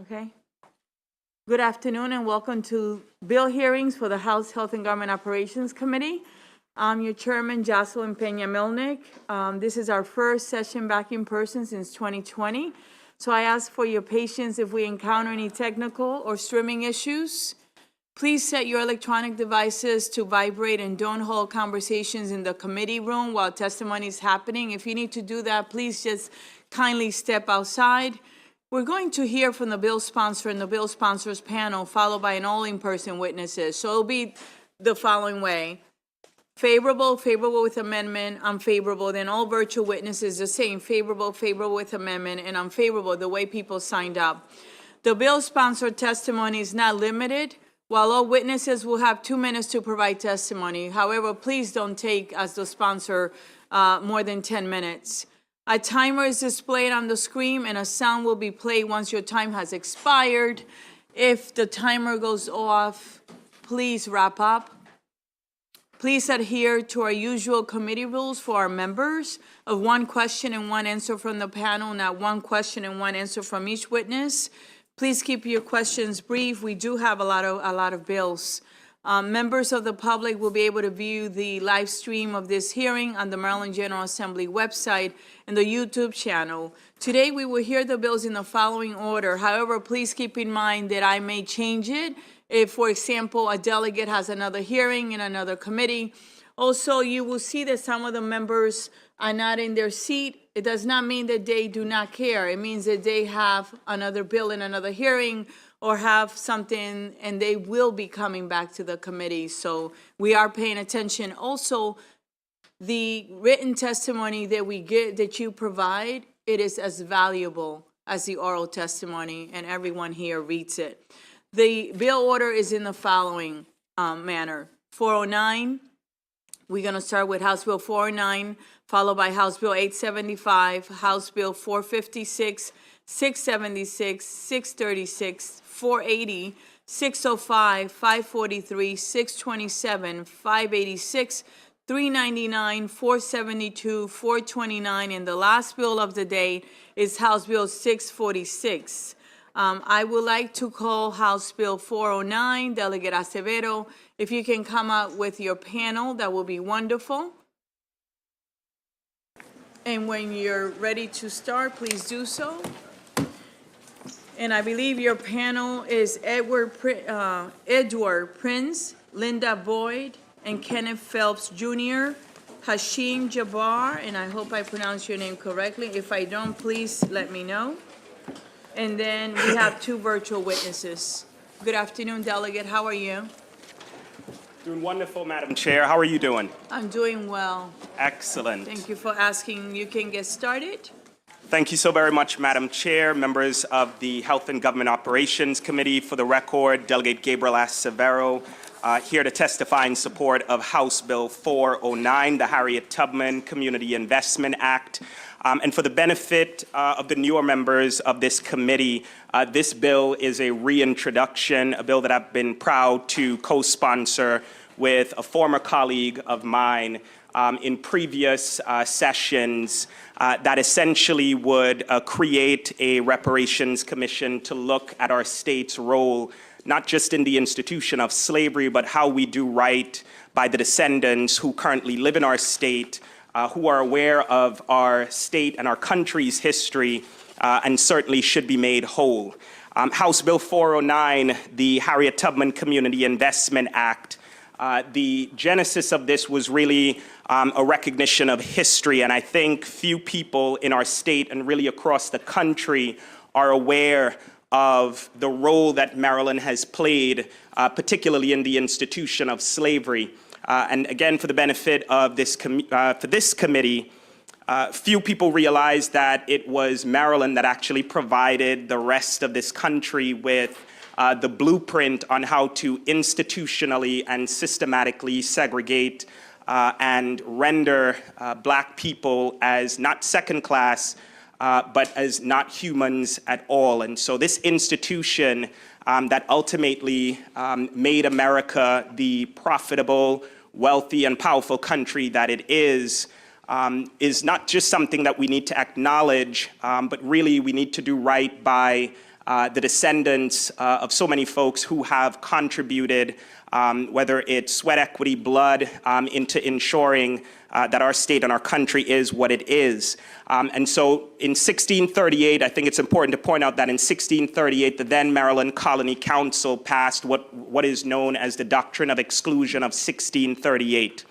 Okay. Good afternoon and welcome to bill hearings for the House Health and Government Operations Committee. I'm your chairman, Jocelyn Peña-Milnick. This is our first session back in person since 2020. So I ask for your patience if we encounter any technical or streaming issues. Please set your electronic devices to vibrate and don't hold conversations in the committee room while testimony is happening. If you need to do that, please just kindly step outside. We're going to hear from the bill sponsor and the bill sponsors panel, followed by an all in-person witnesses. So it'll be the following way. Favorable, favorable with amendment, unfavorable, then all virtual witnesses the same, favorable, favorable with amendment, and unfavorable, the way people signed up. The bill sponsor testimony is not limited. While all witnesses will have 2 minutes to provide testimony, however, please don't take, as the sponsor, more than 10 minutes. A timer is displayed on the screen and a sound will be played once your time has expired. If the timer goes off, please wrap up. Please adhere to our usual committee rules for our members of 1 question and 1 answer from the panel, not 1 question and 1 answer from each witness. Please keep your questions brief. We do have a lot of bills. Members of the public will be able to view the live stream of this hearing on the Maryland General Assembly website and the YouTube channel. Today, we will hear the bills in the following order. However, please keep in mind that I may change it if, for example, a delegate has another hearing in another committee. Also, you will see that some of the members are not in their seat. It does not mean that they do not care. It means that they have another bill in another hearing or have something and they will be coming back to the committee. So we are paying attention. Also, the written testimony that we get, that you provide, it is as valuable as the oral testimony, and everyone here reads it. The bill order is in the following manner. 409, we're going to start with House Bill 409, followed by House Bill 875, House Bill 456, 676, 636, 480, 605, 543, 627, 586, 399, 472, 429, and the last bill of the day is House Bill 646. I would like to call House Bill 409, Delegate Acevedo. If you can come up with your panel, that will be wonderful. And when you're ready to start, please do so. And I believe your panel is Edward Prince, Linda Boyd, and Kenneth Phelps Jr., Hashim Jabbar, and I hope I pronounced your name correctly. If I don't, please let me know. And then we have 2 virtual witnesses. Good afternoon, Delegate. How are you? Doing wonderful, Madam Chair. How are you doing? I'm doing well. Excellent. Thank you for asking. You can get started. Thank you so very much, Madam Chair, members of the Health and Government Operations Committee. For the record, Delegate Gabriel Acevedo, here to testify in support of House Bill 409, the Harriet Tubman Community Investment Act. And for the benefit of the newer members of this committee, this bill is a reintroduction, a bill that I've been proud to co-sponsor with a former colleague of mine in previous sessions that essentially would create a reparations commission to look at our state's role, not just in the institution of slavery, but how we do right by the descendants who currently live in our state, who are aware of our state and our country's history, and certainly should be made whole. House Bill 409, the Harriet Tubman Community Investment Act, the genesis of this was really a recognition of history, and I think few people in our state and really across the country are aware of the role that Maryland has played, particularly in the institution of slavery. And again, for the benefit of this committee, few people realize that it was Maryland that actually provided the rest of this country with the blueprint on how to institutionally and systematically segregate and render Black people as not second class, but as not humans at all. And so this institution that ultimately made America the profitable, wealthy, and powerful country that it is not just something that we need to acknowledge, but really we need to do right by the descendants of so many folks who have contributed, whether it's sweat equity, blood, into ensuring that our state and our country is what it is. And so in 1638, I think it's important to point out that in 1638, the then Maryland Colony Council passed what is known as the Doctrine of Exclusion of 1638.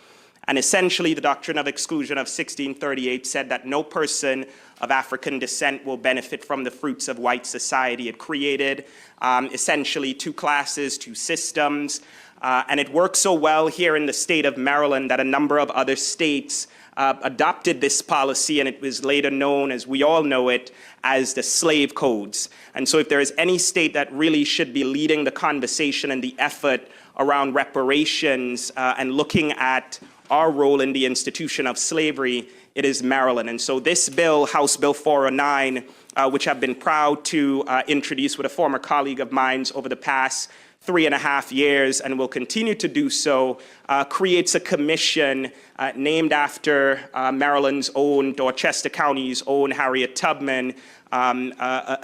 And essentially, the Doctrine of Exclusion of 1638 said that no person of African descent will benefit from the fruits of white society. It created essentially two classes, two systems, and it worked so well here in the state of Maryland that a number of other states adopted this policy, and it was later known, as we all know it, as the slave codes. And so if there is any state that really should be leading the conversation and the effort around reparations and looking at our role in the institution of slavery, it is Maryland. And so this bill, House Bill 409, which I've been proud to introduce with a former colleague of mine over the past 3.5 years and will continue to do so, creates a commission named after Maryland's own, Dorchester County's own Harriet Tubman, a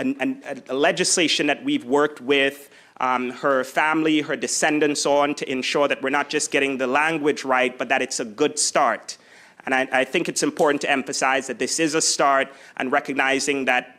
legislation that we've worked with her family, her descendants on to ensure that we're not just getting the language right, but that it's a good start. And I think it's important to emphasize that this is a start, and recognizing that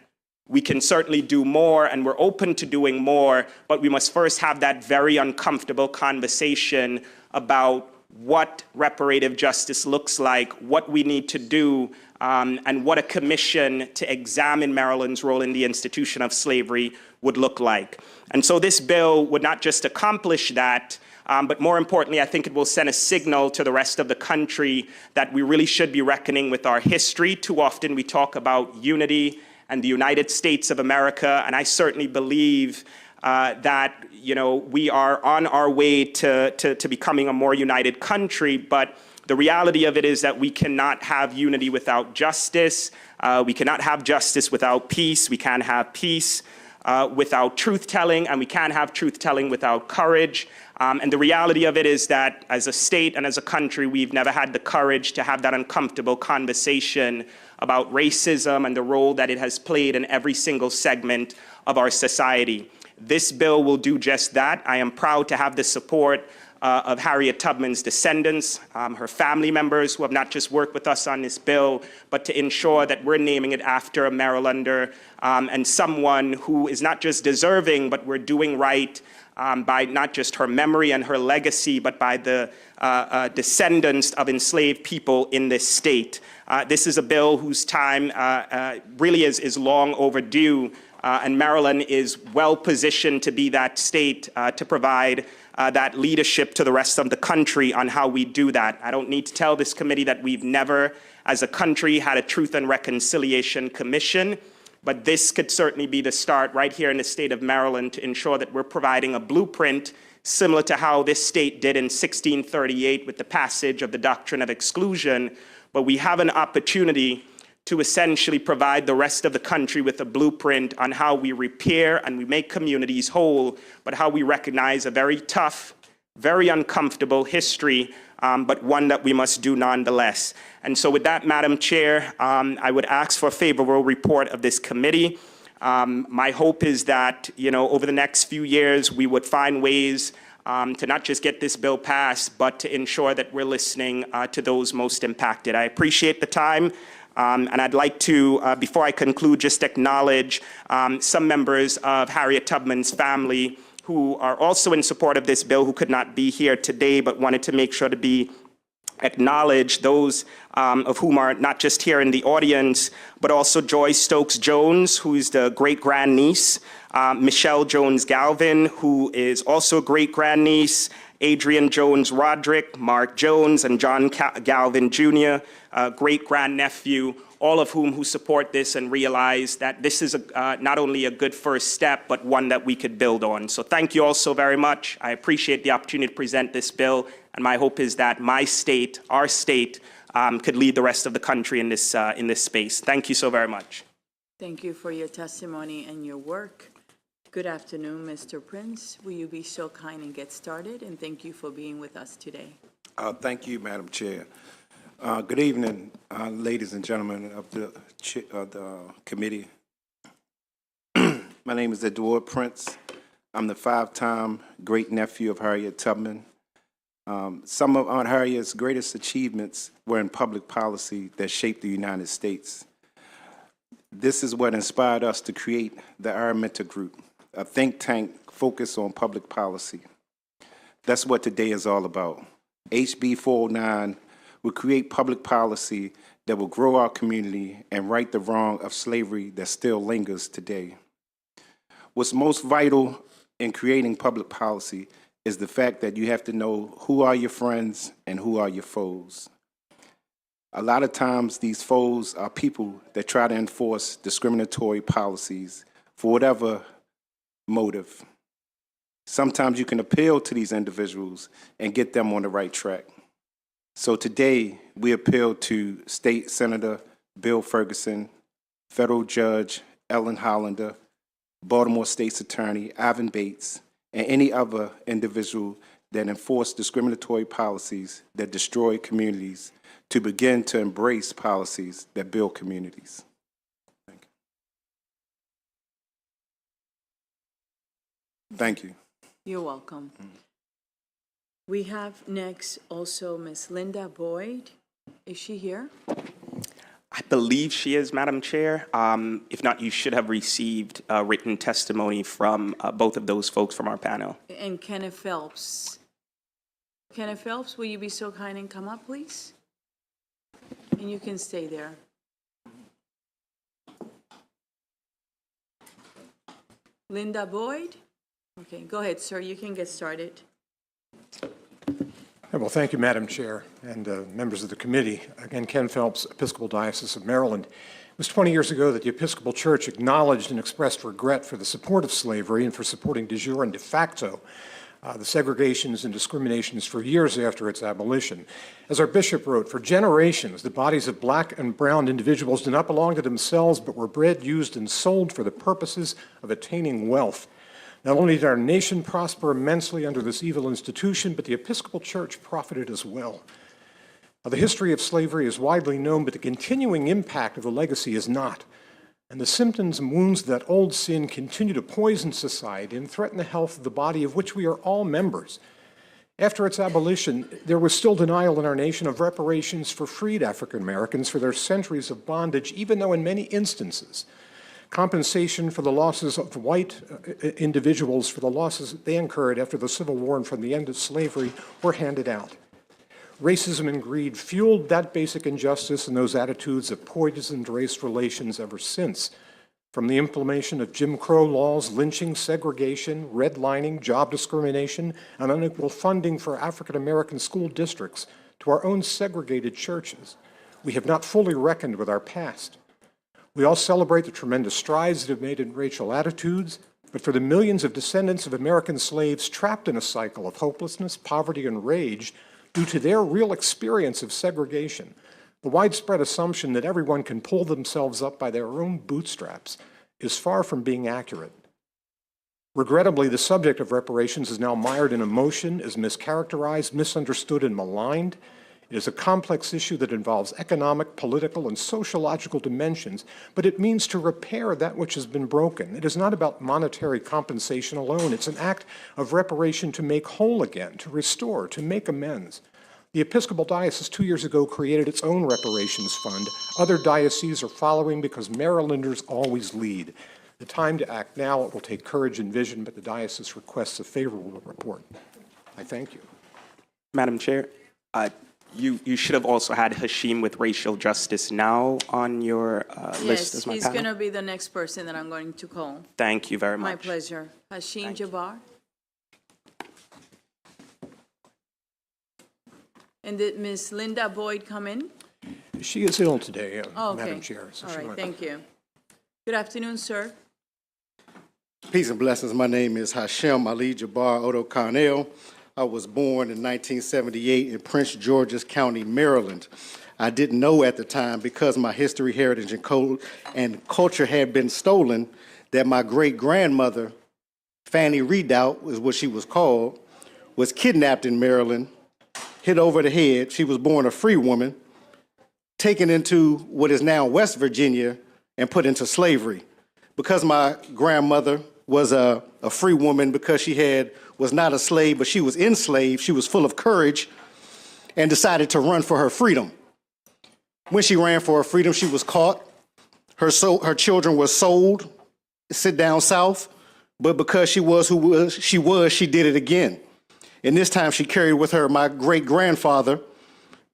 we can certainly do more and we're open to doing more, but we must first have that very uncomfortable conversation about what reparative justice looks like, what we need to do, and what a commission to examine Maryland's role in the institution of slavery would look like. And so this bill would not just accomplish that, but more importantly, I think it will send a signal to the rest of the country that we really should be reckoning with our history. Too often we talk about unity and the United States of America, and I certainly believe that we are on our way to becoming a more united country, but the reality of it is that we cannot have unity without justice. We cannot have justice without peace. We can't have peace without truth-telling, and we can't have truth-telling without courage. And the reality of it is that as a state and as a country, we've never had the courage to have that uncomfortable conversation about racism and the role that it has played in every single segment of our society. This bill will do just that. I am proud to have the support of Harriet Tubman's descendants, her family members who have not just worked with us on this bill, but to ensure that we're naming it after a Marylander and someone who is not just deserving, but we're doing right by not just her memory and her legacy, but by the descendants of enslaved people in this state. This is a bill whose time really is long overdue, and Maryland is well positioned to be that state to provide that leadership to the rest of the country on how we do that. I don't need to tell this committee that we've never, as a country, had a Truth and Reconciliation Commission, but this could certainly be the start right here in the state of Maryland to ensure that we're providing a blueprint similar to how this state did in 1638 with the passage of the Doctrine of Exclusion, but we have an opportunity to essentially provide the rest of the country with a blueprint on how we repair and we make communities whole, but how we recognize a very tough, very uncomfortable history, but one that we must do nonetheless. And so with that, Madam Chair, I would ask for a favorable report of this committee. My hope is that, over the next few years, we would find ways to not just get this bill passed, but to ensure that we're listening to those most impacted. I appreciate the time. And I'd like to, before I conclude, just acknowledge some members of Harriet Tubman's family who are also in support of this bill, who could not be here today, but wanted to make sure to be acknowledged, those of whom are not just here in the audience, but also Joy Stokes-Jones, who is the great-grandniece, Michelle Jones-Galvin, who is also a great-grandniece, Adrian Jones-Roderick, Mark Jones, and John Galvin Jr., great-grandnephew, all of whom who support this and realize that this is not only a good first step, but one that we could build on. So thank you all so very much. I appreciate the opportunity to present this bill, and my hope is that my state, our state, could lead the rest of the country in this space. Thank you so very much. Thank you for your testimony and your work. Good afternoon, Mr. Prince. Will you be so kind and get started? And thank you for being with us today. Thank you, Madam Chair. Good evening, ladies and gentlemen of the committee. My name is Edward Prince. I'm the 5-time great-nephew of Harriet Tubman. Some of Aunt Harriet's greatest achievements were in public policy that shaped the United States. This is what inspired us to create the Araminta Group, a think tank focused on public policy. That's what today is all about. HB 409 will create public policy that will grow our community and right the wrong of slavery that still lingers today. What's most vital in creating public policy is the fact that you have to know who are your friends and who are your foes. A lot of times these foes are people that try to enforce discriminatory policies for whatever motive. Sometimes you can appeal to these individuals and get them on the right track. So today we appeal to State Senator Bill Ferguson, Federal Judge Ellen Hollander, Baltimore State's Attorney Ivan Bates, and any other individual that enforce discriminatory policies that destroy communities to begin to embrace policies that build communities. Thank you. You're welcome. We have next also Ms. Linda Boyd. Is she here? I believe she is, Madam Chair. If not, you should have received written testimony from both of those folks from our panel. And Kenneth Phelps. Kenneth Phelps, will you be so kind and come up, please? And you can stay there. Linda Boyd? Okay, go ahead, sir. You can get started. Well, thank you, Madam Chair, and members of the committee. Again, Ken Phelps, Episcopal Diocese of Maryland. It was 20 years ago that the Episcopal Church acknowledged and expressed regret for the support of slavery and for supporting de jure and de facto the segregations and discriminations for years after its abolition. As our bishop wrote, for generations, the bodies of black and brown individuals did not belong to themselves, but were bred, used, and sold for the purposes of attaining wealth. Not only did our nation prosper immensely under this evil institution, but the Episcopal Church profited as well. Now, the history of slavery is widely known, but the continuing impact of the legacy is not. And the symptoms and wounds of that old sin continue to poison society and threaten the health of the body of which we are all members. After its abolition, there was still denial in our nation of reparations for freed African Americans for their centuries of bondage, even though in many instances, compensation for the losses of white individuals for the losses they incurred after the Civil War and from the end of slavery were handed out. Racism and greed fueled that basic injustice, and those attitudes have poisoned race relations ever since. From the implementation of Jim Crow laws, lynching, segregation, redlining, job discrimination, and unequal funding for African American school districts to our own segregated churches, we have not fully reckoned with our past. We all celebrate the tremendous strides that have made in racial attitudes, but for the millions of descendants of American slaves trapped in a cycle of hopelessness, poverty, and rage due to their real experience of segregation, the widespread assumption that everyone can pull themselves up by their own bootstraps is far from being accurate. Regrettably, the subject of reparations is now mired in emotion, is mischaracterized, misunderstood, and maligned. It is a complex issue that involves economic, political, and sociological dimensions, but it means to repair that which has been broken. It is not about monetary compensation alone. It's an act of reparation to make whole again, to restore, to make amends. The Episcopal Diocese 2 years ago created its own reparations fund. Other dioceses are following because Marylanders always lead. The time to act now. It will take courage and vision, but the diocese requests a favorable report. I thank you. Madam Chair, you should have also had Hashim with Racial Justice Now on your list as my Yes, he's panel. going to be the next person that I'm going to call. Thank you very much. My pleasure. Hashim Jabbar. And did Ms. Linda Boyd come in? She is ill today, Oh, okay. Madam Chair. So All she right, might- thank you. Good afternoon, sir. Peace and blessings. My name is Hashem Ali Jabbar Odo Carnell. I was born in 1978 in Prince George's County, Maryland. I didn't know at the time, because my history, heritage, and culture had been stolen, that my great-grandmother, Fanny Redoubt is what she was called, was kidnapped in Maryland, hit over the head. She was born a free woman, taken into what is now West Virginia, and put into slavery. because my grandmother was a free woman, because she was not a slave, but she was enslaved, she was full of courage and decided to run for her freedom. When she ran for her freedom, she was caught. Her children were sold, sit down south, but because she was who she did it again. And this time she carried with her my great-grandfather,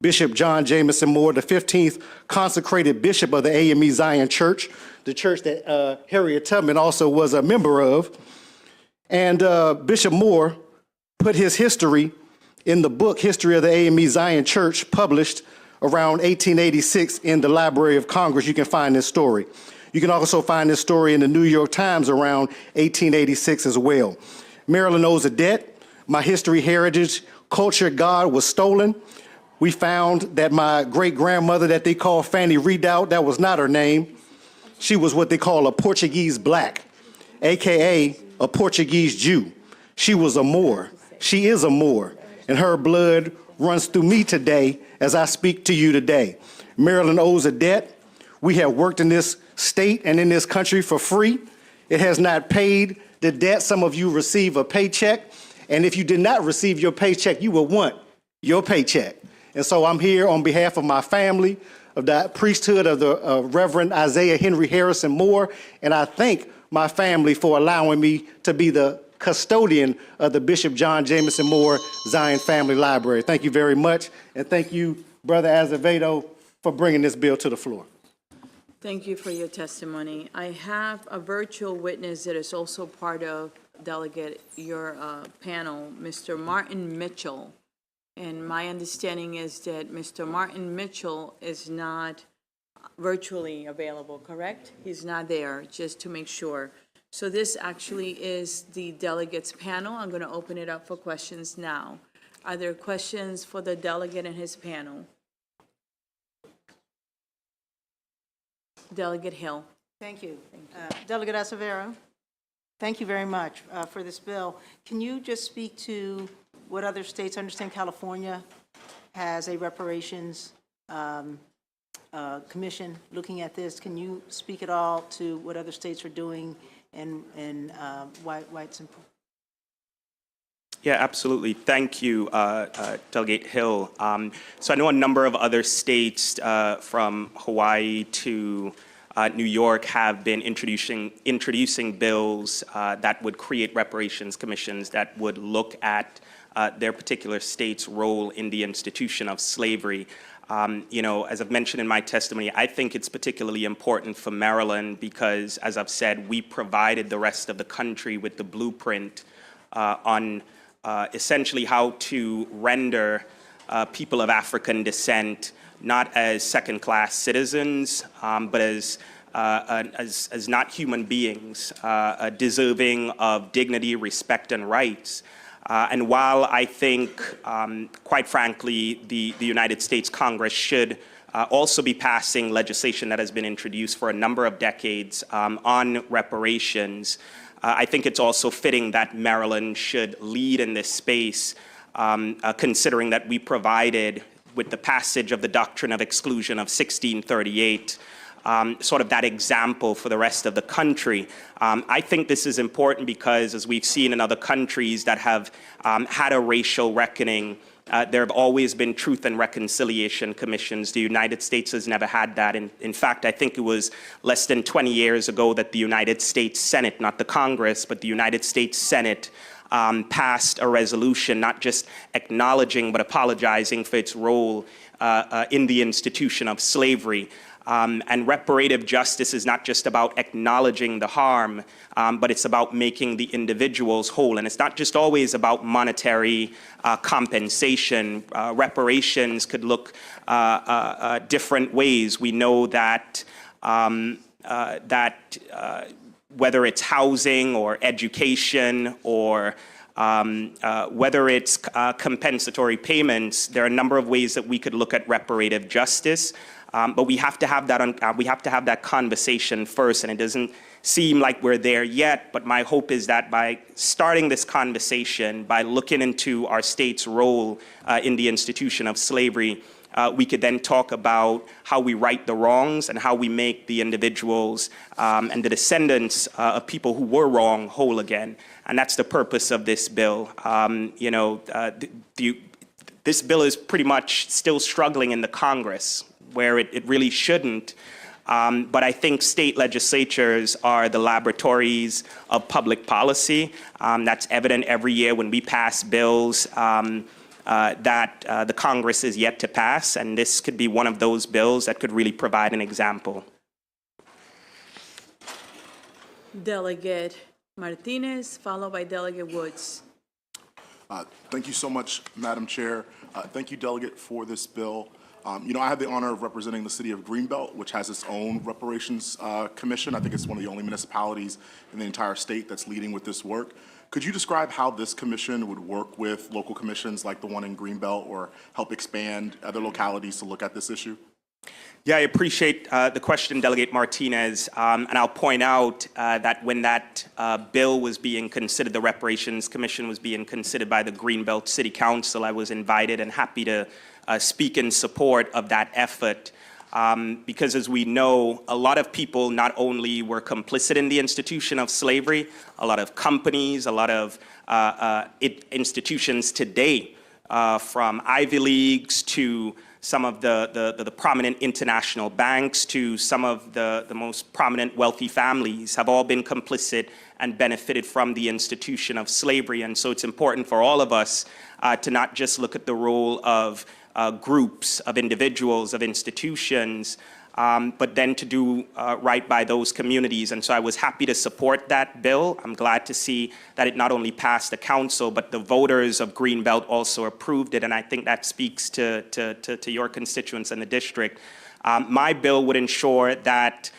Bishop John Jameson Moore, the 15th consecrated bishop of the AME Zion Church, the church that Harriet Tubman also was a member of. And Bishop Moore put his history in the book, History of the AME Zion Church, published around 1886 in the Library of Congress. You can find this story. You can also find this story in the New York Times around 1886 as well. Maryland owes a debt. My history, heritage, culture, God was stolen. We found that my great-grandmother that they call Fanny Redoubt, that was not her name. She was what they call a Portuguese black, AKA a Portuguese Jew. She was a Moor. She is a Moor, and her blood runs through me today as I speak to you today. Maryland owes a debt. We have worked in this state and in this country for free. It has not paid the debt. Some of you receive a paycheck, and if you did not receive your paycheck, you will want your paycheck. And so I'm here on behalf of my family, of the priesthood of the Reverend Isaiah Henry Harrison Moore, and I thank my family for allowing me to be the custodian of the Bishop John Jameson Moore Zion Family Library. Thank you very much, and thank you, Brother Azevedo, for bringing this bill to the floor. Thank you for your testimony. I have a virtual witness that is also part of your panel, Mr. Martin Mitchell. And my understanding is that Mr. Martin Mitchell is not virtually available, correct? He's not there, just to make sure. So this actually is the delegates panel. I'm going to open it up for questions now. Are there questions for the delegate and his panel? Delegate Hill. Thank you. Delegate Acevedo, thank you very much for this bill. Can you just speak to what other states? I understand California has a reparations commission looking at this. Can you speak at all to what other states are doing and why it's important? Yeah, absolutely. Thank you, Delegate Hill. So I know a number of other states from Hawaii to New York have been introducing bills that would create reparations commissions that would look at their particular state's role in the institution of slavery. As I've mentioned in my testimony, I think it's particularly important for Maryland because, as I've said, we provided the rest of the country with the blueprint on essentially how to render people of African descent not as second-class citizens, but as not human beings, deserving of dignity, respect, and rights. And while I think, quite frankly, the United States Congress should also be passing legislation that has been introduced for a number of decades on reparations, I think it's also fitting that Maryland should lead in this space, considering that we provided, with the passage of the Doctrine of Exclusion of 1638, sort of that example for the rest of the country. I think this is important because, as we've seen in other countries that have had a racial reckoning, there have always been truth and reconciliation commissions. The United States has never had that. In fact, I think it was less than 20 years ago that the United States Senate, not the Congress, but the United States Senate passed a resolution not just acknowledging but apologizing for its role in the institution of slavery. And reparative justice is not just about acknowledging the harm, but it's about making the individuals whole. And it's not just always about monetary compensation. Reparations could look different ways. We know that whether it's housing or education or whether it's compensatory payments, there are a number of ways that we could look at reparative justice. But we have to have that conversation first, and it doesn't seem like we're there yet. But my hope is that by starting this conversation, by looking into our state's role in the institution of slavery, we could then talk about how we right the wrongs and how we make the individuals and the descendants of people who were wrong whole again. And that's the purpose of this bill. This bill is pretty much still struggling in the Congress, where it really shouldn't. But I think state legislatures are the laboratories of public policy. That's evident every year when we pass bills that the Congress is yet to pass, and this could be one of those bills that could really provide an example. Delegate Martinez, followed by Delegate Woods. Thank you so much, Madam Chair. Thank you, Delegate, for this bill. I have the honor of representing the city of Greenbelt, which has its own reparations commission. I think it's one of the only municipalities in the entire state that's leading with this work. Could you describe how this commission would work with local commissions like the one in Greenbelt, or help expand other localities to look at this issue? Yeah, I appreciate the question, Delegate Martinez, and I'll point out that when that bill was being considered, the Reparations Commission was being considered by the Greenbelt City Council, I was invited and happy to speak in support of that effort. Because as we know, a lot of people not only were complicit in the institution of slavery, a lot of companies, a lot of institutions today, from Ivy Leagues to some of the prominent international banks to some of the most prominent wealthy families, have all been complicit and benefited from the institution of slavery. And so it's important for all of us to not just look at the role of groups, of individuals, of institutions, but then to do right by those communities. And so I was happy to support that bill. I'm glad to see that it not only passed the council, but the voters of Greenbelt also approved it. And I think that speaks to your constituents in the district. My bill would ensure that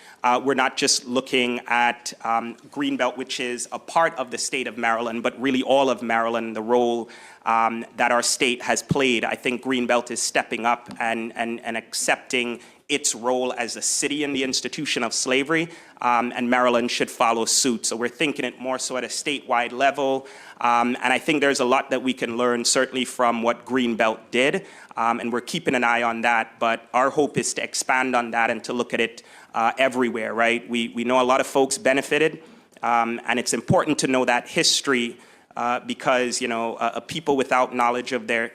we're not just looking at Greenbelt, which is a part of the state of Maryland, but really all of Maryland, the role that our state has played. I think Greenbelt is stepping up and accepting its role as a city in the institution of slavery, and Maryland should follow suit. So we're thinking it more so at a statewide level, and I think there's a lot that we can learn certainly from what Greenbelt did, and we're keeping an eye on that, but our hope is to expand on that and to look at it everywhere, right? We know a lot of folks benefited, and it's important to know that history because, people without knowledge of their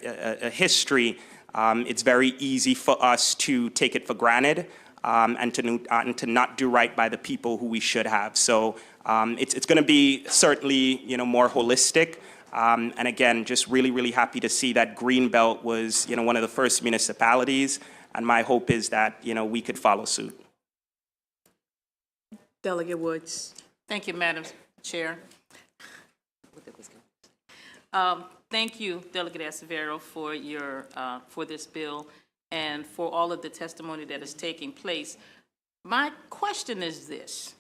history, it's very easy for us to take it for granted and to not do right by the people who we should have. So it's going to be certainly, more holistic. And again, just really, really happy to see that Greenbelt was, one of the first municipalities. And my hope is that, we could follow suit. Delegate Woods. Thank you, Madam Chair. Thank you, Delegate Acevedo, for this bill and for all of the testimony that is taking place. My question is this.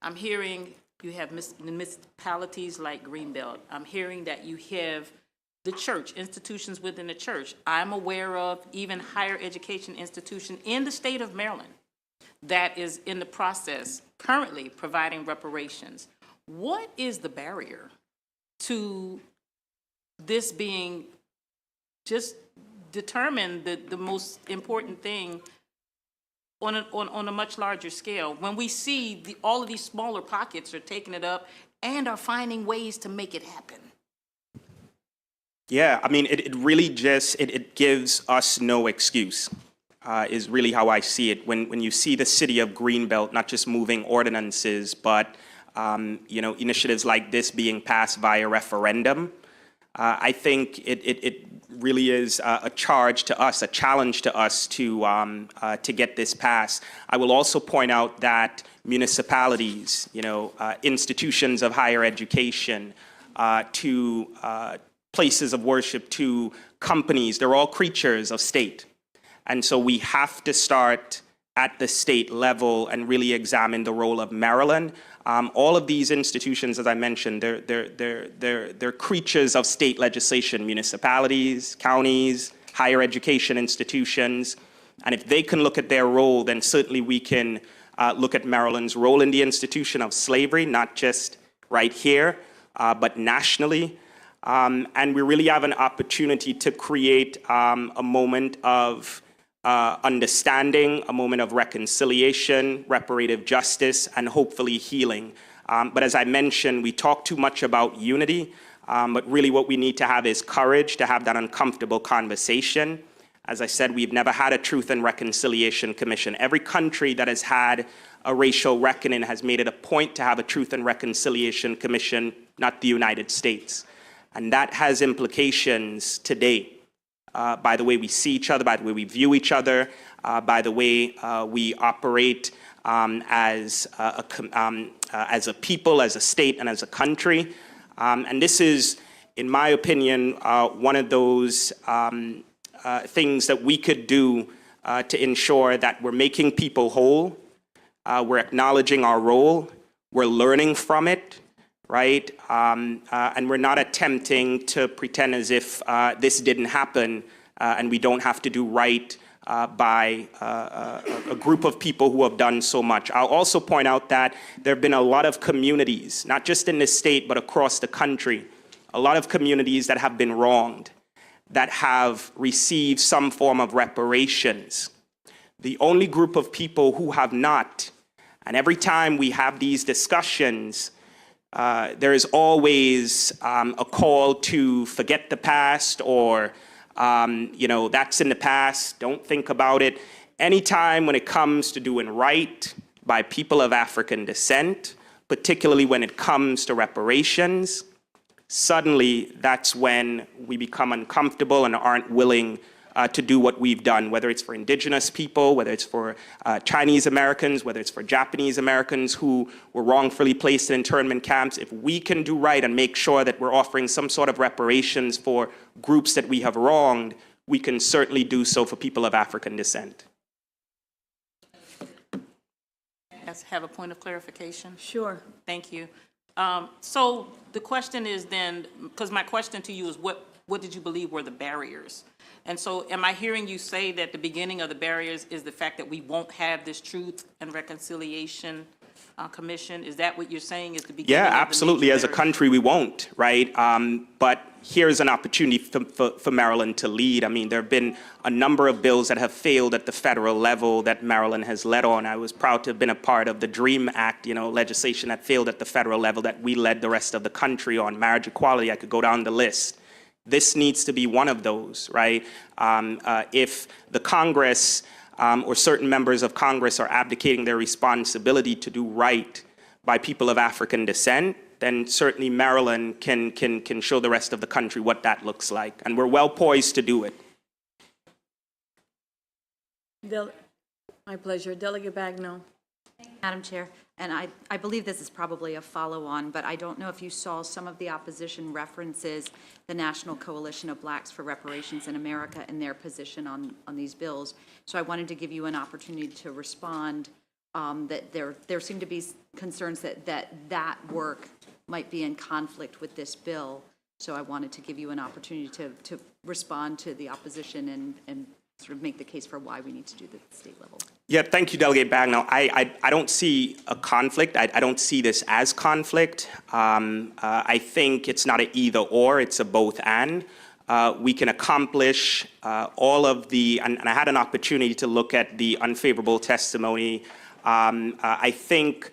I'm hearing you have municipalities like Greenbelt. I'm hearing that you have the church, institutions within the church. I'm aware of even higher education institution in the state of Maryland that is in the process currently providing reparations. What is the barrier to this being just determined the most important thing on a much larger scale, when we see all of these smaller pockets are taking it up and are finding ways to make it happen? Yeah, I mean, it really just, it gives us no excuse, is really how I see it. When you see the city of Greenbelt not just moving ordinances, but, initiatives like this being passed via referendum, I think it really is a charge to us, a challenge to us to get this passed. I will also point out that municipalities, institutions of higher education, to places of worship, to companies, they're all creatures of state. And so we have to start at the state level and really examine the role of Maryland. All of these institutions, as I mentioned, they're creatures of state legislation, municipalities, counties, higher education institutions. And if they can look at their role, then certainly we can look at Maryland's role in the institution of slavery, not just right here, but nationally. And we really have an opportunity to create a moment of understanding, a moment of reconciliation, reparative justice, and hopefully healing. But as I mentioned, we talk too much about unity, but really what we need to have is courage to have that uncomfortable conversation. As I said, we've never had a Truth and Reconciliation Commission. Every country that has had a racial reckoning has made it a point to have a Truth and Reconciliation Commission, not the United States. And that has implications today by the way we see each other, by the way we view each other, by the way we operate as a people, as a state, and as a country. And this is, in my opinion, one of those things that we could do to ensure that we're making people whole, we're acknowledging our role, we're learning from it, right? And we're not attempting to pretend as if this didn't happen and we don't have to do right by a group of people who have done so much. I'll also point out that there have been a lot of communities, not just in this state, but across the country, a lot of communities that have been wronged, that have received some form of reparations. The only group of people who have not, and every time we have these discussions, there is always a call to forget the past or, that's in the past, don't think about it. Anytime when it comes to doing right by people of African descent, particularly when it comes to reparations, suddenly that's when we become uncomfortable and aren't willing to do what we've done, whether it's for indigenous people, whether it's for Chinese Americans, whether it's for Japanese Americans who were wrongfully placed in internment camps. If we can do right and make sure that we're offering some sort of reparations for groups that we have wronged, we can certainly do so for people of African descent. Let's have a point of clarification. Sure. Thank you. So the question is then, because my question to you is what did you believe were the barriers? And so am I hearing you say that the beginning of the barriers is the fact that we won't have this Truth and Reconciliation Commission? Is that what you're saying is the beginning Yeah, of the absolutely. major As a barriers? country, we won't, right? But here's an opportunity for Maryland to lead. I mean, there have been a number of bills that have failed at the federal level that Maryland has led on. I was proud to have been a part of the DREAM Act, legislation that failed at the federal level that we led the rest of the country on. Marriage equality, I could go down the list. This needs to be one of those, right? If the Congress or certain members of Congress are abdicating their responsibility to do right by people of African descent, then certainly Maryland can show the rest of the country what that looks like. And we're well poised to do it. My pleasure. Delegate Bagno. Madam Chair, and I believe this is probably a follow-on, but I don't know if you saw some of the opposition references the National Coalition of Blacks for Reparations in America and their position on these bills. So I wanted to give you an opportunity to respond that there seem to be concerns that work might be in conflict with this bill. So I wanted to give you an opportunity to respond to the opposition and sort of make the case for why we need to do this at the state level. Yeah, thank you, Delegate Bagnall. I don't see a conflict. I don't see this as conflict. I think it's not an either or, it's a both and. We can accomplish all of the, and I had an opportunity to look at the unfavorable testimony. I think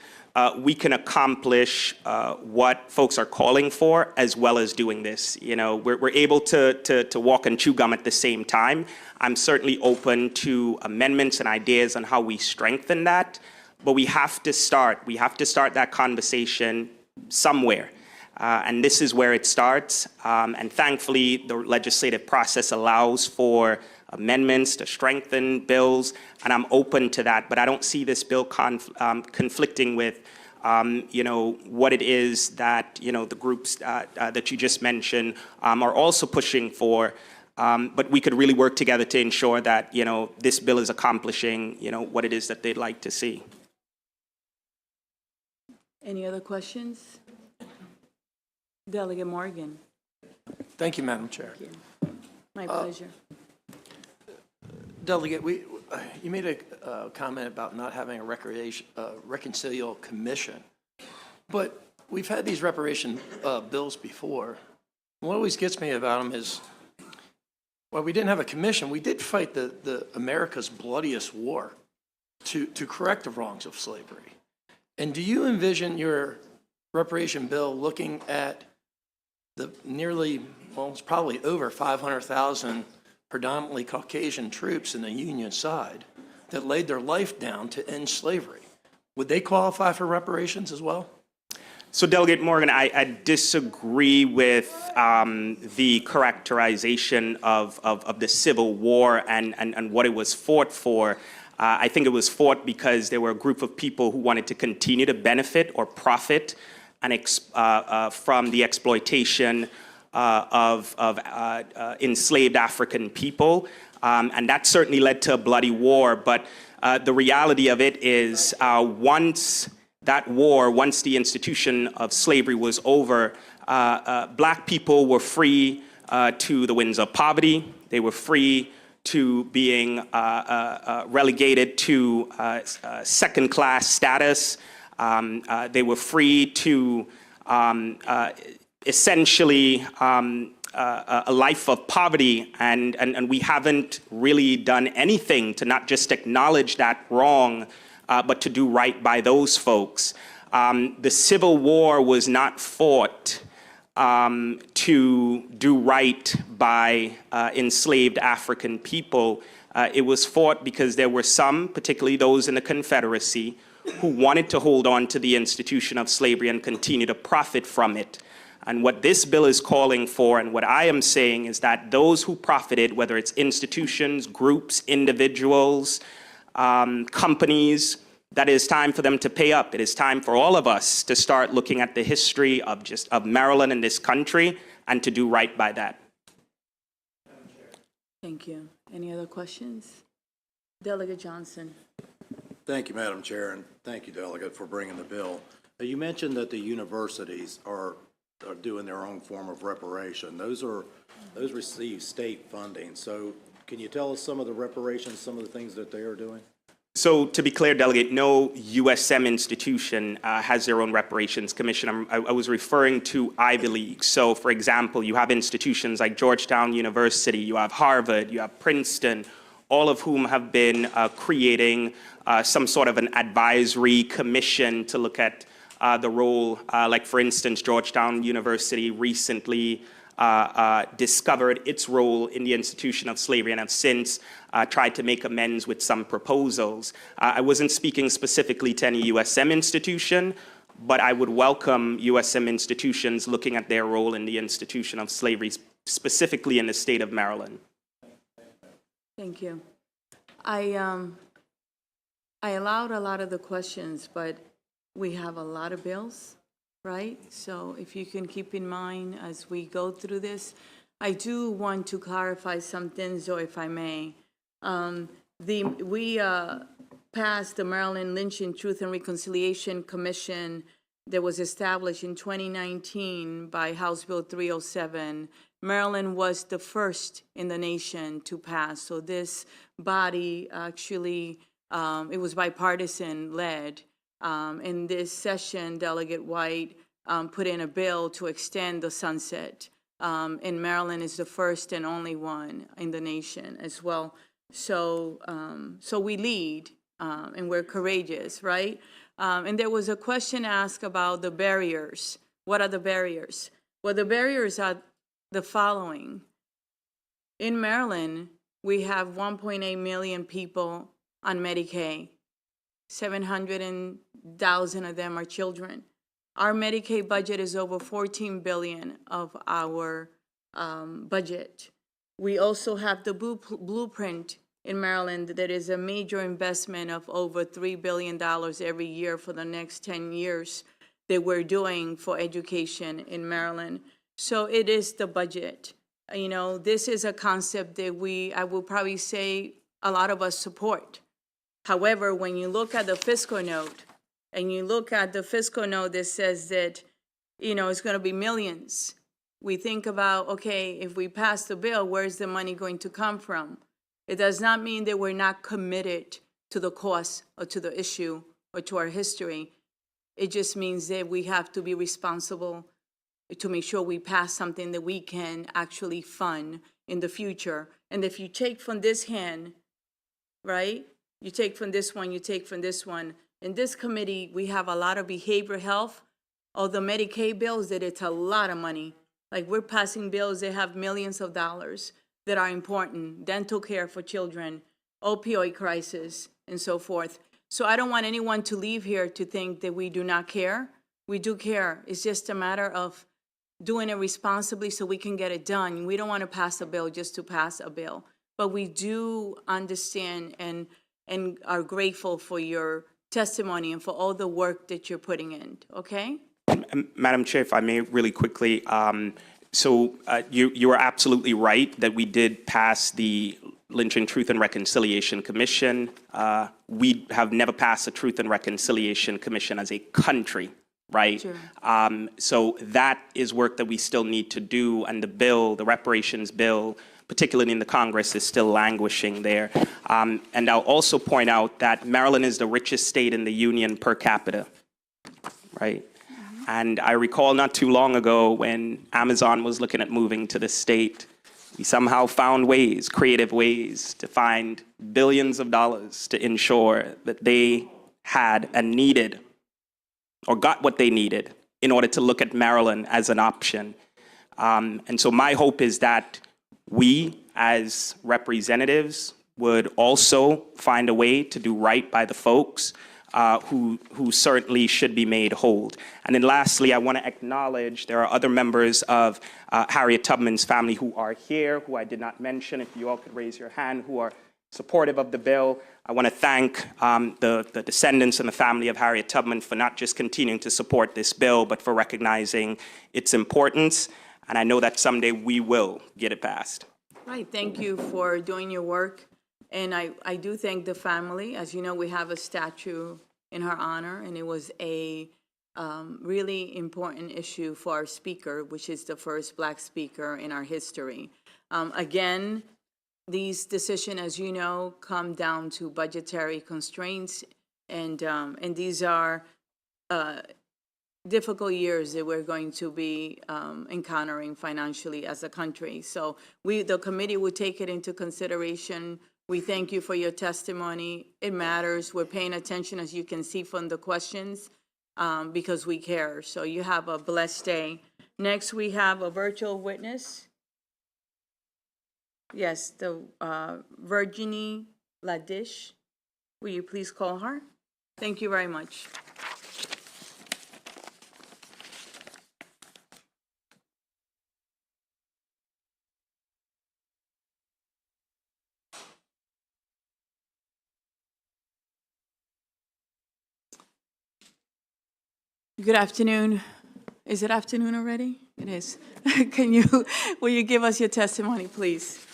we can accomplish what folks are calling for as well as doing this. We're able to walk and chew gum at the same time. I'm certainly open to amendments and ideas on how we strengthen that, but we have to start. We have to start that conversation somewhere. And this is where it starts. And thankfully, the legislative process allows for amendments to strengthen bills, and I'm open to that. But I don't see this bill conflicting with what it is that, the groups that you just mentioned are also pushing for. But we could really work together to ensure that, this bill is accomplishing, what it is that they'd like to see. Any other questions? Delegate Morgan. Thank you, Madam Chair. My pleasure. Delegate, you made a comment about not having a reconciliation commission, but we've had these reparation bills before. What always gets me about them is Well, we didn't have a commission. We did fight the America's bloodiest war to correct the wrongs of slavery. And do you envision your reparation bill looking at the nearly, well, it's probably over 500,000 predominantly Caucasian troops in the Union side that laid their life down to end slavery? Would they qualify for reparations as well? So, Delegate Morgan, I disagree with the characterization of the Civil War and what it was fought for. I think it was fought because there were a group of people who wanted to continue to benefit or profit from the exploitation of enslaved African people. And that certainly led to a bloody war. But the reality of it is once the institution of slavery was over, black people were free to the winds of poverty. They were free to being relegated to second-class status. They were free to essentially a life of poverty, and we haven't really done anything to not just acknowledge that wrong, but to do right by those folks. The Civil War was not fought to do right by enslaved African people. It was fought because there were some, particularly those in the Confederacy, who wanted to hold on to the institution of slavery and continue to profit from it. And what this bill is calling for, and what I am saying, is that those who profited, whether it's institutions, groups, individuals, companies, that it is time for them to pay up. It is time for all of us to start looking at the history of Maryland and this country and to do right by that. Thank you. Any other questions? Delegate Johnson. Thank you, Madam Chair, and thank you, Delegate, for bringing the bill. You mentioned that the universities are doing their own form of reparation. Those receive state funding. So can you tell us some of the reparations, some of the things that they are doing? So to be clear, Delegate, no USM institution has their own reparations commission. I was referring to Ivy League. So for example, you have institutions like Georgetown University, you have Harvard, you have Princeton, all of whom have been creating some sort of an advisory commission to look at the role, like for instance, Georgetown University recently discovered its role in the institution of slavery and have since tried to make amends with some proposals. I wasn't speaking specifically to any USM institution, but I would welcome USM institutions looking at their role in the institution of slavery, specifically in the state of Maryland. Thank you. I allowed a lot of the questions, but we have a lot of bills, right? So if you can keep in mind as we go through this, I do want to clarify some things, though, if I may. We passed the Maryland Lynching Truth and Reconciliation Commission that was established in 2019 by House Bill 307. Maryland was the first in the nation to pass. So this body actually, it was bipartisan led. In this session, Delegate White put in a bill to extend the sunset. And Maryland is the first and only one in the nation as well. So, so we lead and we're courageous, right? And there was a question asked about the barriers. What are the barriers? Well, the barriers are the following. In Maryland, we have 1.8 million people on Medicaid. 700,000 of them are children. Our Medicaid budget is over $14 billion of our budget. We also have the blueprint in Maryland that is a major investment of over $3 billion every year for the next 10 years that we're doing for education in Maryland. So it is the budget. You know, this is a concept that I will probably say a lot of us support. However, when you look at the fiscal note, and you look at the fiscal note that says that, you know, it's going to be millions, we think about, okay, if we pass the bill, where's the money going to come from? It does not mean that we're not committed to the cause or to the issue or to our history. It just means that we have to be responsible to make sure we pass something that we can actually fund in the future. And if you take from this hand, right, you take from this one, you take from this one. In this committee, we have a lot of behavioral health, or the Medicaid bills, that it's a lot of money. Like, we're passing bills that have millions of dollars that are important, dental care for children, opioid crisis, and so forth. So I don't want anyone to leave here to think that we do not care. We do care. It's just a matter of doing it responsibly so we can get it done. We don't want to pass a bill just to pass a bill. But we do understand and are grateful for your testimony and for all the work that you're putting in, okay? Madam Chair, if I may, really quickly, you are absolutely right that we did pass the Lynching Truth and Reconciliation Commission. We have never passed a Truth and Reconciliation Commission as a country, right? Sure. So that is work that we still need to do, and the bill, the reparations bill, particularly in the Congress, is still languishing there. And I'll also point out that Maryland is the richest state in the union per capita, right? And I recall not too long ago when Amazon was looking at moving to the state, we somehow found ways, creative ways, to find billions of dollars to ensure that they had and needed, or got what they needed, in order to look at Maryland as an option. And so my hope is that we, as representatives, would also find a way to do right by the folks who certainly should be made whole. And then lastly, I want to acknowledge there are other members of Harriet Tubman's family who are here, who I did not mention. If you all could raise your hand, who are supportive of the bill. I want to thank the descendants and the family of Harriet Tubman for not just continuing to support this bill, but for recognizing its importance. And I know that someday we will get it passed. Right, thank you for doing your work. And I do thank the family. As you know, we have a statue in her honor, and it was a really important issue for our speaker, which is the first Black speaker in our history. Again, these decisions, as you know, come down to budgetary constraints, and these are difficult years that we're going to be encountering financially as a country. So the committee will take it into consideration. We thank you for your testimony. It matters. We're paying attention, as you can see from the questions, because we care. So you have a blessed day. Next, we have a virtual witness. Yes, the Virginie Ladish. Will you please call her? Thank you very much. Good afternoon. Is it afternoon already? It is. Will you give us your testimony, please?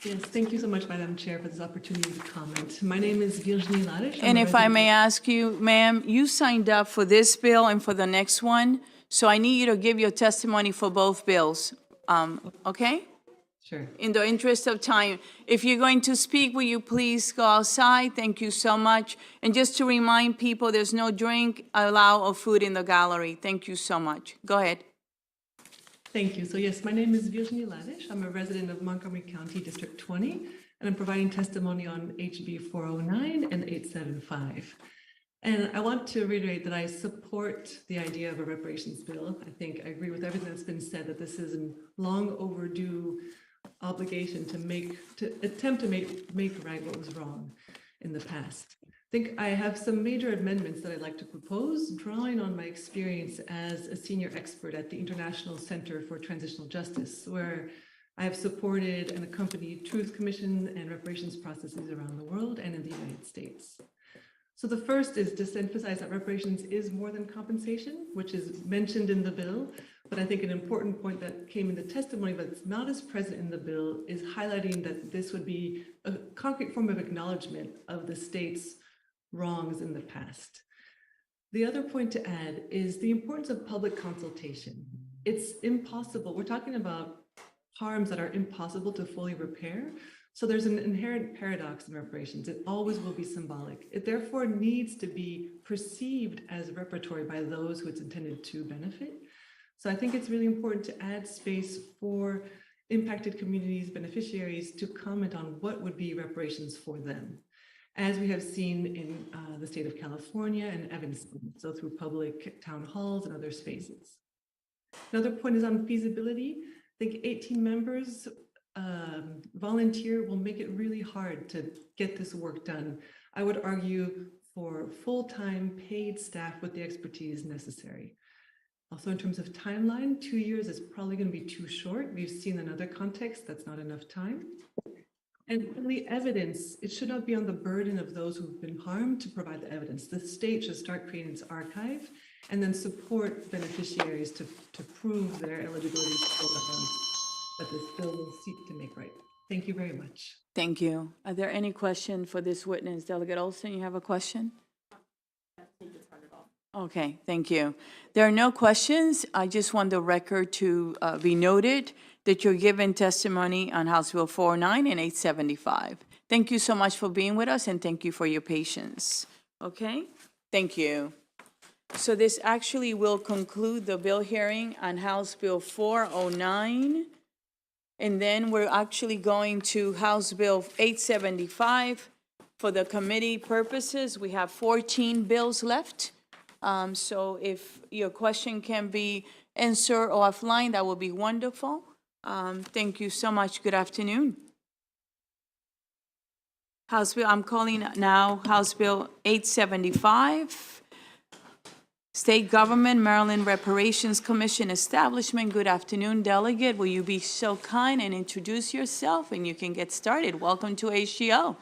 Yes, thank you so much, Madam Chair, for this opportunity to comment. My name is Virginie Ladish. And if I may ask you, ma'am, you signed up for this bill and for the next one, so I need you to give your testimony for both bills, okay? Sure. In the interest of time, if you're going to speak, will you please go outside? Thank you so much. And just to remind people, there's no drink allowed or food in the gallery. Thank you so much. Go ahead. Thank you. So yes, my name is Virginie Ladish. I'm a resident of Montgomery County, District 20, and I'm providing testimony on HB 409 and 875. And I want to reiterate that I support the idea of a reparations bill. I think I agree with everything that's been said, that this is a long overdue obligation to attempt to make right what was wrong in the past. I think I have some major amendments that I'd like to propose, drawing on my experience as a senior expert at the International Center for Transitional Justice, where I have supported and accompanied truth commission and reparations processes around the world and in the United States. So the first is just to emphasize that reparations is more than compensation, which is mentioned in the bill. But I think an important point that came in the testimony, but it's not as present in the bill, is highlighting that this would be a concrete form of acknowledgement of the state's wrongs in the past. The other point to add is the importance of public consultation. It's impossible. We're talking about harms that are impossible to fully repair. So there's an inherent paradox in reparations. It always will be symbolic. It therefore needs to be perceived as reparatory by those who it's intended to benefit. So I think it's really important to add space for impacted communities, beneficiaries to comment on what would be reparations for them, as we have seen in the state of California and Evanston, so through public town halls and other spaces. Another point is on feasibility. I think 18 members volunteer will make it really hard to get this work done. I would argue for full-time paid staff with the expertise necessary. Also, in terms of timeline, 2 years is probably going to be too short. We've seen in other contexts that's not enough time. And finally, evidence. It should not be on the burden of those who've been harmed to provide the evidence. The state should start creating its archive and then support beneficiaries to prove their eligibility for the that this bill will seek to make right. Thank you very much. Thank you. Are there any questions for this witness? Delegate Olson, you have a question? Okay, thank you. There are no questions. I just want the record to be noted that you're giving testimony on House Bill 409 and 875. Thank you so much for being with us, and thank you for your patience. Okay? Thank you. So this actually will conclude the bill hearing on House Bill 409. And then we're actually going to House Bill 875. For the committee purposes, we have 14 bills left. So if your question can be answered offline, that would be wonderful. Thank you so much. Good afternoon. House Bill, I'm calling now House Bill 875. State Government, Maryland Reparations Commission Establishment. Good afternoon, Delegate. Will you be so kind and introduce yourself, and you can get started. Welcome to HGO.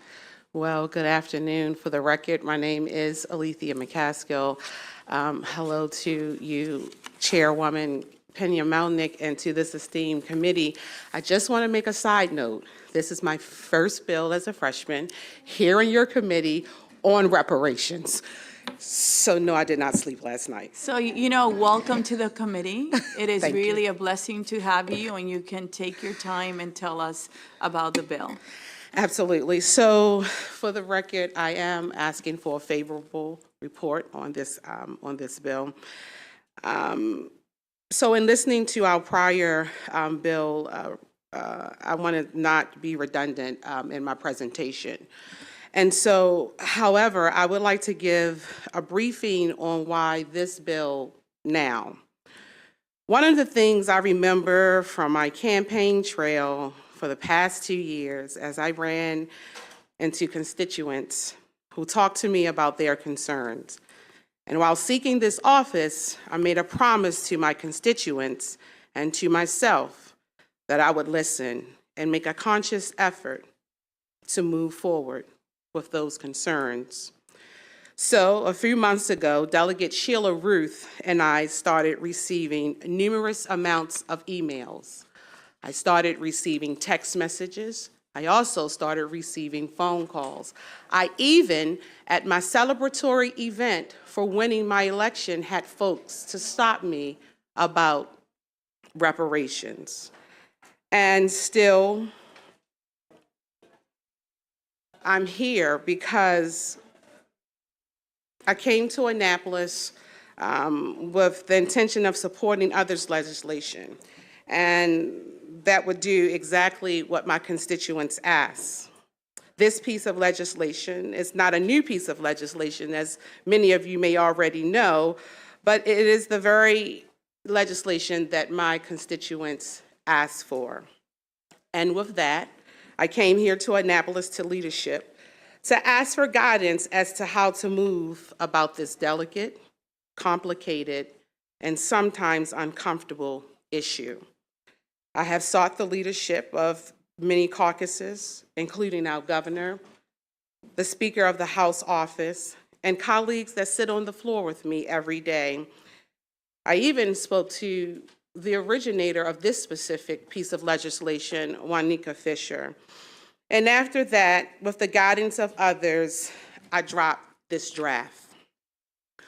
Well, good afternoon. For the record, my name is Alethea McCaskill. Hello to you, Chairwoman Pena Melnick, and to this esteemed committee. I just want to make a side note. This is my first bill as a freshman here in your committee on reparations. So no, I did not sleep last night. So, you know, welcome to the committee. It is really a blessing to have you, and you can take your time and tell us about the bill. Absolutely. So for the record, I am asking for a favorable report on this bill. So in listening to our prior bill, I want to not be redundant in my presentation. And so, however, I would like to give a briefing on why this bill now. One of the things I remember from my campaign trail for the past 2 years as I ran into constituents who talked to me about their concerns. And while seeking this office, I made a promise to my constituents and to myself that I would listen and make a conscious effort to move forward with those concerns. So a few months ago, Delegate Sheila Ruth and I started receiving numerous amounts of emails. I started receiving text messages. I also started receiving phone calls. I even, at my celebratory event for winning my election, had folks to stop me about reparations. And still, I'm here because I came to Annapolis with the intention of supporting others' legislation, and that would do exactly what my constituents ask. This piece of legislation is not a new piece of legislation, as many of you may already know, but it is the very legislation that my constituents asked for. And with that, I came here to Annapolis to leadership to ask for guidance as to how to move about this delicate, complicated, and sometimes uncomfortable issue. I have sought the leadership of many caucuses, including our governor, the Speaker of the House office, and colleagues that sit on the floor with me every day. I even spoke to the originator of this specific piece of legislation, Juanica Fisher. And after that, with the guidance of others, I dropped this draft.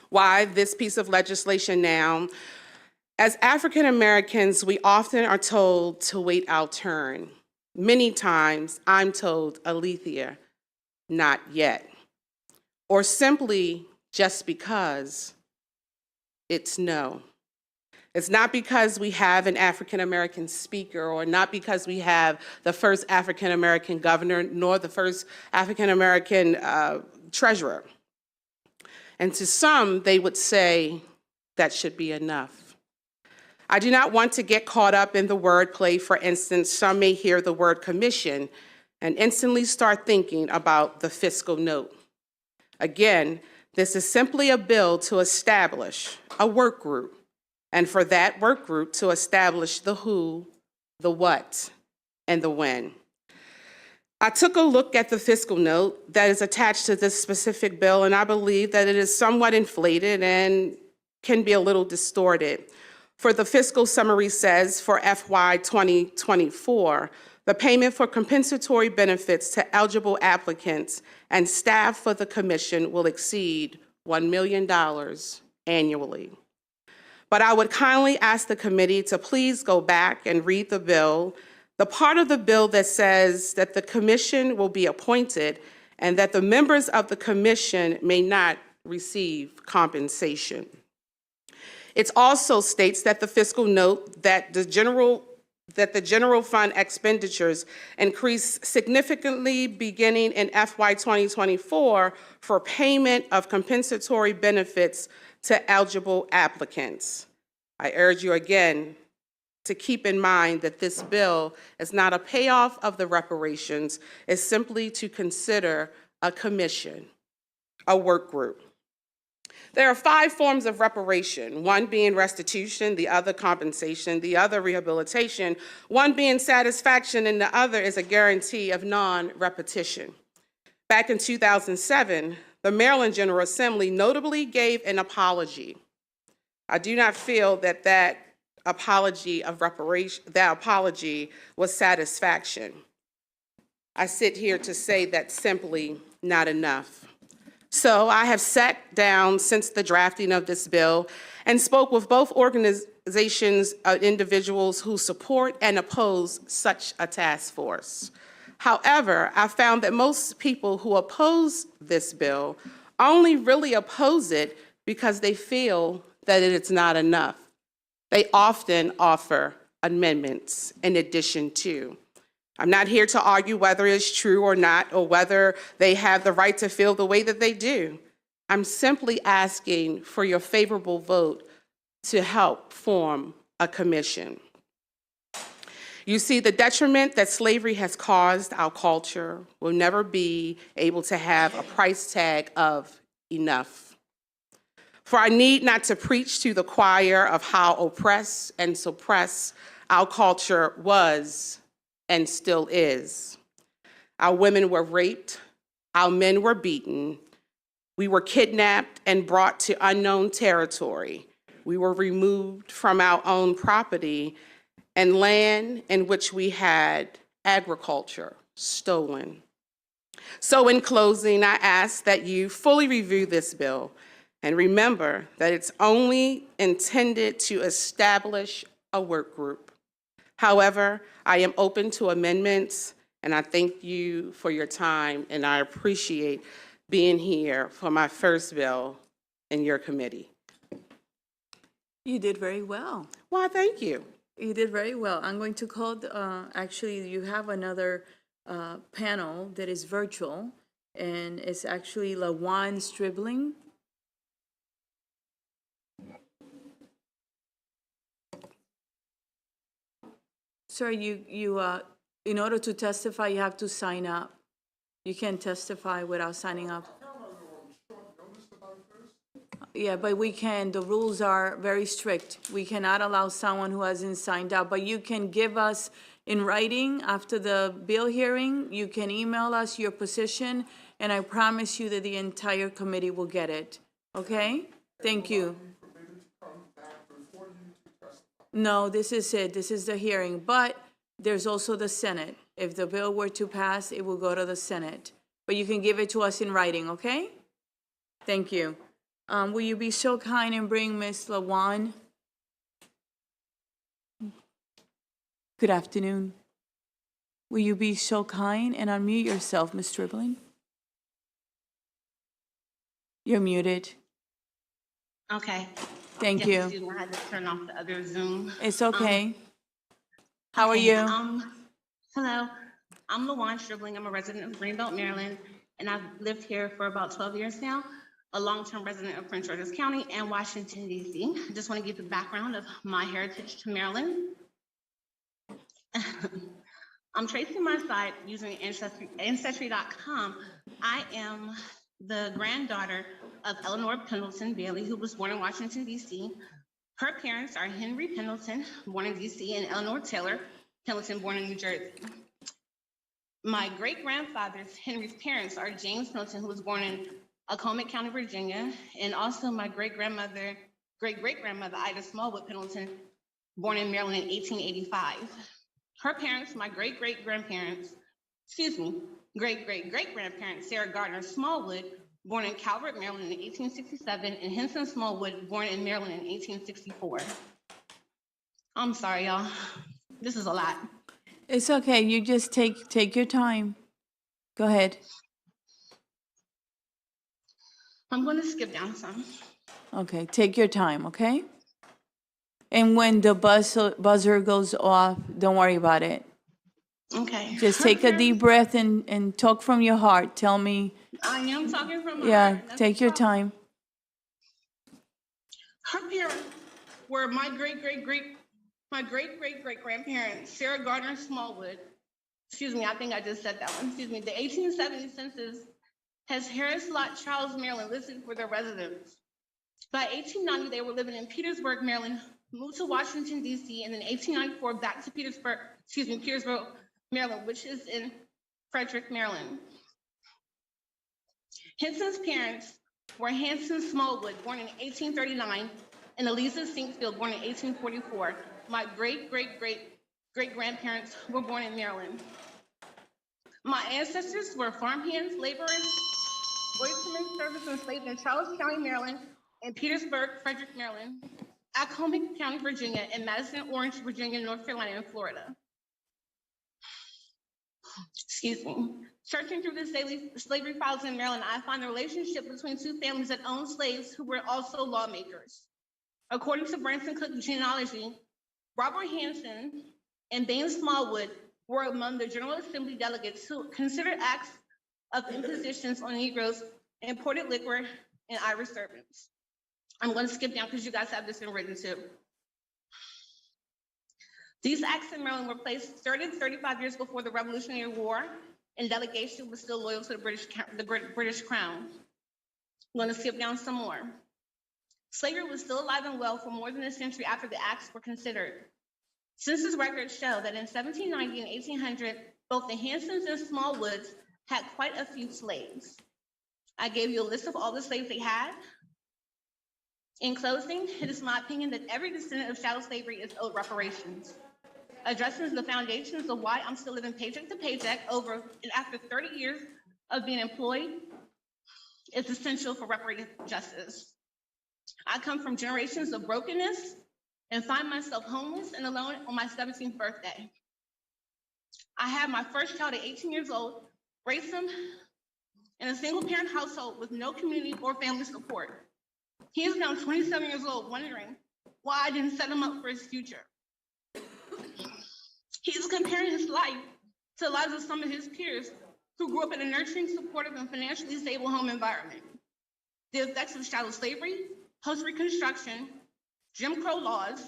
Why this piece of legislation now? As African Americans, we often are told to wait our turn. Many times, I'm told, Alethea, not yet. Or simply just because it's no. It's not because we have an African-American speaker or not because we have the first African-American governor nor the first African-American treasurer. And to some, they would say that should be enough. I do not want to get caught up in the wordplay. For instance, some may hear the word commission and instantly start thinking about the fiscal note. Again, this is simply a bill to establish a work group, and for that work group to establish the who, the what, and the when. I took a look at the fiscal note that is attached to this specific bill, and I believe that it is somewhat inflated and can be a little distorted. For the fiscal summary says for FY 2024, the payment for compensatory benefits to eligible applicants and staff for the commission will exceed $1 million annually. But I would kindly ask the committee to please go back and read the bill, the part of the bill that says that the commission will be appointed and that the members of the commission may not receive compensation. It also states that the fiscal note that the general fund expenditures increase significantly beginning in FY 2024 for payment of compensatory benefits to eligible applicants. I urge you again to keep in mind that this bill is not a payoff of the reparations, it's simply to consider a commission, a work group. There are 5 forms of reparation, one being restitution, the other compensation, the other rehabilitation, one being satisfaction, and the other is a guarantee of non-repetition. Back in 2007, the Maryland General Assembly notably gave an apology. I do not feel that that apology was satisfaction. I sit here to say that's simply not enough. So I have sat down since the drafting of this bill and spoke with both organizations, individuals who support and oppose such a task force. However, I found that most people who oppose this bill only really oppose it because they feel that it is not enough. They often offer amendments in addition to. I'm not here to argue whether it's true or not, or whether they have the right to feel the way that they do. I'm simply asking for your favorable vote to help form a commission. You see, the detriment that slavery has caused our culture will never be able to have a price tag of enough. For I need not to preach to the choir of how oppressed and suppressed our culture was and still is. Our women were raped, our men were beaten, we were kidnapped and brought to unknown territory. We were removed from our own property and land in which we had agriculture stolen. So in closing, I ask that you fully review this bill and remember that it's only intended to establish a work group. However, I am open to amendments, and I thank you for your time, and I appreciate being here for my first bill in your committee. You did very well. Well, thank you. You did very well. I'm going to call, actually, you have another panel that is virtual, and it's actually LaJuan Stribling. Sir, in order to testify, you have to sign up. You can't testify without signing up. Yeah, but we can, the rules are very strict. We cannot allow someone who hasn't signed up, but you can give us in writing after the bill hearing, you can email us your position, and I promise you that the entire committee will get it, okay? Thank you. No, this is it, this is the hearing, but there's also the Senate. If the bill were to pass, it will go to the Senate. But you can give it to us in writing, okay? Thank you. Will you be so kind and bring Ms. LaJuan? Good afternoon. Will you be so kind and unmute yourself, Ms. Stribling? You're muted. Okay. Thank Yes, you. excuse me, I had to turn off the other Zoom. It's okay. How are Okay, you? Hello, I'm LaJuan Stribling. I'm a resident of Greenbelt, Maryland, and I've lived here for about 12 years now, a long-term resident of Prince George's County and Washington, D.C. I just want to give the background of my heritage to Maryland. I'm tracing my site using Ancestry.com. I am the granddaughter of Eleanor Pendleton Bailey, who was born in Washington, D.C. Her parents are Henry Pendleton, born in D.C., and Eleanor Taylor Pendleton, born in New Jersey. My great-grandfather's, Henry's parents, are James Pendleton, who was born in Acomic County, Virginia, and also my great-great-grandmother, Ida Smallwood Pendleton, born in Maryland in 1885. Her parents, my great-great-grandparents, great-great-great-grandparents, Sarah Gardner Smallwood, born in Calvert, Maryland in 1867, and Henson Smallwood, born in Maryland in 1864. I'm sorry, y'all. This is a lot. It's okay. You just take your time. Go ahead. I'm going to skip down some. Okay, take your time, okay? And when the buzzer goes off, don't worry about it. Okay. Just Her take a deep parents- breath and talk from your heart. Tell me, I am talking from my yeah, heart. That's take the your problem. time. Her parents were my great-great-great-grandparents, Sarah Gardner Smallwood. Excuse me, I think I just said that one. Excuse me. The 1870 census has Harris Lot, Charles, Maryland listed for their residents. By 1890, they were living in Petersburg, Maryland, moved to Washington, D.C., and in 1894 back to Petersburg, Maryland, which is in Frederick, Maryland. Henson's parents were Hanson Smallwood, born in 1839, and Eliza Sinkfield, born in 1844. My great-great-great-great-grandparents were born in Maryland. My ancestors were farmhands, laborers, oystermen, servants, enslaved in Charles County, Maryland, and Petersburg, Frederick, Maryland, Acomic County, Virginia, and Madison, Orange, Virginia, North Carolina, and Florida. Excuse me. Searching through the slavery files in Maryland, I find the relationship between two families that owned slaves who were also lawmakers. According to Branson Cook genealogy, Robert Hanson and Baines Smallwood were among the General Assembly delegates who considered acts of impositions on Negroes, imported liquor, and Irish servants. I'm going to skip down because you guys have this in written too. These acts in Maryland were placed 30 to 35 years before the Revolutionary War, and delegation was still loyal to the British Crown. I'm going to skip down some more. Slavery was still alive and well for more than a century after the acts were considered. Census records show that in 1790 and 1800, both the Hansons and Smallwoods had quite a few slaves. I gave you a list of all the slaves they had. In closing, it is my opinion that every descendant of chattel slavery is owed reparations. Addressing the foundations of why I'm still living paycheck to paycheck over and after 30 years of being employed is essential for reparative justice. I come from generations of brokenness and find myself homeless and alone on my 17th birthday. I had my first child at 18 years old, raised him in a single parent household with no community or family support. He is now 27 years old, wondering why I didn't set him up for his future. He's comparing his life to the lives of some of his peers who grew up in a nurturing, supportive, and financially stable home environment. The effects of chattel slavery, post-Reconstruction, Jim Crow laws,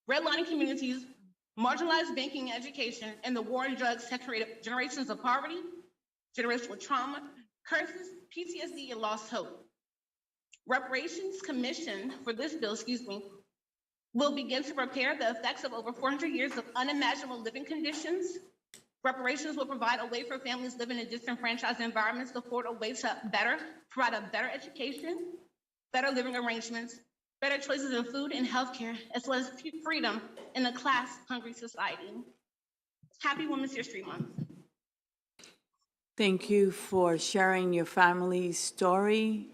redlining communities, marginalized banking and education, and the war on drugs have created generations of poverty, generational trauma, curses, PTSD, and lost hope. Reparations Commission for this bill, will begin to repair the effects of over 400 years of unimaginable living conditions. Reparations will provide a way for families living in disenfranchised environments to afford a way to provide a better education, better living arrangements, better choices in food and healthcare, as well as freedom in a class-hungry society. Happy Women's History Month. Thank you for sharing your family's story,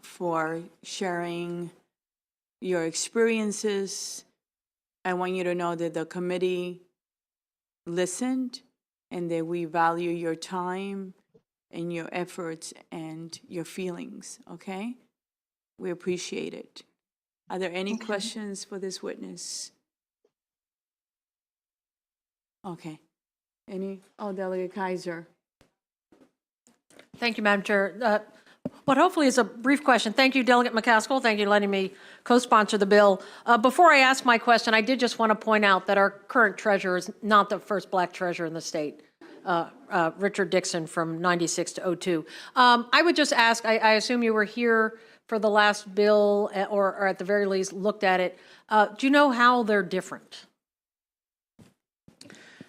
for sharing your experiences. I want you to know that the committee listened and that we value your time and your efforts and your feelings, okay? We appreciate it. Are there any questions for this witness? Okay. Delegate Kaiser. Thank you, Madam Chair. What hopefully is a brief question. Thank you, Delegate McCaskill. Thank you for letting me co-sponsor the bill. Before I ask my question, I did just want to point out that our current treasurer is not the first black treasurer in the state, Richard Dixon from 96 to 02. I would just ask, I assume you were here for the last bill or at the very least looked at it. Do you know how they're different?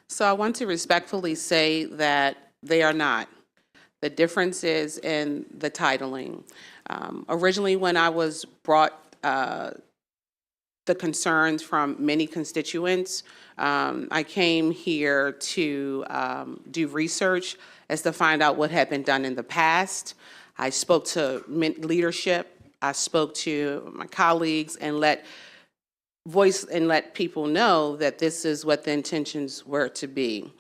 So I want to respectfully say that they are not. The difference is in the titling. Originally, when I was brought the concerns from many constituents, I came here to do research as to find out what had been done in the past. I spoke to leadership. I spoke to my colleagues and let people know that this is what the intentions were to be.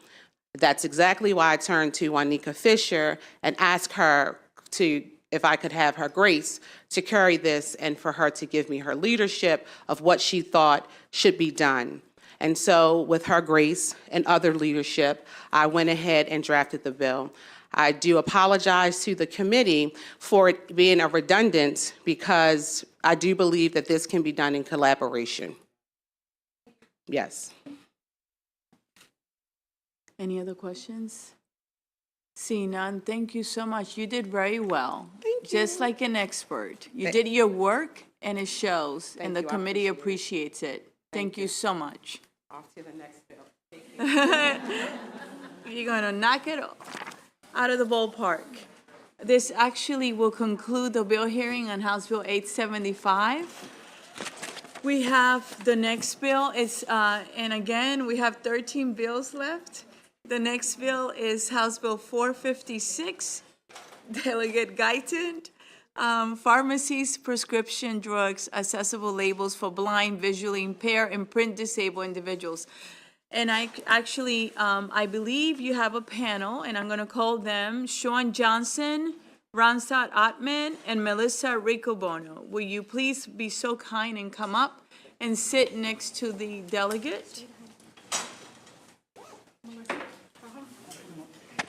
That's exactly why I turned to Juanica Fisher and asked her if I could have her grace to carry this and for her to give me her leadership of what she thought should be done. And so with her grace and other leadership, I went ahead and drafted the bill. I do apologize to the committee for it being a redundant because I do believe that this can be done in collaboration. Yes. Any other questions? See none, thank you so much. You did very well. Thank you. Just like an expert. You did your work and it shows, and the committee appreciates it. Thank you so much. Off to the next bill. You're gonna knock it out of the ballpark. This actually will conclude the bill hearing on House Bill 875. We have the next bill, and again, we have 13 bills left. The next bill is House Bill 456, Delegate Guyton, Pharmacies, Prescription Drugs, Accessible Labels for Blind, Visually Impaired, and Print-Disabled Individuals. And I believe you have a panel, and I'm gonna call them Sean Johnson, Ronsat Atman, and Melissa Ricobono. Will you please be so kind and come up and sit next to the delegate?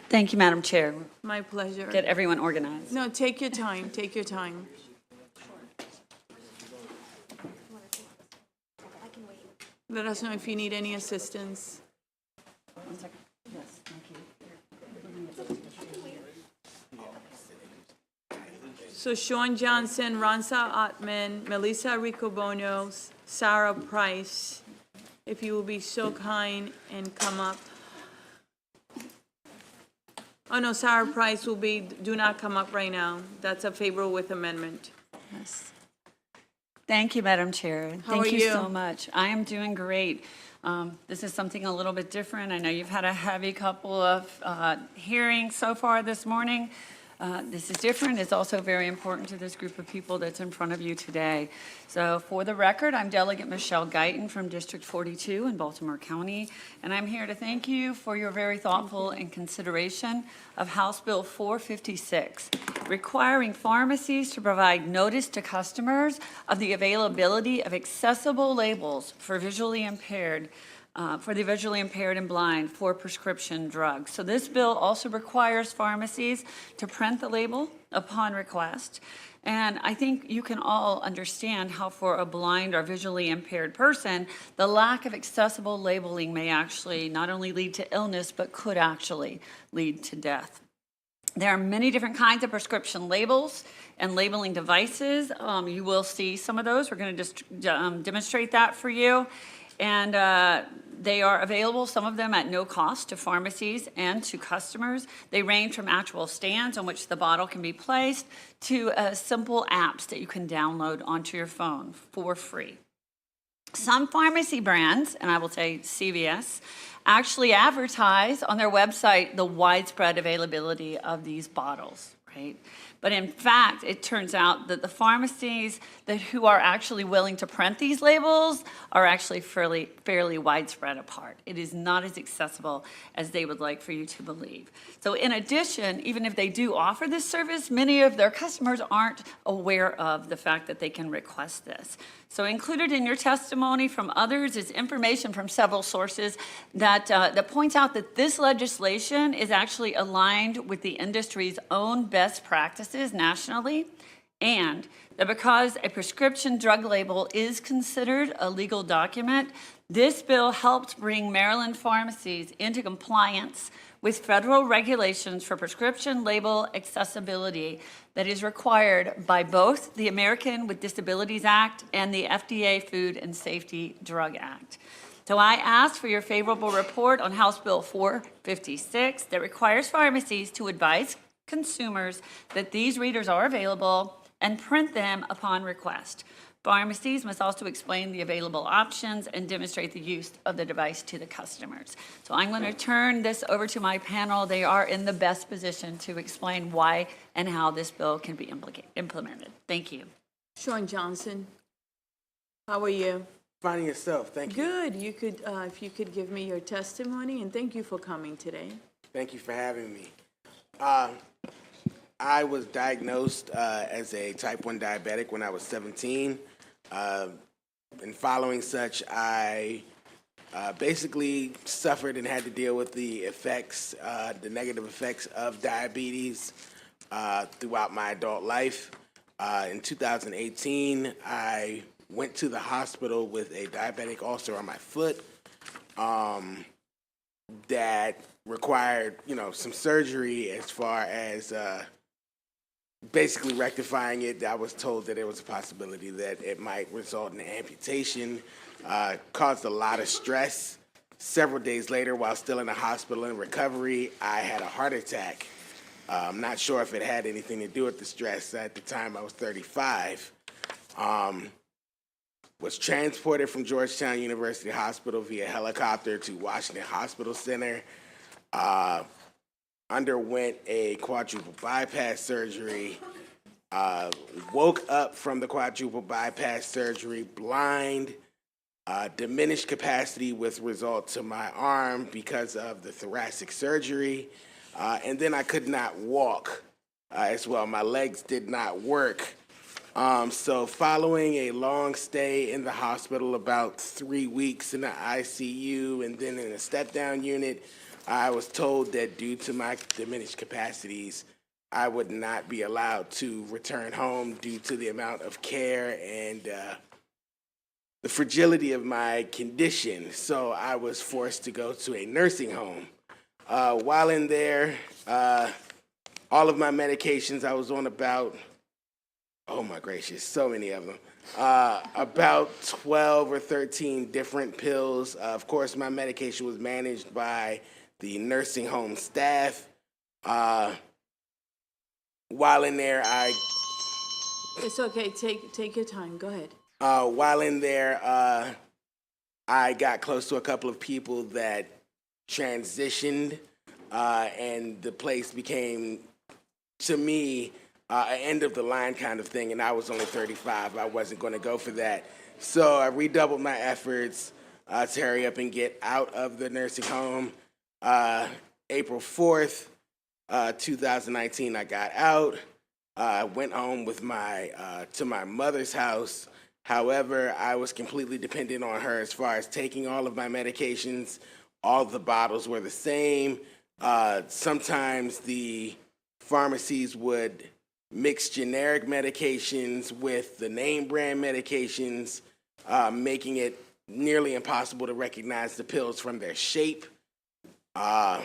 Thank you, Madam Chair. My pleasure. Get everyone organized. No, take your time, take your time. Let us know if you need any assistance. One second. Yes, thank you. So Sean Johnson, Ransa Atman, Melissa Ricobono, Sarah Price, if you will be so kind and come up. Oh, no, Sarah Price do not come up right now. That's a favor with amendment. Yes. Thank you, Madam Chair. How are you you? so much. I am doing great. This is something a little bit different. I know you've had a heavy couple of hearings so far this morning. This is different. It's also very important to this group of people that's in front of you today. So for the record, I'm Delegate Michelle Guyton from District 42 in Baltimore County, and I'm here to thank you for your very thoughtful and consideration of House Bill 456, requiring pharmacies to provide notice to customers of the availability of accessible labels for visually impaired for the visually impaired and blind for prescription drugs. So this bill also requires pharmacies to print the label upon request. And I think you can all understand how for a blind or visually impaired person, the lack of accessible labeling may actually not only lead to illness, but could actually lead to death. There are many different kinds of prescription labels and labeling devices. You will see some of those. We're going to just demonstrate that for you. And they are available, some of them at no cost to pharmacies and to customers. They range from actual stands on which the bottle can be placed to simple apps that you can download onto your phone for free. Some pharmacy brands, and I will say CVS, actually advertise on their website the widespread availability of these bottles, right? But in fact, it turns out that the pharmacies who are actually willing to print these labels are actually fairly widespread apart. It is not as accessible as they would like for you to believe. So in addition, even if they do offer this service, many of their customers aren't aware of the fact that they can request this. So included in your testimony from others is information from several sources that points out that this legislation is actually aligned with the industry's own best practices nationally, and that because a prescription drug label is considered a legal document, this bill helps bring Maryland pharmacies into compliance with federal regulations for prescription label accessibility that is required by both the American with Disabilities Act and the FDA Food and Safety Drug Act. So I ask for your favorable report on House Bill 456 that requires pharmacies to advise consumers that these readers are available and print them upon request. Pharmacies must also explain the available options and demonstrate the use of the device to the customers. So I'm going to turn this over to my panel. They are in the best position to explain why and how this bill can be implemented. Thank you. Sean Johnson, how are you? Finding yourself, thank you. Good. You could, if you could give me your testimony, and thank you for coming today. Thank you for having me. I was diagnosed as a type 1 diabetic when I was 17. And following such, I basically suffered and had to deal with the effects, the negative effects of diabetes throughout my adult life. In 2018, I went to the hospital with a diabetic ulcer on my foot that required, some surgery as far as basically rectifying it. I was told that there was a possibility that it might result in amputation, caused a lot of stress. Several days later, while still in the hospital in recovery, I had a heart attack. I'm not sure if it had anything to do with the stress. At the time, I was 35. Was transported from Georgetown University Hospital via helicopter to Washington Hospital Center. Underwent a quadruple bypass surgery, woke up from the quadruple bypass surgery blind, diminished capacity with result to my arm because of the thoracic surgery, and then I could not walk as well. My legs did not work. So following a long stay in the hospital, about 3 weeks in the ICU and then in a step-down unit, I was told that due to my diminished capacities, I would not be allowed to return home due to the amount of care and the fragility of my condition. So I was forced to go to a nursing home. While in there, all of my medications, I was on about, oh my gracious, so many of them. About 12 or 13 different pills. Of course, my medication was managed by the nursing home staff. While in there, It's okay. Take your time. Go ahead. While in there, I got close to a couple of people that transitioned, and the place became, to me, an end of the line kind of thing, and I was only 35. I wasn't going to go for that. So I redoubled my efforts to hurry up and get out of the nursing home. April 4th, 2019, I got out. Went home with to my mother's house. However, I was completely dependent on her as far as taking all of my medications. All of the bottles were the same. Sometimes the pharmacies would mix generic medications with the name brand medications, making it nearly impossible to recognize the pills from their shape. And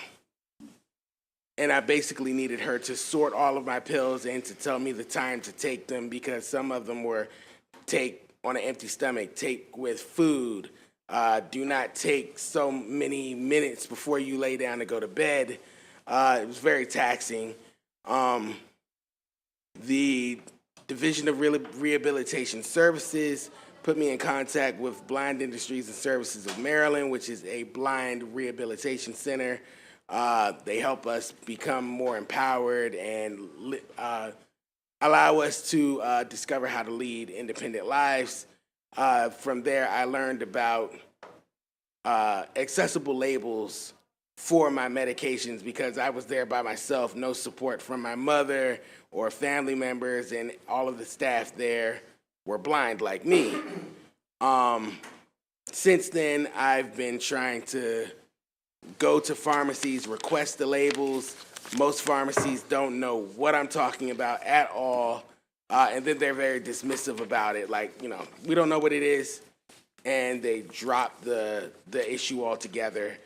I basically needed her to sort all of my pills and to tell me the time to take them, because some of them were take on an empty stomach, take with food, do not take so many minutes before you lay down to go to bed. It was very taxing. The Division of Rehabilitation Services put me in contact with Blind Industries and Services of Maryland, which is a blind rehabilitation center. They help us become more empowered and allow us to discover how to lead independent lives. From there, I learned about accessible labels for my medications because I was there by myself, no support from my mother or family members, and all of the staff there were blind like me. Since then, I've been trying to go to pharmacies, request the labels. Most pharmacies don't know what I'm talking about at all, and then they're very dismissive about it, like, we don't know what it is, and they drop the issue altogether.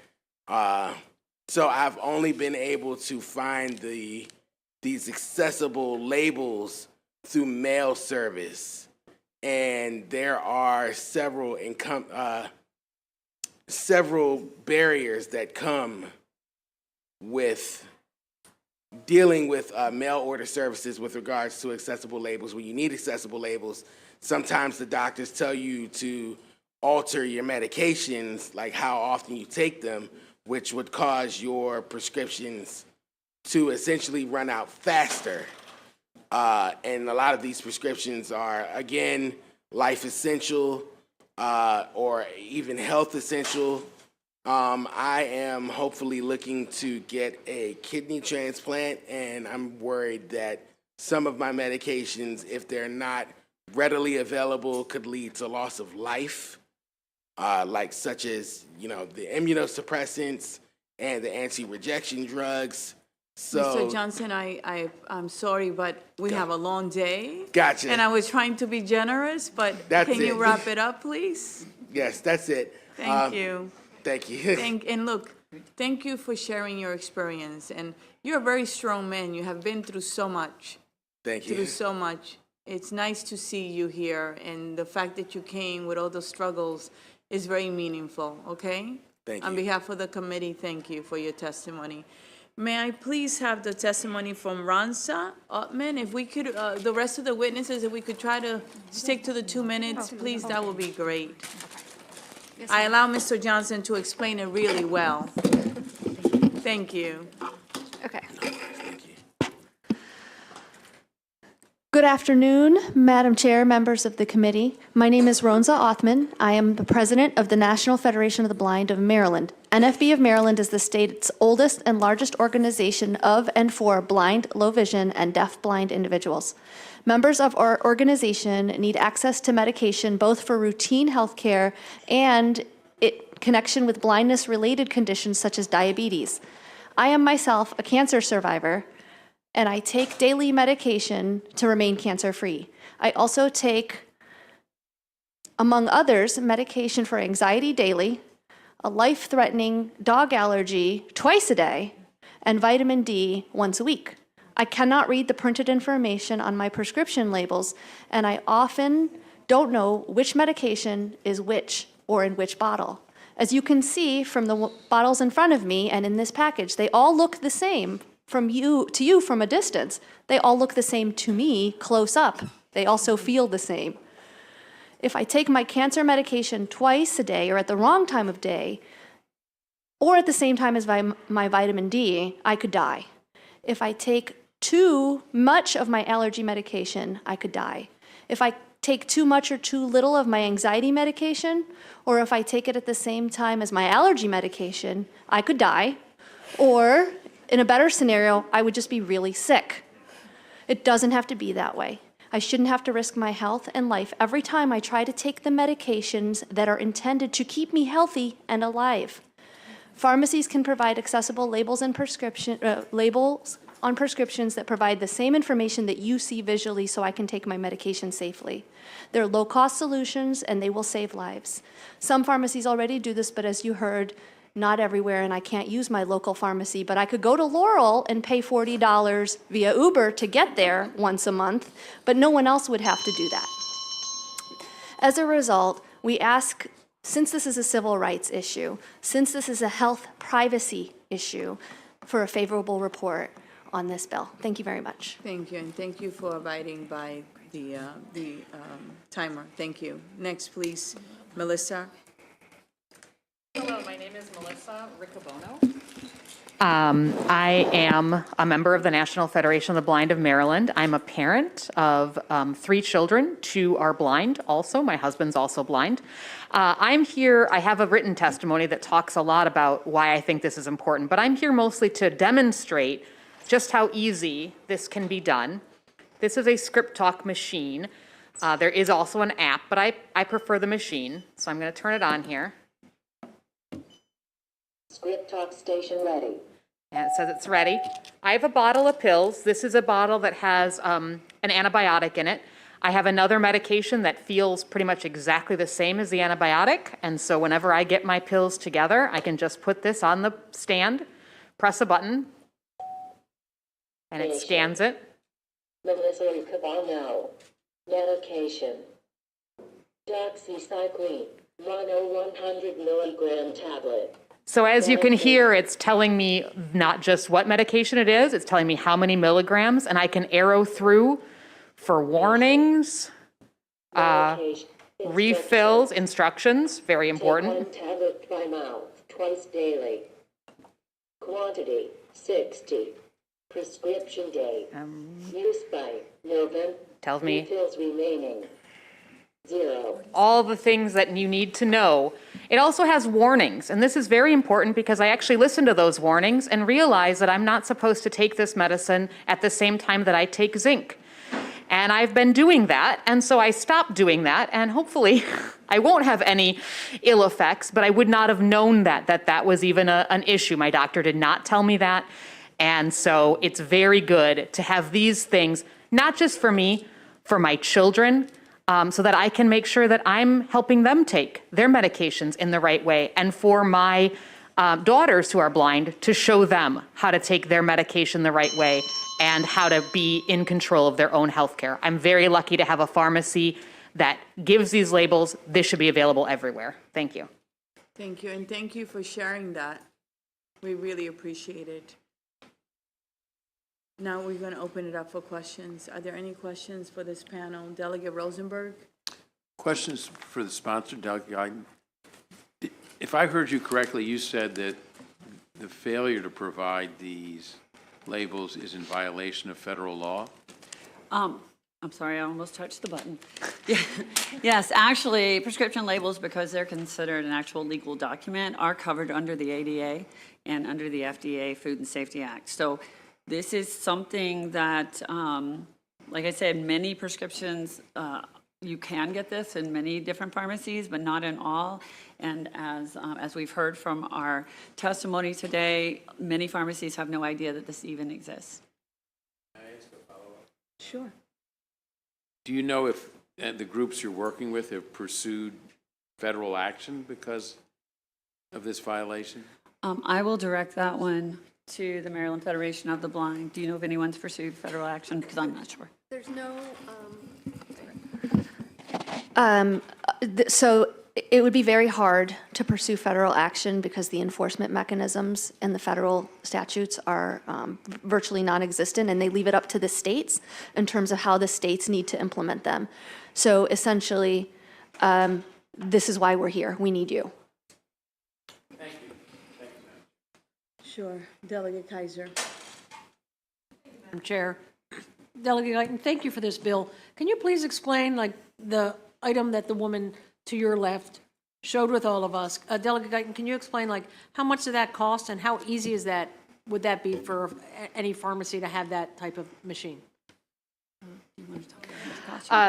So I've only been able to find these accessible labels through mail service, and there are several barriers that come with dealing with mail order services with regards to accessible labels. When you need accessible labels, sometimes the doctors tell you to alter your medications, like how often you take them, which would cause your prescriptions to essentially run out faster. And a lot of these prescriptions are, again, life essential or even health essential. I am hopefully looking to get a kidney transplant, and I'm worried that some of my medications, if they're not readily available, could lead to loss of life. Like such as, the immunosuppressants and the anti-rejection drugs. So, Mr. Johnson, I'm sorry, but we have a long day. Gotcha. And I was trying to be generous, but can you wrap it up, please? Yes, that's it. Thank you. Thank you. And look, thank you for sharing your experience. And you're a very strong man. You have been through so much. Thank you. Through so much. It's nice to see you here, and the fact that you came with all the struggles is very meaningful, okay? Thank you. On behalf of the committee, thank you for your testimony. May I please have the testimony from Ransa Ottman? If we could, the rest of the witnesses, if we could try to stick to the 2 minutes, please, that would be great. I allow Mr. Johnson to explain it really well. Thank you. Okay. Good afternoon, Madam Chair, members of the committee. My name is Ronza Othman. I am the president of the National Federation of the Blind of Maryland. NFB of Maryland is the state's oldest and largest organization of and for blind, low vision, and deaf-blind individuals. Members of our organization need access to medication both for routine health care and connection with blindness-related conditions such as diabetes. I am myself a cancer survivor, and I take daily medication to remain cancer-free. I also take, among others, medication for anxiety daily, a life-threatening dog allergy twice a day, and vitamin D once a week. I cannot read the printed information on my prescription labels, and I often don't know which medication is which or in which bottle. As you can see from the bottles in front of me and in this package, they all look the same from you from a distance. They all look the same to me close up. They also feel the same. If I take my cancer medication twice a day or at the wrong time of day, or at the same time as my vitamin D, I could die. If I take too much of my allergy medication, I could die. If I take too much or too little of my anxiety medication, or if I take it at the same time as my allergy medication, I could die. Or, in a better scenario, I would just be really sick. It doesn't have to be that way. I shouldn't have to risk my health and life every time I try to take the medications that are intended to keep me healthy and alive. Pharmacies can provide accessible labels and labels on prescriptions that provide the same information that you see visually so I can take my medication safely. They're low-cost solutions and they will save lives. Some pharmacies already do this, but as you heard, not everywhere, and I can't use my local pharmacy, but I could go to Laurel and pay $40 via Uber to get there once a month, but no one else would have to do that. As a result, we ask, since this is a civil rights issue, since this is a health privacy issue, for a favorable report on this bill. Thank you very much. Thank you, and thank you for abiding by the timer. Thank you. Next, please, Melissa. Hello, my name is Melissa Riccobono. I am a member of the National Federation of the Blind of Maryland. I'm a parent of 3 children. 2 are blind also. My husband's also blind. I'm here, I have a written testimony that talks a lot about why I think this is important, but I'm here mostly to demonstrate just how easy this can be done. This is a script talk machine. There is also an app, but I prefer the machine, so I'm going to turn it on here. Script talk station ready. And it says it's ready. I have a bottle of pills. This is a bottle that has an antibiotic in it. I have another medication that feels pretty much exactly the same as the antibiotic, and so whenever I get my pills together, I can just put this on the stand, press a button, and it scans it. Melissa Cabano. Medication. Doxycycline. Mono 100 milligram tablet. So as you can hear, it's telling me not just what medication it is, it's telling me how many milligrams, and I can arrow through for warnings, refills, instructions, very important. Take 1 tablet by mouth, twice daily. Quantity, 60. Prescription date. Use by November. Tells me Refills remaining. 0. all the things that you need to know. It also has warnings, and this is very important because I actually listened to those warnings and realized that I'm not supposed to take this medicine at the same time that I take zinc. And I've been doing that, and so I stopped doing that, and hopefully I won't have any ill effects, but I would not have known that was even an issue. My doctor did not tell me that, and so it's very good to have these things, not just for me, for my children, so that I can make sure that I'm helping them take their medications in the right way, and for my daughters who are blind to show them how to take their medication the right way and how to be in control of their own health care. I'm very lucky to have a pharmacy that gives these labels. This should be available everywhere. Thank you. Thank you, and thank you for sharing that. We really appreciate it. Now we're going to open it up for questions. Are there any questions for this panel? Delegate Rosenberg? Questions for the sponsor, Delegate Guyton. If I heard you correctly, you said that the failure to provide these labels is in violation of federal law? I'm sorry, I almost touched the button. Yes, actually, prescription labels, because they're considered an actual legal document, are covered under the ADA and under the FDA Food and Safety Act. So this is something that, like I said, many prescriptions, you can get this in many different pharmacies, but not in all. And as we've heard from our testimony today, many pharmacies have no idea that this even exists. Can I ask a follow-up? Sure. Do you know if the groups you're working with have pursued federal action because of this violation? I will direct that one to the Maryland Federation of the Blind. Do you know if anyone's pursued federal action? Because I'm not sure. There's no, so it would be very hard to pursue federal action because the enforcement mechanisms in the federal statutes are virtually non-existent, and they leave it up to the states in terms of how the states need to implement them. So essentially, this is why we're here. We need you. Thank you. Thank you, ma'am. Sure. Delegate Kaiser. Madam Chair. Delegate Guyton, thank you for this bill. Can you please explain, like, the item that the woman to your left showed with all of us? Delegate Guyton, can you explain, like, how much did that cost and how easy is that, would that be for any pharmacy to have that type of machine?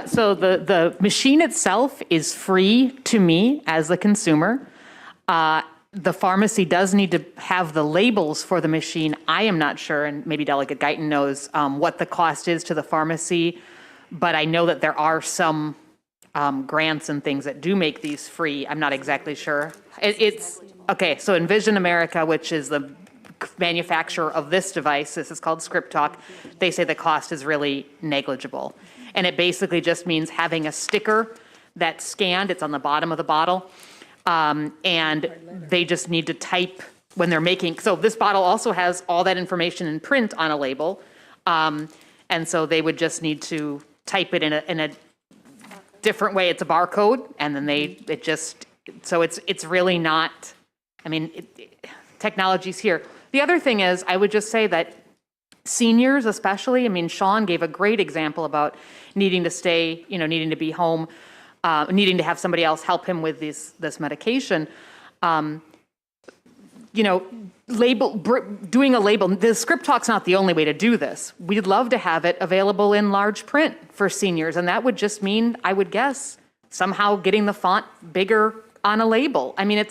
So the machine itself is free to me as the consumer. The pharmacy does need to have the labels for the machine. I am not sure, and maybe Delegate Guyton knows what the cost is to the pharmacy, but I know that there are some grants and things that do make these free. I'm not exactly sure. It's okay. So Envision America, which is the manufacturer of this device, this is called Script Talk, they say the cost is really negligible. And it basically just means having a sticker that's scanned, it's on the bottom of the bottle, and they just need to type when they're making, so this bottle also has all that information in print on a label, and so they would just need to type it in a different way. It's a barcode, and then so it's really not, I mean, technology's here. The other thing is, I would just say that seniors especially, I mean, Sean gave a great example about needing to stay, needing to be home, needing to have somebody else help him with this medication. Doing a label, the script talk's not the only way to do this. We'd love to have it available in large print for seniors, and that would just mean, I would guess, somehow getting the font bigger on a label. I mean,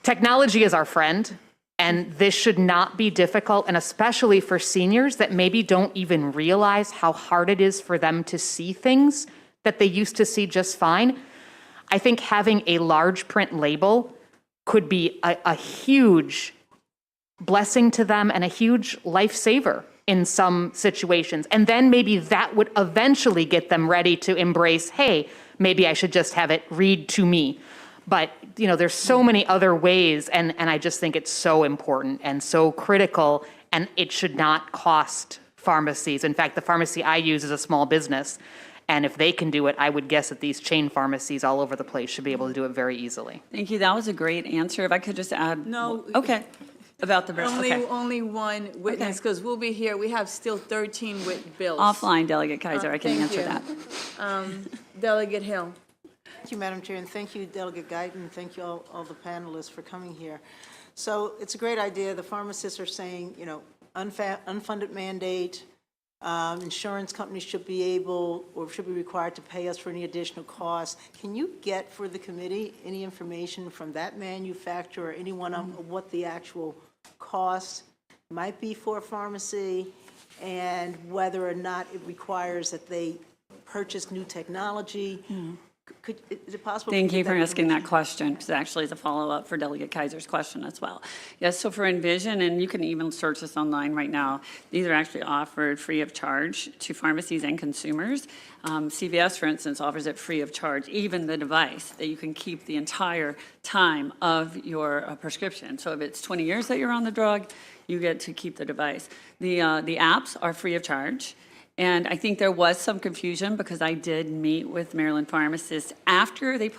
technology is our friend, and this should not be difficult, and especially for seniors that maybe don't even realize how hard it is for them to see things that they used to see just fine. I think having a large print label could be a huge blessing to them and a huge lifesaver in some situations. And then maybe that would eventually get them ready to embrace, hey, maybe I should just have it read to me. But, there's so many other ways, and I just think it's so important and so critical, and it should not cost pharmacies. In fact, the pharmacy I use is a small business, and if they can do it, I would guess that these chain pharmacies all over the place should be able to do it very easily. Thank you. That was a great answer. If I could just add. No. Okay. About the bill. Okay. Only one witness, because we'll be here. We have still 13 bills. Offline, Delegate Kaiser, I can answer that. Delegate Hill. Thank you, Madam Chair, and thank you, Delegate Guyton. Thank you, all the panelists, for coming here. So it's a great idea. The pharmacists are saying, unfunded mandate, insurance companies should be able or should be required to pay us for any additional costs. Can you get for the committee any information from that manufacturer or anyone on what the actual cost might be for a pharmacy and whether or not it requires that they purchase new technology? Is it possible? Thank you for asking that question, because actually it's a follow-up for Delegate Kaiser's question as well. Yes, so for Envision, and you can even search this online right now, these are actually offered free of charge to pharmacies and consumers. CVS, for instance, offers it free of charge, even the device that you can keep the entire time of your prescription. So if it's 20 years that you're on the drug, you get to keep the device. The apps are free of charge. And I think there was some confusion because I did meet with Maryland pharmacists after they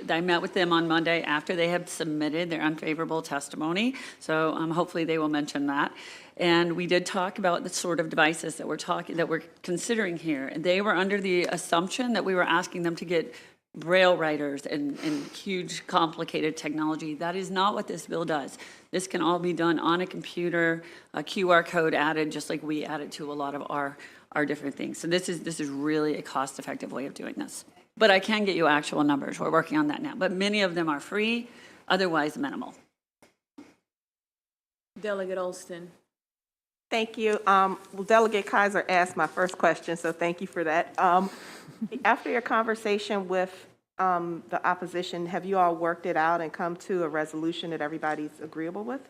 I met with them on Monday after they had submitted their unfavorable testimony. So hopefully they will mention that. And we did talk about the sort of devices that we're considering here. And they were under the assumption that we were asking them to get Braille writers and huge complicated technology. That is not what this bill does. This can all be done on a computer, a QR code added, just like we added to a lot of our different things. So this is really a cost-effective way of doing this. But I can get you actual numbers. We're working on that now. But many of them are free, otherwise minimal. Delegate Alston. Thank you. Well, Delegate Kaiser asked my first question, so thank you for that. After your conversation with the opposition, have you all worked it out and come to a resolution that everybody's agreeable with?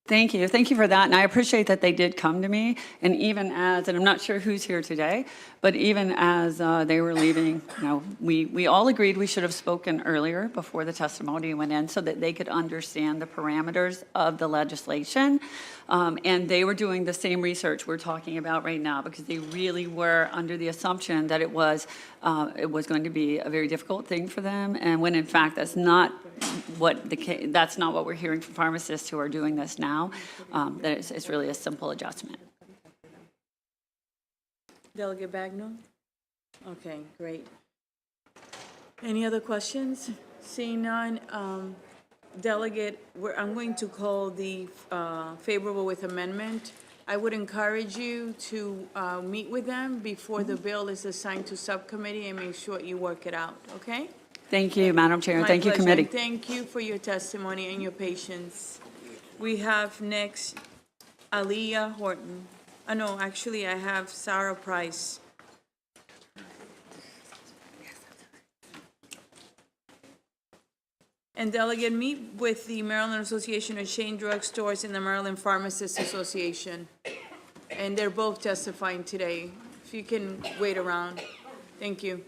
Thank you. Thank you for that. And I appreciate that they did come to me. And even and I'm not sure who's here today, but even as they were leaving, we all agreed we should have spoken earlier before the testimony went in so that they could understand the parameters of the legislation. And they were doing the same research we're talking about right now because they really were under the assumption that it was going to be a very difficult thing for them. And when in fact that's not what we're hearing from pharmacists who are doing this now. That it's really a simple adjustment. Delegate Bagnall? Okay, great. Any other questions? Seeing none, Delegate, I'm going to call the favorable with amendment. I would encourage you to meet with them before the bill is assigned to subcommittee and make sure you work it out, okay? Thank you, Madam Chair. My Thank you, pleasure. committee. Thank you for your testimony and your patience. We have next Aliyah Horton. No, actually, I have Sarah Price. And Delegate, meet with the Maryland Association of Chain Drug Stores and the Maryland Pharmacists Association. And they're both testifying today. If you can wait around. Thank you.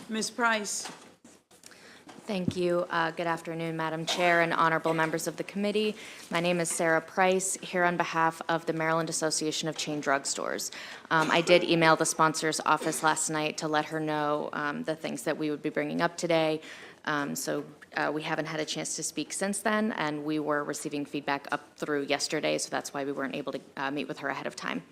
Ms. Price. Thank you. Good afternoon, Madam Chair and honorable members of the committee. My name is Sarah Price, here on behalf of the Maryland Association of Chain Drug Stores. I did email the sponsor's office last night to let her know the things that we would be bringing up today. We haven't had a chance to speak since then, and we were receiving feedback up through yesterday, so that's why we weren't able to meet with her ahead of time.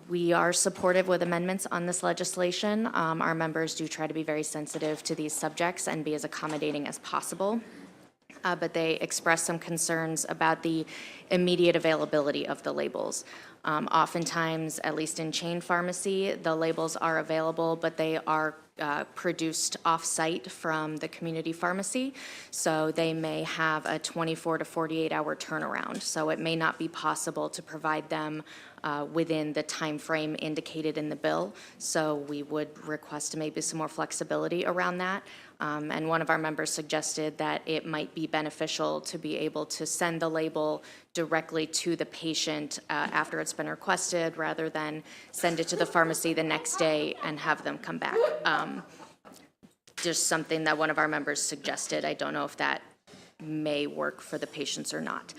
We are supportive with amendments on this legislation. Our members do try to be very sensitive to these subjects and be as accommodating as possible. But they express some concerns about the immediate availability of the labels. Oftentimes, at least in chain pharmacy, the labels are available, but they are produced off-site from the community pharmacy, so they may have a 24 to 48-hour turnaround. So it may not be possible to provide them within the time frame indicated in the bill. So we would request maybe some more flexibility around that. And one of our members suggested that it might be beneficial to be able to send the label directly to the patient after it's been requested, rather than send it to the pharmacy the next day and have them come back. Just something that one of our members suggested. I don't know if that may work for the patients or not.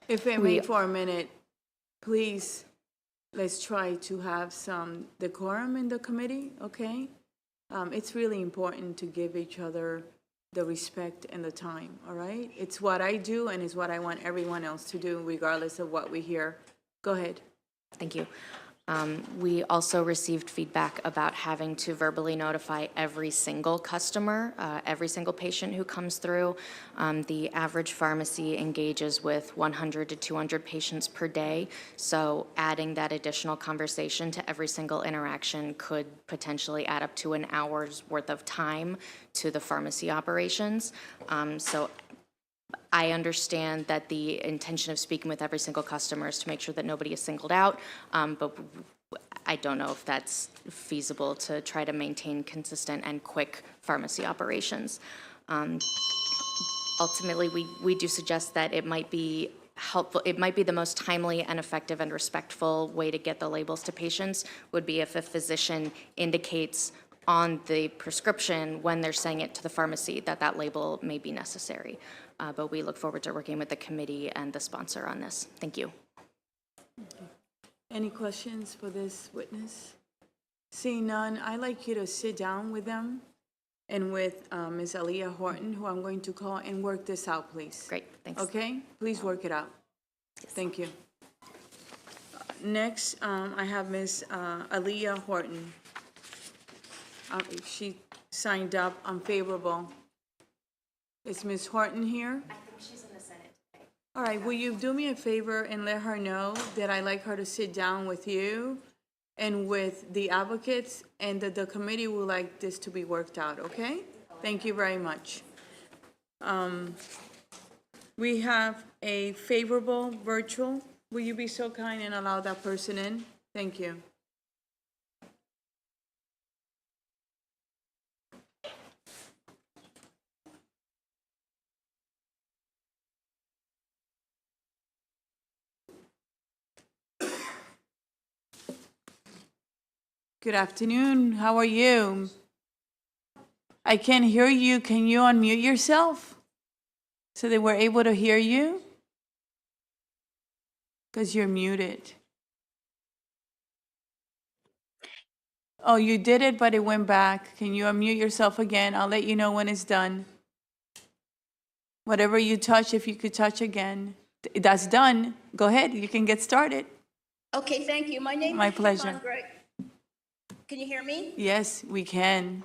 If I may for a minute, please, let's try to have some decorum in the committee, okay? It's really important to give each other the respect and the time, all right? It's what I do, and it's what I want everyone else to do, regardless of what we hear. Go ahead. Thank you. We also received feedback about having to verbally notify every single customer, every single patient who comes through. The average pharmacy engages with 100 to 200 patients per day, so adding that additional conversation to every single interaction could potentially add up to an hour's worth of time to the pharmacy operations. So I understand that the intention of speaking with every single customer is to make sure that nobody is singled out, but I don't know if that's feasible to try to maintain consistent and quick pharmacy operations. Ultimately, we do suggest that it might be helpful, it might be the most timely and effective and respectful way to get the labels to patients would be if a physician indicates on the prescription when they're saying it to the pharmacy that that label may be necessary. But we look forward to working with the committee and the sponsor on this. Thank you. Any questions for this witness? Seeing none, I'd like you to sit down with them and with Ms. Aaliyah Horton, who I'm going to call, and work this out, please. Great, thanks. Okay? Please work it out. Thank you. Next, I have Ms. Aaliyah Horton. She signed up unfavorable. Is Ms. Horton here? I think she's in the Senate today. All right, will you do me a favor and let her know that I'd like her to sit down with you and with the advocates, and that the committee would like this to be worked out, okay? Thank you very much. We have a favorable virtual. Will you be so kind and allow that person in? Thank you. Good afternoon. How are you? I can't hear you. Can you unmute yourself so that we're able to hear you? Because you're muted. Oh, you did it, but it went back. Can you unmute yourself again? I'll let you know when it's done. Whatever you touch, if you could touch again. That's done. Go ahead. You can get started. Okay, thank you. My name My is pleasure. Siobhan Gray. Can you hear me? Yes, we can.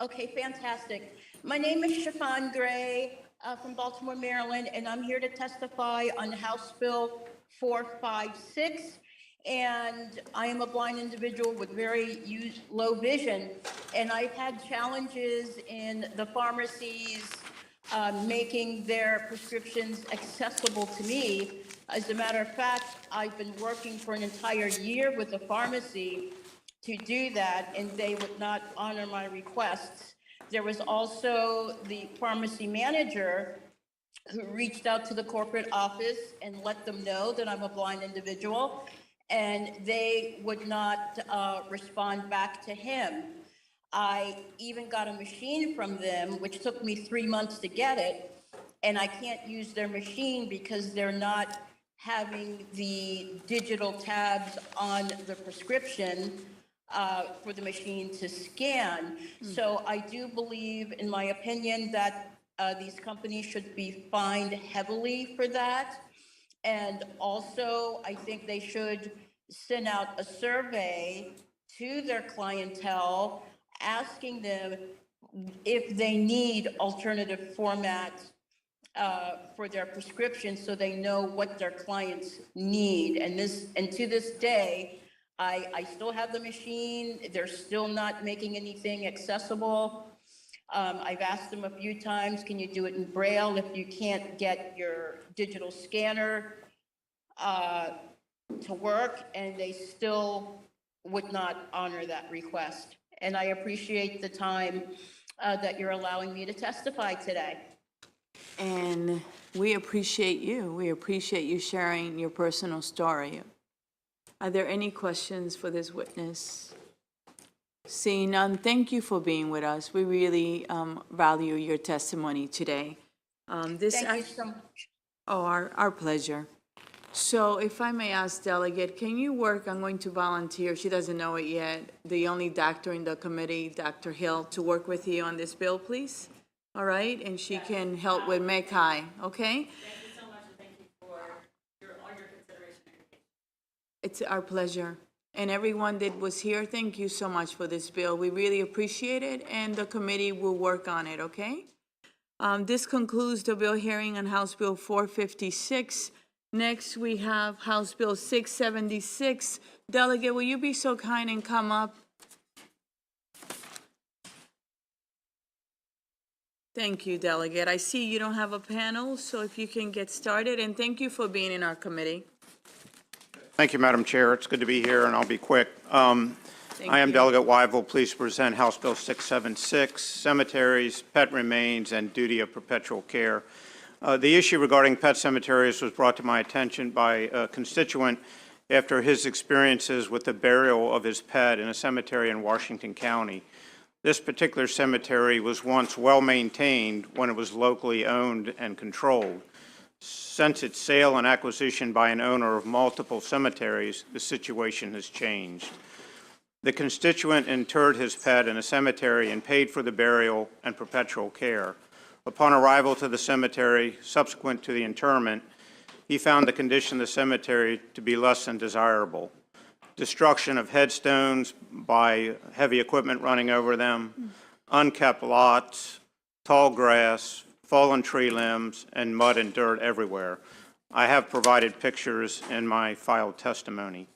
Okay, fantastic. My name is Chiffon Gray from Baltimore, Maryland, and I'm here to testify on House Bill 456. And I am a blind individual with very low vision, and I've had challenges in the pharmacies making their prescriptions accessible to me. As a matter of fact, I've been working for an entire year with the pharmacy to do that, and they would not honor my requests. There was also the pharmacy manager who reached out to the corporate office and let them know that I'm a blind individual, and they would not respond back to him. I even got a machine from them, which took me 3 months to get it, and I can't use their machine because they're not having the digital tabs on the prescription for the machine to scan. So I do believe, in my opinion, that these companies should be fined heavily for that. And also, I think they should send out a survey to their clientele, asking them if they need alternative formats for their prescriptions, so they know what their clients need. And to this day, I still have the machine. They're still not making anything accessible. I've asked them a few times, can you do it in Braille if you can't get your digital scanner to work? And they still would not honor that request. And I appreciate the time that you're allowing me to testify today. And we appreciate you. We appreciate you sharing your personal story. Are there any questions for this witness? Seeing none, thank you for being with us. We really value your testimony today. Thank you so much. Oh, our pleasure. So if I may ask, Delegate, can you work, I'm going to volunteer, she doesn't know it yet, the only doctor in the committee, Dr. Hill, to work with you on this bill, please? All right, and she can help with MECI, okay? Thank you so much, and thank you for all your consideration. It's our pleasure. And everyone that was here, thank you so much for this bill. We really appreciate it, and the committee will work on it, okay? This concludes the bill hearing on House Bill 456. Next, we have House Bill 676. Delegate, will you be so kind and come up? Thank you, Delegate. I see you don't have a panel, so if you can get started, and thank you for being in our committee. Thank you, Madam Chair. It's good to be here, and I'll be quick. I am Delegate Wyville, pleased to present House Bill 676, Cemeteries, Pet Remains, and Duty of Perpetual Care. The issue regarding pet cemeteries was brought to my attention by a constituent after his experiences with the burial of his pet in a cemetery in Washington County. This particular cemetery was once well-maintained when it was locally owned and controlled. Since its sale and acquisition by an owner of multiple cemeteries, the situation has changed. The constituent interred his pet in a cemetery and paid for the burial and perpetual care. Upon arrival to the cemetery, subsequent to the interment, he found the condition of the cemetery to be less than desirable. Destruction of headstones by heavy equipment running over them, unkept lots, tall grass, fallen tree limbs, and mud and dirt everywhere. I have provided pictures in my filed testimony.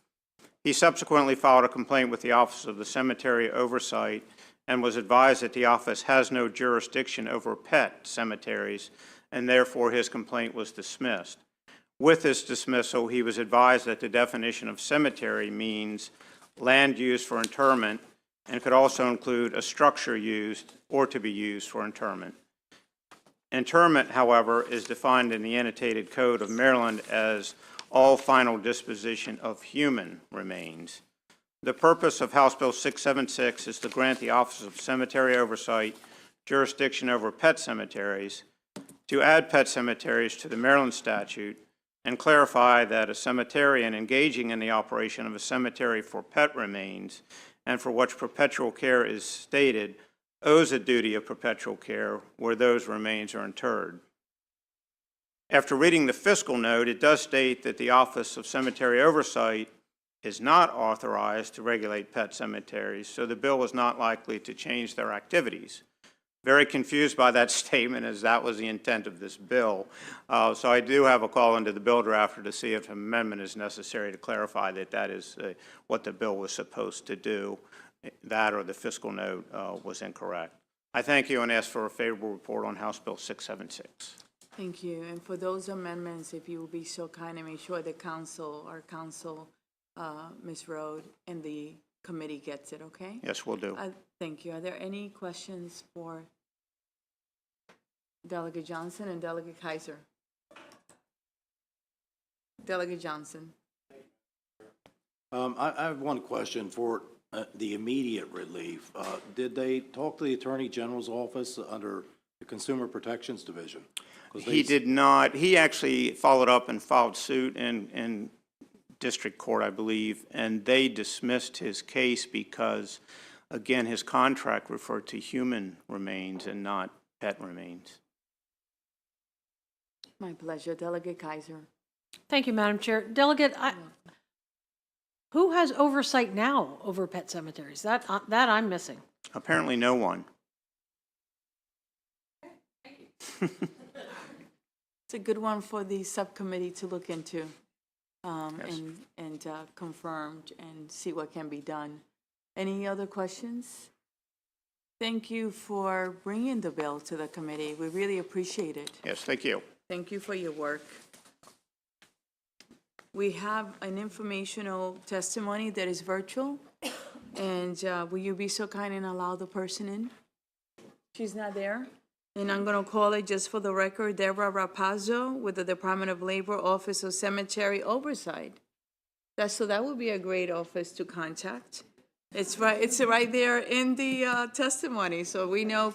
He subsequently filed a complaint with the Office of the Cemetery Oversight and was advised that the office has no jurisdiction over pet cemeteries, and therefore his complaint was dismissed. With this dismissal, he was advised that the definition of cemetery means land used for interment and could also include a structure used or to be used for interment. Interment, however, is defined in the annotated code of Maryland as all final disposition of human remains. The purpose of House Bill 676 is to grant the Office of Cemetery Oversight jurisdiction over pet cemeteries, to add pet cemeteries to the Maryland statute, and clarify that a cemeterian engaging in the operation of a cemetery for pet remains and for which perpetual care is stated owes a duty of perpetual care where those remains are interred. After reading the fiscal note, it does state that the Office of Cemetery Oversight is not authorized to regulate pet cemeteries, so the bill is not likely to change their activities. Very confused by that statement, as that was the intent of this bill. So I do have a call into the bill drafter to see if an amendment is necessary to clarify that that is what the bill was supposed to do. That or the fiscal note was incorrect. I thank you and ask for a favorable report on House Bill 676. Thank you. And for those amendments, if you will be so kind and make sure the council, our council, Ms. Rode, and the committee gets it, okay? Yes, we'll do. Thank you. Are there any questions for Delegate Johnson and Delegate Kaiser? Delegate Johnson. I have one question for the immediate relief, did they talk to the Attorney General's office under the Consumer Protections Division? 'Cause He did not. He actually followed up and filed suit in district court, I believe, and they dismissed his case because, again, his contract referred to human remains and not pet remains. My pleasure. Delegate Kaiser. Thank you, Madam Chair. Delegate, who has oversight now over pet cemeteries? That I'm missing. Apparently no one. It's a good one for the subcommittee to look into and confirm and see what can be done. Any other questions? Thank you for bringing the bill to the committee. We really appreciate it. Yes, thank you. Thank you for your work. We have an informational testimony that is virtual, and will you be so kind and allow the person in? She's not there? And I'm going to call it, just for the record, Deborah Rapazzo with the Department of Labor Office of Cemetery Oversight. So that would be a great office to contact. It's right there in the testimony, so we know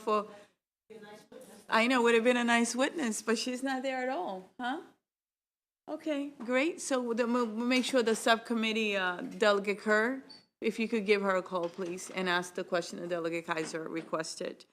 I know, would have been a nice witness, but she's not there at all, huh? Okay, great. So we'll make sure the subcommittee, Delegate Kerr, if you could give her a call, please, and ask the question that Delegate Kaiser requested.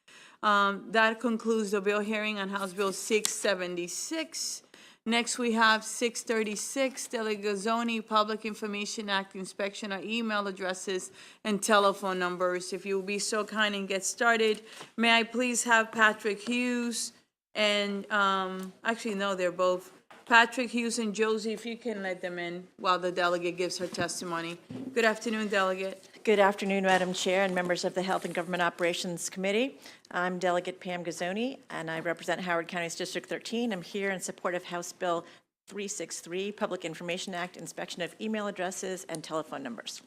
That concludes the bill hearing on House Bill 676. Next, we have 636, Delegate Gazzoni, Public Information Act, inspection of email addresses and telephone numbers. If you will be so kind and get started, may I please have Patrick Hughes and, actually, no, they're both, Patrick Hughes and Josie, if you can let them in while the delegate gives her testimony. Good afternoon, Delegate. Good afternoon, Madam Chair and members of the Health and Government Operations Committee. I'm Delegate Pam Gazzoni, and I represent Howard County's District 13. I'm here in support of House Bill 363, Public Information Act, inspection of email addresses and telephone numbers.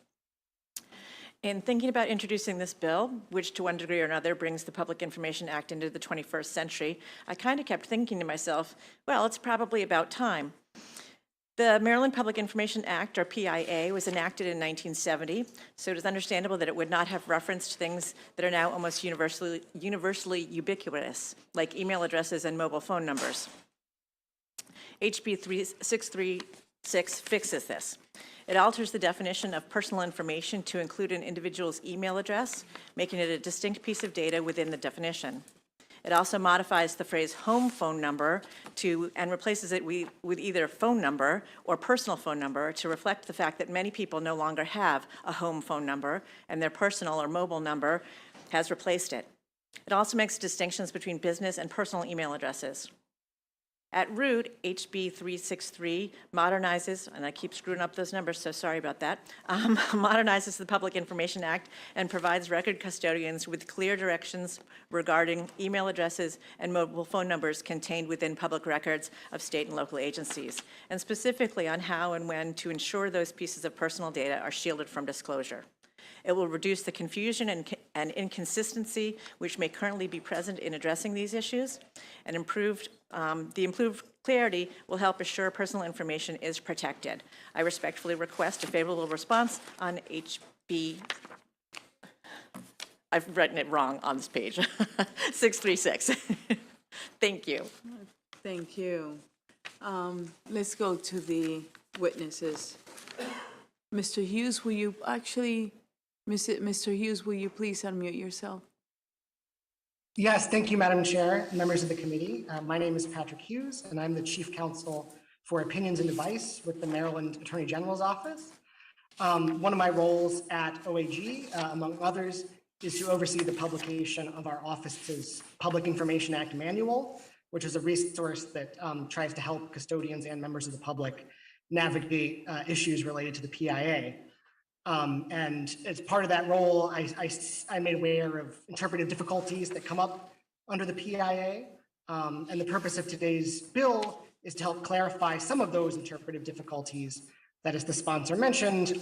In thinking about introducing this bill, which to one degree or another brings the Public Information Act into the 21st century, I kind of kept thinking to myself, well, it's probably about time. The Maryland Public Information Act, or PIA, was enacted in 1970, so it is understandable that it would not have referenced things that are now almost universally ubiquitous, like email addresses and mobile phone numbers. HB 636 fixes this. It alters the definition of personal information to include an individual's email address, making it a distinct piece of data within the definition. It also modifies the phrase home phone number and replaces it with either phone number or personal phone number to reflect the fact that many people no longer have a home phone number and their personal or mobile number has replaced it. It also makes distinctions between business and personal email addresses. At root, HB 363 modernizes, and I keep screwing up those numbers, so sorry about that, modernizes the Public Information Act and provides record custodians with clear directions regarding email addresses and mobile phone numbers contained within public records of state and local agencies, and specifically on how and when to ensure those pieces of personal data are shielded from disclosure. It will reduce the confusion and inconsistency which may currently be present in addressing these issues, and the improved clarity will help assure personal information is protected. I respectfully request a favorable response on HB, I've written it wrong on this page, 636. Thank you. Thank you. Let's go to the witnesses. Mr. Hughes, will you actually, Mr. Hughes, will you please unmute yourself? Yes, thank you, Madam Chair, members of the committee. My name is Patrick Hughes, and I'm the Chief Counsel for Opinions and Advice with the Maryland Attorney General's Office. One of my roles at OAG, among others, is to oversee the publication of our office's Public Information Act Manual, which is a resource that tries to help custodians and members of the public navigate issues related to the PIA. And as part of that role, I made aware of interpretive difficulties that come up under the PIA. And the purpose of today's bill is to help clarify some of those interpretive difficulties that, as the sponsor mentioned,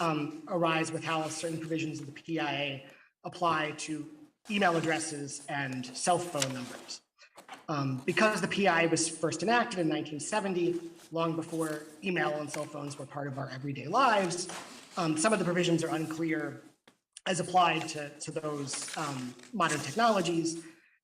arise with how certain provisions of the PIA apply to email addresses and cell phone numbers. Because the PIA was first enacted in 1970, long before email and cell phones were part of our everyday lives, some of the provisions are unclear as applied to those modern technologies.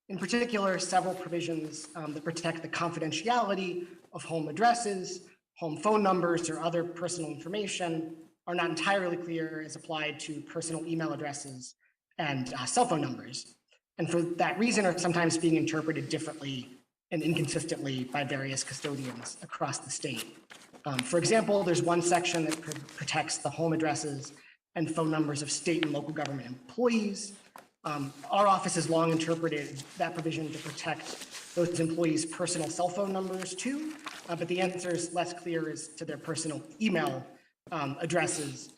In particular, several provisions that protect the confidentiality of home addresses, home phone numbers, or other personal information are not entirely clear as applied to personal email addresses and cell phone numbers. And for that reason are sometimes being interpreted differently and inconsistently by various custodians across the state. For example, there's one section that protects the home addresses and phone numbers of state and local government employees. Our office has long interpreted that provision to protect those employees' personal cell phone numbers too, but the answer is less clear as to their personal email addresses.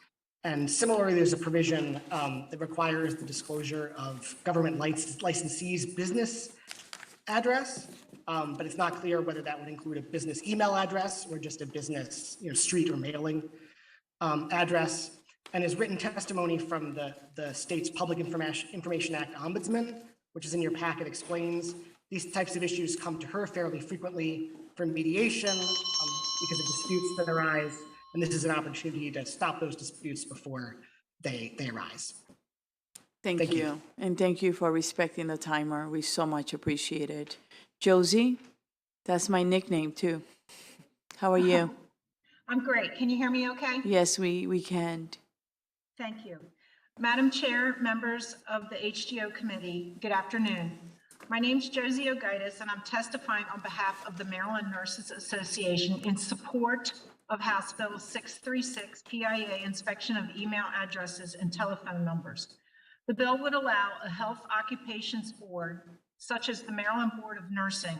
And similarly, there's a provision that requires the disclosure of government licensee's business address, but it's not clear whether that would include a business email address or just a business, street or mailing address. And his written testimony from the state's Public Information Act Ombudsman, which is in your packet, explains these types of issues come to her fairly frequently for mediation because of disputes that arise. And this is an opportunity to stop those disputes before they arise. Thank you. And thank you for respecting the timer. We so much appreciate it. Josie, that's my nickname too. How are you? I'm great. Can you hear me okay? Yes, we can. Thank you. Madam Chair, members of the HGO Committee, good afternoon. My name's Josie Ogaitis, and I'm testifying on behalf of the Maryland Nurses Association in support of House Bill 636, PIA, inspection of email addresses and telephone numbers. The bill would allow a health occupations board, such as the Maryland Board of Nursing,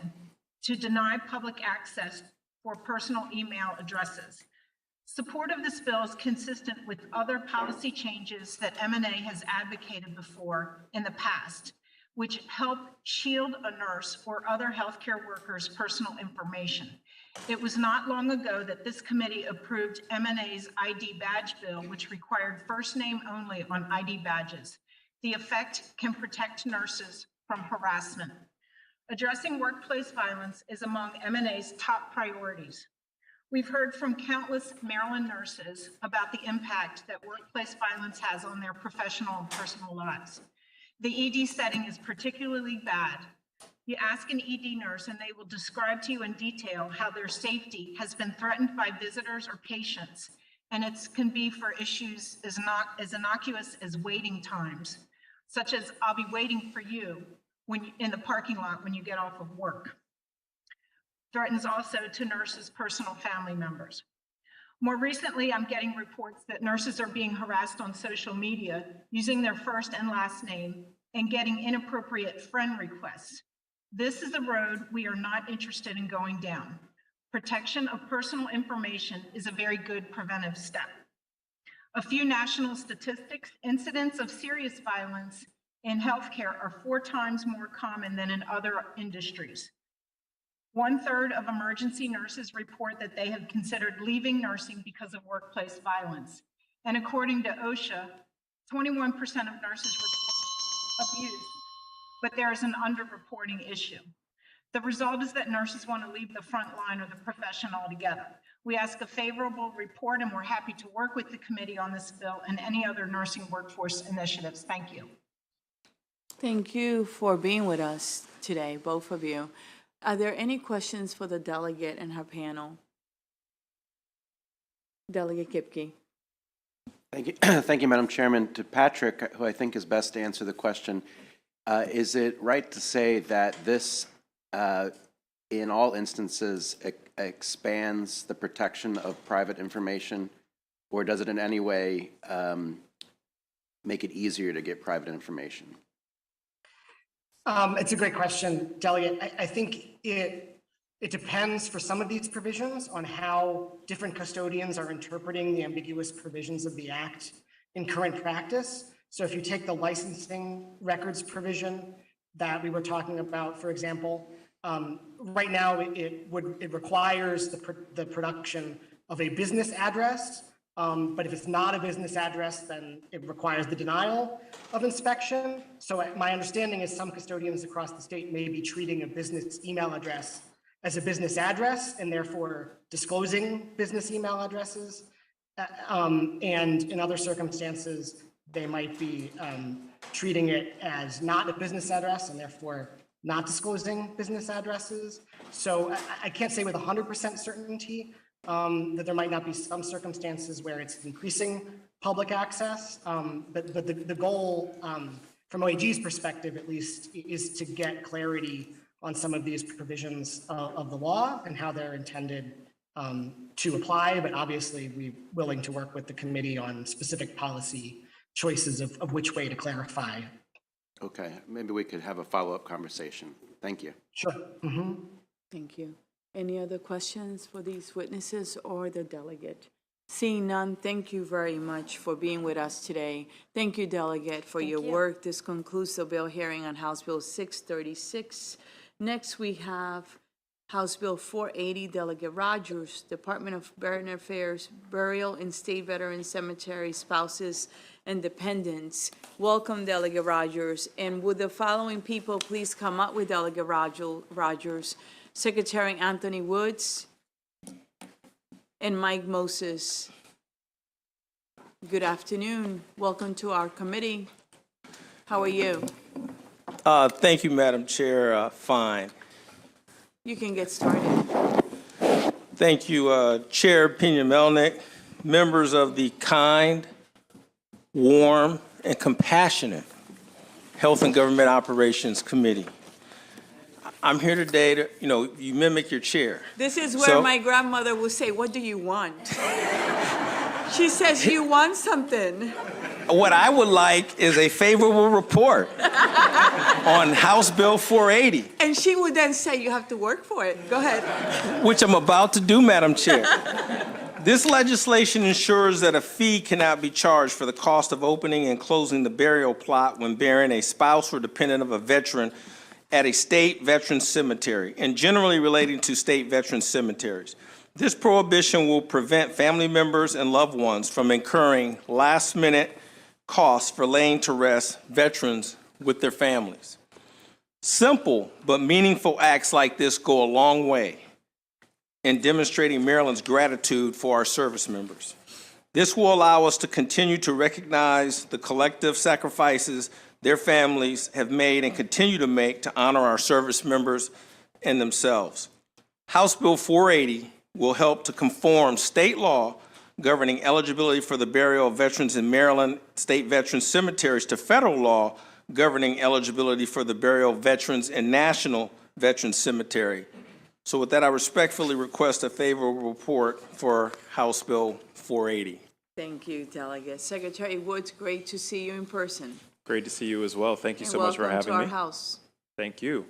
to deny public access for personal email addresses. Support of this bill is consistent with other policy changes that M&A has advocated before in the past, which help shield a nurse or other healthcare workers' personal information. It was not long ago that this committee approved M&A's ID badge bill, which required first name only on ID badges. The effect can protect nurses from harassment. Addressing workplace violence is among M&A's top priorities. We've heard from countless Maryland nurses about the impact that workplace violence has on their professional and personal lives. The ED setting is particularly bad. You ask an ED nurse and they will describe to you in detail how their safety has been threatened by visitors or patients, and it can be for issues as innocuous as waiting times, such as I'll be waiting for you in the parking lot when you get off of work. Threatens also to nurses' personal family members. More recently, I'm getting reports that nurses are being harassed on social media using their first and last name and getting inappropriate friend requests. This is a road we are not interested in going down. Protection of personal information is a very good preventive step. A few national statistics: incidents of serious violence in healthcare are 4 times more common than in other industries. 1/3 of emergency nurses report that they have considered leaving nursing because of workplace violence. And according to OSHA, 21% of nurses report abuse, but there is an underreporting issue. The result is that nurses want to leave the front line or the profession altogether. We ask a favorable report, and we're happy to work with the committee on this bill and any other nursing workforce initiatives. Thank you. Thank you for being with us today, both of you. Are there any questions for the delegate and her panel? Delegate Kipke. Thank you, thank you, Madam Chairman. To Patrick, who I think is best to answer the question, is it right to say that this, in all instances, expands the protection of private information, or does it in any way make it easier to get private information? It's a great question, Delegate. I think it depends for some of these provisions on how different custodians are interpreting the ambiguous provisions of the Act in current practice. So if you take the licensing records provision that we were talking about, for example, right now it requires the production of a business address. But if it's not a business address, then it requires the denial of inspection. So my understanding is some custodians across the state may be treating a business email address as a business address and therefore disclosing business email addresses. And in other circumstances, they might be treating it as not a business address and therefore not disclosing business addresses. So I can't say with 100% certainty that there might not be some circumstances where it's increasing public access, but the goal from OAG's perspective, at least, is to get clarity on some of these provisions of the law and how they're intended to apply, but obviously we're willing to work with the committee on specific policy choices of which way to clarify. Okay, maybe we could have a follow-up conversation. Thank you. Sure. Thank you. Any other questions for these witnesses or the delegate? Seeing none, thank you very much for being with us today. Thank you, delegate, for your work. This concludes the bill hearing on House Bill 636. Next, we have House Bill 480, Delegate Rogers, Department of Veteran Affairs, Burial in State Veteran Cemetery, Spouses and Dependents. Welcome, Delegate Rogers. And would the following people please come up with Delegate Rogers? Secretary Anthony Woods and Mike Moses. Good afternoon. Welcome to our committee. How are you? Thank you, Madam Chair. Fine. You can get started. Thank you, Chair Pena-Melnick, members of the kind, warm, and compassionate Health and Government Operations Committee. I'm here today to, you mimic your chair. This is where my grandmother would say, "What do you want?" She says, "You want something." What I would like is a favorable report on House Bill 480. And she would then say, "You have to work for it." Go ahead. Which I'm about to do, Madam Chair. This legislation ensures that a fee cannot be charged for the cost of opening and closing the burial plot when burying a spouse or dependent of a veteran at a state veteran cemetery, and generally relating to state veteran cemeteries. This prohibition will prevent family members and loved ones from incurring last-minute costs for laying to rest veterans with their families. Simple but meaningful acts like this go a long way in demonstrating Maryland's gratitude for our service members. This will allow us to continue to recognize the collective sacrifices their families have made and continue to make to honor our service members and themselves. House Bill 480 will help to conform state law governing eligibility for the burial of veterans in Maryland state veteran cemeteries to federal law governing eligibility for the burial of veterans in National Veteran Cemetery. So with that, I respectfully request a favorable report for House Bill 480. Thank you, Delegate. Secretary Woods, great to see you in person. Great to see you as well. Thank you so much for having me. Welcome to our house. Thank you.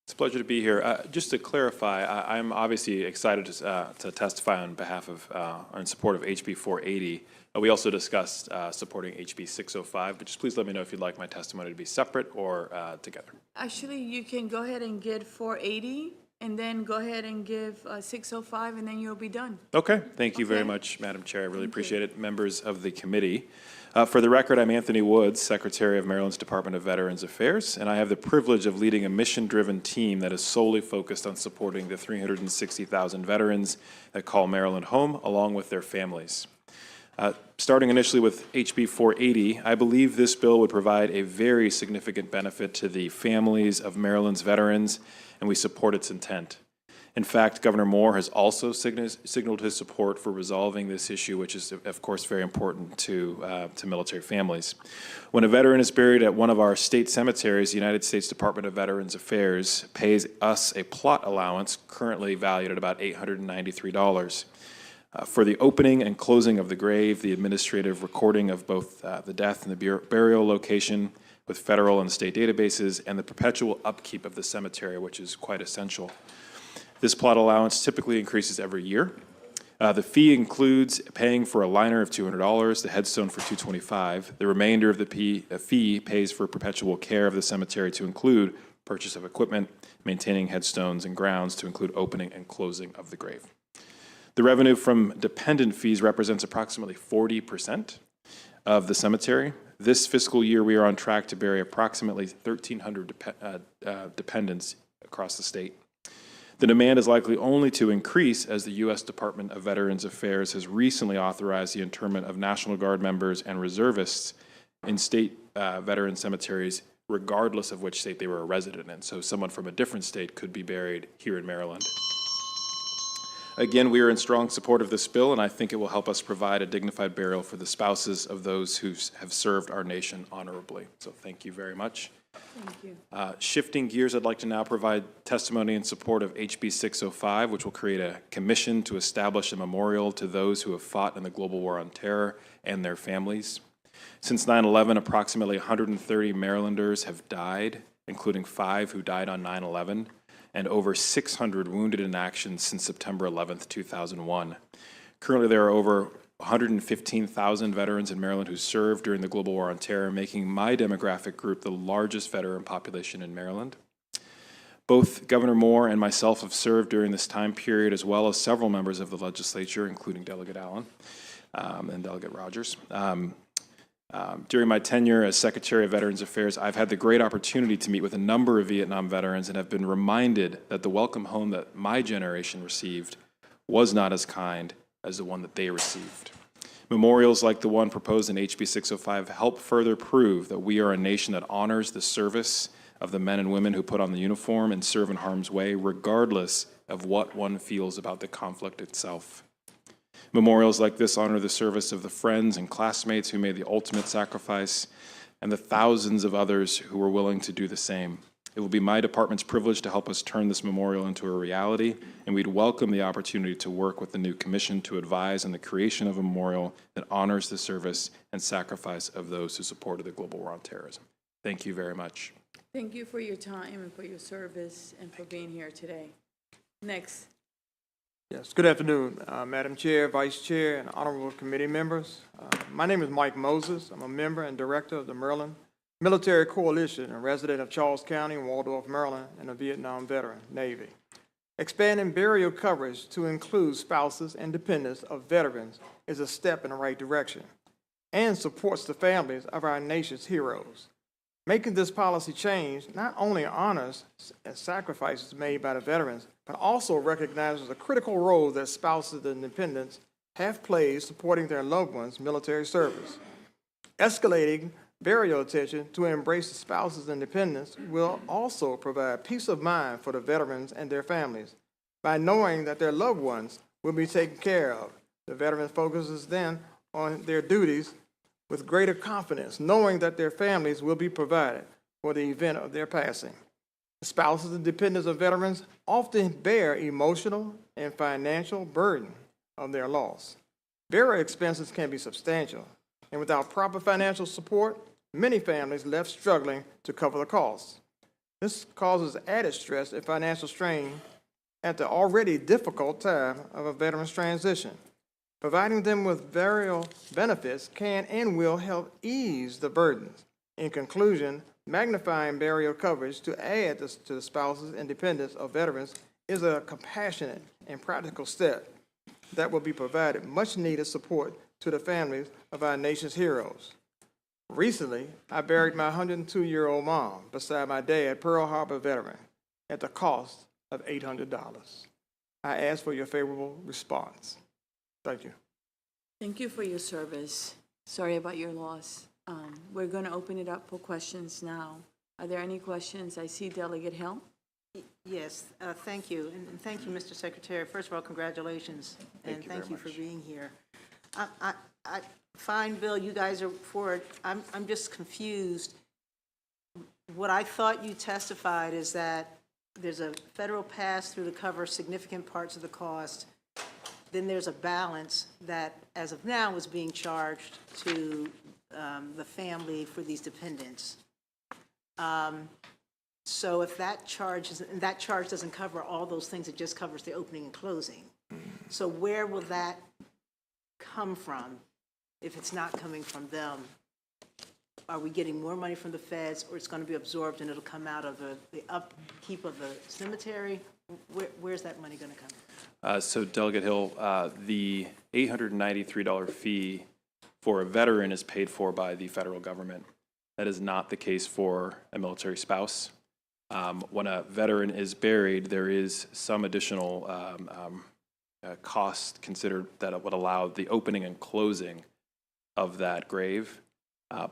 It's a pleasure to be here. Just to clarify, I'm obviously excited to testify on behalf of, in support of HB 480. We also discussed supporting HB 605, but just please let me know if you'd like my testimony to be separate or together. Actually, you can go ahead and get 480 and then go ahead and give 605 and then you'll be done. Okay. Thank you very much, Madam Chair. I really appreciate it. Members of the committee. For the record, I'm Anthony Woods, Secretary of Maryland's Department of Veterans Affairs, and I have the privilege of leading a mission-driven team that is solely focused on supporting the 360,000 veterans that call Maryland home, along with their families. Starting initially with HB 480, I believe this bill would provide a very significant benefit to the families of Maryland's veterans, and we support its intent. In fact, Governor Moore has also signaled his support for resolving this issue, which is, of course, very important to military families. When a veteran is buried at one of our state cemeteries, the United States Department of Veterans Affairs pays us a plot allowance currently valued at about $893. For the opening and closing of the grave, the administrative recording of both the death and the burial location with federal and state databases, and the perpetual upkeep of the cemetery, which is quite essential. This plot allowance typically increases every year. The fee includes paying for a liner of $200, the headstone for $225. The remainder of the fee pays for perpetual care of the cemetery to include purchase of equipment, maintaining headstones and grounds to include opening and closing of the grave. The revenue from dependent fees represents approximately 40% of the cemetery. This fiscal year, we are on track to bury approximately 1,300 dependents across the state. The demand is likely only to increase as the U.S. Department of Veterans Affairs has recently authorized the internment of National Guard members and reservists in state veteran cemeteries, regardless of which state they were a resident in. So someone from a different state could be buried here in Maryland. Again, we are in strong support of this bill, and I think it will help us provide a dignified burial for the spouses of those who have served our nation honorably. So thank you very much. Thank you. Shifting gears, I'd like to now provide testimony in support of HB 605, which will create a commission to establish a memorial to those who have fought in the global war on terror and their families. Since 9/11, approximately 130 Marylanders have died, including 5 who died on 9/11, and over 600 wounded in action since September 11th, 2001. Currently, there are over 115,000 veterans in Maryland who served during the global war on terror, making my demographic group the largest veteran population in Maryland. Both Governor Moore and myself have served during this time period, as well as several members of the legislature, including Delegate Allen and Delegate Rogers. During my tenure as Secretary of Veterans Affairs, I've had the great opportunity to meet with a number of Vietnam veterans and have been reminded that the welcome home that my generation received was not as kind as the one that they received. Memorials like the one proposed in HB 605 help further prove that we are a nation that honors the service of the men and women who put on the uniform and serve in harm's way, regardless of what one feels about the conflict itself. Memorials like this honor the service of the friends and classmates who made the ultimate sacrifice and the thousands of others who were willing to do the same. It will be my department's privilege to help us turn this memorial into a reality, and we'd welcome the opportunity to work with the new commission to advise on the creation of a memorial that honors the service and sacrifice of those who supported the global war on terrorism. Thank you very much. Thank you for your time and for your service and for being here today. Next. Yes, good afternoon, Madam Chair, Vice Chair, and honorable committee members. My name is Mike Moses. I'm a member and director of the Maryland Military Coalition, a resident of Charles County, Waldorf, Maryland, and a Vietnam veteran, Navy. Expanding burial coverage to include spouses and dependents of veterans is a step in the right direction and supports the families of our nation's heroes. Making this policy change not only honors sacrifices made by the veterans, but also recognizes the critical role that spouses and dependents have played supporting their loved ones' military service. Escalating burial attention to embrace the spouses and dependents will also provide peace of mind for the veterans and their families by knowing that their loved ones will be taken care of. The veteran focuses then on their duties with greater confidence, knowing that their families will be provided for the event of their passing. The spouses and dependents of veterans often bear emotional and financial burden of their loss. Burial expenses can be substantial, and without proper financial support, many families left struggling to cover the costs. This causes added stress and financial strain at the already difficult time of a veteran's transition. Providing them with burial benefits can and will help ease the burdens. In conclusion, magnifying burial coverage to add to the spouses and dependents of veterans is a compassionate and practical step that will be provided much needed support to the families of our nation's heroes. Recently, I buried my 102-year-old mom beside my dad, Pearl Harbor veteran, at the cost of $800. I ask for your favorable response. Thank you. Thank you for your service. Sorry about your loss. We're going to open it up for questions now. Are there any questions? I see Delegate Hill. Yes, thank you. And thank you, Mr. Secretary. First of all, congratulations. And thank you for being here. Fine, Bill, you guys are for it. I'm just confused. What I thought you testified is that there's a federal pass-through to cover significant parts of the cost. Then there's a balance that, as of now, is being charged to the family for these dependents. So if that charge doesn't cover all those things, it just covers the opening and closing. So where will that come from if it's not coming from them? Are we getting more money from the feds, or it's going to be absorbed and it'll come out of the upkeep of the cemetery? Where's that money going to come? So Delegate Hill, the $893 fee for a veteran is paid for by the federal government. That is not the case for a military spouse. When a veteran is buried, there is some additional cost considered that would allow the opening and closing of that grave.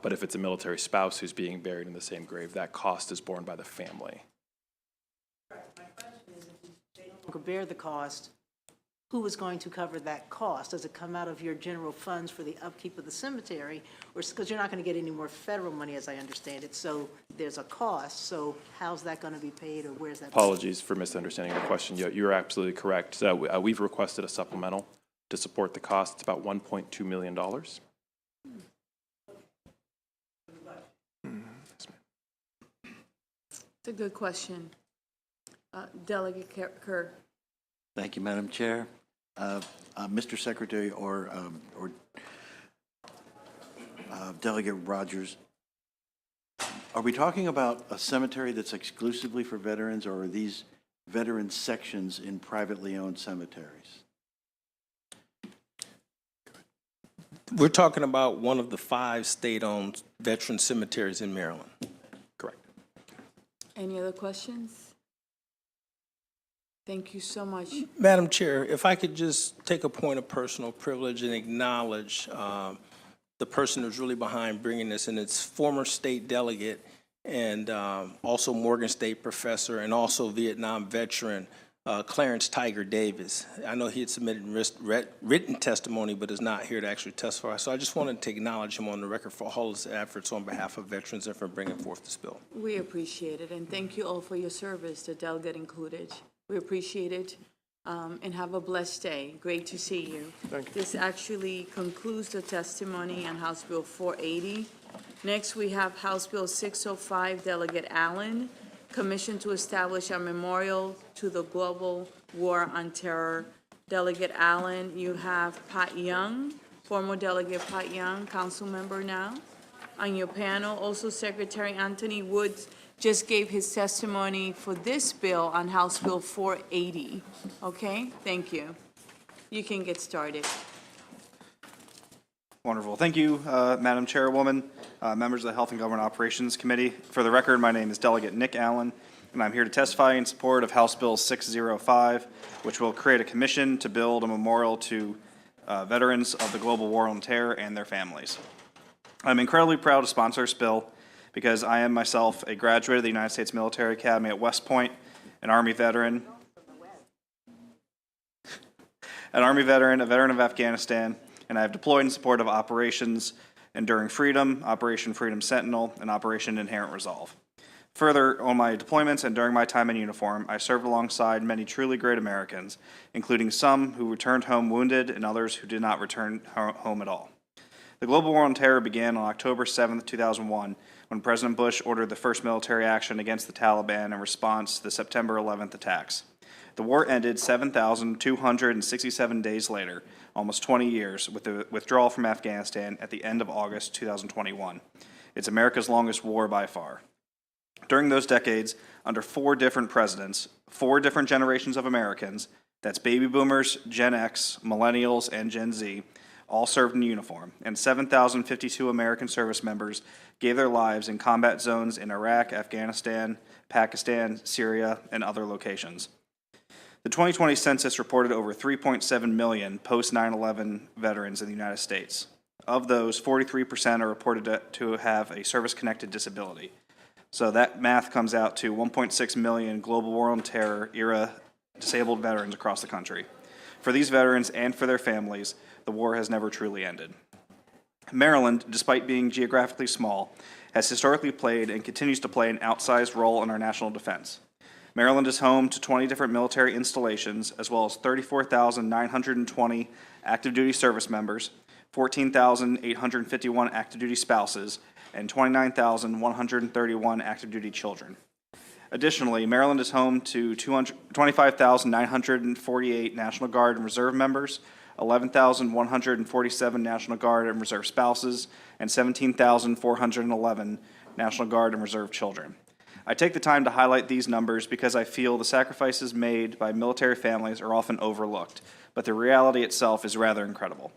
But if it's a military spouse who's being buried in the same grave, that cost is borne by the family. Could bear the cost, who is going to cover that cost? Does it come out of your general funds for the upkeep of the cemetery? Or, because you're not going to get any more federal money, as I understand it, so there's a cost. So how's that going to be paid, or where's that? Apologies for misunderstanding your question. You're absolutely correct. So we've requested a supplemental to support the cost. It's about $1.2 million. It's a good question. Delegate Kerr. Thank you, Madam Chair. Mr. Secretary or Delegate Rogers, are we talking about a cemetery that's exclusively for veterans, or are these veteran sections in privately owned cemeteries? We're talking about one of the 5 state-owned veteran cemeteries in Maryland. Correct. Any other questions? Thank you so much. Madam Chair, if I could just take a point of personal privilege and acknowledge the person who's really behind bringing this, and it's former state delegate and also Morgan State professor and also Vietnam veteran, Clarence Tiger Davis. I know he had submitted written testimony, but is not here to actually testify. So I just wanted to acknowledge him on the record for all his efforts on behalf of veterans and for bringing forth this bill. We appreciate it, and thank you all for your service, the delegate included. We appreciate it, and have a blessed day. Great to see you. Thank you. This actually concludes the testimony on House Bill 480. Next, we have House Bill 605, Delegate Allen, Commission to Establish a Memorial to the Global War on Terror. Delegate Allen, you have Pat Young, former Delegate Pat Young, council member now, on your panel. Also, Secretary Anthony Woods just gave his testimony for this bill on House Bill 480. Okay, thank you. You can get started. Wonderful. Thank you, Madam Chairwoman, members of the Health and Government Operations Committee. For the record, my name is Delegate Nick Allen, and I'm here to testify in support of House Bill 605, which will create a commission to build a memorial to veterans of the global war on terror and their families. I'm incredibly proud to sponsor this bill because I am myself a graduate of the United States Military Academy at West Point, an Army veteran, a veteran of Afghanistan, and I have deployed in support of Operations Enduring Freedom, Operation Freedom Sentinel, and Operation Inherent Resolve. Further, on my deployments and during my time in uniform, I served alongside many truly great Americans, including some who returned home wounded and others who did not return home at all. The global war on terror began on October 7, 2001, when President Bush ordered the first military action against the Taliban in response to the September 11th attacks. The war ended 7,267 days later, almost 20 years, with the withdrawal from Afghanistan at the end of August 2021. It's America's longest war by far. During those decades, under 4 different presidents, 4 different generations of Americans, that's baby boomers, Gen X, millennials, and Gen Z, all served in uniform, and 7,052 American service members gave their lives in combat zones in Iraq, Afghanistan, Pakistan, Syria, and other locations. The 2020 census reported over 3.7 million post-9/11 veterans in the United States. Of those, 43% are reported to have a service-connected disability. So that math comes out to 1.6 million global war on terror era disabled veterans across the country. For these veterans and for their families, the war has never truly ended. Maryland, despite being geographically small, has historically played and continues to play an outsized role in our national defense. Maryland is home to 20 different military installations, as well as 34,920 active duty service members, 14,851 active duty spouses, and 29,131 active duty children. Additionally, Maryland is home to 25,948 National Guard and Reserve members, 11,147 National Guard and Reserve spouses, and 17,411 National Guard and Reserve children. I take the time to highlight these numbers because I feel the sacrifices made by military families are often overlooked, but the reality itself is rather incredible.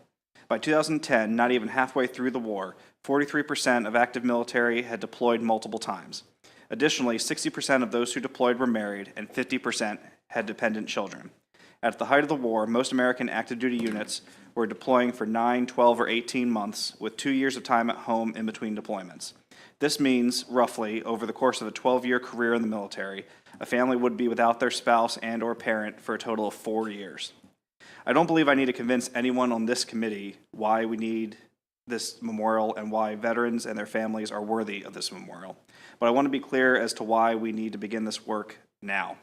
By 2010, not even halfway through the war, 43% of active military had deployed multiple times. Additionally, 60% of those who deployed were married, and 50% had dependent children. At the height of the war, most American active duty units were deploying for 9, 12, or 18 months, with 2 years of time at home in between deployments. This means, roughly, over the course of a 12-year career in the military, a family would be without their spouse and/or parent for a total of 4 years. I don't believe I need to convince anyone on this committee why we need this memorial and why veterans and their families are worthy of this memorial. But I want to be clear as to why we need to begin this work now.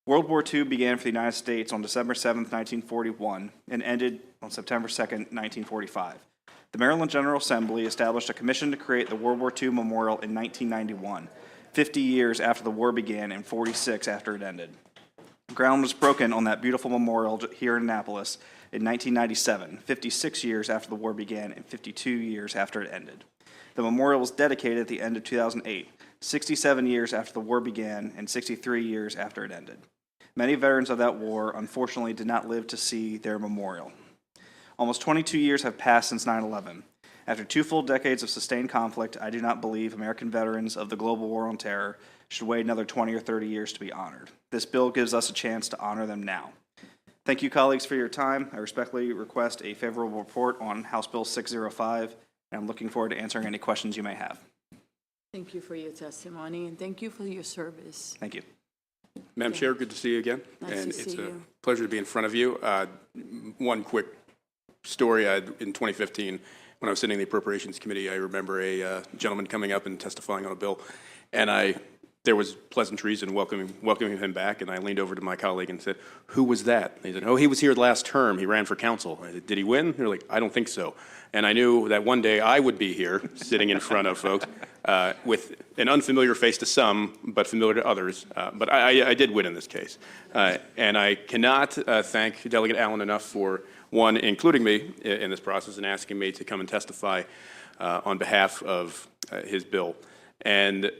World War II began for the United States on December 7, 1941, and ended on September 2, 1945. The Maryland General Assembly established a commission to create the World War II Memorial in 1991, 50 years after the war began and 46 after it ended. Ground was broken on that beautiful memorial here in Annapolis in 1997, 56 years after the war began and 52 years after it ended. The memorial was dedicated at the end of 2008, 67 years after the war began and 63 years after it ended. Many veterans of that war, unfortunately, did not live to see their memorial. Almost 22 years have passed since 9/11. After 2 full decades of sustained conflict, I do not believe American veterans of the global war on terror should wait another 20 or 30 years to be honored. This bill gives us a chance to honor them now. Thank you, colleagues, for your time. I respectfully request a favorable report on House Bill 605, and I'm looking forward to answering any questions you may have. Thank you for your testimony, and thank you for your service. Thank you. Madam Chair, good to see you again. Nice to And see it's a you. pleasure to be in front of you. One quick story, in 2015, when I was sitting in the Appropriations Committee, I remember a gentleman coming up and testifying on a bill, and there was pleasantries and welcoming him back, and I leaned over to my colleague and said, "Who was that?" And he said, "Oh, he was here last term. He ran for council." I said, "Did he win?" They're like, "I don't think so." And I knew that one day I would be here, sitting in front of folks, with an unfamiliar face to some, but familiar to others. But I did win in this case. And I cannot thank Delegate Allen enough for, one, including me in this process and asking me to come and testify on behalf of his bill. And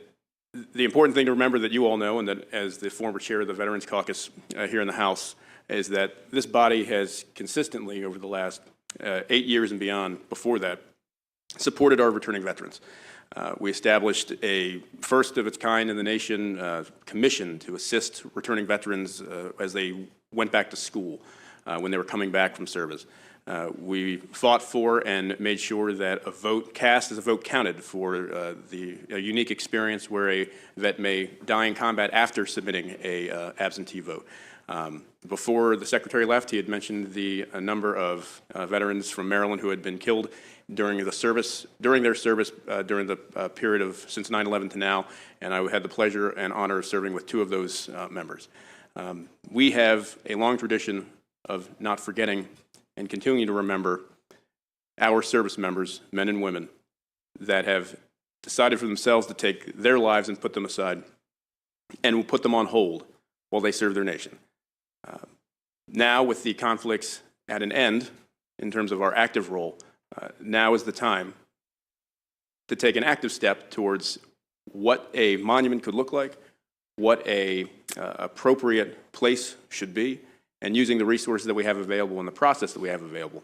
the important thing to remember that you all know, and that as the former chair of the Veterans Caucus here in the House, is that this body has consistently, over the last 8 years and beyond, before that, supported our returning veterans. We established a first of its kind in the nation commission to assist returning veterans as they went back to school when they were coming back from service. We fought for and made sure that a vote cast as a vote counted for the unique experience where a vet may die in combat after submitting a absentee vote. Before the Secretary left, he had mentioned the number of veterans from Maryland who had been killed during their service during the period of since 9/11 to now, and I had the pleasure and honor of serving with 2 of those members. We have a long tradition of not forgetting and continuing to remember our service members, men and women, that have decided for themselves to take their lives and put them aside and will put them on hold while they serve their nation. Now, with the conflicts at an end, in terms of our active role, now is the time to take an active step towards what a monument could look like, what a appropriate place should be, and using the resources that we have available and the process that we have available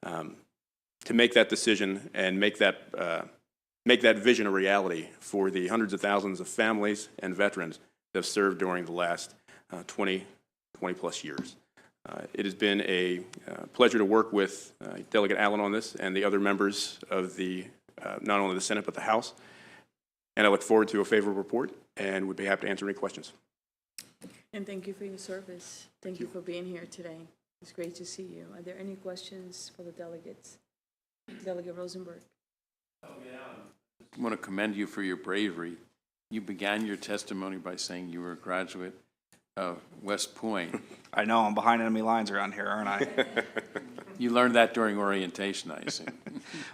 to make that decision and make that vision a reality for the hundreds of thousands of families and veterans that have served during the last 20 plus years. It has been a pleasure to work with Delegate Allen on this and the other members of not only the Senate but the House. And I look forward to a favorable report and would be happy to answer any questions. And thank you for your service. Thank you for being here today. It's great to see you. Are there any questions for the delegates? Delegate Rosenberg. I want to commend you for your bravery. You began your testimony by saying you were a graduate of West Point. I know, I'm behind enemy lines around here, aren't I? You learned that during orientation, I assume.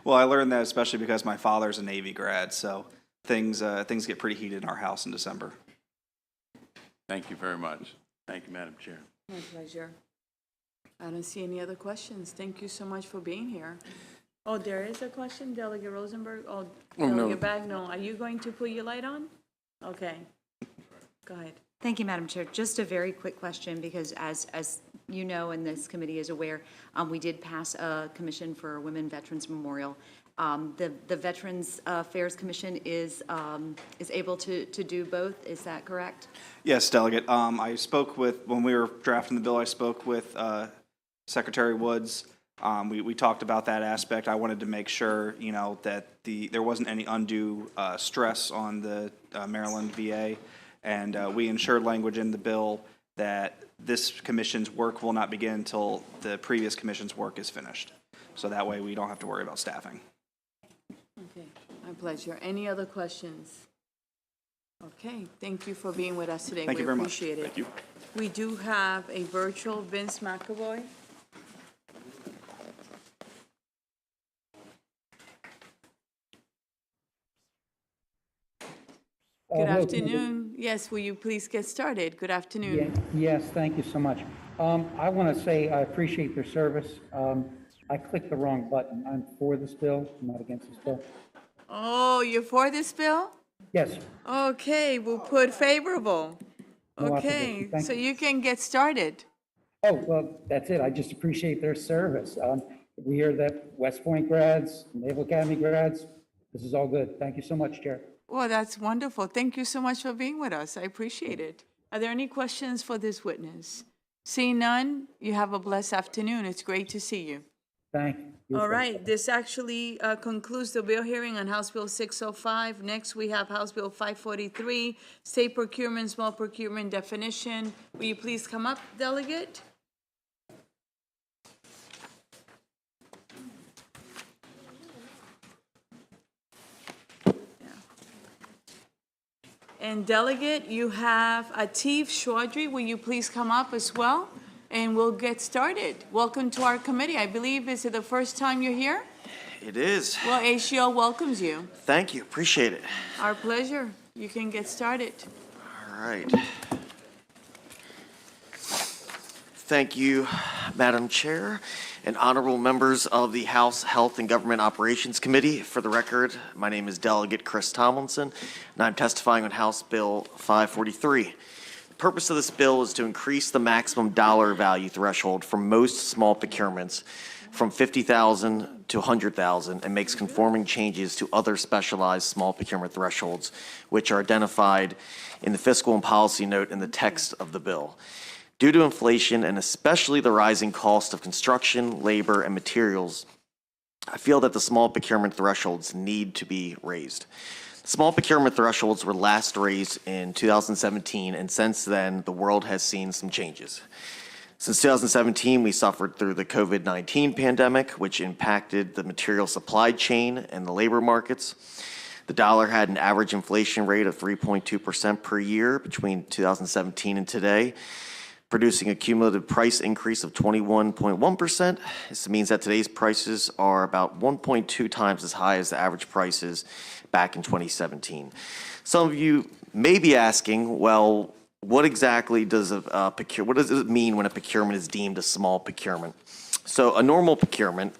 Well, I learned that especially because my father's a Navy grad, so things get pretty heated in our house in December. Thank you very much. Thank you, Madam Chair. My pleasure. I don't see any other questions. Thank you so much for being here. Oh, there is a question, Delegate Rosenberg? Oh, Delegate Bagno, are you going to put your light on? Okay. Go ahead. Thank you, Madam Chair. Just a very quick question, because as you know, and this committee is aware, we did pass a commission for Women Veterans Memorial, The Veterans Affairs Commission is able to do both. Is that correct? Yes, Delegate. I spoke with, when we were drafting the bill, I spoke with Secretary Woods. We talked about that aspect. I wanted to make sure, that there wasn't any undue stress on the Maryland VA. And we ensured language in the bill that this commission's work will not begin until the previous commission's work is finished. So that way we don't have to worry about staffing. Okay, my pleasure. Any other questions? Okay, thank you for being with us today. Thank you very much. We appreciate it. Thank you. We do have a virtual Vince McAvoy. Good afternoon. Yes, will you please get started? Good afternoon. Yes, thank you so much. I want to say I appreciate their service. I clicked the wrong button. I'm for this bill, I'm not against this bill. Oh, you're for this bill? Yes. Okay, we'll put favorable. No Okay, opposition. Thank so you. you can get started. Oh, well, that's it. I just appreciate their service. We hear that West Point grads, Naval Academy grads, this is all good. Thank you so much, Chair. Well, that's wonderful. Thank you so much for being with us. I appreciate it. Are there any questions for this witness? Seeing none, you have a blessed afternoon. It's great to see you. Thank you. All right, this actually concludes the bill hearing on House Bill 605. Next, we have House Bill 543, State Procurement, Small Procurement Definition. Will you please come up, Delegate? And Delegate, you have Atif Chaudhry. Will you please come up as well? And we'll get started. Welcome to our committee. I believe, is it the first time you're here? It is. Well, HGO welcomes you. Thank you. Appreciate it. Our pleasure. You can get started. All right. Thank you, Madam Chair and honorable members of the House Health and Government Operations Committee. For the record, my name is Delegate Chris Tomlinson, and I'm testifying on House Bill 543. The purpose of this bill is to increase the maximum dollar value threshold for most small procurements from $50,000 to $100,000 and makes conforming changes to other specialized small procurement thresholds, which are identified in the fiscal and policy note in the text of the bill. Due to inflation and especially the rising cost of construction, labor, and materials, I feel that the small procurement thresholds need to be raised. Small procurement thresholds were last raised in 2017, and since then, the world has seen some changes. Since 2017, we suffered through the COVID-19 pandemic, which impacted the material supply chain and the labor markets. The dollar had an average inflation rate of 3.2% per year between 2017 and today, producing a cumulative price increase of 21.1%. This means that today's prices are about 1.2 times as high as the average prices back in 2017. Some of you may be asking, well, what exactly does what does it mean when a procurement is deemed a small procurement? So a normal procurement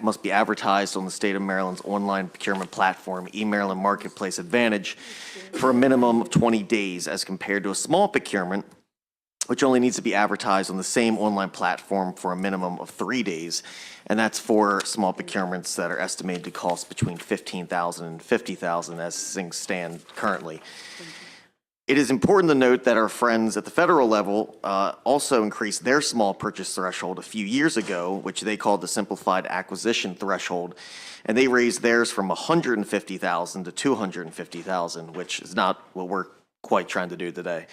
must be advertised on the state of Maryland's online procurement platform, eMaryland Marketplace Advantage, for a minimum of 20 days as compared to a small procurement, which only needs to be advertised on the same online platform for a minimum of 3 days. And that's for small procurements that are estimated to cost between $15,000 and $50,000 as things stand currently. It is important to note that our friends at the federal level also increased their small purchase threshold a few years ago, which they called the simplified acquisition threshold. And they raised theirs from $150,000 to $250,000, which is not what we're quite trying to do today.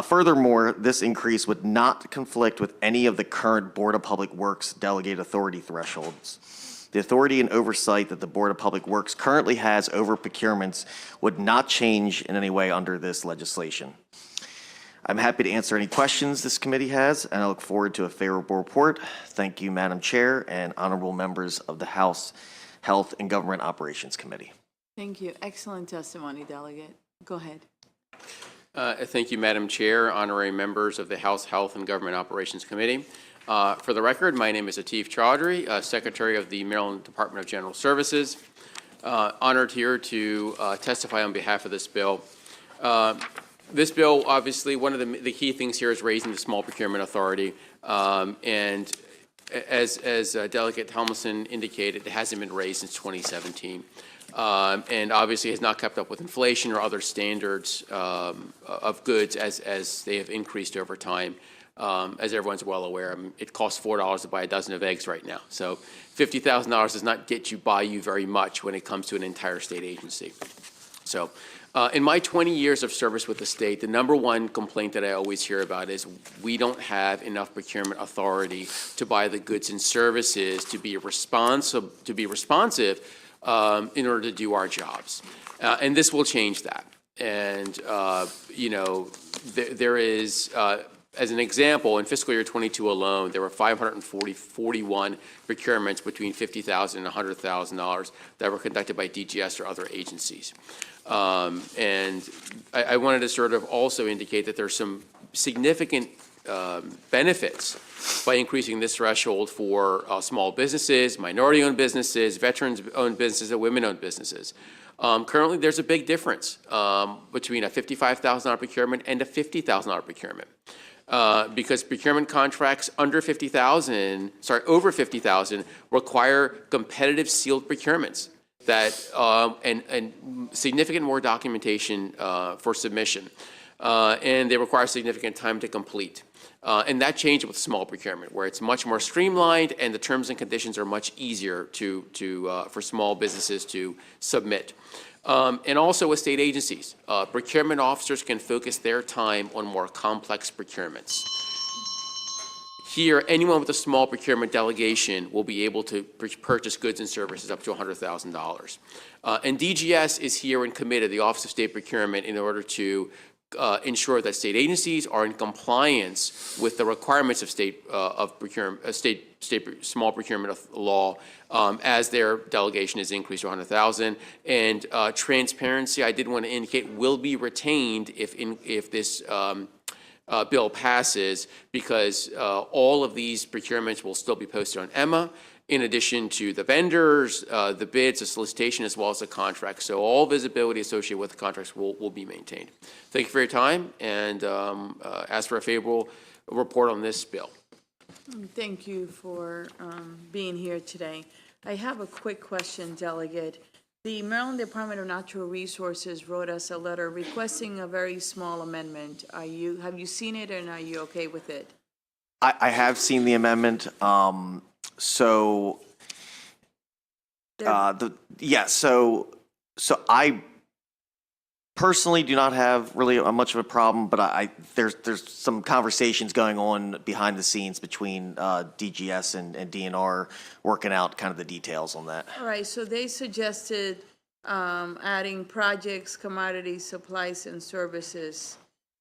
Furthermore, this increase would not conflict with any of the current Board of Public Works delegated authority thresholds. The authority and oversight that the Board of Public Works currently has over procurements would not change in any way under this legislation. I'm happy to answer any questions this committee has, and I look forward to a favorable report. Thank you, Madam Chair, and honorable members of the House Health and Government Operations Committee. Thank you. Excellent testimony, Delegate. Go ahead. Thank you, Madam Chair, honorary members of the House Health and Government Operations Committee. For the record, my name is Atif Chaudhry, Secretary of the Maryland Department of General Services. Honored here to testify on behalf of this bill. This bill, obviously, one of the key things here is raising the small procurement authority. And As Delegate Helmison indicated, it hasn't been raised since 2017. And obviously has not kept up with inflation or other standards of goods as they have increased over time. As everyone's well aware, it costs $4 to buy a dozen of eggs right now. So $50,000 does not buy you very much when it comes to an entire state agency. So in my 20 years of service with the state, the number one complaint that I always hear about is we don't have enough procurement authority to buy the goods and services to be responsive in order to do our jobs. And this will change that. And, there is, as an example, in fiscal year 22 alone, there were 41 procurements between $50,000 and $100,000 that were conducted by DGS or other agencies. And I wanted to sort of also indicate that there's some significant benefits by increasing this threshold for small businesses, minority-owned businesses, veterans-owned businesses, and women-owned businesses. Currently, there's a big difference between a $55,000 procurement and a $50,000 procurement. Because procurement contracts over 50,000 require competitive sealed procurements that and significant more documentation for submission, and they require significant time to complete. And that changed with small procurement, where it's much more streamlined and the terms and conditions are much easier for small businesses to submit. And also with state agencies, procurement officers can focus their time on more complex procurements. Here, anyone with a small procurement delegation will be able to purchase goods and services up to $100,000. And DGS is here and committed, the Office of State Procurement, in order to ensure that state agencies are in compliance with the requirements of small procurement law as their delegation is increased to 100,000. And transparency, I did want to indicate, will be retained if this bill passes, because all of these procurements will still be posted on EMA, in addition to the vendors, the bids, the solicitation, as well as the contracts. So all visibility associated with the contracts will be maintained. Thank you for your time, and ask for a favorable report on this bill. Thank you for being here today. I have a quick question, Delegate. The Maryland Department of Natural Resources wrote us a letter requesting a very small amendment. Have you seen it, and are you okay with it? I have seen the amendment. So I personally do not have really much of a problem, but there's some conversations going on behind the scenes between DGS and DNR working out kind of the details on that. All right, so they suggested adding projects, commodities, supplies, and services,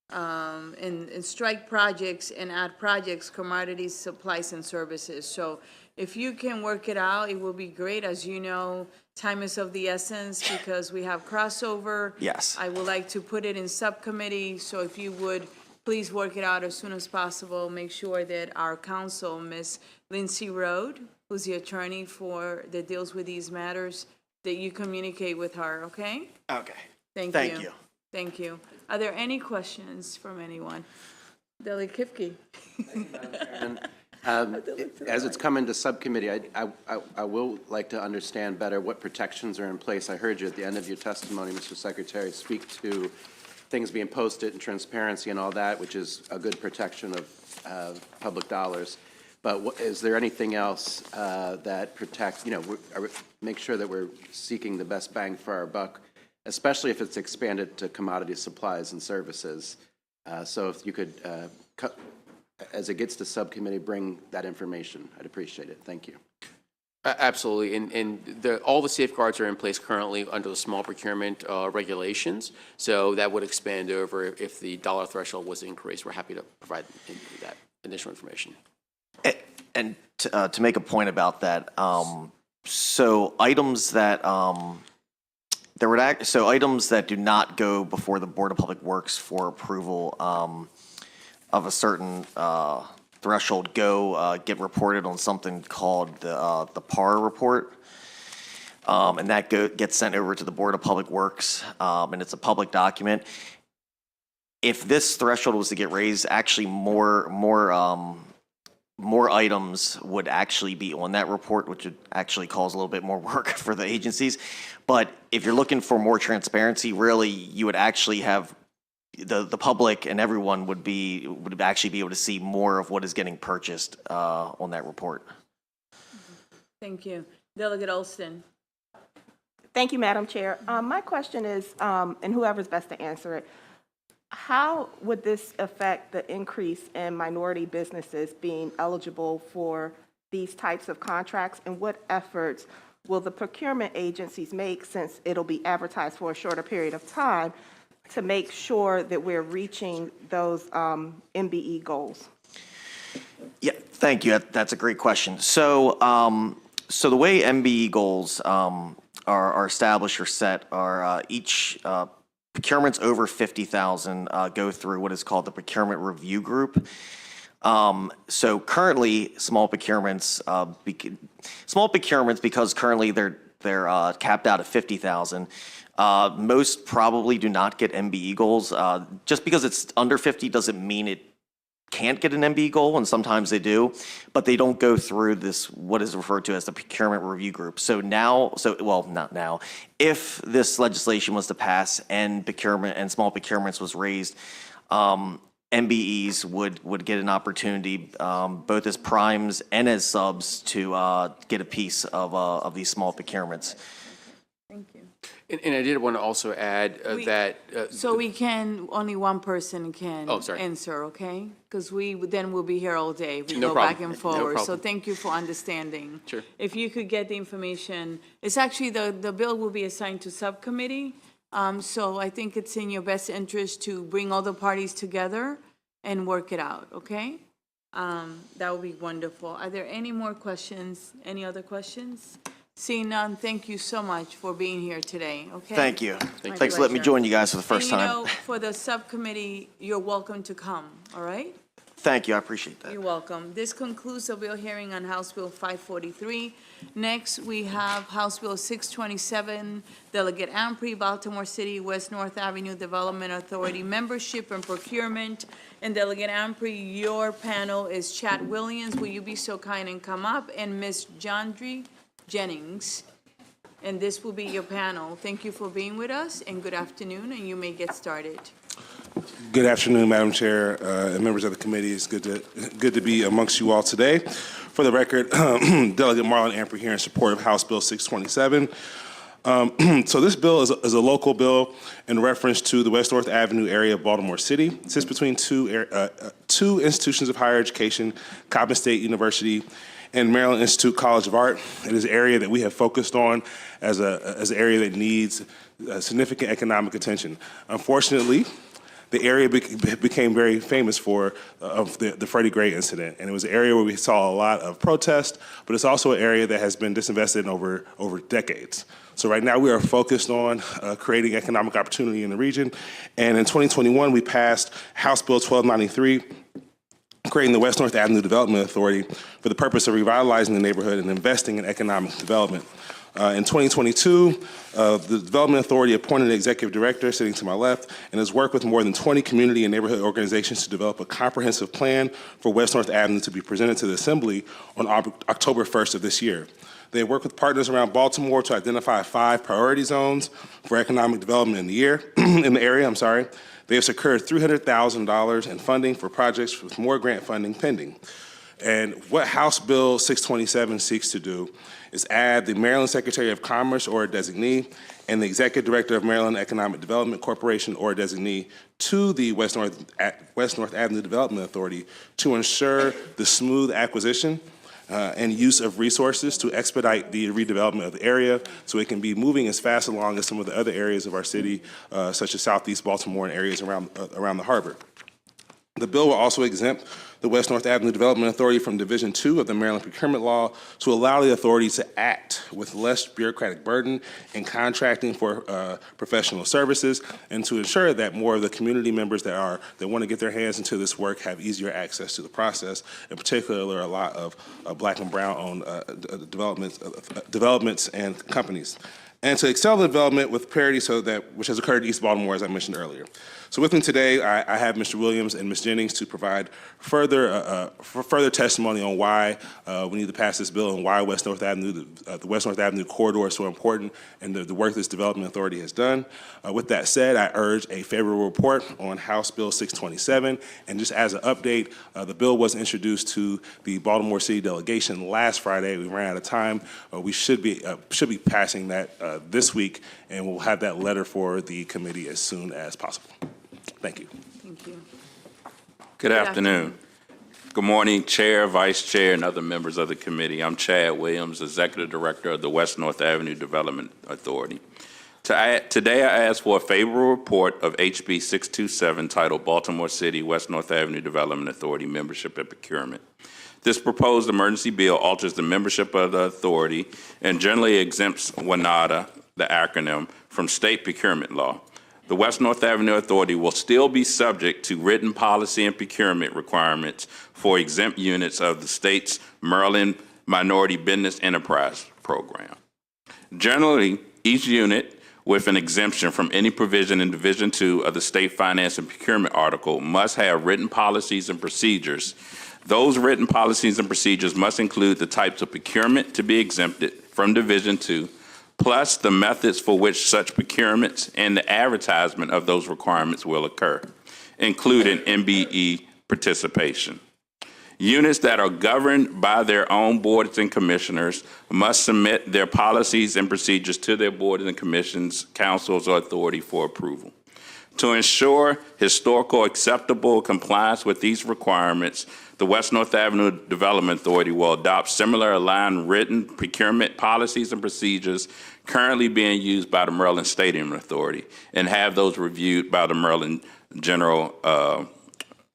and strike projects and add projects, commodities, supplies, and services. So if you can work it out, it will be great. As you know, time is of the essence because we have crossover. Yes. I would like to put it in subcommittee, so if you would please work it out as soon as possible. Make sure that our counsel, Ms. Lindsay Rode, who's the attorney that deals with these matters, that you communicate with her, okay? Okay. Thank you. Thank you. Are there any questions from anyone? Delegate Kipke. As it's come into subcommittee, I will like to understand better what protections are in place. I heard you at the end of your testimony, Mr. Secretary, speak to things being posted and transparency and all that, which is a good protection of public dollars. But is there anything else that protects, make sure that we're seeking the best bang for our buck, especially if it's expanded to commodity supplies and services? So if you could as it gets to subcommittee, bring that information. I'd appreciate it. Thank you. Absolutely, and all the safeguards are in place currently under the small procurement regulations, so that would expand over if the dollar threshold was increased. We're happy to provide that additional information. And to make a point about that, so items that items that do not go before the Board of Public Works for approval of a certain threshold get reported on something called the PAR report, and that gets sent over to the Board of Public Works, and it's a public document. If this threshold was to get raised, actually more more items would actually be on that report, which would actually cause a little bit more work for the agencies. But if you're looking for more transparency, really, you would actually have the public and everyone would actually be able to see more of what is getting purchased on that report. Thank you. Delegate Olson. Thank you, Madam Chair. My question is, and whoever's best to answer it, how would this affect the increase in minority businesses being eligible for these types of contracts? And what efforts will the procurement agencies make, since it'll be advertised for a shorter period of time, to make sure that we're reaching those MBE goals? Yeah, thank you. That's a great question. So, so the way MBE goals are established or set are each procurements over 50,000 go through what is called the procurement review group. So currently, small procurements, because currently they're capped out at 50,000. Most probably do not get MBE goals. Just because it's under 50 doesn't mean it can't get an MBE goal, and sometimes they do, but they don't go through this, what is referred to as the procurement review group. So now, well, not now, if this legislation was to pass and procurement and small procurements was raised, MBEs would get an opportunity, both as primes and as subs, to get a piece of these small procurements. Thank you. And I did want to also add that. So we can, only one person can Oh, sorry. answer, okay? Because then we'll be here all day. We No go problem. back and No forward. So problem. thank you for understanding. Sure. If you could get the information, it's actually, the bill will be assigned to subcommittee. So I think it's in your best interest to bring all the parties together and work it out, okay? That would be wonderful. Are there any more questions? Any other questions? Seeing none, thank you so much for being here today, okay? Thank you. My Thanks for letting me pleasure. join you guys for the first And, time. you know, for the subcommittee, you're welcome to come, all right? Thank you, I appreciate that. You're welcome. This concludes the bill hearing on House Bill 543. Next, we have House Bill 627, Delegate Ampry, Baltimore City West North Avenue Development Authority Membership and Procurement. And Delegate Ampry, your panel is Chad Williams. Will you be so kind and come up? And Ms. Jandri Jennings. And this will be your panel. Thank you for being with us, and good afternoon, and you may get started. Good afternoon, Madam Chair, and members of the committee. It's good to be amongst you all today. For the record, Delegate Marlon Ampry here in support of House Bill 627. So this bill is a local bill in reference to the West North Avenue area of Baltimore City. It sits between two institutions of higher education, Coppin State University and Maryland Institute College of Art. It is an area that we have focused on as an area that needs significant economic attention. Unfortunately, the area became very famous for the Freddie Gray incident, and it was an area where we saw a lot of protest, but it's also an area that has been disinvested in over decades. So right now we are focused on creating economic opportunity in the region, and in 2021 we passed House Bill 1293, creating the West North Avenue Development Authority for the purpose of revitalizing the neighborhood and investing in economic development. In 2022, the Development Authority appointed an executive director sitting to my left and has worked with more than 20 community and neighborhood organizations to develop a comprehensive plan for West North Avenue to be presented to the Assembly on October 1st of this year. They work with partners around Baltimore to identify 5 priority zones for economic development in the area. They have secured $300,000 in funding for projects with more grant funding pending. And what House Bill 627 seeks to do is add the Maryland Secretary of Commerce or a designee and the Executive Director of Maryland Economic Development Corporation or a designee to the West North Avenue Development Authority to ensure the smooth acquisition and use of resources to expedite the redevelopment of the area so it can be moving as fast along as some of the other areas of our city, such as Southeast Baltimore and areas around the harbor. The bill will also exempt the West North Avenue Development Authority from Division 2 of the Maryland Procurement Law to allow the authority to act with less bureaucratic burden in contracting for professional services and to ensure that more of the community members that want to get their hands into this work have easier access to the process. In particular, there are a lot of Black and Brown owned developments and companies. and to excel the development with parity which has occurred in East Baltimore, as I mentioned earlier. So with me today, I have Mr. Williams and Ms. Jennings to provide further testimony on why we need to pass this bill and why West North Avenue, the West North Avenue corridor is so important and the work this development authority has done. With that said, I urge a favorable report on House Bill 627. And just as an update, the bill was introduced to the Baltimore City delegation last Friday. We ran out of time. We should be passing that this week, and we'll have that letter for the committee as soon as possible. Thank you. Thank you. Good afternoon. Good morning, Chair, Vice Chair, and other members of the committee. I'm Chad Williams, Executive Director of the West North Avenue Development Authority. Today, I ask for a favorable report of HB 627 titled Baltimore City West North Avenue Development Authority Membership and Procurement. This proposed emergency bill alters the membership of the authority and generally exempts WNADA, the acronym, from state procurement law. The West North Avenue Authority will still be subject to written policy and procurement requirements for exempt units of the state's Maryland Minority Business Enterprise Program. Generally, each unit with an exemption from any provision in Division 2 of the State Finance and Procurement Article must have written policies and procedures. Those written policies and procedures must include the types of procurement to be exempted from Division 2, plus the methods for which such procurements and the advertisement of those requirements will occur, including MBE participation. Units that are governed by their own boards and commissioners must submit their policies and procedures to their boards and commissions, councils, or authority for approval. To ensure historical acceptable compliance with these requirements, the West North Avenue Development Authority will adopt similar aligned written procurement policies and procedures currently being used by the Maryland Stadium Authority and have those reviewed by the Maryland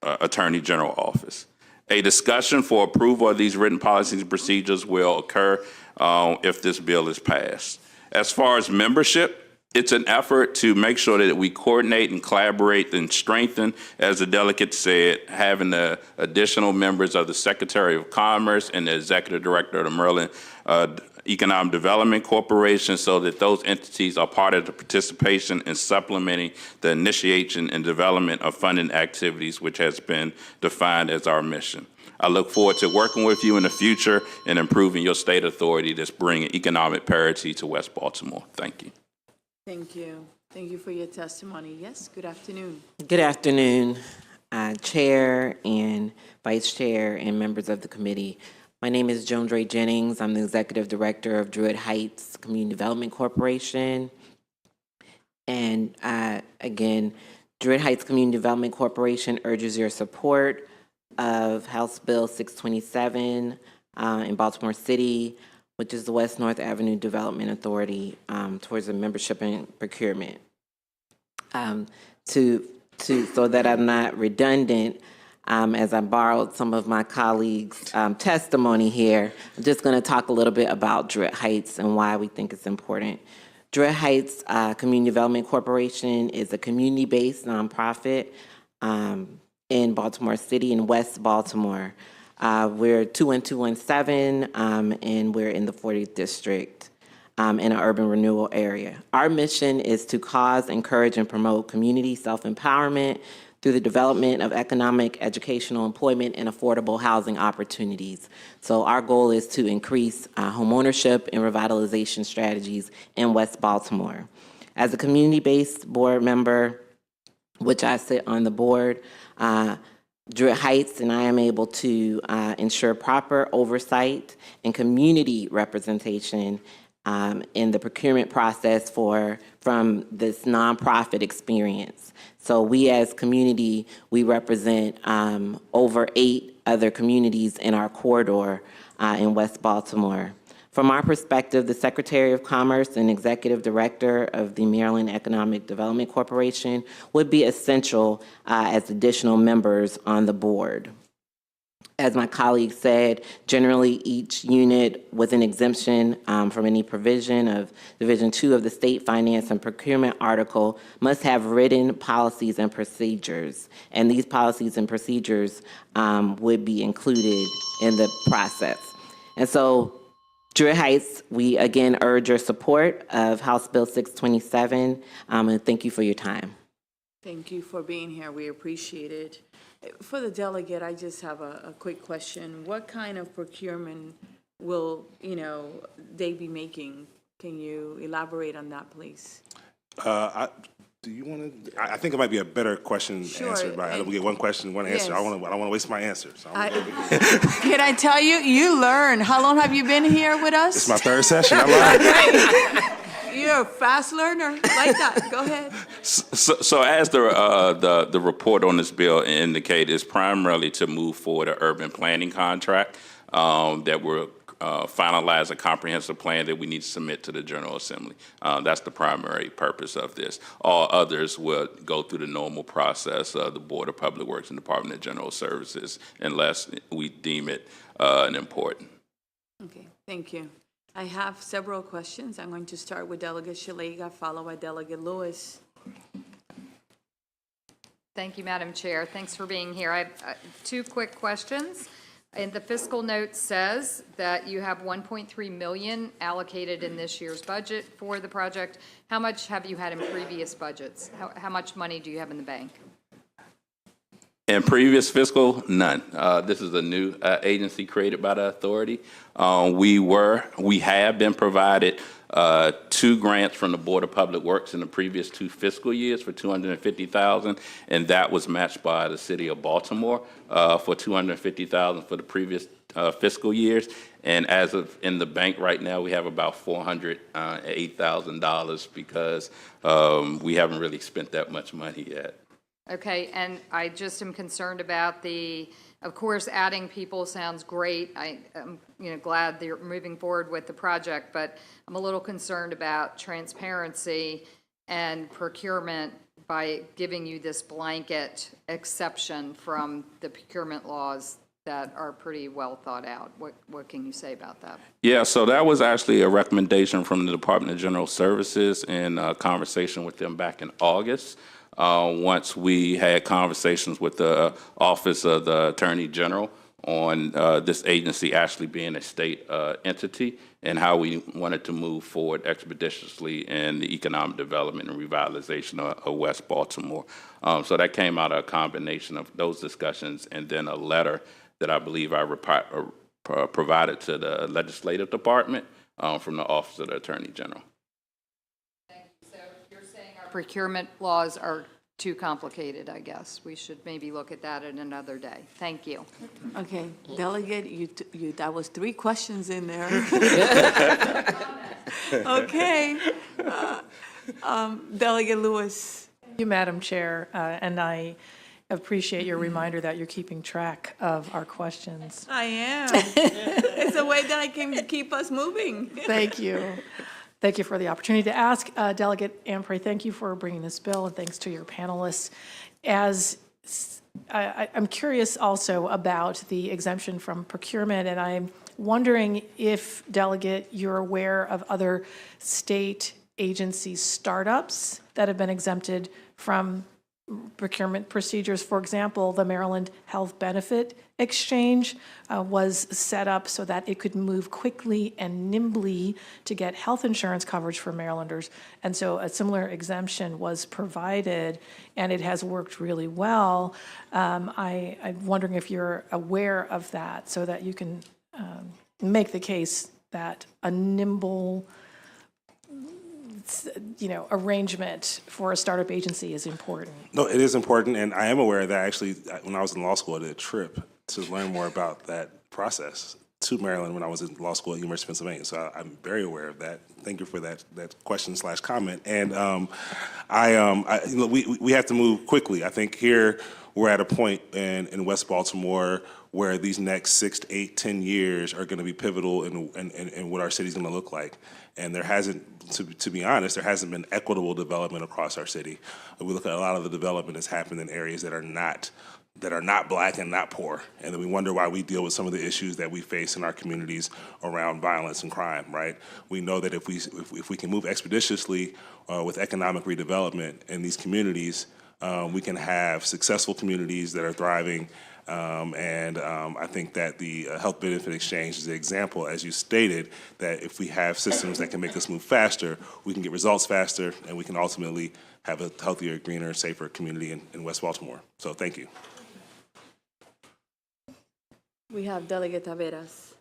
Attorney General Office. A discussion for approval of these written policies and procedures will occur if this bill is passed. As far as membership, it's an effort to make sure that we coordinate and collaborate and strengthen, as the delegate said, having the additional members of the Secretary of Commerce and the Executive Director of the Maryland Economic Development Corporation, so that those entities are part of the participation in supplementing the initiation and development of funding activities, which has been defined as our mission. I look forward to working with you in the future and improving your state authority that's bringing economic parity to West Baltimore. Thank you. Thank you. Thank you for your testimony. Yes, good afternoon. Good afternoon, Chair and Vice Chair and members of the committee. My name is Joan Dre Jennings. I'm the Executive Director of Druid Heights Community Development Corporation. And again, Druid Heights Community Development Corporation urges your support of House Bill 627 in Baltimore City, which is the West North Avenue Development Authority, towards the membership and procurement. So that I'm not redundant, as I borrowed some of my colleagues' testimony here, I'm just going to talk a little bit about Druid Heights and why we think it's important. Druid Heights Community Development Corporation is a community-based nonprofit in Baltimore City in West Baltimore. We're 21217, and we're in the 40th District in an urban renewal area. Our mission is to cause, encourage, and promote community self-empowerment through the development of economic, educational, employment, and affordable housing opportunities. So our goal is to increase homeownership and revitalization strategies in West Baltimore. As a community-based board member, which I sit on the board, Druid Heights and I am able to ensure proper oversight and community representation in the procurement process from this nonprofit experience. So we as community, we represent over 8 other communities in our corridor in West Baltimore. From our perspective, the Secretary of Commerce and Executive Director of the Maryland Economic Development Corporation would be essential as additional members on the board. As my colleague said, generally each unit with an exemption from any provision of Division 2 of the State Finance and Procurement Article must have written policies and procedures. And these policies and procedures would be included in the process. And so Druid Heights, we again urge your support of House Bill 627, and thank you for your time. Thank you for being here. We appreciate it. For the delegate, I just have a quick question. What kind of procurement will, they be making? Can you elaborate on that, please? Do you want to? I think it might be a better question answered by. We get one question, one answer. Yes. I don't want to waste my answer. So Can I tell you, you learn. How long have you been here with us? it's my third session. I'm learning. You're a fast learner. Like that. Go ahead. So as the report on this bill indicate, is primarily to move forward an urban planning contract that will finalize a comprehensive plan that we need to submit to the General Assembly. That's the primary purpose of this. All others will go through the normal process of the Board of Public Works and Department of General Services unless we deem it important. Okay, thank you. I have several questions. I'm going to start with Delegate Shalega, followed by Delegate Lewis. Thank you, Madam Chair. Thanks for being here. I have two quick questions. And the fiscal note says that you have $1.3 million allocated in this year's budget for the project. How much have you had in previous budgets? How much money do you have in the bank? In previous fiscal, none. This is a new agency created by the authority. We have been provided 2 grants from the Board of Public Works in the previous 2 fiscal years for $250,000, and that was matched by the City of Baltimore for $250,000 for the previous fiscal years. And as of in the bank right now, we have about $408,000 because we haven't really spent that much money yet. Okay, and I just am concerned about of course, adding people sounds great. I'm glad they're moving forward with the project, but I'm a little concerned about transparency and procurement by giving you this blanket exception from the procurement laws that are pretty well thought out. What can you say about that? Yeah, so that was actually a recommendation from the Department of General Services in a conversation with them back in August. Once we had conversations with the Office of the Attorney General on this agency actually being a state entity and how we wanted to move forward expeditiously in the economic development and revitalization of West Baltimore. So that came out of a combination of those discussions and then a letter that I believe I provided to the Legislative Department from the Office of the Attorney General. Procurement laws are too complicated, I guess. We should maybe look at that in another day. Thank you. Okay, Delegate, you that was 3 questions in there. Okay. Delegate Lewis. Thank you, Madam Chair, and I appreciate your reminder that you're keeping track of our questions. I am. It's a way that I can keep us moving. Thank you. Thank you for the opportunity to ask. Delegate Ampray, thank you for bringing this bill, and thanks to your panelists. I'm curious also about the exemption from procurement, and I'm wondering if, Delegate, you're aware of other state agency startups that have been exempted from procurement procedures. For example, the Maryland Health Benefit Exchange was set up so that it could move quickly and nimbly to get health insurance coverage for Marylanders. And so a similar exemption was provided, and it has worked really well. I'm wondering if you're aware of that so that you can make the case that a nimble arrangement for a startup agency is important. No, it is important, and I am aware that actually when I was in law school, I did a trip to learn more about that process to Maryland when I was in law school at University of Pennsylvania. So I'm very aware of that. Thank you for that question/comment. And we have to move quickly. I think here we're at a point in West Baltimore where these next 6 to 8, 10 years are going to be pivotal in what our city's going to look like. And there hasn't, to be honest, there hasn't been equitable development across our city. We look at a lot of the development that's happened in areas that are not Black and not poor, and then we wonder why we deal with some of the issues that we face in our communities around violence and crime. Right? We know that if we can move expeditiously with economic redevelopment in these communities, we can have successful communities that are thriving, I think that the health benefit exchange is an example, as you stated, that if we have systems that can make us move faster, we can get results faster, and we can ultimately have a healthier, greener, safer community in West Baltimore. So thank you. We have Delegate Taveras.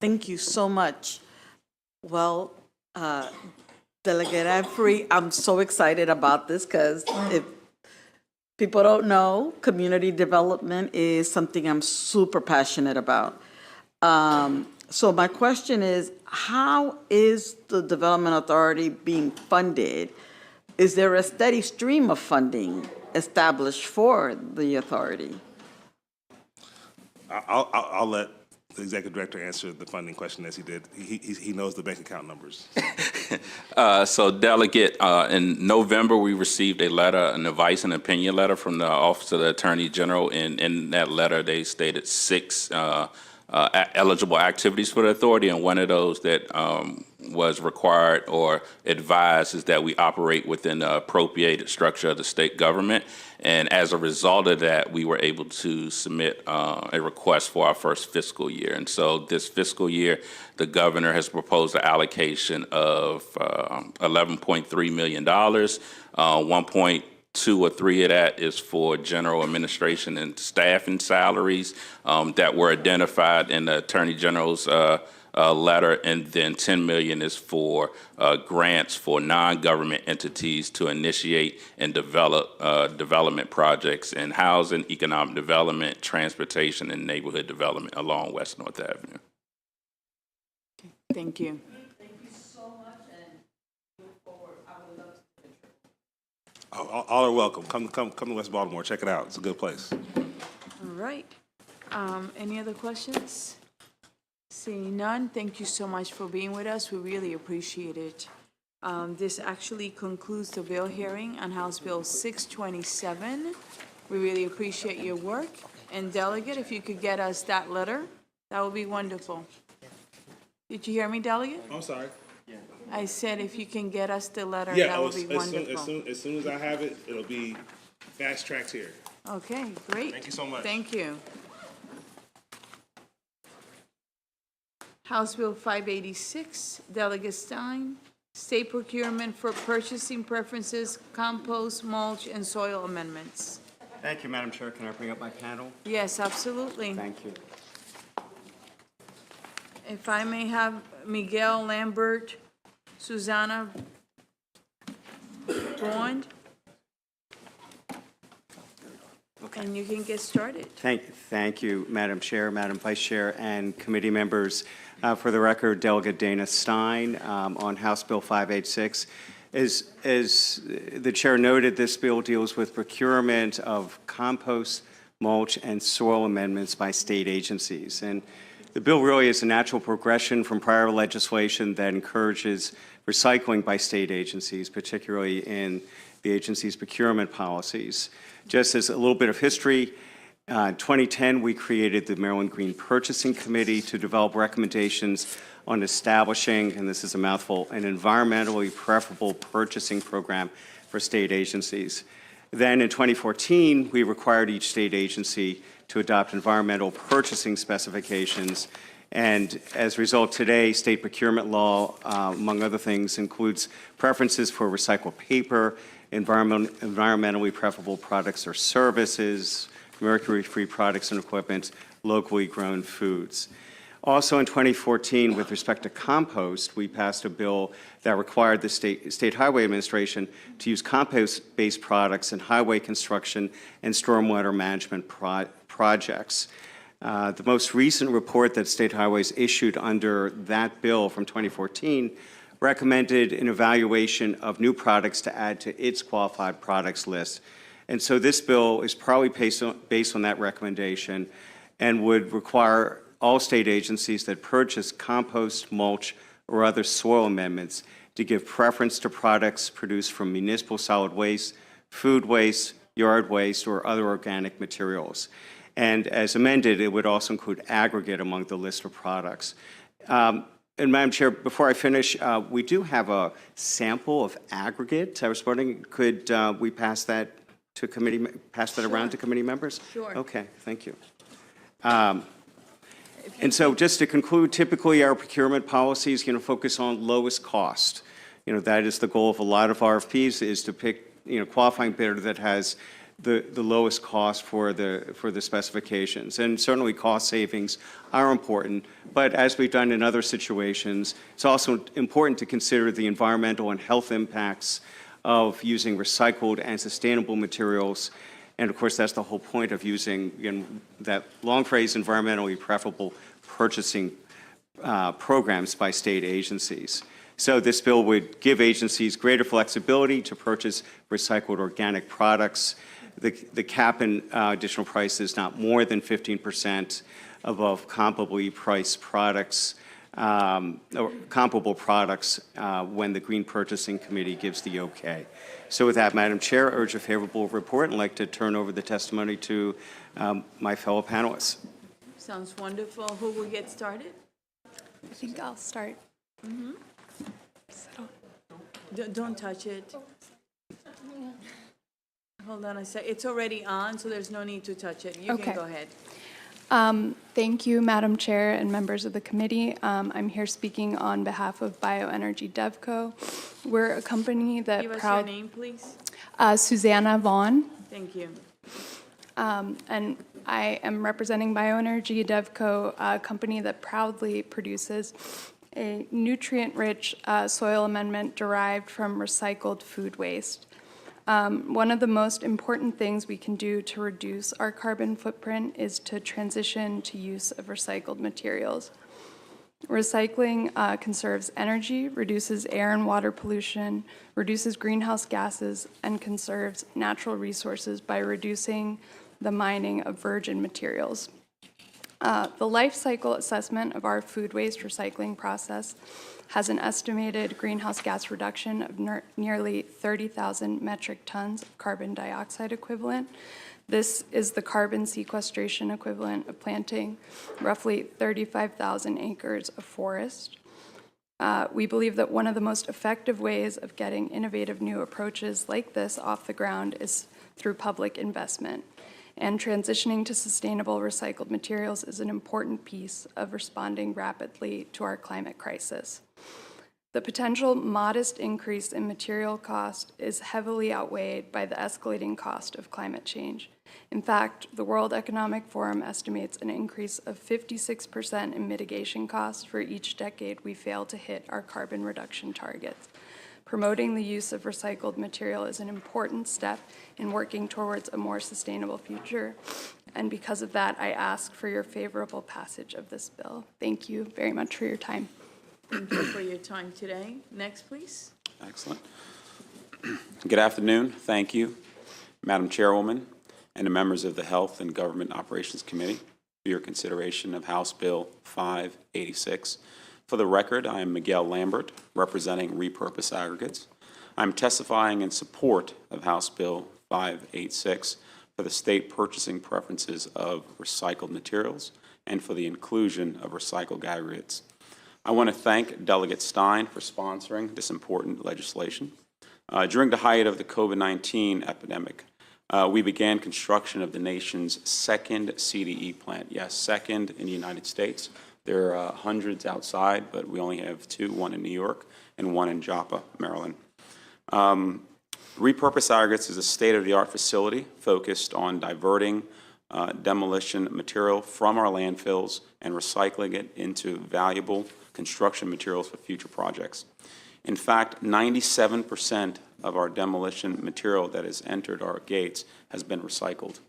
Thank you so much. Well, Delegate Every, I'm so excited about this because if people don't know, community development is something I'm super passionate about. So my question is, how is the Development Authority being funded? Is there a steady stream of funding established for the authority? I'll let the executive director answer the funding question as he did. He knows the bank account numbers. So Delegate, in November, we received a letter, an advice and opinion letter from the Office of the Attorney General. And in that letter, they stated 6 eligible activities for the authority, and one of those that was required or advised is that we operate within the appropriated structure of the state government. And as a result of that, we were able to submit a request for our first fiscal year. And so this fiscal year, the governor has proposed an allocation of $11.3 million. 1.2 or 3 of that is for general administration and staff and salaries that were identified in the Attorney General's letter, and then $10 million is for grants for non-government entities to initiate and develop development projects in housing, economic development, transportation, and neighborhood development along West North Avenue. Thank you. Thank you so much, and look forward. I would love to contribute. All are welcome. Come to West Baltimore. Check it out. It's a good place. All right. Any other questions? Seeing none, thank you so much for being with us. We really appreciate it. This actually concludes the bill hearing on House Bill 627. We really appreciate your work. And Delegate, if you could get us that letter, that would be wonderful. Did you hear me, Delegate? I'm sorry. I said if you can get us the letter, Yeah, that would be wonderful. as soon as I have it, it'll be fast-tracked here. Okay, great. Thank you so much. Thank you. House Bill 586, Delegate Stein, State Procurement for Purchasing Preferences, Compost, Mulch, and Soil Amendments. Thank you, Madam Chair. Can I bring up my panel? Yes, absolutely. Thank you. If I may have Miguel Lambert, Susanna Bond, and you can get started. Thank you, Madam Chair, Madam Vice Chair, and committee members. For the record, Delegate Dana Stein on House Bill 586. As the chair noted, this bill deals with procurement of compost, mulch, and soil amendments by state agencies. And the bill really is a natural progression from prior legislation that encourages recycling by state agencies, particularly in the agency's procurement policies. Just as a little bit of history, in 2010, we created the Maryland Green Purchasing Committee to develop recommendations on establishing, and this is a mouthful, an environmentally preferable purchasing program for state agencies. Then in 2014, we required each state agency to adopt environmental purchasing specifications. And as a result, today, state procurement law, among other things, includes preferences for recycled paper, environmentally preferable products or services, mercury-free products and equipment, locally grown foods. Also in 2014, with respect to compost, we passed a bill that required the State Highway Administration to use compost-based products in highway construction and stormwater management projects. The most recent report that State Highways issued under that bill from 2014 recommended an evaluation of new products to add to its qualified products list. And so this bill is probably based on that recommendation and would require all state agencies that purchase compost, mulch, or other soil amendments to give preference to products produced from municipal solid waste, food waste, yard waste, or other organic materials. And as amended, it would also include aggregate among the list of products. And Madam Chair, before I finish, we do have a sample of aggregate. I was wondering, could we pass that to committee, pass that around to committee members? Sure. Okay, thank you. And so just to conclude, typically our procurement policies, focus on lowest cost. That is the goal of a lot of RFPs, is to pick, qualifying bidder that has the lowest cost for the specifications. And certainly cost savings are important, but as we've done in other situations, it's also important to consider the environmental and health impacts of using recycled and sustainable materials. And of course, that's the whole point of using, that long phrase, environmentally preferable purchasing programs by state agencies. So this bill would give agencies greater flexibility to purchase recycled organic products. The cap in additional price is not more than 15% above comparably priced products, or comparable products when the Green Purchasing Committee gives the okay. So with that, Madam Chair, I urge a favorable report and like to turn over the testimony to my fellow panelists. Sounds wonderful. Who will get started? I think I'll start. Don't touch it. Hold on a sec. It's already on, so there's no need to touch it. You Okay. can go ahead. Thank you, Madam Chair and members of the committee. I'm here speaking on behalf of Bioenergy DevCo. We're a company that Give us your name, please. Susanna Vaughn. Thank you. And I am representing Bioenergy DevCo, a company that proudly produces a nutrient-rich soil amendment derived from recycled food waste. One of the most important things we can do to reduce our carbon footprint is to transition to use of recycled materials. Recycling conserves energy, reduces air and water pollution, reduces greenhouse gases, and conserves natural resources by reducing the mining of virgin materials. The life cycle assessment of our food waste recycling process has an estimated greenhouse gas reduction of nearly 30,000 metric tons of carbon dioxide equivalent. This is the carbon sequestration equivalent of planting roughly 35,000 acres of forest. We believe that one of the most effective ways of getting innovative new approaches like this off the ground is through public investment. And transitioning to sustainable recycled materials is an important piece of responding rapidly to our climate crisis. The potential modest increase in material cost is heavily outweighed by the escalating cost of climate change. In fact, the World Economic Forum estimates an increase of 56% in mitigation costs for each decade we fail to hit our carbon reduction targets. Promoting the use of recycled material is an important step in working towards a more sustainable future. And because of that, I ask for your favorable passage of this bill. Thank you very much for your time. Thank you for your time today. Next, please. Excellent. Good afternoon. Thank you, Madam Chairwoman, and the members of the Health and Government Operations Committee for your consideration of House Bill 586. For the record, I am Miguel Lambert, representing Repurpose Aggregates. I'm testifying in support of House Bill 586 for the state purchasing preferences of recycled materials and for the inclusion of recycled aggregates. I want to thank Delegate Stein for sponsoring this important legislation. During the height of the COVID-19 epidemic, we began construction of the nation's second CDE plant. Yes, second in the United States. There are hundreds outside, but we only have two, one in New York and one in Joppa, Maryland. Repurpose Aggregates is a state-of-the-art facility focused on diverting demolition material from our landfills and recycling it into valuable construction materials for future projects. In fact, 97% of our demolition material that has entered our gates has been recycled.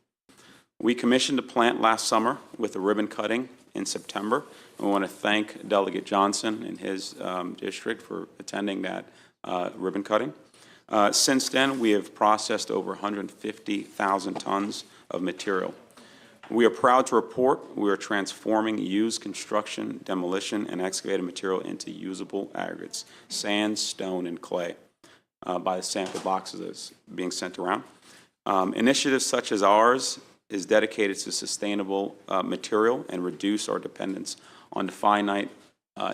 We commissioned a plant last summer with a ribbon cutting in September. We want to thank Delegate Johnson and his district for attending that ribbon cutting. Since then, we have processed over 150,000 tons of material. We are proud to report we are transforming used construction, demolition, and excavated material into usable aggregates, sand, stone, and clay, by the sample boxes that's being sent around. Initiatives such as ours is dedicated to sustainable material and reduce our dependence on the finite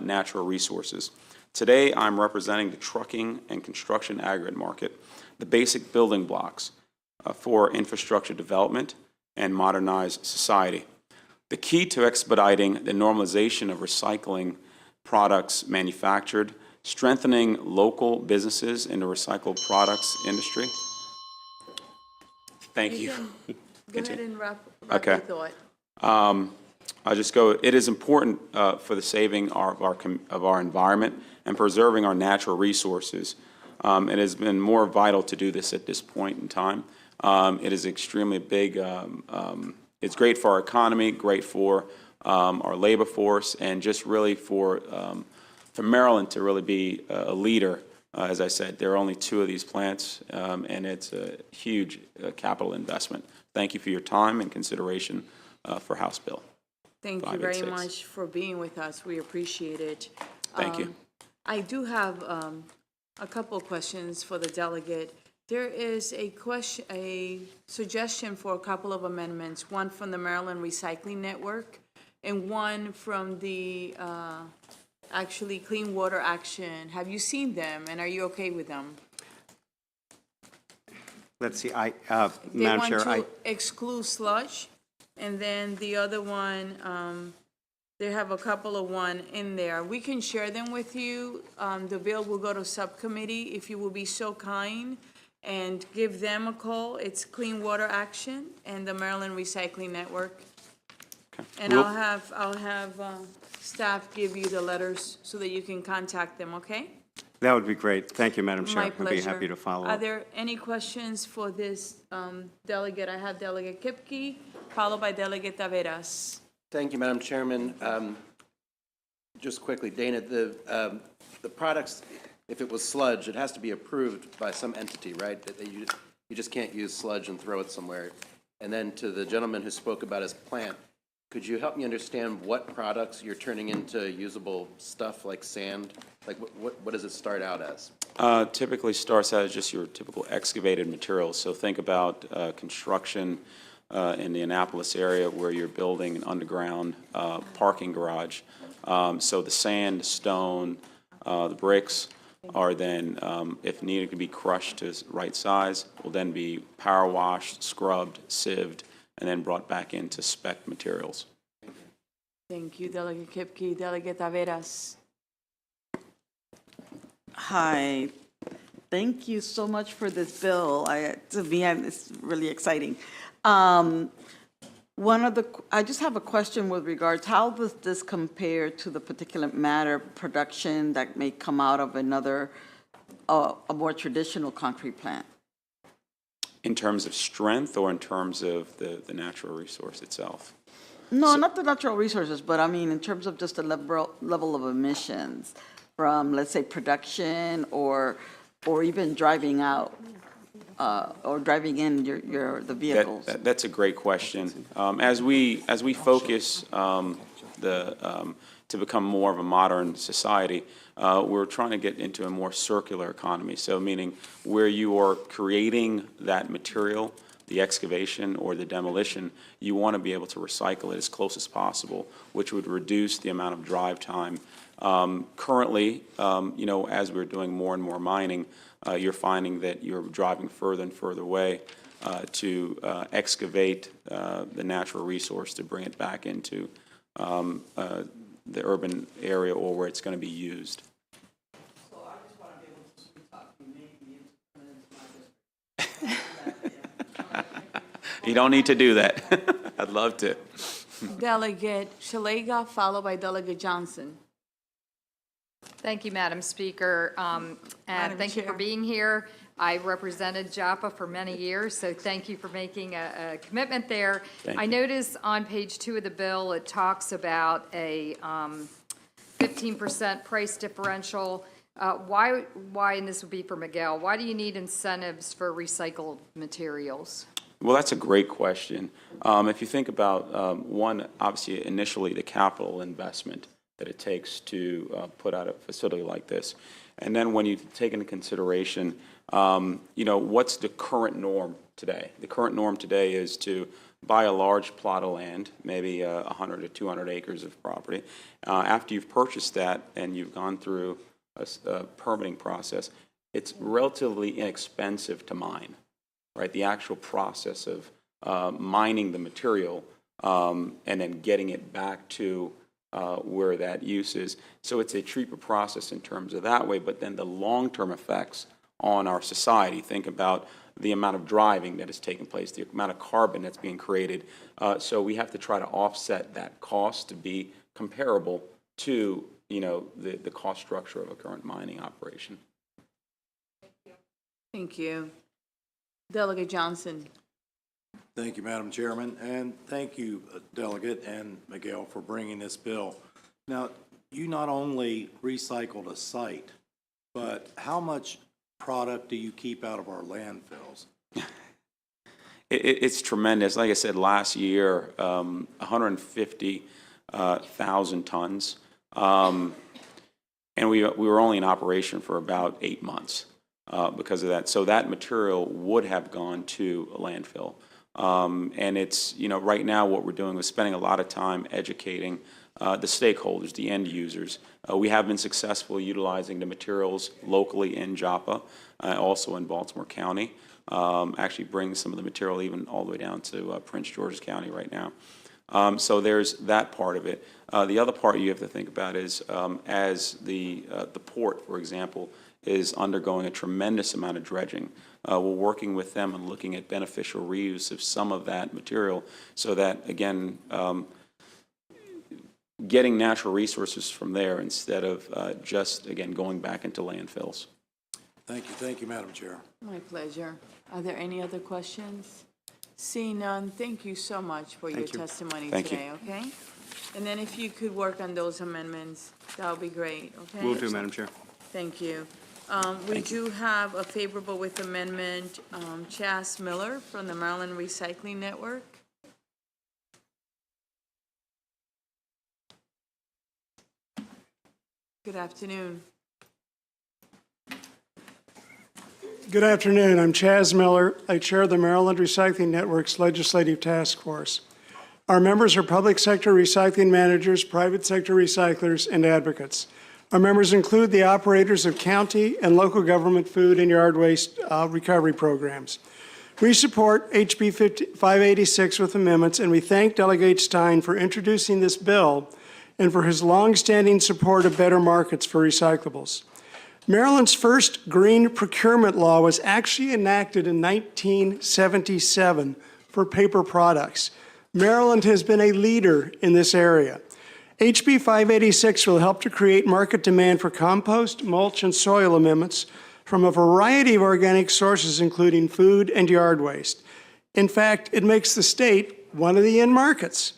natural resources. Today, I'm representing the trucking and construction aggregate market, the basic building blocks for infrastructure development and modernized society. The key to expediting the normalization of recycling products manufactured, strengthening local businesses in the recycled products industry. Thank you. Go ahead and wrap Okay. your thought. I'll just go, it is important for the saving of our environment and preserving our natural resources. It has been more vital to do this at this point in time. It is extremely big. It's great for our economy, great for our labor force, and just really for Maryland to really be a leader. As I said, there are only 2 of these plants, and it's a huge capital investment. Thank you for your time and consideration for House Bill. Thank you very much for being with us. We appreciate it. Thank you. I do have a couple of questions for the delegate. There is a suggestion for a couple of amendments, one from the Maryland Recycling Network and one from the actually Clean Water Action. Have you seen them and are you okay with them? Let's see, They Madam Chair, want to exclude sludge, and then the other one, they have a couple of one in there. We can share them with you. The bill will go to subcommittee if you will be so kind and give them a call. It's Clean Water Action and the Maryland Recycling Network. Okay. And I'll have staff give you the letters so that you can contact them, okay? that would be great. Thank you, Madam Chair. My I'd be pleasure. happy to follow Are up. there any questions for this delegate? I have Delegate Kipke, followed by Delegate Taveras. Thank you, Madam Chairman. Just quickly, Dana, the products, if it was sludge, it has to be approved by some entity, right? That you just can't use sludge and throw it somewhere. And then to the gentleman who spoke about his plant, could you help me understand what products you're turning into usable stuff like sand? Like what does it start out as? Typically starts out as just your typical excavated materials. So think about construction in the Annapolis area where you're building an underground parking garage. So the sand, the stone, the bricks are then, if needed, to be crushed to right size, will then be power washed, scrubbed, sieved, and then brought back into spec materials. Thank you, Delegate Kipke. Delegate Taveras. Hi, thank you so much for this bill. To me, it's really exciting. I just have a question with regards, how does this compare to the particulate matter production that may come out of another, a more traditional concrete plant? In terms of strength or in terms of the natural resource itself? No, not the natural resources, but I mean, in terms of just the level of emissions from, let's say, production or even driving out or driving in the vehicles. That's a great question. As we focus to become more of a modern society, we're trying to get into a more circular economy. So meaning where you are creating that material, the excavation or the demolition, you want to be able to recycle it as close as possible, which would reduce the amount of drive time. Currently, as we're doing more and more mining, you're finding that you're driving further and further away to excavate the natural resource to bring it back into the urban area or where it's going to be used. So I just want to be able to speak talk into my district. You don't need to do that. I'd love to. Delegate Shalega, followed by Delegate Johnson. Thank you, Madam Speaker, and thank you for being here. I represented JAPA for many years, so thank you for making a commitment there. I notice on page 2 of the bill, it talks about a 15% price differential. Why, and this would be for Miguel, why do you need incentives for recycled materials? Well, that's a great question. If you think about, one, obviously, initially the capital investment that it takes to put out a facility like this. And then when you take into consideration, what's the current norm today? The current norm today is to buy a large plot of land, maybe 100 to 200 acres of property. After you've purchased that and you've gone through a permitting process, it's relatively inexpensive to mine, right? The actual process of mining the material and then getting it back to where that use is. So it's a cheaper process in terms of that way, but then the long-term effects on our society, think about the amount of driving that is taking place, the amount of carbon that's being created. So we have to try to offset that cost to be comparable to, the cost structure of a current mining operation. Thank you. Delegate Johnson. Thank you, Madam Chairman, and thank you, Delegate and Miguel, for bringing this bill. Now, you not only recycled a site, but how much product do you keep out of our landfills? It's tremendous. Like I said, last year, 150,000 tons, and we were only in operation for about 8 months because of that. So that material would have gone to a landfill. And it's, right now what we're doing is spending a lot of time educating the stakeholders, the end users. We have been successful utilizing the materials locally in Joppa, also in Baltimore County. Actually bring some of the material even all the way down to Prince George's County right now. So there's that part of it. The other part you have to think about is as the port, for example, is undergoing a tremendous amount of dredging. We're working with them and looking at beneficial reuse of some of that material so that, again, getting natural resources from there instead of just, again, going back into landfills. Thank you, Madam Chair. My pleasure. Are there any other questions? Seeing none, thank you so much for your testimony today, okay? And then if you could work on those amendments, that would be great, okay? Will do, Madam Chair. Thank you. We do have a favorable with amendment, Chas Miller from the Maryland Recycling Network. Good afternoon. Good afternoon. I'm Chas Miller. I chair the Maryland Recycling Network's Legislative Task Force. Our members are public sector recycling managers, private sector recyclers, and advocates. Our members include the operators of county and local government food and yard waste recovery programs. We support HB 586 with amendments, and we thank Delegate Stein for introducing this bill and for his longstanding support of better markets for recyclables. Maryland's first green procurement law was actually enacted in 1977 for paper products. Maryland has been a leader in this area. HB 586 will help to create market demand for compost, mulch, and soil amendments from a variety of organic sources, including food and yard waste. In fact, it makes the state one of the end markets.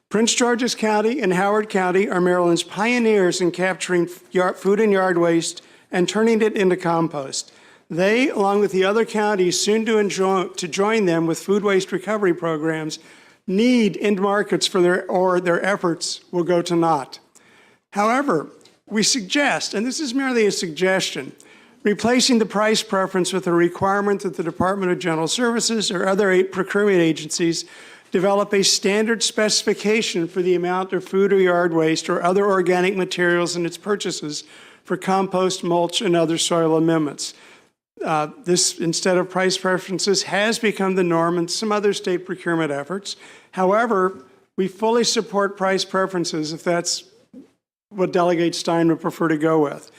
Prince George's County and Howard County are Maryland's pioneers in capturing food and yard waste and turning it into compost. They, along with the other counties soon to join them with food waste recovery programs, need end markets for their efforts will go to naught. However, we suggest, and this is merely a suggestion, replacing the price preference with a requirement that the Department of General Services or other procurement agencies develop a standard specification for the amount of food or yard waste or other organic materials in its purchases for compost, mulch, and other soil amendments. This, instead of price preferences, has become the norm in some other state procurement efforts. However, we fully support price preferences if that's what Delegate Stein would prefer to go with.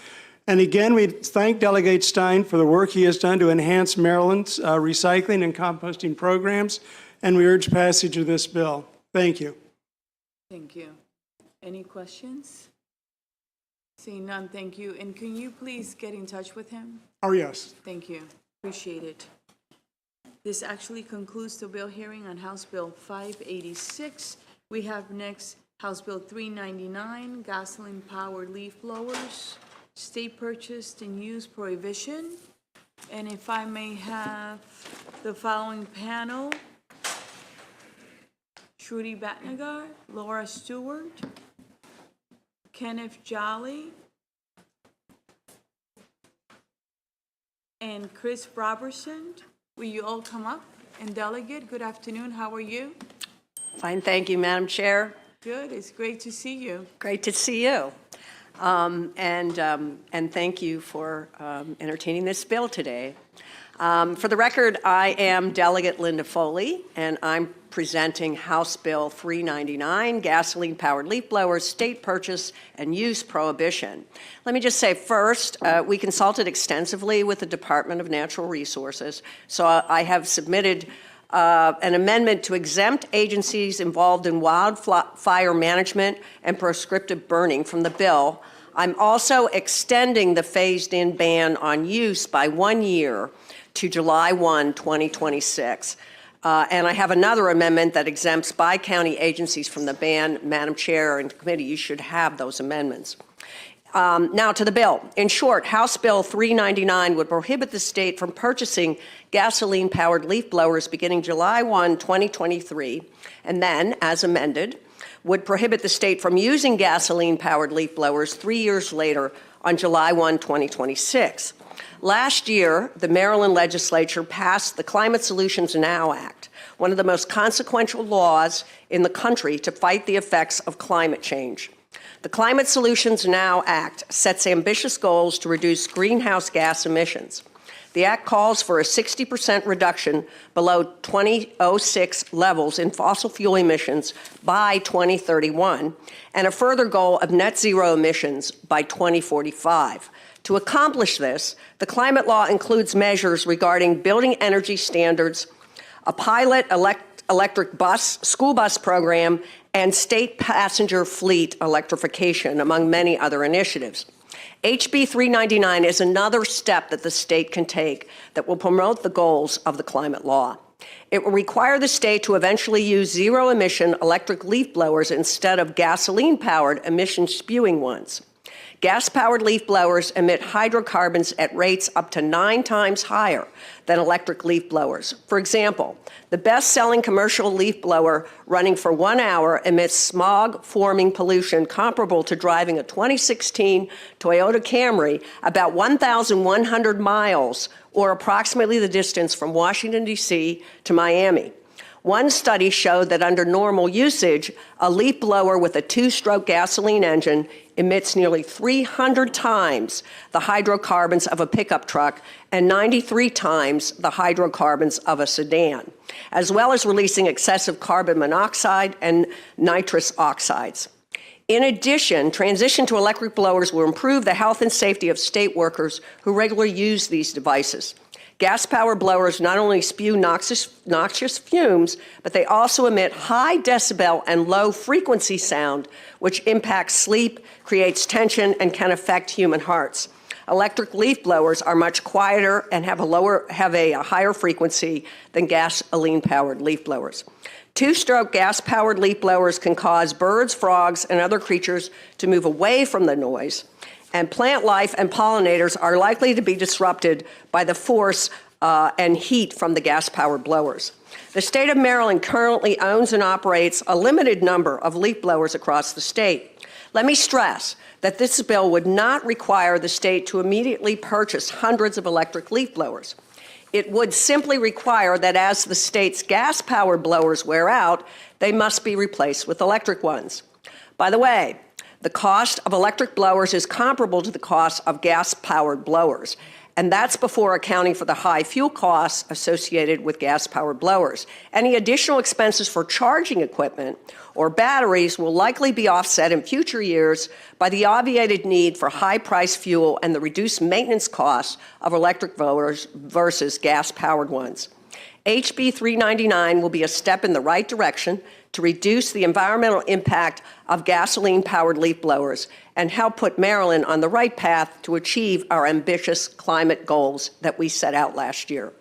And again, we thank Delegate Stein for the work he has done to enhance Maryland's recycling and composting programs, and we urge passage of this bill. Thank you. Thank you. Any questions? Seeing none, thank you. And can you please get in touch with him? Oh, yes. Thank you. Appreciate it. This actually concludes the bill hearing on House Bill 586. We have next House Bill 399, gasoline-powered leaf blowers, state purchased and use prohibition. And if I may have the following panel: Shruti Bhatnagar, Laura Stewart, Kenneth Jolly, and Chris Robertson. Will you all come up? And Delegate, good afternoon. How are you? Fine, thank you, Madam Chair. Good, it's great to see you. Great to see you. And thank you for entertaining this bill today. For the record, I am Delegate Linda Foley, and I'm presenting House Bill 399, gasoline-powered leaf blowers, state purchase and use prohibition. Let me just say first, we consulted extensively with the Department of Natural Resources, so I have submitted an amendment to exempt agencies involved in wildfire management and prescriptive burning from the bill. I'm also extending the phased-in ban on use by 1 year to July 1, 2026. And I have another amendment that exempts bi-county agencies from the ban. Madam Chair and committee, you should have those amendments. Now to the bill. In short, House Bill 399 would prohibit the state from purchasing gasoline-powered leaf blowers beginning July 1, 2023, and then, as amended, would prohibit the state from using gasoline-powered leaf blowers 3 years later on July 1, 2026. Last year, the Maryland legislature passed the Climate Solutions Now Act, one of the most consequential laws in the country to fight the effects of climate change. The Climate Solutions Now Act sets ambitious goals to reduce greenhouse gas emissions. The Act calls for a 60% reduction below 2006 levels in fossil fuel emissions by 2031, and a further goal of net zero emissions by 2045. To accomplish this, the climate law includes measures regarding building energy standards, a pilot electric bus, school bus program, and state passenger fleet electrification, among many other initiatives. HB 399 is another step that the state can take that will promote the goals of the climate law. It will require the state to eventually use zero-emission electric leaf blowers instead of gasoline-powered emission-spewing ones. Gas-powered leaf blowers emit hydrocarbons at rates up to 9 times higher than electric leaf blowers. For example, the best-selling commercial leaf blower running for 1 hour emits smog-forming pollution comparable to driving a 2016 Toyota Camry about 1,100 miles, or approximately the distance from Washington, D.C. to Miami. One study showed that under normal usage, a leaf blower with a 2-stroke gasoline engine emits nearly 300 times the hydrocarbons of a pickup truck and 93 times the hydrocarbons of a sedan, as well as releasing excessive carbon monoxide and nitrous oxides. In addition, transition to electric blowers will improve the health and safety of state workers who regularly use these devices. Gas-powered blowers not only spew noxious fumes, but they also emit high decibel and low frequency sound, which impacts sleep, creates tension, and can affect human hearts. Electric leaf blowers are much quieter and have a higher frequency than gasoline-powered leaf blowers. 2-stroke gas-powered leaf blowers can cause birds, frogs, and other creatures to move away from the noise, and plant life and pollinators are likely to be disrupted by the force and heat from the gas-powered blowers. The state of Maryland currently owns and operates a limited number of leaf blowers across the state. Let me stress that this bill would not require the state to immediately purchase hundreds of electric leaf blowers. It would simply require that as the state's gas-powered blowers wear out, they must be replaced with electric ones. By the way, the cost of electric blowers is comparable to the cost of gas-powered blowers, and that's before accounting for the high fuel costs associated with gas-powered blowers. Any additional expenses for charging equipment or batteries will likely be offset in future years by the obviated need for high-priced fuel and the reduced maintenance costs of electric blowers versus gas-powered ones. HB 399 will be a step in the right direction to reduce the environmental impact of gasoline-powered leaf blowers and help put Maryland on the right path to achieve our ambitious climate goals that we set out last year.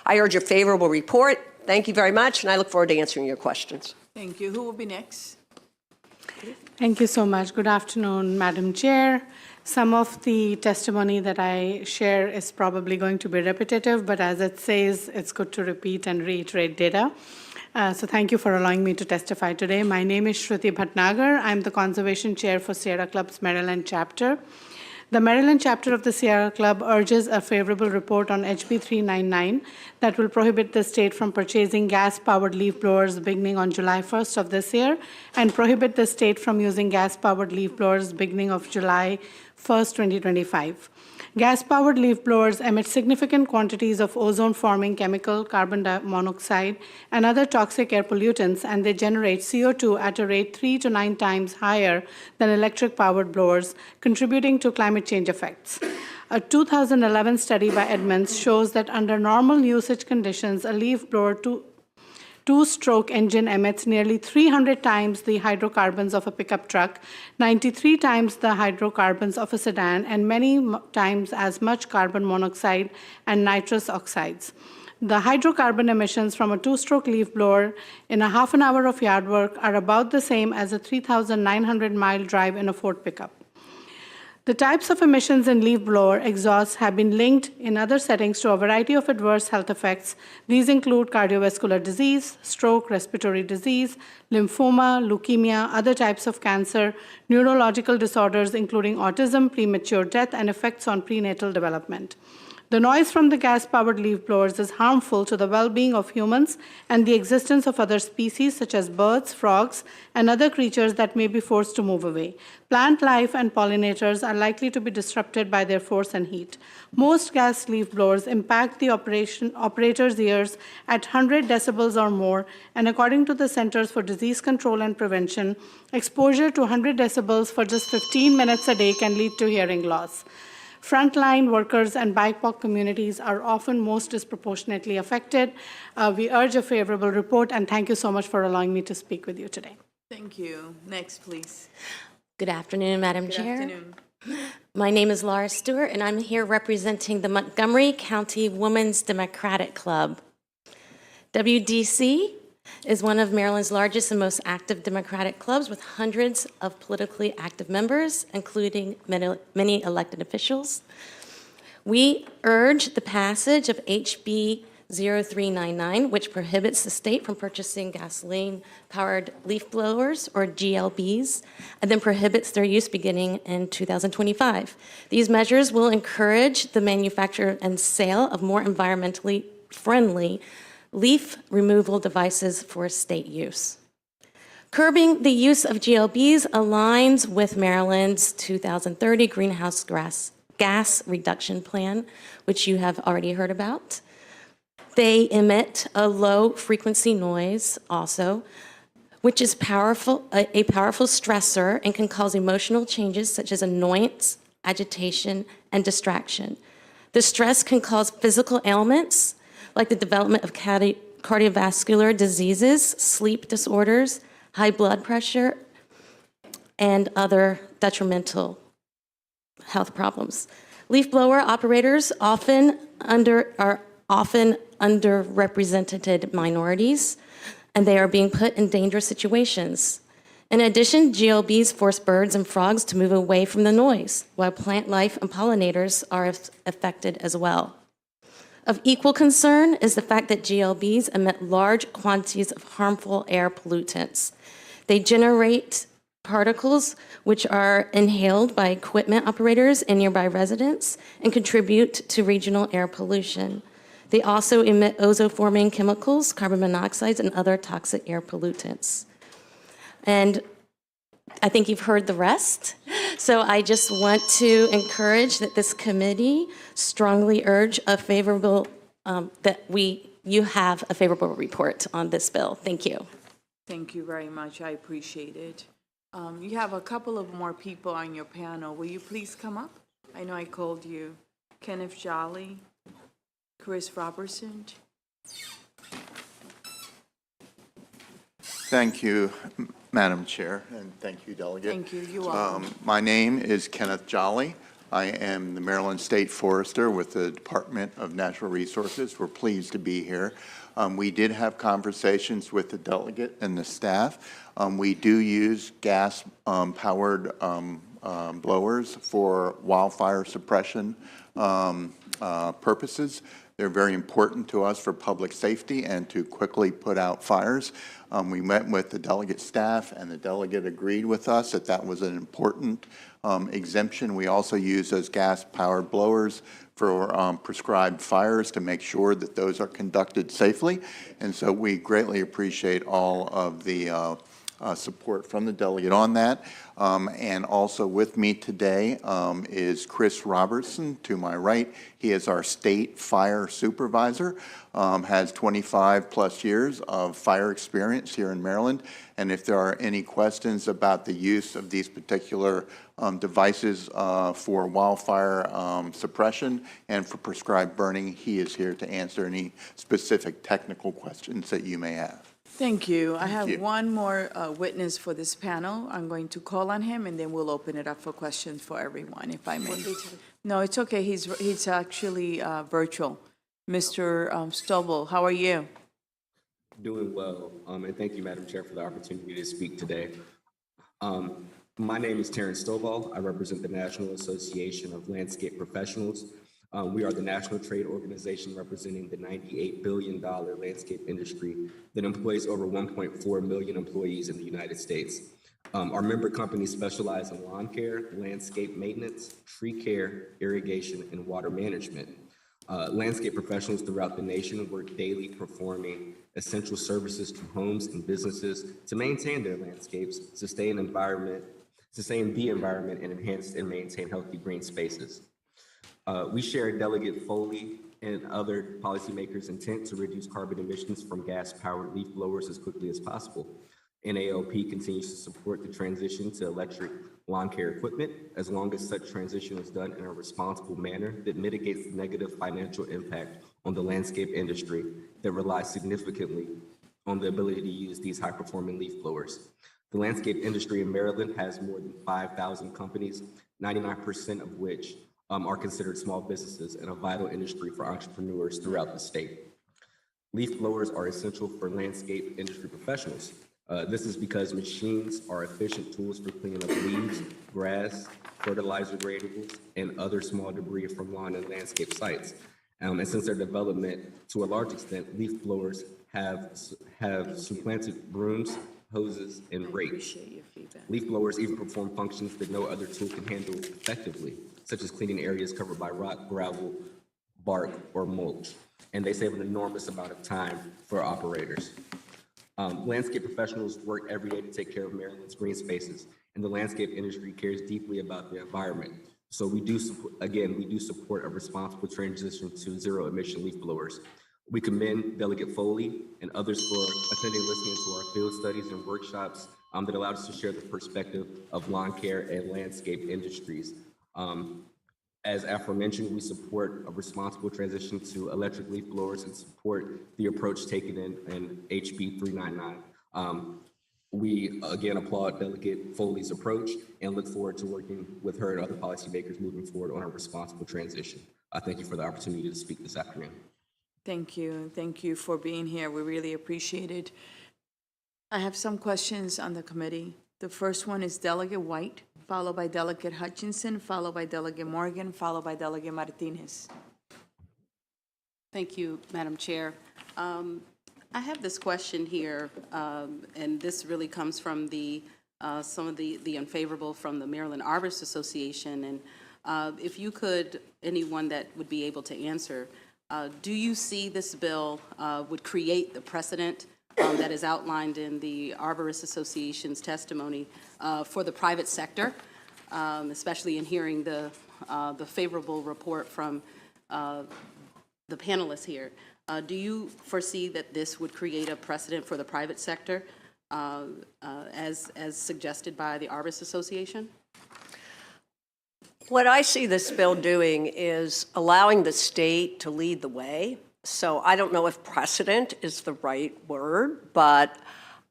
I urge a favorable report. Thank you very much, and I look forward to answering your questions. Thank you. Who will be next? Thank you so much. Good afternoon, Madam Chair. Some of the testimony that I share is probably going to be repetitive, but as it says, it's good to repeat and reiterate data. So thank you for allowing me to testify today. My name is Shruti Bhatnagar. I'm the Conservation Chair for Sierra Club's Maryland chapter. The Maryland chapter of the Sierra Club urges a favorable report on HB 399 that will prohibit the state from purchasing gas-powered leaf blowers beginning on July 1st of this year and prohibit the state from using gas-powered leaf blowers beginning of July 1st, 2025. Gas-powered leaf blowers emit significant quantities of ozone-forming chemical, carbon monoxide, and other toxic air pollutants, and they generate CO2 at a rate 3 to 9 times higher than electric-powered blowers, contributing to climate change effects. A 2011 study by Edmunds shows that under normal usage conditions, a leaf blower two-stroke engine emits nearly 300 times the hydrocarbons of a pickup truck, 93 times the hydrocarbons of a sedan, and many times as much carbon monoxide and nitrous oxides. The hydrocarbon emissions from a two-stroke leaf blower in a half an hour of yard work are about the same as a 3,900-mile drive in a Ford pickup. The types of emissions in leaf blower exhausts have been linked in other settings to a variety of adverse health effects. These include cardiovascular disease, stroke, respiratory disease, lymphoma, leukemia, other types of cancer, neurological disorders including autism, premature death, and effects on prenatal development. The noise from the gas-powered leaf blowers is harmful to the well-being of humans and the existence of other species such as birds, frogs, and other creatures that may be forced to move away. Plant life and pollinators are likely to be disrupted by their force and heat. Most gas leaf blowers impact the operator's ears at 100 decibels or more, and according to the Centers for Disease Control and Prevention, exposure to 100 decibels for just 15 minutes a day can lead to hearing loss. Frontline workers and BIPOC communities are often most disproportionately affected. We urge a favorable report, and thank you so much for allowing me to speak with you today. Thank you. Next, please. Good afternoon, Madam Good Chair. afternoon. My name is Laura Stewart, and I'm here representing the Montgomery County Women's Democratic Club. WDC is one of Maryland's largest and most active Democratic clubs with hundreds of politically active members, including many elected officials. We urge the passage of HB 0399, which prohibits the state from purchasing gasoline-powered leaf blowers, or GLBs, and then prohibits their use beginning in 2025. These measures will encourage the manufacture and sale of more environmentally friendly leaf removal devices for state use. Curbing the use of GLBs aligns with Maryland's 2030 greenhouse gas reduction plan, which you have already heard about. They emit a low-frequency noise also, which is a powerful stressor and can cause emotional changes such as annoyance, agitation, and distraction. The stress can cause physical ailments, like the development of cardiovascular diseases, sleep disorders, high blood pressure, and other detrimental health problems. Leaf blower operators are often underrepresented minorities, and they are being put in dangerous situations. In addition, GLBs force birds and frogs to move away from the noise, while plant life and pollinators are affected as well. Of equal concern is the fact that GLBs emit large quantities of harmful air pollutants. They generate particles which are inhaled by equipment operators and nearby residents and contribute to regional air pollution. They also emit ozone-forming chemicals, carbon monoxides, and other toxic air pollutants. And I think you've heard the rest. So I just want to encourage that this committee strongly urge a favorable, you have a favorable report on this bill. Thank you. Thank you very much. I appreciate it. You have a couple of more people on your panel. Will you please come up? I know I called you. Kenneth Jolly, Chris Robertson. Thank you, Madam Chair, and thank you, Delegate. Thank you. You're welcome. My name is Kenneth Jolly. I am the Maryland State Forester with the Department of Natural Resources. We're pleased to be here. We did have conversations with the delegate and the staff. We do use gas-powered blowers for wildfire suppression purposes. They're very important to us for public safety and to quickly put out fires. We met with the delegate staff, and the delegate agreed with us that that was an important exemption. We also use those gas-powered blowers for prescribed fires to make sure that those are conducted safely. And so we greatly appreciate all of the support from the delegate on that. And also with me today is Chris Robertson to my right. He is our state fire supervisor, has 25 plus years of fire experience here in Maryland. And if there are any questions about the use of these particular devices for wildfire suppression and for prescribed burning, he is here to answer any specific technical questions that you may have. Thank you. I have you. one more witness for this panel. I'm going to call on him, and then we'll open it up for questions for everyone, if I may. No, it's okay. He's actually virtual. Mr. Stovall, how are you? Doing well, and thank you, Madam Chair, for the opportunity to speak today. My name is Terrence Stovall. I represent the National Association of Landscape Professionals. We are the national trade organization representing the $98 billion landscape industry that employs over 1.4 million employees in the United States. Our member companies specialize in lawn care, landscape maintenance, tree care, irrigation, and water management. Landscape professionals throughout the nation work daily performing essential services to homes and businesses to maintain their landscapes, sustain the environment, and enhance and maintain healthy green spaces. We share Delegate Foley and other policymakers' intent to reduce carbon emissions from gas-powered leaf blowers as quickly as possible. NALP continues to support the transition to electric lawn care equipment as long as such transition is done in a responsible manner that mitigates the negative financial impact on the landscape industry that relies significantly on the ability to use these high-performing leaf blowers. The landscape industry in Maryland has more than 5,000 companies, 99% of which are considered small businesses and a vital industry for entrepreneurs throughout the state. Leaf blowers are essential for landscape industry professionals. This is because machines are efficient tools for cleaning up leaves, grass, fertilizer granules, and other small debris from lawn and landscape sites. And since their development, to a large extent, leaf blowers have supplanted brooms, hoses, and rakes. Leaf blowers even perform functions that no other tool can handle effectively, such as cleaning areas covered by rock, gravel, bark, or mulch. And they save an enormous amount of time for operators. Landscape professionals work every day to take care of Maryland's green spaces, and the landscape industry cares deeply about the environment. So we do support a responsible transition to zero-emission leaf blowers. We commend Delegate Foley and others for attending, listening to our field studies and workshops that allowed us to share the perspective of lawn care and landscape industries. As aforementioned, we support a responsible transition to electric leaf blowers and support the approach taken in HB 399. We again applaud Delegate Foley's approach and look forward to working with her and other policymakers moving forward on a responsible transition. I thank you for the opportunity to speak this afternoon. Thank you. Thank you for being here. We really appreciate it. I have some questions on the committee. The first one is Delegate White, followed by Delegate Hutchinson, followed by Delegate Morgan, followed by Delegate Martinez. Thank you, Madam Chair. I have this question here, and this really comes from some of the unfavorable from the Maryland Arborists Association. And if you could, anyone that would be able to answer, do you see this bill would create the precedent that is outlined in the Arborists Association's testimony for the private sector, especially in hearing the favorable report from the panelists here? Do you foresee that this would create a precedent for the private sector as suggested by the Arborists Association? What I see this bill doing is allowing the state to lead the way. So I don't know if precedent is the right word, but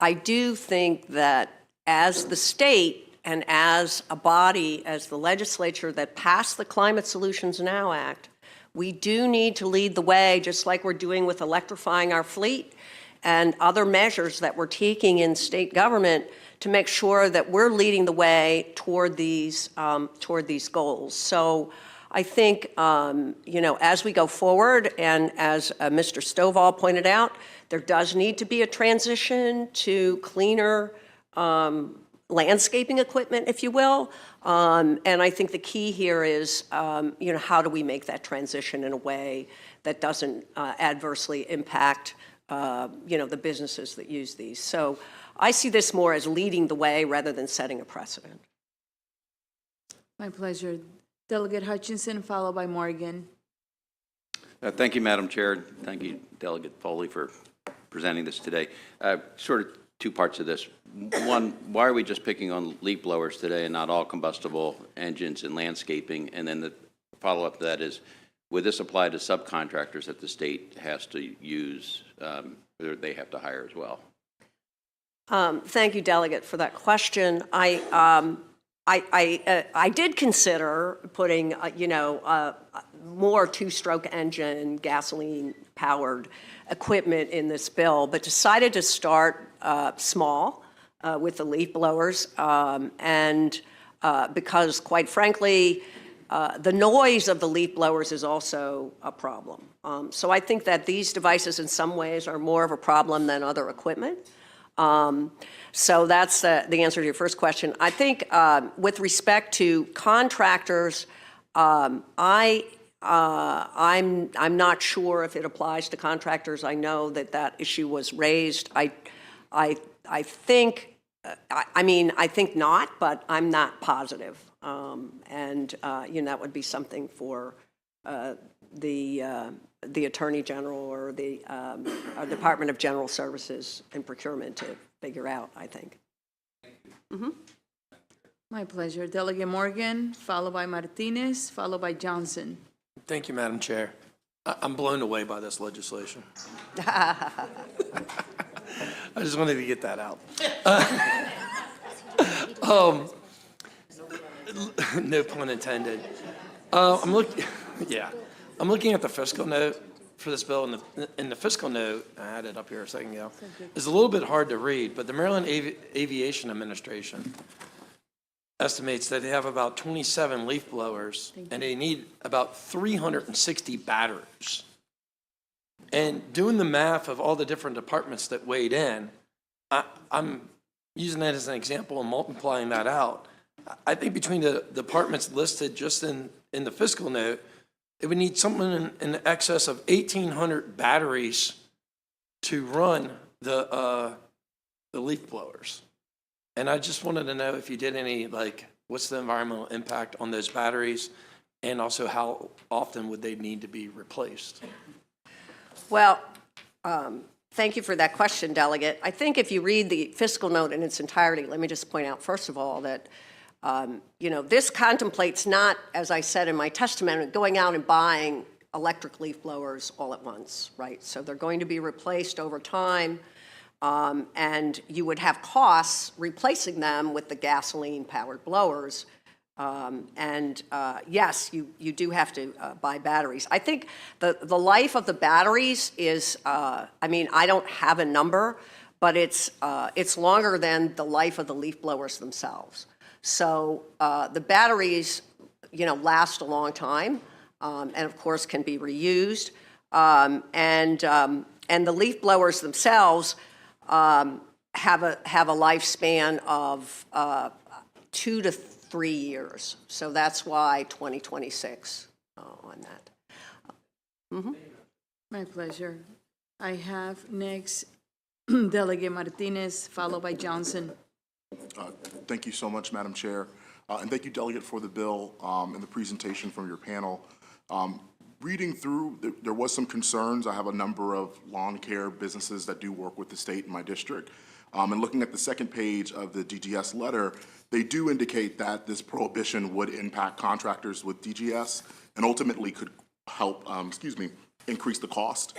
I do think that as the state and as a body, as the legislature that passed the Climate Solutions Now Act, we do need to lead the way, just like we're doing with electrifying our fleet and other measures that we're taking in state government to make sure that we're leading the way toward these goals. So I think, as we go forward, and as Mr. Stovall pointed out, there does need to be a transition to cleaner landscaping equipment, if you will. And I think the key here is, how do we make that transition in a way that doesn't adversely impact, the businesses that use these. So I see this more as leading the way rather than setting a precedent. My pleasure. Delegate Hutchinson, followed by Morgan. Thank you, Madam Chair. Thank you, Delegate Foley, for presenting this today. Sort of two parts of this. One, why are we just picking on leaf blowers today and not all combustible engines in landscaping? And then the follow-up to that is, would this apply to subcontractors that the state has to use, or they have to hire as well? Thank you, Delegate, for that question. I did consider putting, more two-stroke engine, gasoline-powered equipment in this bill, but decided to start small with the leaf blowers, and because, quite frankly, the noise of the leaf blowers is also a problem. So I think that these devices in some ways are more of a problem than other equipment. So that's the answer to your first question. I think with respect to contractors, I'm not sure if it applies to contractors. I know that issue was raised. I think, I think not, but I'm not positive. That would be something for the Attorney General or the Department of General Services and Procurement to figure out, I think. Mm-hmm. My pleasure. Delegate Morgan, followed by Martinez, followed by Johnson. Thank you, Madam Chair. I'm blown away by this legislation. I just wanted to get that out. No pun intended. I'm looking at the fiscal note for this bill, and the fiscal note, I had it up here a second ago, is a little bit hard to read, but the Maryland Aviation Administration estimates that they have about 27 leaf blowers, and they need about 360 batteries. And doing the math of all the different departments that weighed in, I'm using that as an example and multiplying that out. I think between the departments listed just in the fiscal note, it would need something in excess of 1,800 batteries to run the leaf blowers. And I just wanted to know if you did any, what's the environmental impact on those batteries, and also how often would they need to be replaced? Well, thank you for that question, Delegate. I think if you read the fiscal note in its entirety, let me just point out, first of all, that this contemplates not, as I said in my testimony, going out and buying electric leaf blowers all at once, right? So they're going to be replaced over time, and you would have costs replacing them with the gasoline-powered blowers. Yes, you do have to buy batteries. I think the life of the batteries is, I don't have a number, but it's longer than the life of the leaf blowers themselves. So the batteries, last a long time, and of course can be reused. And the leaf blowers themselves have a lifespan of 2 to 3 years. So that's why 2026 on that. Mm-hmm. My pleasure. I have next Delegate Martinez, followed by Johnson. Thank you so much, Madam Chair. And thank you, Delegate, for the bill and the presentation from your panel. Reading through, there was some concerns. I have a number of lawn care businesses that do work with the state in my district. And looking at the second page of the DGS letter, they do indicate that this prohibition would impact contractors with DGS and ultimately could help, increase the cost.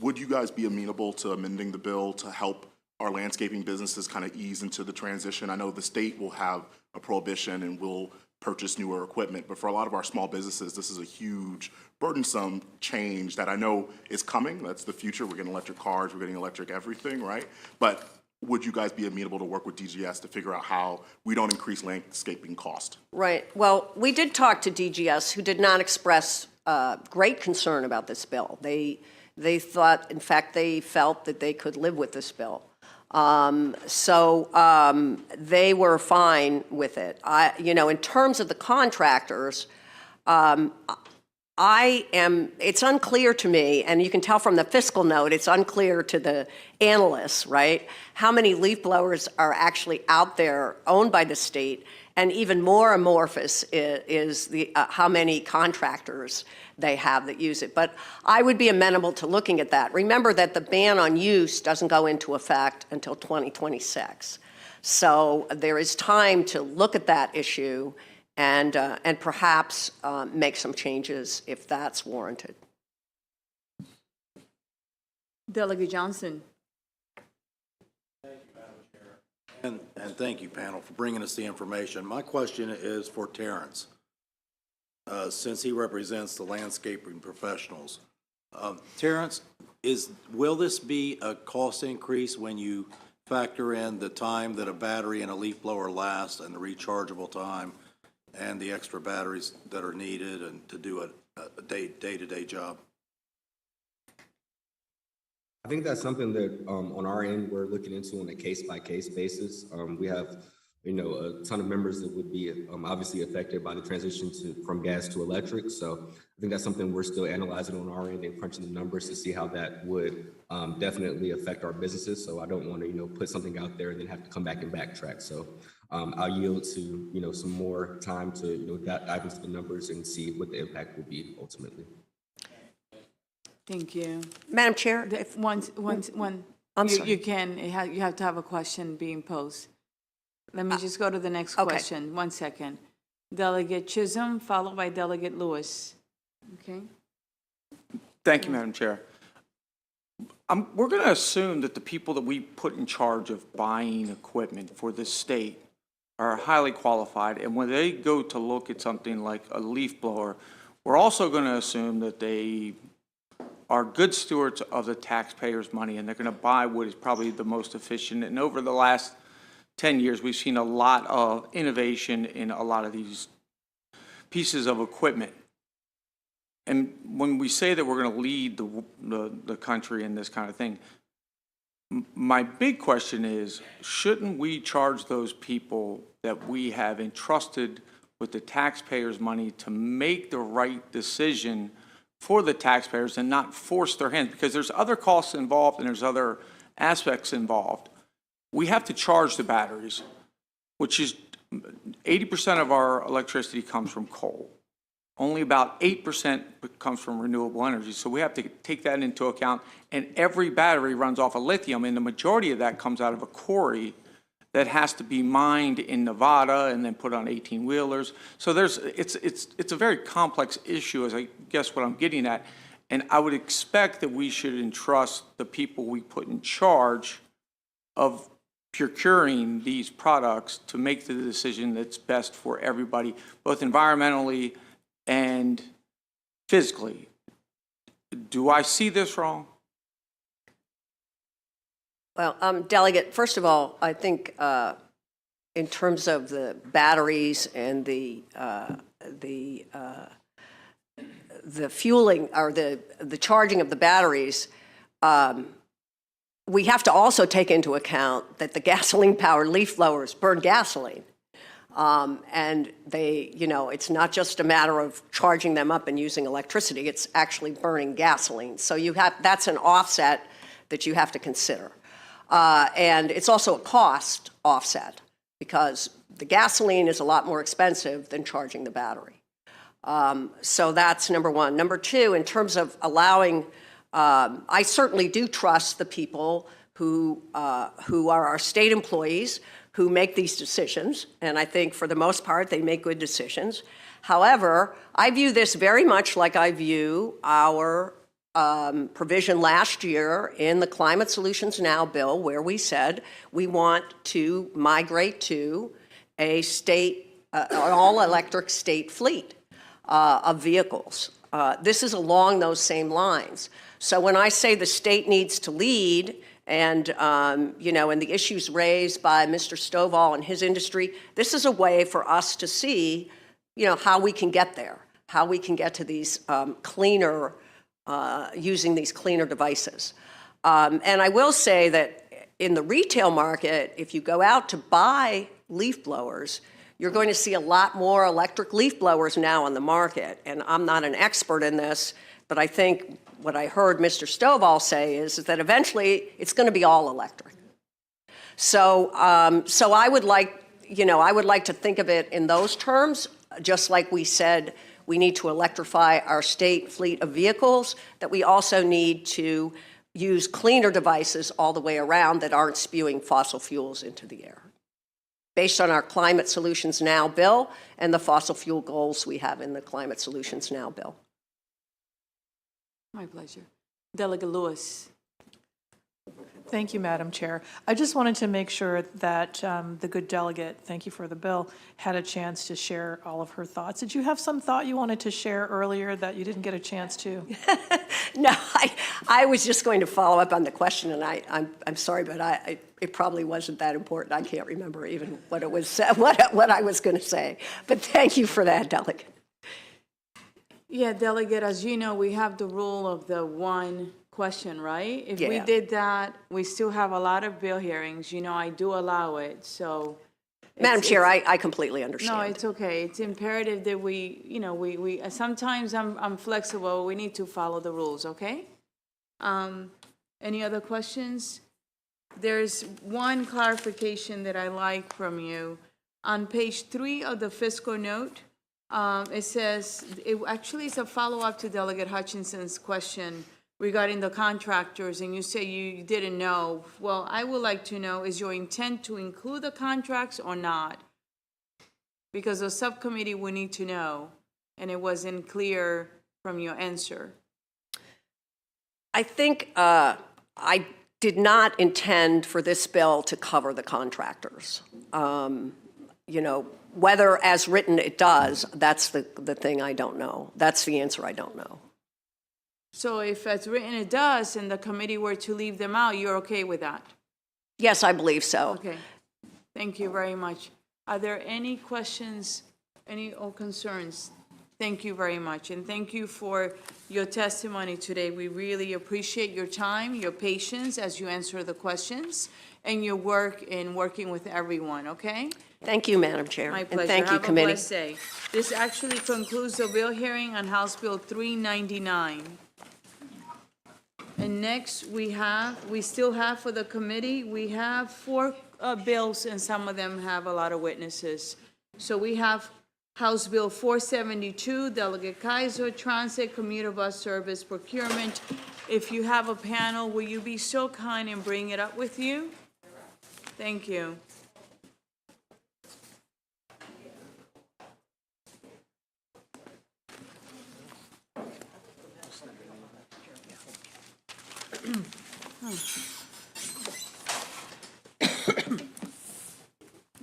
Would you guys be amenable to amending the bill to help our landscaping businesses kind of ease into the transition? I know the state will have a prohibition and will purchase newer equipment, but for a lot of our small businesses, this is a huge, burdensome change that I know is coming. That's the future. We're getting electric cars, we're getting electric everything, right? But would you guys be amenable to work with DGS to figure out how we don't increase landscaping cost? Right. Well, we did talk to DGS, who did not express great concern about this bill. They thought, in fact, they felt that they could live with this bill. They were fine with it. In terms of the contractors, it's unclear to me, and you can tell from the fiscal note, it's unclear to the analysts, right, how many leaf blowers are actually out there owned by the state, and even more amorphous is how many contractors they have that use it. But I would be amenable to looking at that. Remember that the ban on use doesn't go into effect until 2026. So there is time to look at that issue and perhaps make some changes if that's warranted. Delegate Johnson. And thank you, panel, for bringing us the information. My question is for Terrence, since he represents the landscaping professionals. Terrence, will this be a cost increase when you factor in the time that a battery and a leaf blower lasts and the rechargeable time and the extra batteries that are needed and to do a day-to-day job? I think that's something that on our end we're looking into on a case-by-case basis. We have, a ton of members that would be obviously affected by the transition from gas to electric. So I think that's something we're still analyzing on our end and crunching the numbers to see how that would definitely affect our businesses. So I don't want to, put something out there and then have to come back and backtrack. So I'll yield to, some more time to, dive into the numbers and see what the impact will be ultimately. Thank you. Madam Chair? I'm sorry. You have to have a question being posed. Let me just go to the next question. 1 second. Delegate Chisholm, followed by Delegate Lewis. Okay. Thank you, Madam Chair. We're going to assume that the people that we put in charge of buying equipment for this state are highly qualified, and when they go to look at something like a leaf blower, we're also going to assume that they are good stewards of the taxpayers' money, and they're going to buy what is probably the most efficient. And over the last 10 years, we've seen a lot of innovation in a lot of these pieces of equipment. And when we say that we're going to lead the country in this kind of thing, my big question is, shouldn't we charge those people that we have entrusted with the taxpayers' money to make the right decision for the taxpayers and not force their hands? Because there's other costs involved and there's other aspects involved. We have to charge the batteries, which is 80% of our electricity comes from coal. Only about 8% comes from renewable energy. So we have to take that into account. And every battery runs off of lithium, and the majority of that comes out of a quarry that has to be mined in Nevada and then put on 18-wheelers. So it's a very complex issue, as I guess what I'm getting at. And I would expect that we should entrust the people we put in charge of procuring these products to make the decision that's best for everybody, both environmentally and physically. Do I see this wrong? Well, Delegate, first of all, I think in terms of the batteries and the fueling or the charging of the batteries, we have to also take into account that the gasoline-powered leaf blowers burn gasoline. And they, it's not just a matter of charging them up and using electricity, it's actually burning gasoline. So that's an offset that you have to consider. And it's also a cost offset because the gasoline is a lot more expensive than charging the battery. So that's number one. Number two, in terms of allowing, I certainly do trust the people who are our state employees who make these decisions, and I think for the most part they make good decisions. However, I view this very much like I view our provision last year in the Climate Solutions Now bill, where we said we want to migrate to a state, an all-electric state fleet of vehicles. This is along those same lines. So when I say the state needs to lead and, and the issues raised by Mr. Stovall and his industry, this is a way for us to see, how we can get there, how we can get to these cleaner, using these cleaner devices. And I will say that in the retail market, if you go out to buy leaf blowers, you're going to see a lot more electric leaf blowers now on the market. And I'm not an expert in this, but I think what I heard Mr. Stovall say is that eventually it's going to be all electric. So I would like, I would like to think of it in those terms, just like we said we need to electrify our state fleet of vehicles, that we also need to use cleaner devices all the way around that aren't spewing fossil fuels into the air, based on our Climate Solutions Now bill and the fossil fuel goals we have in the Climate Solutions Now bill. My pleasure. Delegate Lewis. Thank you, Madam Chair. I just wanted to make sure that the good delegate, thank you for the bill, had a chance to share all of her thoughts. Did you have some thought you wanted to share earlier that you didn't get a chance to? No, I was just going to follow up on the question, and I'm sorry, but it probably wasn't that important. I can't remember even what it was, what I was going to say. But thank you for that, Delegate. Yeah, Delegate, as you know, we have the rule of the one question, right? If we Yeah. did that, we still have a lot of bill hearings. I do allow it, so. Madam Chair, I completely understand. No, it's okay. It's imperative that we sometimes I'm flexible. We need to follow the rules, okay? Any other questions? There's one clarification that I like from you. On page 3 of the fiscal note, it says, actually it's a follow-up to Delegate Hutchinson's question regarding the contractors, and you say you didn't know. Well, I would like to know, is your intent to include the contracts or not? Because the subcommittee will need to know, and it wasn't clear from your answer. I think I did not intend for this bill to cover the contractors. Whether as written it does, that's the thing I don't know. That's the answer I don't know. So if as written it does, and the committee were to leave them out, you're okay with that? Yes, I believe so. Okay. Thank you very much. Are there any questions, or concerns? Thank you very much, and thank you for your testimony today. We really appreciate your time, your patience as you answer the questions, and your work in working with everyone, okay? Thank you, Madam Chair. My pleasure. And thank you, Have a committee. blessed day. This actually concludes the bill hearing on House Bill 399. And next, we still have for the committee, we have 4 bills, and some of them have a lot of witnesses. So we have House Bill 472, Delegate Kaiser, Transit Commuter Bus Service Procurement. If you have a panel, will you be so kind and bring it up with you? Thank you.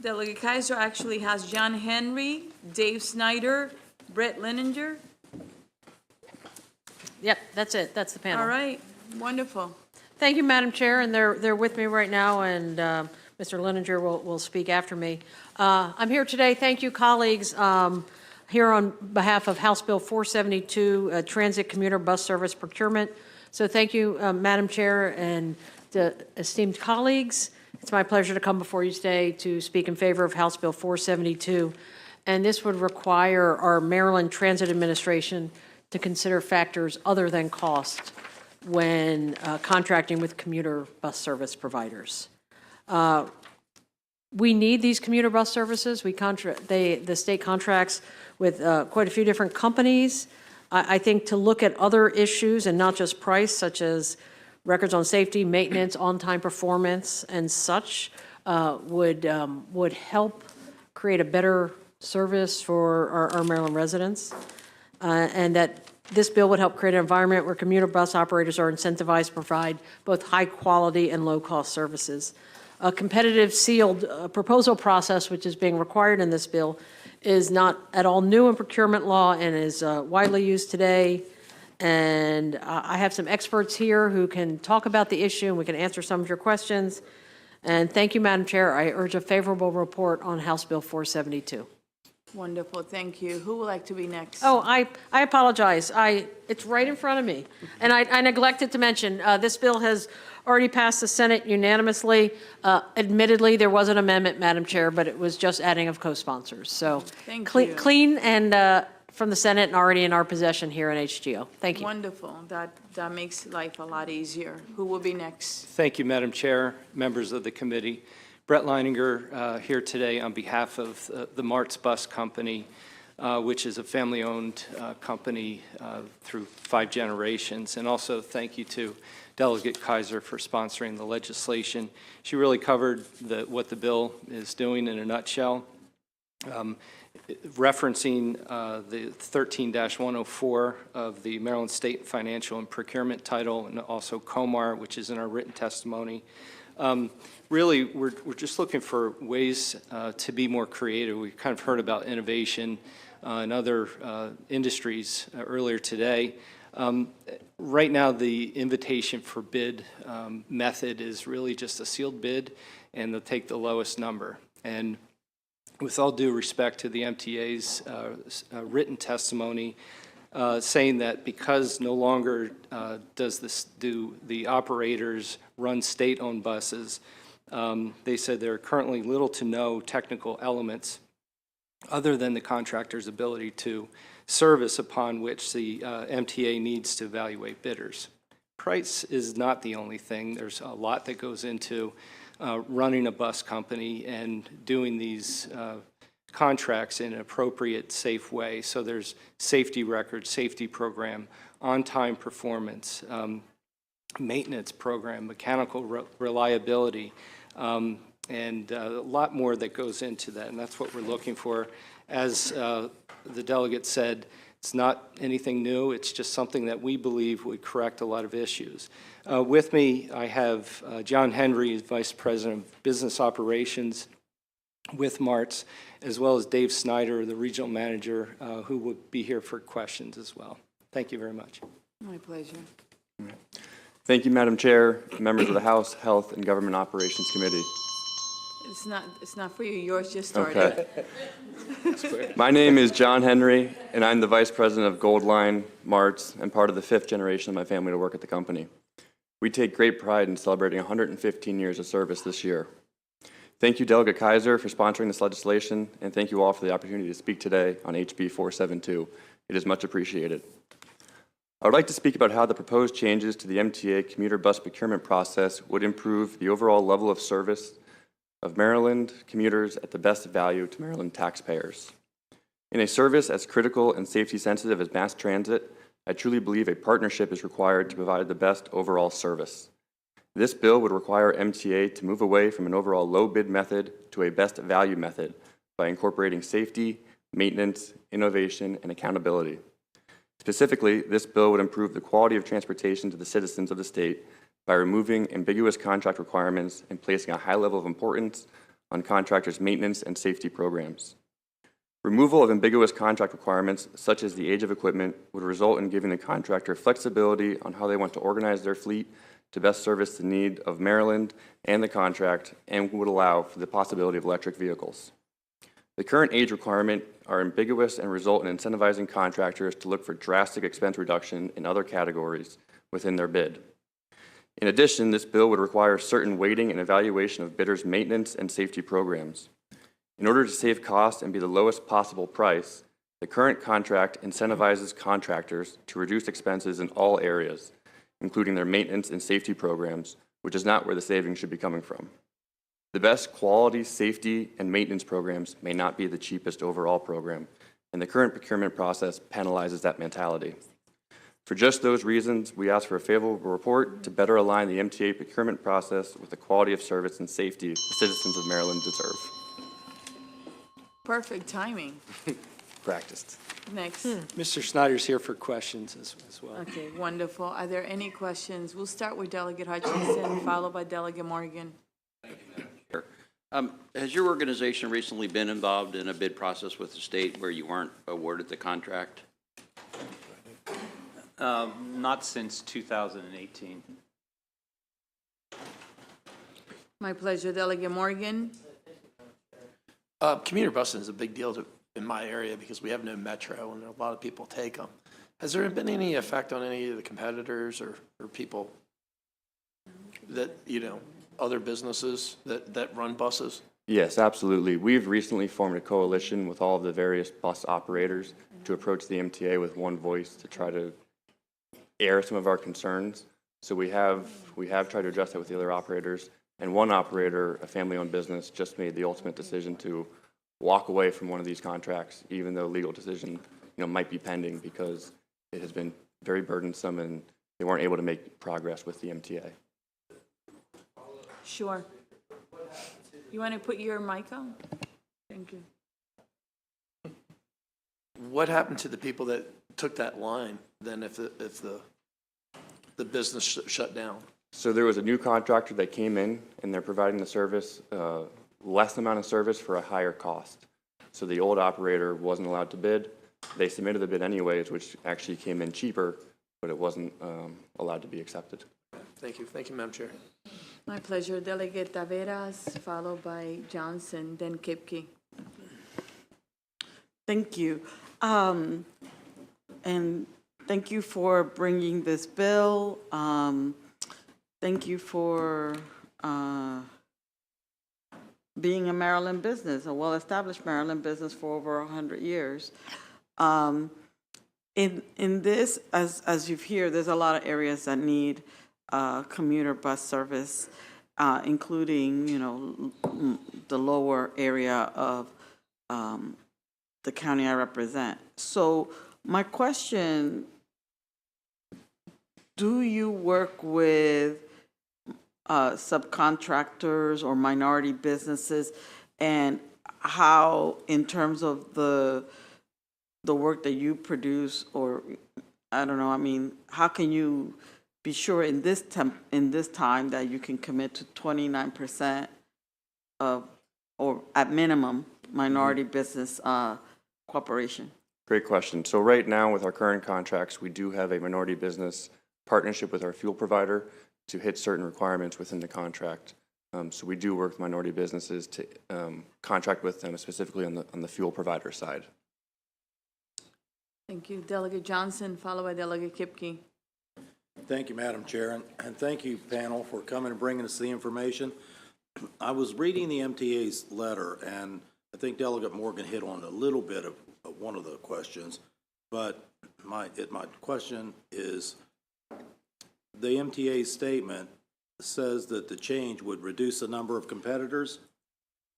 Delegate Kaiser actually has John Henry, Dave Snyder, Brett Leninger. Yep, that's it. That's the panel. All right, wonderful. Thank you, Madam Chair, and they're with me right now, and Mr. Leninger will speak after me. I'm here today, thank you, colleagues, here on behalf of House Bill 472, Transit Commuter Bus Service Procurement. So thank you, Madam Chair, and the esteemed colleagues. It's my pleasure to come before you today to speak in favor of House Bill 472. And this would require our Maryland Transit Administration to consider factors other than cost when contracting with commuter bus service providers. We need these commuter bus services. The state contracts with quite a few different companies. I think to look at other issues and not just price, such as records on safety, maintenance, on-time performance, and such, would help create a better service for our Maryland residents, and that this bill would help create an environment where commuter bus operators are incentivized to provide both high-quality and low-cost services. A competitive sealed proposal process, which is being required in this bill, is not at all new in procurement law and is widely used today. And I have some experts here who can talk about the issue, and we can answer some of your questions. And thank you, Madam Chair. I urge a favorable report on House Bill 472. Wonderful, thank you. Who would like to be next? Oh, I apologize. It's right in front of me. And I neglected to mention, this bill has already passed the Senate unanimously. Admittedly, there was an amendment, Madam Chair, but it was just adding of co-sponsors. So Thank you. clean and from the Senate and already in our possession here in HGO. Thank you. Wonderful, that makes life a lot easier. Who will be next? Thank you, Madam Chair, members of the committee. Brett Leininger here today on behalf of the Martz Bus Company, which is a family-owned company through 5 generations. And also thank you to Delegate Kaiser for sponsoring the legislation. She really covered what the bill is doing in a nutshell. Referencing the 13-104 of the Maryland State Financial and Procurement Title, and also COMAR, which is in our written testimony. Really, we're just looking for ways to be more creative. We've kind of heard about innovation in other industries earlier today. Right now, the invitation for bid method is really just a sealed bid, and they'll take the lowest number. And with all due respect to the MTA's written testimony, saying that because no longer do the operators run state-owned buses, they said there are currently little to no technical elements other than the contractor's ability to service upon which the MTA needs to evaluate bidders. Price is not the only thing. There's a lot that goes into running a bus company and doing these contracts in an appropriate, safe way. So there's safety records, safety program, on-time performance, maintenance program, mechanical reliability, and a lot more that goes into that. And that's what we're looking for. As the delegate said, it's not anything new. It's just something that we believe would correct a lot of issues. With me, I have John Henry, Vice President of Business Operations with Martz, as well as Dave Snyder, the Regional Manager, who will be here for questions as well. Thank you very much. My pleasure. Thank you, Madam Chair, members of the House Health and Government Operations Committee. It's not for you. Yours just started. Okay. My name is John Henry, and I'm the Vice President of Goldline, Martz, and part of the 5th generation of my family to work at the company. We take great pride in celebrating 115 years of service this year. Thank you, Delegate Kaiser, for sponsoring this legislation, and thank you all for the opportunity to speak today on HB 472. It is much appreciated. I would like to speak about how the proposed changes to the MTA commuter bus procurement process would improve the overall level of service of Maryland commuters at the best value to Maryland taxpayers. In a service as critical and safety sensitive as mass transit, I truly believe a partnership is required to provide the best overall service. This bill would require MTA to move away from an overall low bid method to a best value method by incorporating safety, maintenance, innovation, and accountability. Specifically, this bill would improve the quality of transportation to the citizens of the state by removing ambiguous contract requirements and placing a high level of importance on contractors' maintenance and safety programs. Removal of ambiguous contract requirements, such as the age of equipment, would result in giving the contractor flexibility on how they want to organize their fleet to best service the need of Maryland and the contract, and would allow for the possibility of electric vehicles. The current age requirement are ambiguous and result in incentivizing contractors to look for drastic expense reduction in other categories within their bid. In addition, this bill would require certain weighting and evaluation of bidders' maintenance and safety programs. In order to save costs and be the lowest possible price, the current contract incentivizes contractors to reduce expenses in all areas, including their maintenance and safety programs, which is not where the savings should be coming from. The best quality, safety, and maintenance programs may not be the cheapest overall program, and the current procurement process penalizes that mentality. For just those reasons, we ask for a favorable report to better align the MTA procurement process with the quality of service and safety the citizens of Maryland deserve. Perfect timing. Practiced. Next. Mr. Snyder's here for questions as well. Okay, wonderful. Are there any questions? We'll start with Delegate Hutchinson, followed by Delegate Morgan. Has your organization recently been involved in a bid process with the state where you weren't awarded the contract? Not since 2018. My pleasure. Delegate Morgan? Commuter busing is a big deal in my area because we have no metro and a lot of people take them. Has there been any effect on any of the competitors or people that, other businesses that run buses? Yes, absolutely. We've recently formed a coalition with all of the various bus operators to approach the MTA with one voice to try to air some of our concerns. So we have tried to address that with the other operators. And one operator, a family-owned business, just made the ultimate decision to walk away from one of these contracts, even though legal decision, might be pending because it has been very burdensome and they weren't able to make progress with the MTA. Sure. You want to put your mic on? Thank you. What happened to the people that took that line then if the business shut down? So there was a new contractor that came in and they're providing the service, less amount of service for a higher cost. So the old operator wasn't allowed to bid. They submitted the bid anyways, which actually came in cheaper, but it wasn't allowed to be accepted. Thank you. Thank you, Madam Chair. My pleasure. Delegate Taveras, followed by Johnson, then Kipke. Thank you. And thank you for bringing this bill. Thank you for being a Maryland business, a well-established Maryland business for over 100 years. In this, as you've heard, there's a lot of areas that need commuter bus service, including, the lower area of the county I represent. So my question, do you work with subcontractors or minority businesses, and how, in terms of the work that you produce, or I don't know, how can you be sure in this time that you can commit to 29% of, or at minimum, minority business cooperation? Great question. So right now with our current contracts, we do have a minority business partnership with our fuel provider to hit certain requirements within the contract. So we do work with minority businesses to contract with them specifically on the fuel provider side. Thank you. Delegate Johnson, followed by Delegate Kipke. Thank you, Madam Chair, and thank you, panel, for coming and bringing us the information. I was reading the MTA's letter, and I think Delegate Morgan hit on a little bit of one of the questions, but my question is, the MTA's statement says that the change would reduce the number of competitors.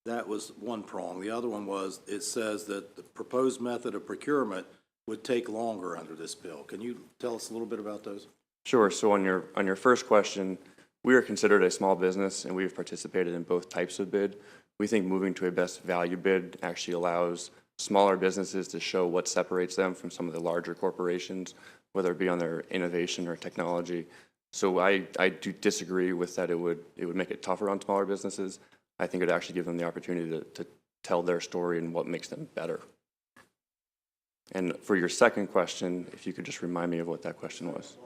That was one prong. The other one was, it says that the proposed method of procurement would take longer under this bill. Can you tell us a little bit about those? Sure. So on your first question, we are considered a small business and we've participated in both types of bid. We think moving to a best value bid actually allows smaller businesses to show what separates them from some of the larger corporations, whether it be on their innovation or technology. So I do disagree with that. It would make it tougher on smaller businesses. I think it would actually give them the opportunity to tell their story and what makes them better. And for your second question, if you could just remind me of what that question was.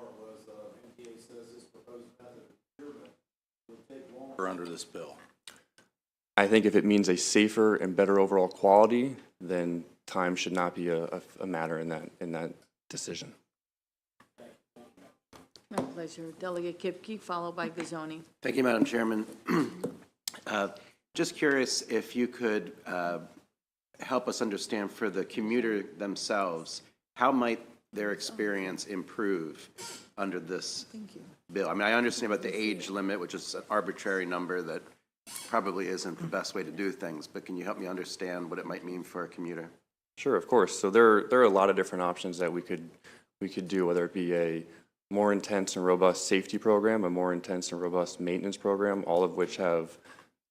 Under this bill, I think if it means a safer and better overall quality, then time should not be a matter in that decision. My pleasure. Delegate Kipke, followed by Gazzoni. Thank you, Madam Chairman. Just curious if you could help us understand for the commuter themselves, how might their experience improve under this bill? I understand about the age limit, which is an arbitrary number that probably isn't the best way to do things, but can you help me understand what it might mean for a commuter? Sure, of course. So there are a lot of different options that we could do, whether it be a more intense and robust safety program, a more intense and robust maintenance program, all of which have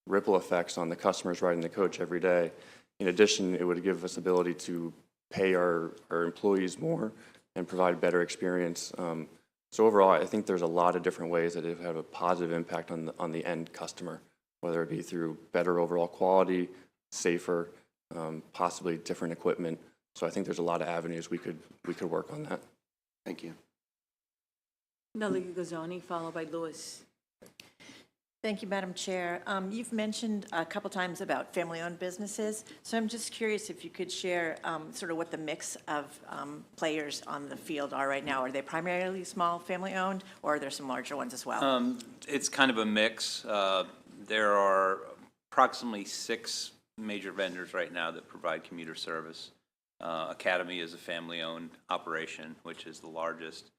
ripple effects on the customers riding the coach every day. In addition, it would give us ability to pay our employees more and provide a better experience. So overall, I think there's a lot of different ways that it would have a positive impact on the end customer, whether it be through better overall quality, safer, possibly different equipment. So I think there's a lot of avenues we could work on that. Thank you. Delegate Gazzoni, followed by Lewis. Thank you, Madam Chair. You've mentioned a couple times about family-owned businesses, so I'm just curious if you could share sort of what the mix of players on the field are right now. Are they primarily small, family-owned, or are there some larger ones as well? It's kind of a mix. There are approximately 6 major vendors right now that provide commuter service. Academy is a family-owned operation, which is the largest.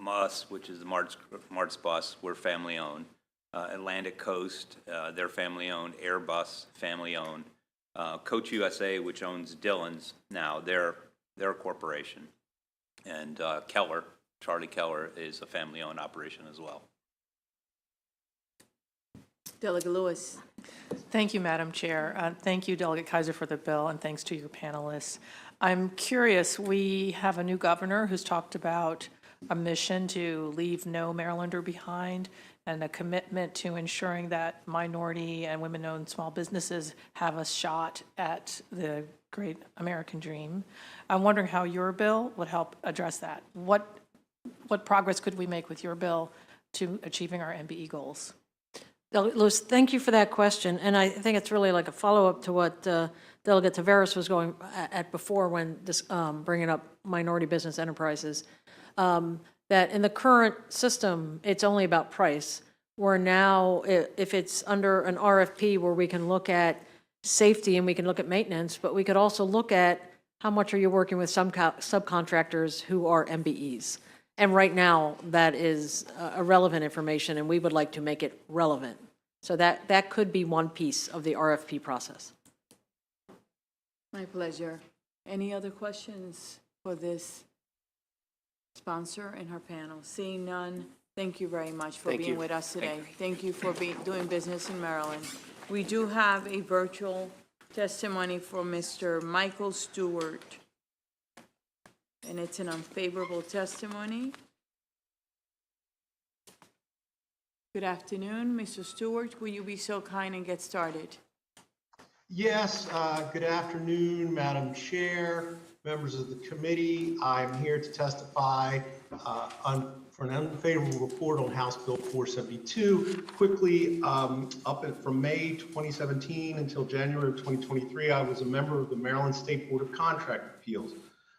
Us, which is the Mart's Bus, we're family-owned. Atlantic Coast, they're family-owned. Airbus, family-owned. Coach USA, which owns Dillon's now, they're a corporation. And Keller, Charlie Keller, is a family-owned operation as well. Delegate Lewis. Thank you, Madam Chair. Thank you, Delegate Kaiser, for the bill, and thanks to your panelists. I'm curious, we have a new governor who's talked about a mission to leave no Marylander behind and a commitment to ensuring that minority and women-owned small businesses have a shot at the great American dream. I'm wondering how your bill would help address that. What progress could we make with your bill to achieving our MBE goals? Lewis, thank you for that question, and I think it's really like a follow-up to what Delegate Taveras was going at before when this, bringing up minority business enterprises. That in the current system, it's only about price. Where now, if it's under an RFP where we can look at safety and we can look at maintenance, but we could also look at how much are you working with some subcontractors who are MBEs. And right now, that is irrelevant information, and we would like to make it relevant. So that could be one piece of the RFP process. My pleasure. Any other questions for this sponsor and her panel? Seeing none, thank you very much for being with us today. Thank you for doing business in Maryland. We do have a virtual testimony from Mr. Michael Stewart, and it's an unfavorable testimony. Good afternoon, Mr. Stewart. Will you be so kind and get started? Yes, good afternoon, Madam Chair, members of the committee. I'm here to testify for an unfavorable report on House Bill 472. Quickly, from May 2017 until January of 2023, I was a member of the Maryland State Board of Contract Appeals.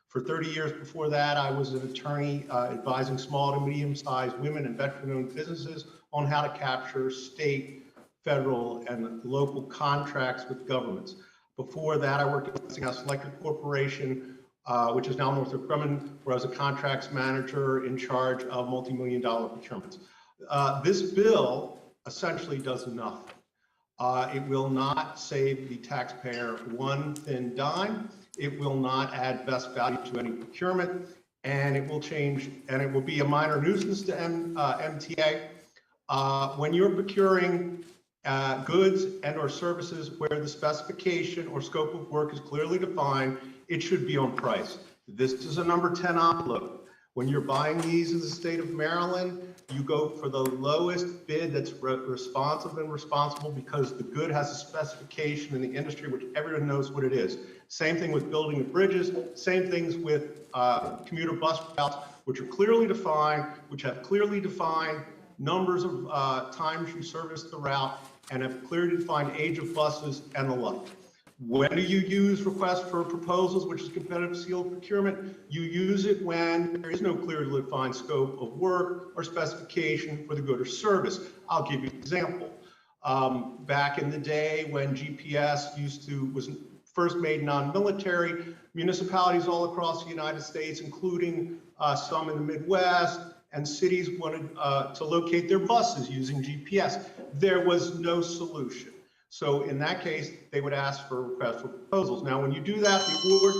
For 30 years before that, I was an attorney advising small to medium-sized women and veteran-owned businesses on how to capture state, federal, and local contracts with governments. Before that, I worked at Westinghouse Electric Corporation, which is now Northrop Grumman, where I was a contracts manager in charge of multi-million-dollar procurements. This bill essentially does nothing. It will not save the taxpayer one thin dime. It will not add best value to any procurement, and it will change, and it will be a minor nuisance to MTA. When you're procuring goods and or services where the specification or scope of work is clearly defined, it should be on price. This is a number 10 envelope. When you're buying these in the state of Maryland, you go for the lowest bid that's responsive and responsible because the good has a specification in the industry which everyone knows what it is. Same thing with building the bridges, same things with commuter bus routes, which are clearly defined, which have clearly defined numbers of times you service the route, and have clearly defined age of buses and the like. When do you use requests for proposals, which is competitive sealed procurement? You use it when there is no clearly defined scope of work or specification for the good or service. I'll give you an example. Back in the day when GPS was first made non-military, municipalities all across the United States, including some in the Midwest, and cities wanted to locate their buses using GPS. There was no solution. So in that case, they would ask for requests for proposals. Now, when you do that, the award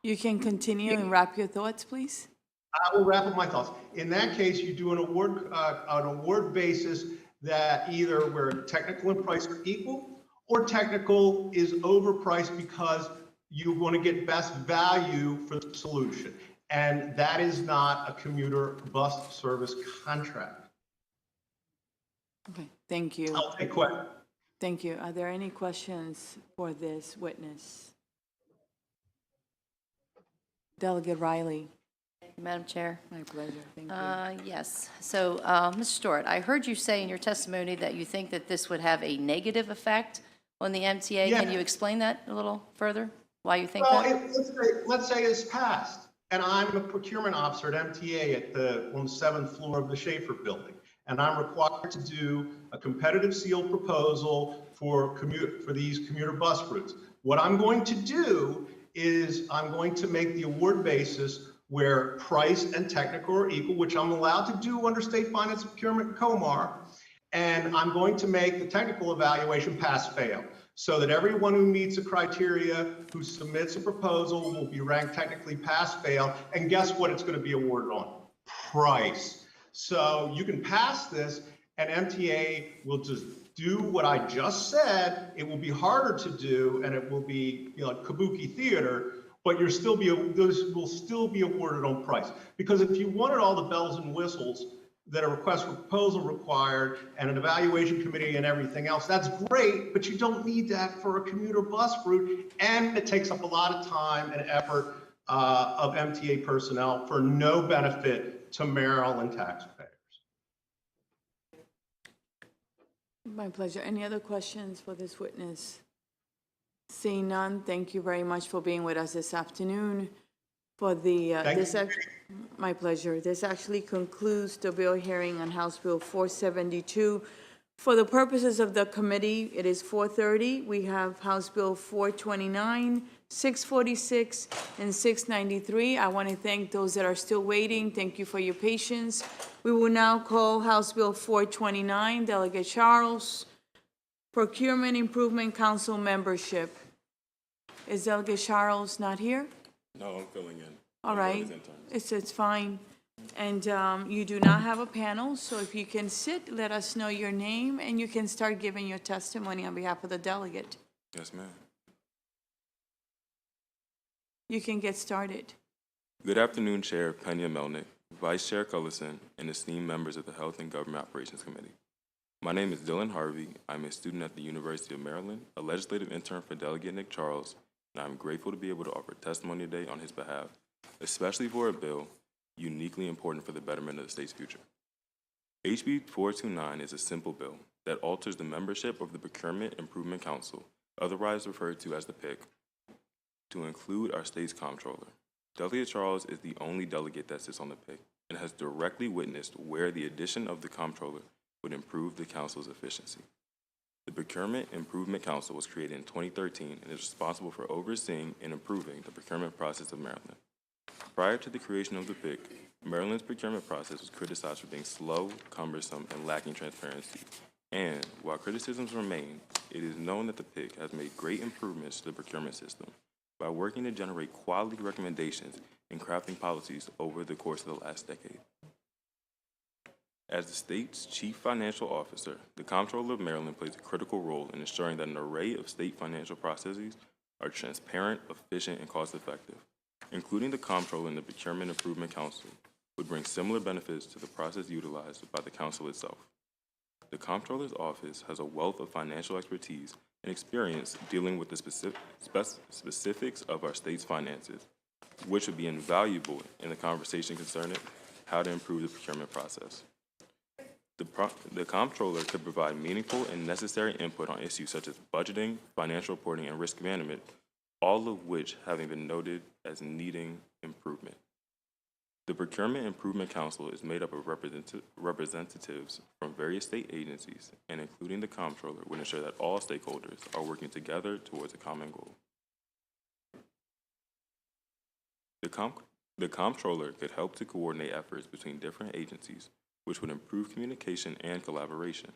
You can continue and wrap your thoughts, please. I will wrap up my thoughts. In that case, you do an award basis that either where technical and price are equal, or technical is overpriced because you want to get best value for the solution. And that is not a commuter bus service contract. Okay, thank you. I'll take questions. Thank you. Are there any questions for this witness? Delegate Riley. Madam Chair. My pleasure, thank you. Yes. So, Mr. Stewart, I heard you say in your testimony that you think that this would have a negative effect on the MTA. Yeah. Can you explain that a little further? Why you think Well, that? let's say it's passed, and I'm a procurement officer at MTA on the 7th floor of the Schaefer building, and I'm required to do a competitive sealed proposal for these commuter bus routes. What I'm going to do is I'm going to make the award basis where price and technical are equal, which I'm allowed to do under state finance procurement and COMAR, and I'm going to make the technical evaluation pass-fail, so that everyone who meets the criteria, who submits a proposal, will be ranked technically pass-fail, and guess what it's going to be awarded on? Price. So you can pass this, and MTA will just do what I just said. It will be harder to do, and it will be, you know, like kabuki theater, but those will still be awarded on price. Because if you wanted all the bells and whistles that a request for proposal required and an evaluation committee and everything else, that's great, but you don't need that for a commuter bus route, and it takes up a lot of time and effort of MTA personnel for no benefit to Maryland taxpayers. My pleasure. Any other questions for this witness? Seeing none, thank you very much for being with us this afternoon. For the, my pleasure. This actually concludes the bill hearing on House Bill 472. For the purposes of the committee, it is 4:30. We have House Bill 429, 646, and 693. I want to thank those that are still waiting. Thank you for your patience. We will now call House Bill 429, Delegate Charles, Procurement Improvement Council membership. Is Delegate Charles not here? No, I'm filling in. All right, it's fine. And you do not have a panel, so if you can sit, let us know your name, and you can start giving your testimony on behalf of the delegate. Yes, ma'am. You can get started. Good afternoon, Chair Pena Melnick, Vice Chair Cullison, and esteemed members of the Health and Government Operations Committee. My name is Dylan Harvey. I'm a student at the University of Maryland, a legislative intern for Delegate Nick Charles, and I'm grateful to be able to offer testimony today on his behalf, especially for a bill uniquely important for the betterment of the state's future. HB 429 is a simple bill that alters the membership of the Procurement Improvement Council, otherwise referred to as the PIC, to include our state's comptroller. Delegate Charles is the only delegate that sits on the PIC and has directly witnessed where the addition of the comptroller would improve the council's efficiency. The Procurement Improvement Council was created in 2013 and is responsible for overseeing and improving the procurement process of Maryland. Prior to the creation of the PIC, Maryland's procurement process was criticized for being slow, cumbersome, and lacking transparency. And while criticisms remain, it is known that the PIC has made great improvements to the procurement system by working to generate quality recommendations and crafting policies over the course of the last decade. As the state's chief financial officer, the Comptroller of Maryland plays a critical role in ensuring that an array of state financial processes are transparent, efficient, and cost-effective. Including the Comptroller and the Procurement Improvement Council would bring similar benefits to the process utilized by the Council itself. The Comptroller's office has a wealth of financial expertise and experience dealing with the specifics of our state's finances, which would be invaluable in the conversation concerning how to improve the procurement process. The Comptroller could provide meaningful and necessary input on issues such as budgeting, financial reporting, and risk management, all of which having been noted as needing improvement. The Procurement Improvement Council is made up of representatives from various state agencies, and including the Comptroller, would ensure that all stakeholders are working together towards a common goal. The Comptroller could help to coordinate efforts between different agencies, which would improve communication and collaboration.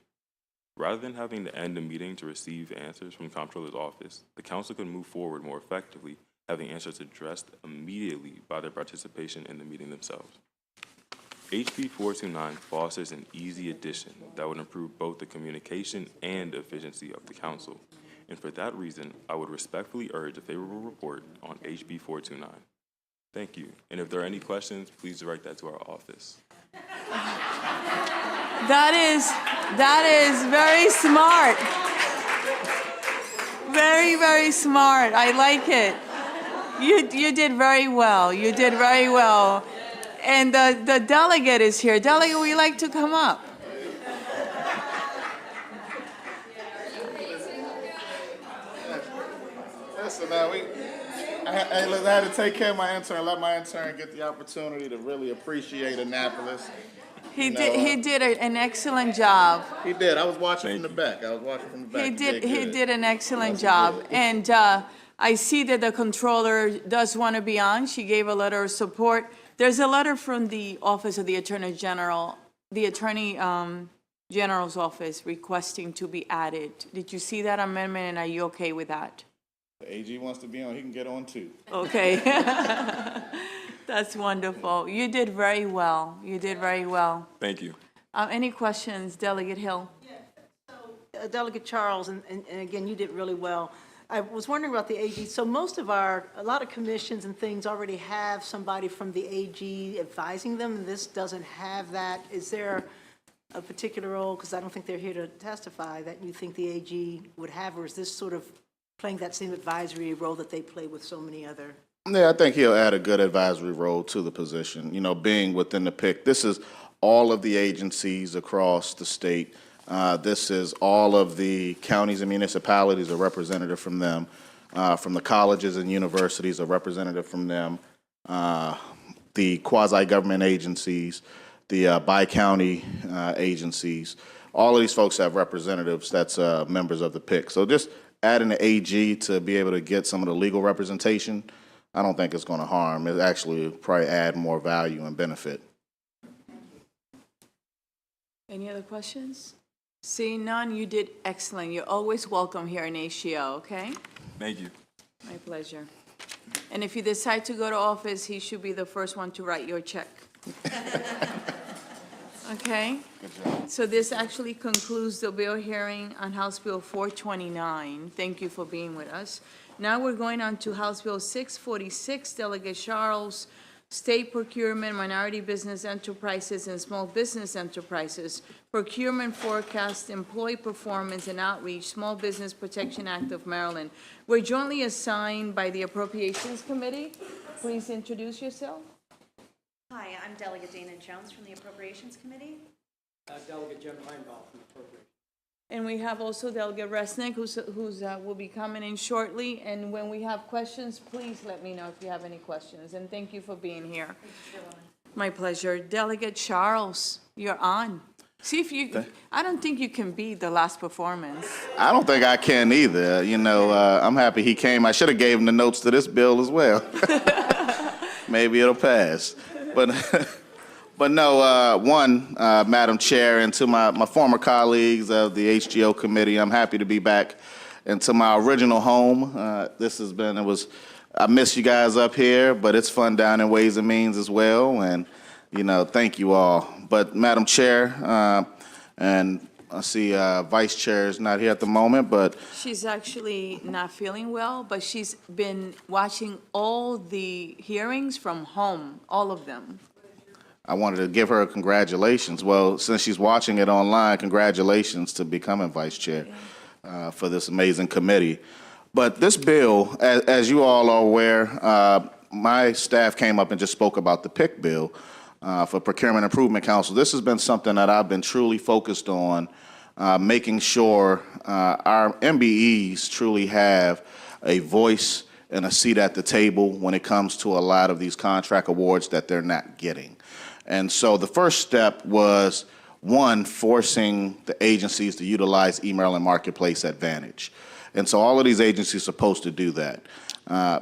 Rather than having to end a meeting to receive answers from the Comptroller's office, the Council could move forward more effectively, having answers addressed immediately by their participation in the meeting themselves. HB 429 fosters an easy addition that would improve both the communication and efficiency of the Council, and for that reason, I would respectfully urge a favorable report on HB 429. Thank you, and if there are any questions, please direct that to our office. That is very smart. Very, very smart. I like it. You did very well. You did very well. And the delegate is here. Delegate, would you like to come up? Listen, I had to take care of my intern, let my intern get the opportunity to really appreciate Annapolis. He did an excellent job. He did. I was watching from the back. He did an excellent job. And I see that the controller does want to be on. She gave a letter of support. There's a letter from the Office of the Attorney General, the Attorney General's office requesting to be added. Did you see that amendment, and are you okay with that? The AG wants to be on, he can get on too. Okay. That's wonderful. You did very well. You did very well. Thank you. Any questions, Delegate Hill? Delegate Charles, and again, you did really well. I was wondering about the AG. So a lot of commissions and things already have somebody from the AG advising them, and this doesn't have that. Is there a particular role, because I don't think they're here to testify, that you think the AG would have, or is this sort of playing that same advisory role that they play with so many other? Yeah, I think he'll add a good advisory role to the position. You know, being within the PIC, this is all of the agencies across the state. This is all of the counties and municipalities, a representative from them. From the colleges and universities, a representative from them. The quasi-government agencies, the bi-county agencies. All of these folks have representatives that's members of the PIC. So just adding the AG to be able to get some of the legal representation, I don't think it's going to harm. It actually will probably add more value and benefit. Any other questions? Seeing none, you did excellent. You're always welcome here in HGO, okay? Thank you. My pleasure. And if you decide to go to office, he should be the first one to write your check. Okay? So this actually concludes the bill hearing on House Bill 429. Thank you for being with us. Now we're going on to House Bill 646, Delegate Charles, State Procurement, Minority Business Enterprises, and Small Business Enterprises, Procurement Forecast, Employee Performance and Outreach, Small Business Protection Act of Maryland. We're jointly assigned by the Appropriations Committee. Please introduce yourself. Hi, I'm Delegate Dana Jones from the Appropriations Committee. Delegate Jim Reinbold from Appropriations. And we have also Delegate Resnick, who's will be coming in shortly. And when we have questions, please let me know if you have any questions. And thank you for being here. My pleasure. Delegate Charles, you're on. See if you, I don't think you can beat the last performance. I don't think I can either. You know, I'm happy he came. I should have gave him the notes to this bill as well. Maybe it'll pass. But no, Madam Chair, and to my former colleagues of the HGO Committee, I'm happy to be back. And to my original home, I miss you guys up here, but it's fun down in Ways and Means as well. And, you know, thank you all. But Madam Chair, and I see Vice Chair is not here at the moment, but She's actually not feeling well, but she's been watching all the hearings from home, all of them. I wanted to give her congratulations. Well, since she's watching it online, congratulations to becoming Vice Chair for this amazing committee. But this bill, as you all are aware, my staff came up and just spoke about the PIC bill for Procurement Improvement Council. This has been something that I've been truly focused on, making sure our MBEs truly have a voice and a seat at the table when it comes to a lot of these contract awards that they're not getting. And so the first step was, one, forcing the agencies to utilize eMaryland Marketplace Advantage. And so all of these agencies are supposed to do that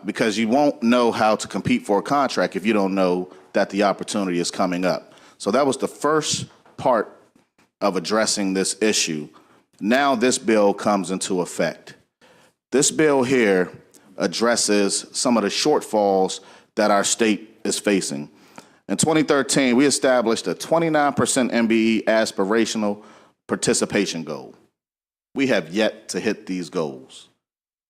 because you won't know how to compete for a contract if you don't know that the opportunity is coming up. So that was the first part of addressing this issue. Now this bill comes into effect. This bill here addresses some of the shortfalls that our state is facing. In 2013, we established a 29% MBE aspirational participation goal. We have yet to hit these goals.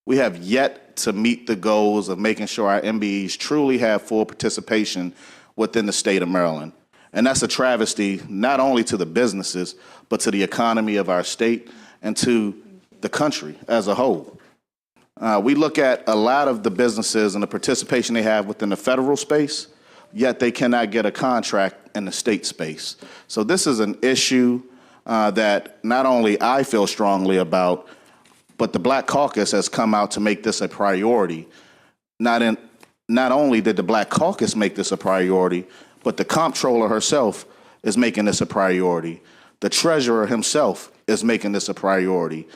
We have yet to meet the goals of making sure our MBEs truly have full participation within the state of Maryland. And that's a travesty not only to the businesses, but to the economy of our state and to the country as a whole. We look at a lot of the businesses and the participation they have within the federal space, yet they cannot get a contract in the state space. So this is an issue that not only I feel strongly about, but the Black Caucus has come out to make this a priority. Not only did the Black Caucus make this a priority, but the comptroller herself is making this a priority. The treasurer himself is making this a priority.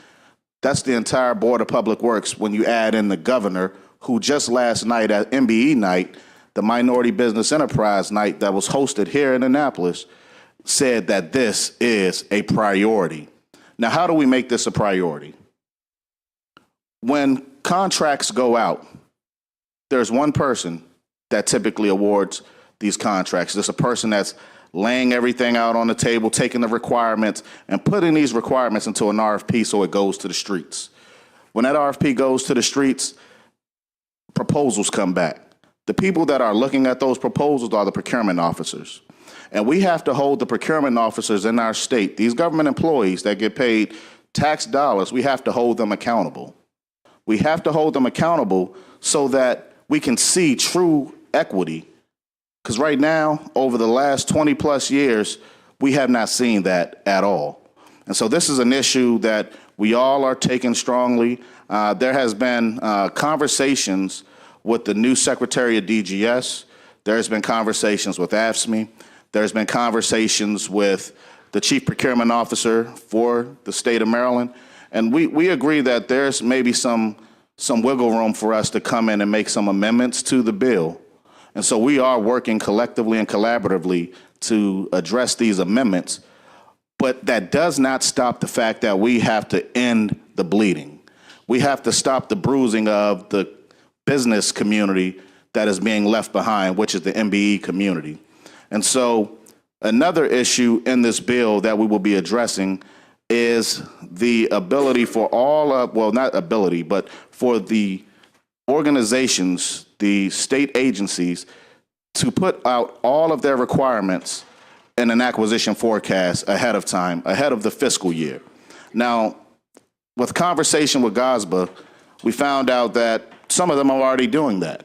That's the entire Board of Public Works when you add in the governor, who just last night at MBE night, the Minority Business Enterprise night that was hosted here in Annapolis, said that this is a priority. Now, how do we make this a priority? When contracts go out, there's one person that typically awards these contracts. There's a person that's laying everything out on the table, taking the requirements, and putting these requirements into an RFP so it goes to the streets. When that RFP goes to the streets, proposals come back. The people that are looking at those proposals are the procurement officers. And we have to hold the procurement officers in our state, these government employees that get paid tax dollars, we have to hold them accountable. We have to hold them accountable so that we can see true equity. Because right now, over the last 20 plus years, we have not seen that at all. And so this is an issue that we all are taking strongly. There has been conversations with the new Secretary of DGS. There's been conversations with AFSCME. There's been conversations with the Chief Procurement Officer for the state of Maryland. And we agree that there's maybe some wiggle room for us to come in and make some amendments to the bill. And so we are working collectively and collaboratively to address these amendments. But that does not stop the fact that we have to end the bleeding. We have to stop the bruising of the business community that is being left behind, which is the MBE community. And so another issue in this bill that we will be addressing is the ability for all of, well, not ability, but for the organizations, the state agencies, to put out all of their requirements in an acquisition forecast ahead of time, ahead of the fiscal year. Now, with conversation with GOSBA, we found out that some of them are already doing that.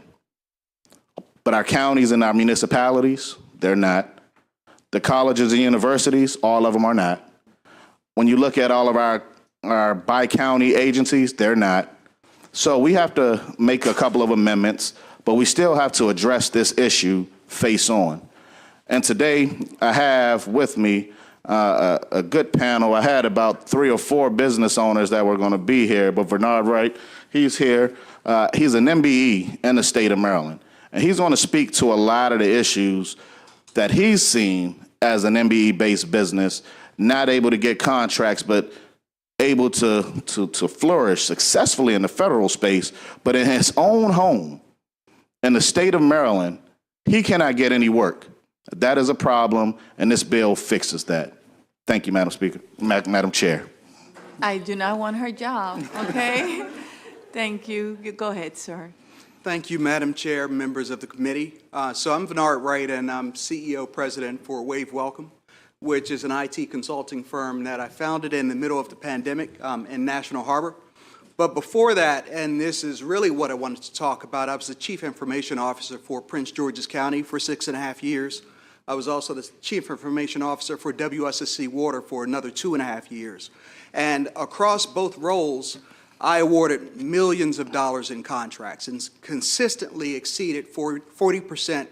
But our counties and our municipalities, they're not. The colleges and universities, all of them are not. When you look at all of our bi-county agencies, they're not. So we have to make a couple of amendments, but we still have to address this issue face on. And today I have with me a good panel. I had about 3 or 4 business owners that were going to be here, but Bernard Wright, he's here. He's an MBE in the state of Maryland, and he's going to speak to a lot of the issues that he's seen as an MBE-based business, not able to get contracts, but able to flourish successfully in the federal space, but in his own home, in the state of Maryland, he cannot get any work. That is a problem, and this bill fixes that. Thank you, Madam Speaker, Madam Chair. I do not want her job, okay? Thank you. You go ahead, sir. Thank you, Madam Chair, members of the committee. So I'm Bernard Wright, and I'm CEO President for Wave Welcome, which is an IT consulting firm that I founded in the middle of the pandemic in National Harbor. But before that, and this is really what I wanted to talk about, I was the Chief Information Officer for Prince George's County for 6.5 years. I was also the Chief Information Officer for WSSC Water for another 2.5 years. And across both roles, I awarded millions of dollars in contracts and consistently exceeded 40%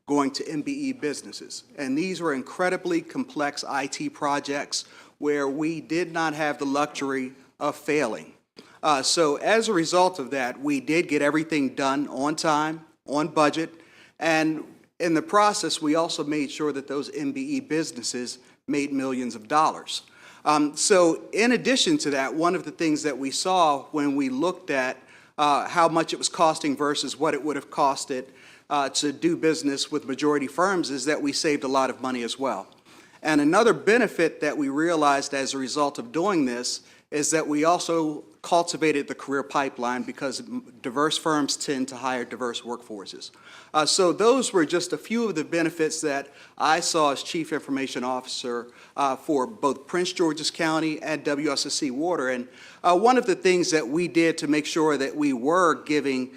going to MBE businesses. And these were incredibly complex IT projects where we did not have the luxury of failing. So as a result of that, we did get everything done on time, on budget, and in the process, we also made sure that those MBE businesses made millions of dollars. So in addition to that, one of the things that we saw when we looked at how much it was costing versus what it would have costed to do business with majority firms is that we saved a lot of money as well. And another benefit that we realized as a result of doing this is that we also cultivated the career pipeline because diverse firms tend to hire diverse workforces. So those were just a few of the benefits that I saw as Chief Information Officer for both Prince George's County and WSSC Water. And one of the things that we did to make sure that we were giving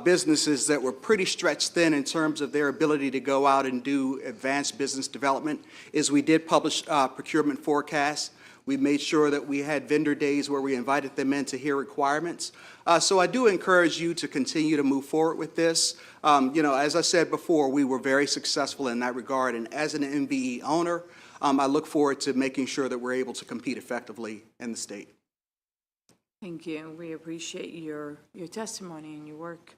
businesses that were pretty stretched thin in terms of their ability to go out and do advanced business development is we did publish procurement forecasts. We made sure that we had vendor days where we invited them in to hear requirements. So I do encourage you to continue to move forward with this. As I said before, we were very successful in that regard. And as an MBE owner, I look forward to making sure that we're able to compete effectively in the state. Thank you. We appreciate your testimony and your work.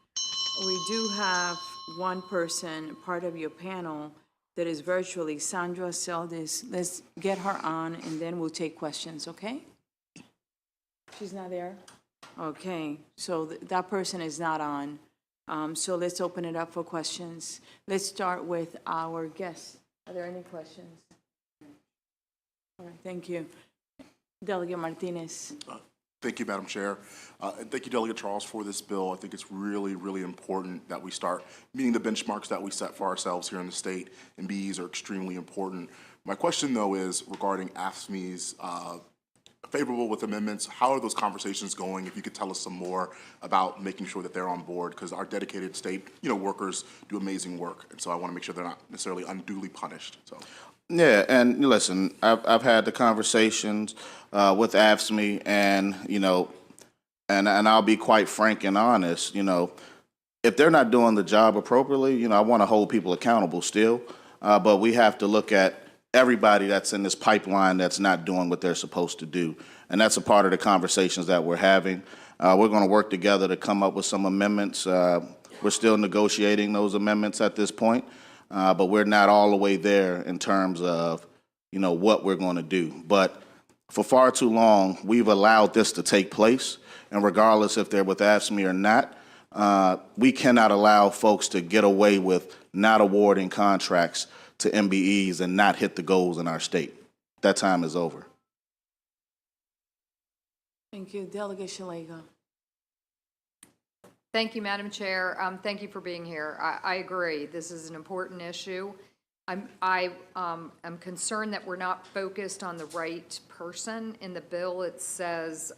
We do have one person, part of your panel, that is virtually, Sandra Seldis. Let's get her on, and then we'll take questions, okay? She's not there? Okay, so that person is not on. So let's open it up for questions. Let's start with our guests. Are there any questions? All right, thank you. Delegate Martinez. Thank you, Madam Chair. And thank you, Delegate Charles, for this bill. I think it's really, really important that we start meeting the benchmarks that we set for ourselves here in the state, and BEs are extremely important. My question, though, is regarding AFSCME's favorable with amendments. How are those conversations going? If you could tell us some more about making sure that they're on board, because our dedicated state, workers do amazing work, and so I want to make sure they're not necessarily unduly punished. So. Yeah, and listen, I've had the conversations with AFSCME, and and I'll be quite frank and honest. If they're not doing the job appropriately, I want to hold people accountable still, but we have to look at everybody that's in this pipeline that's not doing what they're supposed to do, and that's a part of the conversations that we're having. We're going to work together to come up with some amendments. We're still negotiating those amendments at this point. But we're not all the way there in terms of, what we're going to do. But for far too long, we've allowed this to take place. And regardless if they're with AFSCME or not, we cannot allow folks to get away with not awarding contracts to MBEs and not hit the goals in our state. That time is over. Thank you. Delegate Shalega. Thank you, Madam Chair. Thank you for being here. I agree. This is an important issue. I'm concerned that we're not focused on the right person. In the bill, it says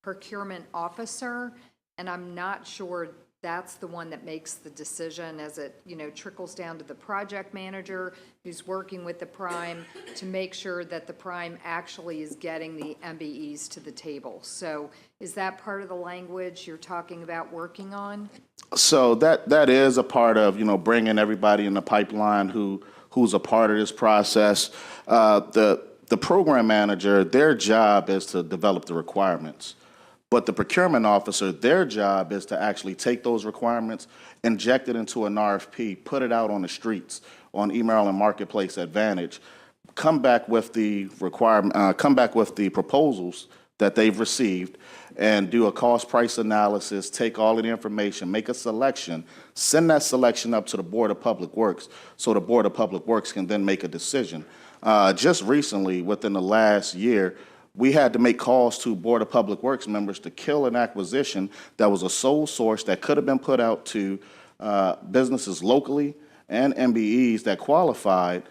procurement officer, and I'm not sure that's the one that makes the decision as it, trickles down to the project manager who's working with the prime to make sure that the prime actually is getting the MBEs to the table. So is that part of the language you're talking about working on? So that is a part of, bringing everybody in the pipeline who's a part of this process. The program manager, their job is to develop the requirements. But the procurement officer, their job is to actually take those requirements, inject it into an RFP, put it out on the streets, on eMaryland Marketplace Advantage, come back with the proposals that they've received, and do a cost price analysis, take all of the information, make a selection, send that selection up to the Board of Public Works, so the Board of Public Works can then make a decision. Just recently, within the last year, we had to make calls to Board of Public Works members to kill an acquisition that was a sole source that could have been put out to businesses locally and MBEs that qualified,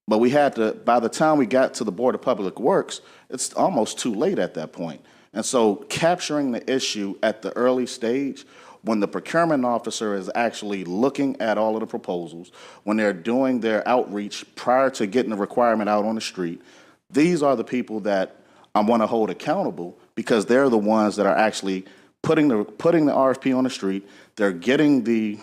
but we had to, by the time we got to the Board of Public Works, it's almost too late at that point. And so capturing the issue at the early stage, when the procurement officer is actually looking at all of the proposals, when they're doing their outreach prior to getting the requirement out on the street, these are the people that I want to hold accountable, because they're the ones that are actually putting the RFP on the street. They're getting the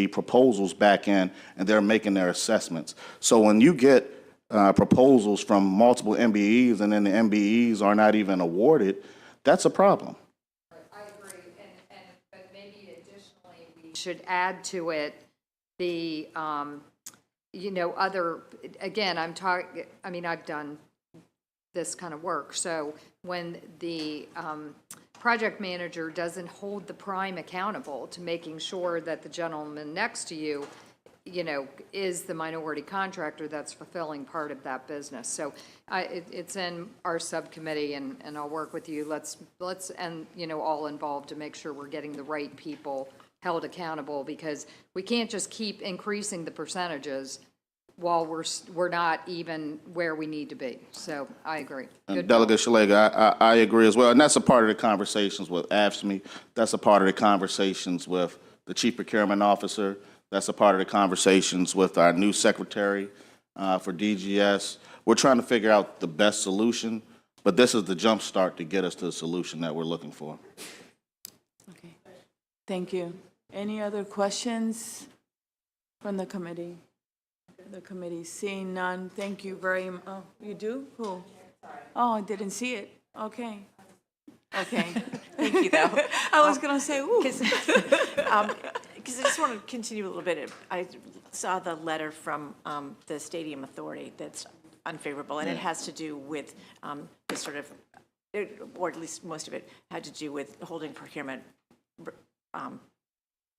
proposals back in, and they're making their assessments. So when you get proposals from multiple MBEs and then the MBEs are not even awarded, that's a problem. I agree, but maybe additionally we should add to it the other. Again, I've done this kind of work. So when the project manager doesn't hold the prime accountable to making sure that the gentleman next to you is the minority contractor that's fulfilling part of that business. So it's in our subcommittee, and I'll work with you. Let's and, all involved to make sure we're getting the right people held accountable, because we can't just keep increasing the percentages while we're not even where we need to be. So I agree. And Delegate Szeliga, I agree as well. And that's a part of the conversations with AFSCME. That's a part of the conversations with the Chief Procurement Officer. That's a part of the conversations with our new secretary for DGS. We're trying to figure out the best solution, but this is the jump start to get us to the solution that we're looking for. Okay. Thank you. Any other questions from the committee? The committee, seeing none, thank you very much. Oh, you do? Who? Oh, I didn't see it. Okay. Okay. Thank you, though. I was going to say, ooh. Because I just want to continue a little bit. I saw the letter from the Stadium Authority that's unfavorable, and it has to do with the sort of, or at least most of it, had to do with holding procurement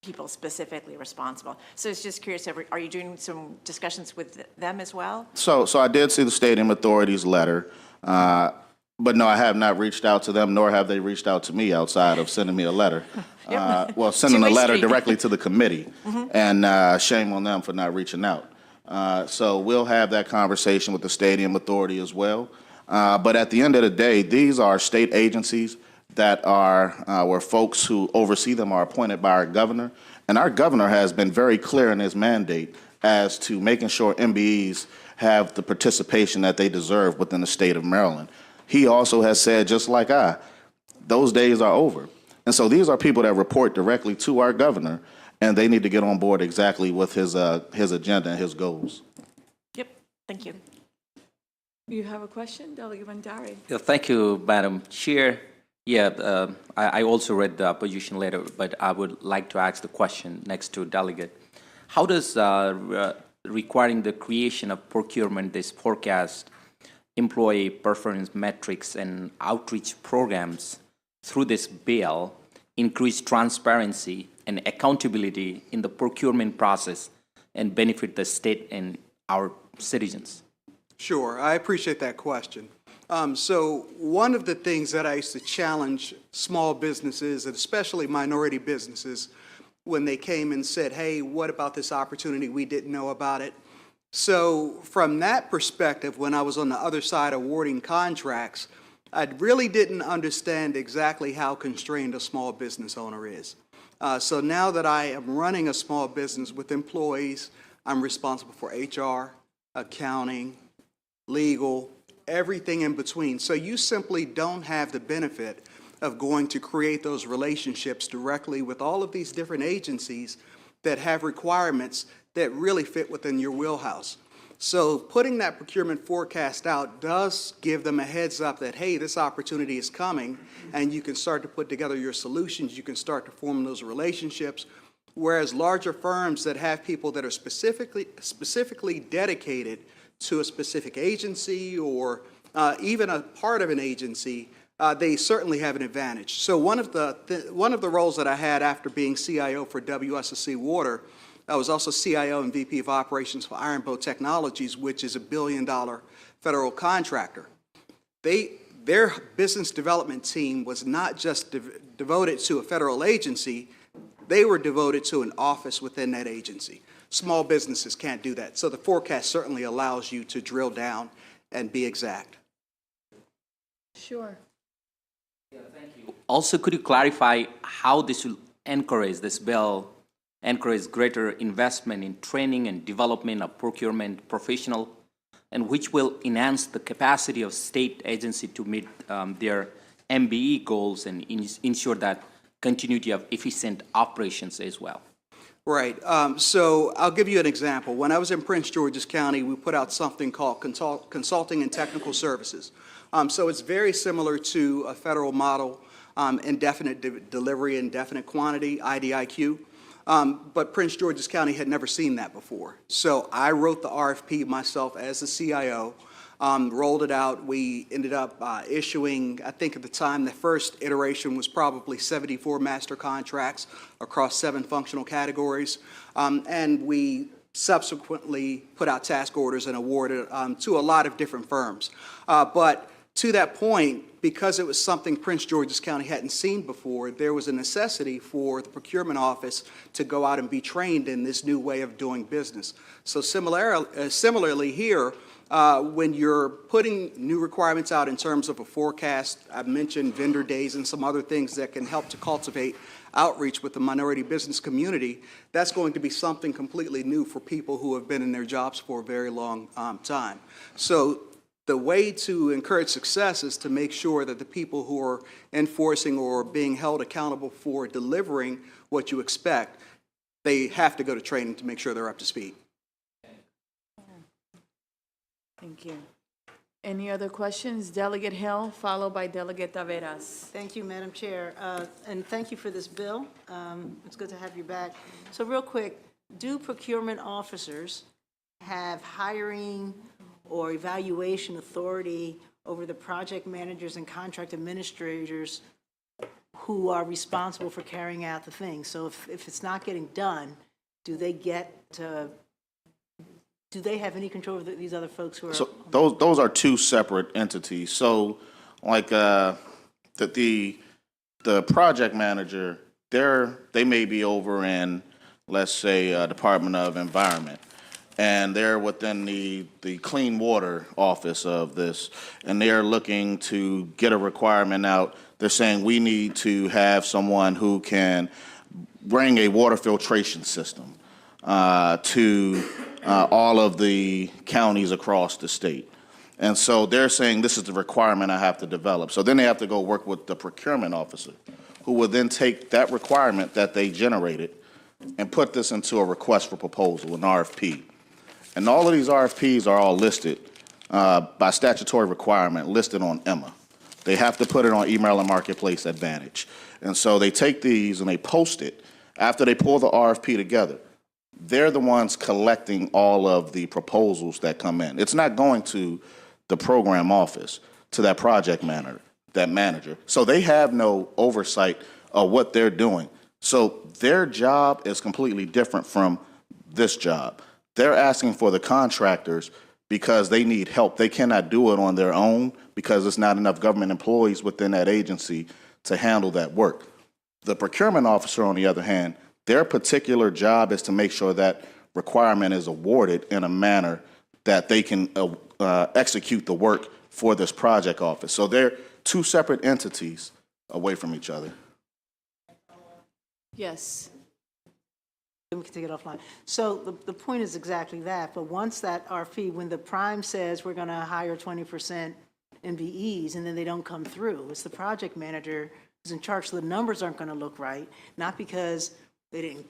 people specifically responsible. So it's just curious, are you doing some discussions with them as well? So I did see the Stadium Authority's letter, but no, I have not reached out to them, nor have they reached out to me outside of sending me a letter. Well, sending a letter directly to the committee, and shame on them for not reaching out. So we'll have that conversation with the Stadium Authority as well. But at the end of the day, these are state agencies that are where folks who oversee them are appointed by our governor. And our governor has been very clear in his mandate as to making sure MBEs have the participation that they deserve within the state of Maryland. He also has said, just like those days are over. And so these are people that report directly to our governor, and they need to get on board exactly with his agenda and his goals. Yep, thank you. You have a question, Delegate Bandari? Yeah, thank you, Madam Chair. Yeah, I also read the opposition letter, but I would like to ask the question next to Delegate. How does requiring the creation of procurement, this forecast, employee performance metrics and outreach programs through this bill increase transparency and accountability in the procurement process and benefit the state and our citizens? Sure, I appreciate that question. So one of the things that I used to challenge small businesses, and especially minority businesses, when they came and said, hey, what about this opportunity? We didn't know about it. So from that perspective, when I was on the other side awarding contracts, I really didn't understand exactly how constrained a small business owner is. So now that I am running a small business with employees, I'm responsible for HR, accounting, legal, everything in between. So you simply don't have the benefit of going to create those relationships directly with all of these different agencies that have requirements that really fit within your wheelhouse. So putting that procurement forecast out does give them a heads up that, hey, this opportunity is coming, and you can start to put together your solutions, you can start to form those relationships, whereas larger firms that have people that are specifically dedicated to a specific agency or even a part of an agency, they certainly have an advantage. So one of the roles that I had after being CIO for WSSC Water, I was also CIO and VP of Operations for Ironbow Technologies, which is $1 billion federal contractor. Their business development team was not just devoted to a federal agency, they were devoted to an office within that agency. Small businesses can't do that. So the forecast certainly allows you to drill down and be exact. Sure. Yeah, thank you. Also, could you clarify how this will encourage, this bill, encourage greater investment in training and development of procurement professional, and which will enhance the capacity of state agency to meet their MBE goals and ensure that continuity of efficient operations as well? Right. So I'll give you an example. When I was in Prince George's County, we put out something called Consulting and Technical Services. So it's very similar to a federal model, indefinite delivery, indefinite quantity, IDIQ. But Prince George's County had never seen that before. So I wrote the RFP myself as the CIO, rolled it out. We ended up issuing, I think at the time, the first iteration was probably 74 master contracts across 7 functional categories. And we subsequently put out task orders and awarded to a lot of different firms. But to that point, because it was something Prince George's County hadn't seen before, there was a necessity for the procurement office to go out and be trained in this new way of doing business. So similarly here, when you're putting new requirements out in terms of a forecast, I've mentioned vendor days and some other things that can help to cultivate outreach with the minority business community. That's going to be something completely new for people who have been in their jobs for a very long time. So the way to encourage success is to make sure that the people who are enforcing or being held accountable for delivering what you expect, they have to go to training to make sure they're up to speed. Thank you. Any other questions? Delegate Hill, followed by Delegate Taveras. Thank you, Madam Chair, and thank you for this bill. It's good to have you back. So real quick, do procurement officers have hiring or evaluation authority over the project managers and contract administrators who are responsible for carrying out the thing? So if it's not getting done, do they get to, do they have any control over these other folks who are? So those are two separate entities. So like the project manager, they may be over in, let's say, Department of Environment, and they're within the clean water office of this, and they're looking to get a requirement out. They're saying we need to have someone who can bring a water filtration system to all of the counties across the state. And so they're saying this is the requirement I have to develop. So then they have to go work with the procurement officer, who will then take that requirement that they generated and put this into a request for proposal, an RFP. And all of these RFPs are all listed by statutory requirement, listed on EMA. They have to put it on Email and Marketplace Advantage. And so they take these and they post it. After they pull the RFP together, they're the ones collecting all of the proposals that come in. It's not going to the program office, to that project manager. So they have no oversight of what they're doing. So their job is completely different from this job. They're asking for the contractors because they need help. They cannot do it on their own because there's not enough government employees within that agency to handle that work. The procurement officer, on the other hand, their particular job is to make sure that requirement is awarded in a manner that they can execute the work for this project office. So they're two separate entities away from each other. Yes. We can take it offline. So the point is exactly that, but once that RFP, when the prime says we're gonna hire 20% MVEs and then they don't come through, it's the project manager who's in charge, so the numbers aren't gonna look right, not because they didn't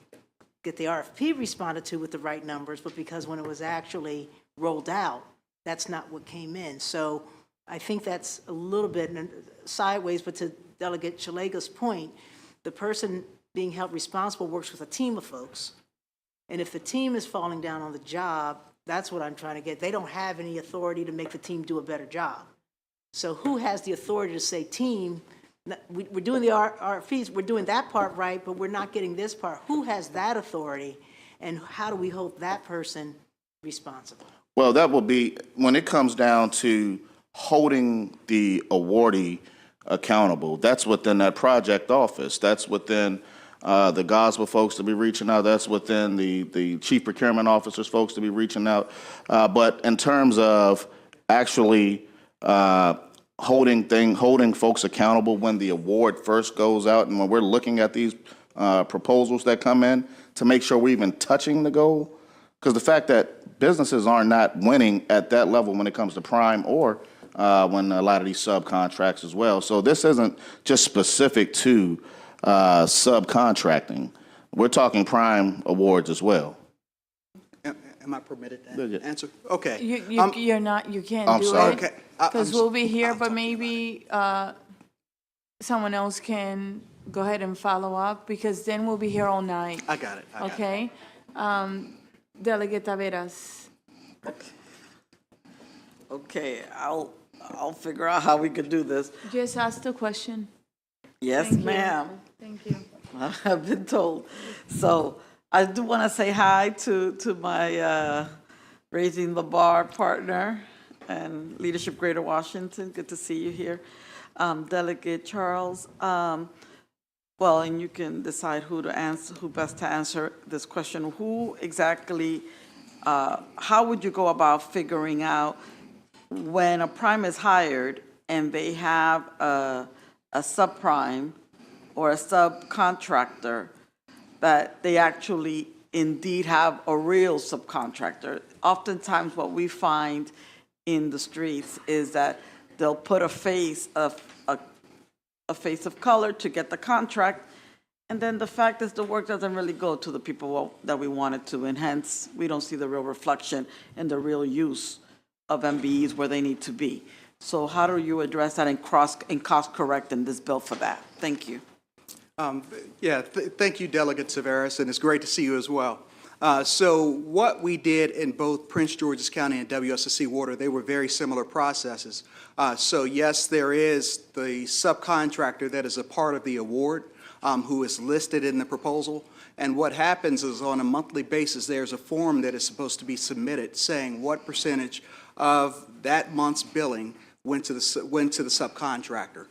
get the RFP responded to with the right numbers, but because when it was actually rolled out, that's not what came in. So I think that's a little bit sideways, but to Delegate Shalega's point, the person being held responsible works with a team of folks. And if the team is falling down on the job, that's what I'm trying to get. They don't have any authority to make the team do a better job. So who has the authority to say, team, we're doing the RFPs, we're doing that part right, but we're not getting this part. Who has that authority, and how do we hold that person responsible? Well, that will be, when it comes down to holding the awardee accountable, that's within that project office. That's within the GOSWA folks to be reaching out. That's within the chief procurement officers folks to be reaching out. But in terms of actually holding folks accountable when the award first goes out and when we're looking at these proposals that come in to make sure we're even touching the goal, because the fact that businesses are not winning at that level when it comes to prime or when a lot of these subcontracts as well. So this isn't just specific to subcontracting. We're talking prime awards as well. Am I permitted to answer? Okay. You're not, you can't do sorry. it. Okay. Because we'll be here, but maybe someone else can go ahead and follow up, because then we'll be here all night. I got it. Okay? Delegate Taveras. Okay, I'll figure out how we could do this. Just ask the question. Yes, Thank you. ma'am. Thank you. I've been told. So I do want to say hi to my Raising the Bar partner and Leadership Greater Washington. Good to see you here. Delegate Charles. Well, and you can decide who best to answer this question. Who exactly, how would you go about figuring out when a prime is hired and they have a subprime or a subcontractor, that they actually indeed have a real subcontractor? Oftentimes what we find in the streets is that they'll put a face of color to get the contract, and then the fact is the work doesn't really go to the people that we want it to, and hence we don't see the real reflection and the real use of MBEs where they need to be. So how do you address that and cost correct in this bill for that? Thank you. Thank you, Delegate Severis, and it's great to see you as well. So what we did in both Prince George's County and WSSC Water, they were very similar processes. So yes, there is the subcontractor that is a part of the award who is listed in the proposal. And what happens is on a monthly basis, there's a form that is supposed to be submitted saying what percentage of that month's billing went to the subcontractor.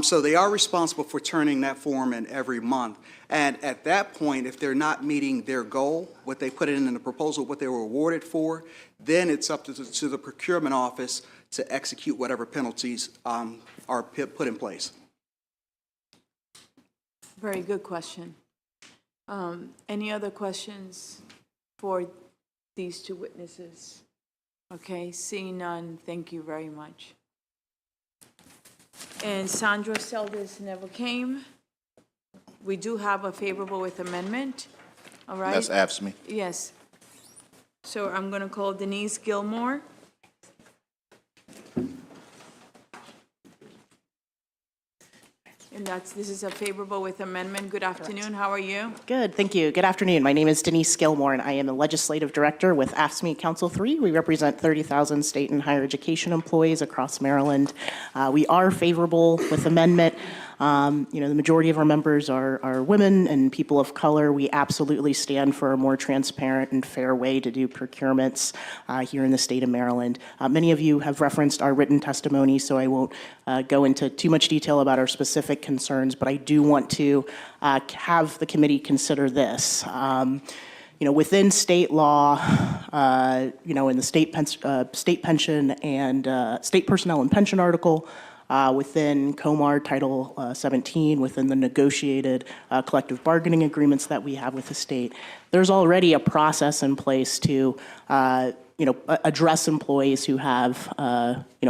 So they are responsible for turning that form in every month. And at that point, if they're not meeting their goal, what they put in the proposal, what they were awarded for, then it's up to the procurement office to execute whatever penalties are put in place. Very good question. Any other questions for these two witnesses? Okay, seeing none, thank you very much. And Sandra Seldes never came. We do have a favorable with amendment, all right? That's AFSCME. Yes. So I'm going to call Denise Gilmore. And this is a favorable with amendment. Good afternoon, how are you? Good, thank you. Good afternoon. My name is Denise Gilmore, and I am the Legislative Director with AFSCME Council 3. We represent 30,000 state and higher education employees across Maryland. We are favorable with amendment. The majority of our members are women and people of color. We absolutely stand for a more transparent and fair way to do procurements here in the state of Maryland. Many of you have referenced our written testimony, so I won't go into too much detail about our specific concerns, but I do want to have the committee consider this. Within state law, in the state pension and state personnel and pension article, within COMAR Title 17, within the negotiated collective bargaining agreements that we have with the state, there's already a process in place to address employees who have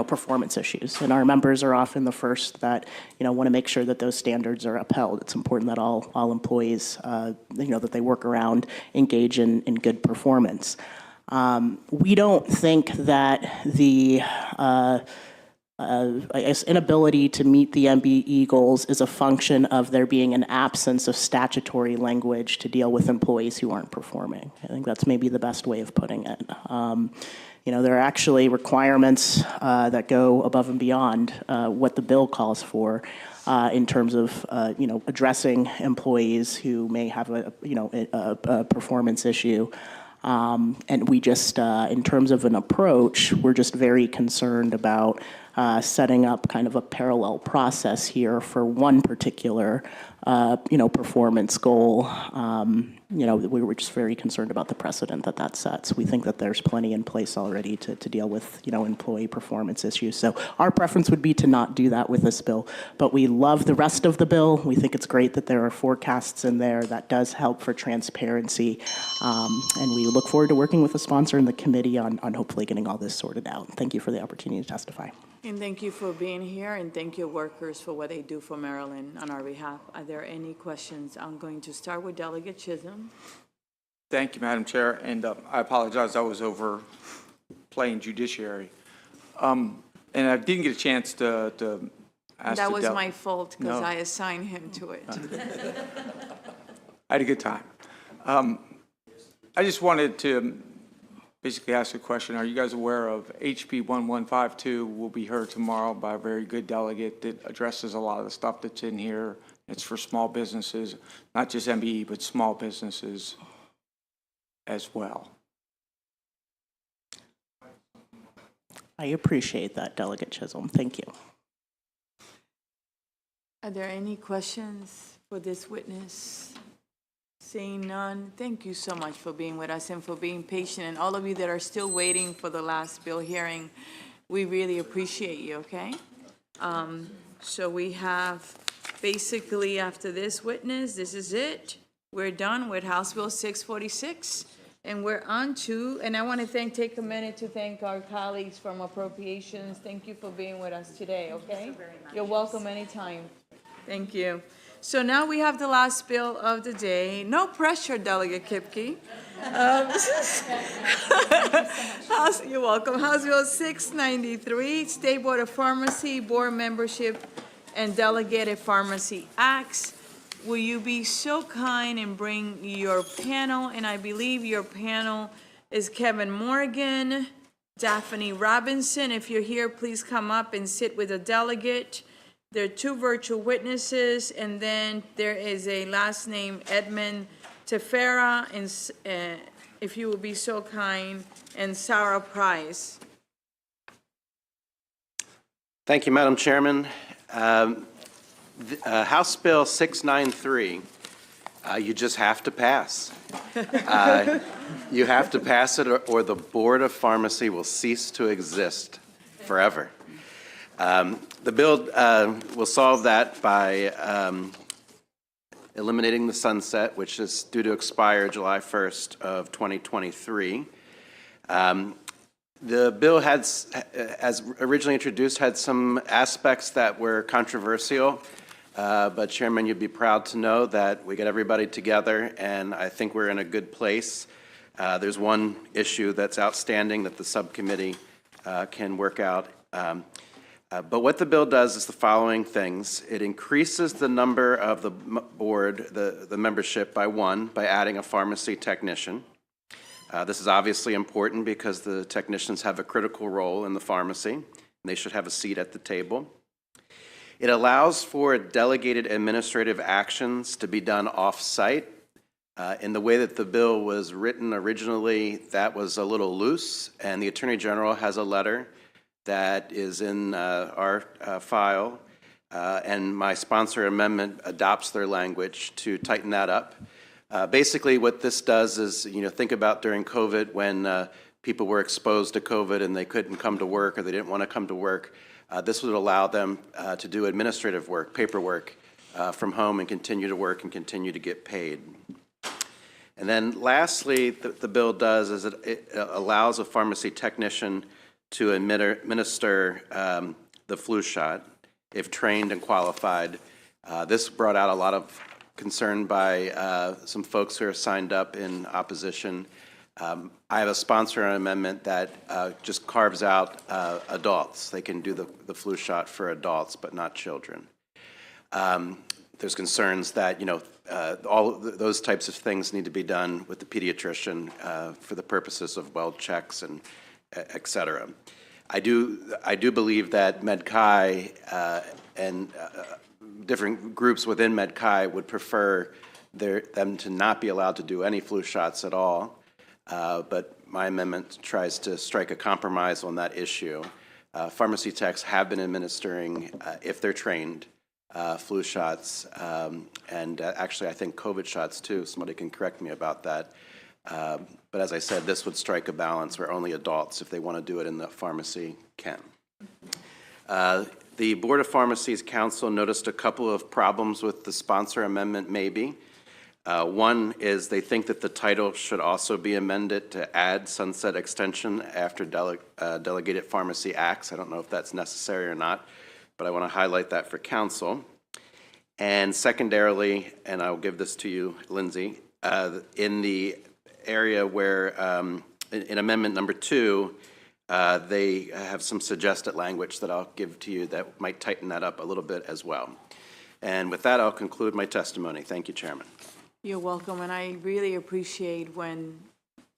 performance issues. And our members are often the first that want to make sure that those standards are upheld. It's important that all employees that they work around engage in good performance. We don't think that the inability to meet the MBE goals is a function of there being an absence of statutory language to deal with employees who aren't performing. I think that's maybe the best way of putting it. There are actually requirements that go above and beyond what the bill calls for in terms of addressing employees who may have a performance issue. And we just, in terms of an approach, we're just very concerned about setting up kind of a parallel process here for one particular, performance goal. We were just very concerned about the precedent that sets. We think that there's plenty in place already to deal with, employee performance issues. So our preference would be to not do that with this bill, but we love the rest of the bill. We think it's great that there are forecasts in there that does help for transparency. And we look forward to working with the sponsor and the committee on hopefully getting all this sorted out. Thank you for the opportunity to testify. And thank you for being here, and thank your workers for what they do for Maryland on our behalf. Are there any questions? I'm going to start with Delegate Chisholm. Thank you, Madam Chair, and I apologize, I was over playing judiciary. And I didn't get a chance to ask That the was del- my fault because No. I assigned him to it. I had a good time. I just wanted to basically ask a question. Are you guys aware of HB 1152 will be heard tomorrow by a very good delegate that addresses a lot of the stuff that's in here. It's for small businesses, not just MBE, but small businesses as well. I appreciate that, Delegate Chisholm. Thank you. Are there any questions for this witness? Seeing none, thank you so much for being with us and for being patient. And all of you that are still waiting for the last bill hearing, we really appreciate you, okay? So we have, basically, after this witness, this is it. We're done with House Bill 646. And we're on to, and I want to take a minute to thank our colleagues from Appropriations. Thank you for being with us today, okay? You're welcome anytime. Thank you. So now we have the last bill of the day. No pressure, Delegate Kipke. You're welcome. House Bill 693, State Board of Pharmacy, Board Membership, and Delegated Pharmacy Acts. Will you be so kind and bring your panel? And I believe your panel is Kevin Morgan, Daphne Robinson. If you're here, please come up and sit with a delegate. There are 2 virtual witnesses, and then there is a last name, Edmund Tefera, and if you will be so kind, and Sarah Price. Thank you, Madam Chairman. House Bill 693, you just have to pass. You have to pass it, or the Board of Pharmacy will cease to exist forever. The bill will solve that by eliminating the sunset, which is due to expire July 1st of 2023. The bill has, as originally introduced, had some aspects that were controversial, but Chairman, you'd be proud to know that we got everybody together, and I think we're in a good place. There's one issue that's outstanding that the subcommittee can work out. But what the bill does is the following things. It increases the number of the board, the membership by 1 by adding a pharmacy technician. This is obviously important because the technicians have a critical role in the pharmacy, and they should have a seat at the table. It allows for delegated administrative actions to be done off-site. In the way that the bill was written originally, that was a little loose, and the Attorney General has a letter that is in our file, and my sponsor amendment adopts their language to tighten that up. Basically, what this does is, think about during COVID when people were exposed to COVID and they couldn't come to work or they didn't want to come to work. This would allow them to do administrative work, paperwork from home and continue to work and continue to get paid. And then lastly, the bill does is it allows a pharmacy technician to administer the flu shot if trained and qualified. This brought out a lot of concern by some folks who are signed up in opposition. I have a sponsor amendment that just carves out adults. They can do the flu shot for adults, but not children. There's concerns that, all of those types of things need to be done with the pediatrician for the purposes of well checks and et cetera. I do believe that MedChi and different groups within MedChi would prefer them to not be allowed to do any flu shots at all. But my amendment tries to strike a compromise on that issue. Pharmacy techs have been administering, if they're trained, flu shots, and actually I think COVID shots too. Somebody can correct me about that. But as I said, this would strike a balance where only adults, if they want to do it in the pharmacy, can. The Board of Pharmacies Council noticed a couple of problems with the sponsor amendment, maybe. One is they think that the title should also be amended to add sunset extension after delegated pharmacy acts. I don't know if that's necessary or not, but I want to highlight that for council. And secondarily, and I'll give this to you, Lindsay, in the area where, in amendment number 2, they have some suggested language that I'll give to you that might tighten that up a little bit as well. And with that, I'll conclude my testimony. Thank you, Chairman. You're welcome, and I really appreciate when,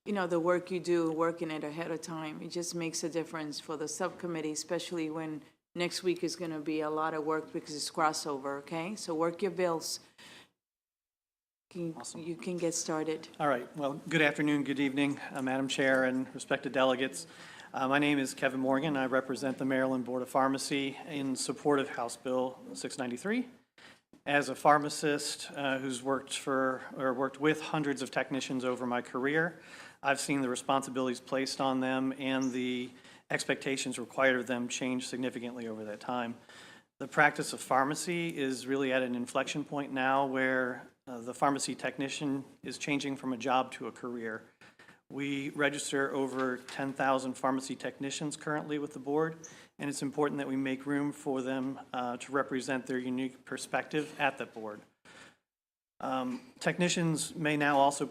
the work you do, working it ahead of time. It just makes a difference for the subcommittee, especially when next week is going to be a lot of work because it's crossover, okay? So work your bills. You can get started. All right. Well, good afternoon, good evening, Madam Chair and respected delegates. My name is Kevin Morgan. I represent the Maryland Board of Pharmacy in support of House Bill 693. As a pharmacist who's worked with hundreds of technicians over my career, I've seen the responsibilities placed on them and the expectations required of them change significantly over that time. The practice of pharmacy is really at an inflection point now where the pharmacy technician is changing from a job to a career. We register over 10,000 pharmacy technicians currently with the board, and it's important that we make room for them to represent their unique perspective at the board. Technicians may now also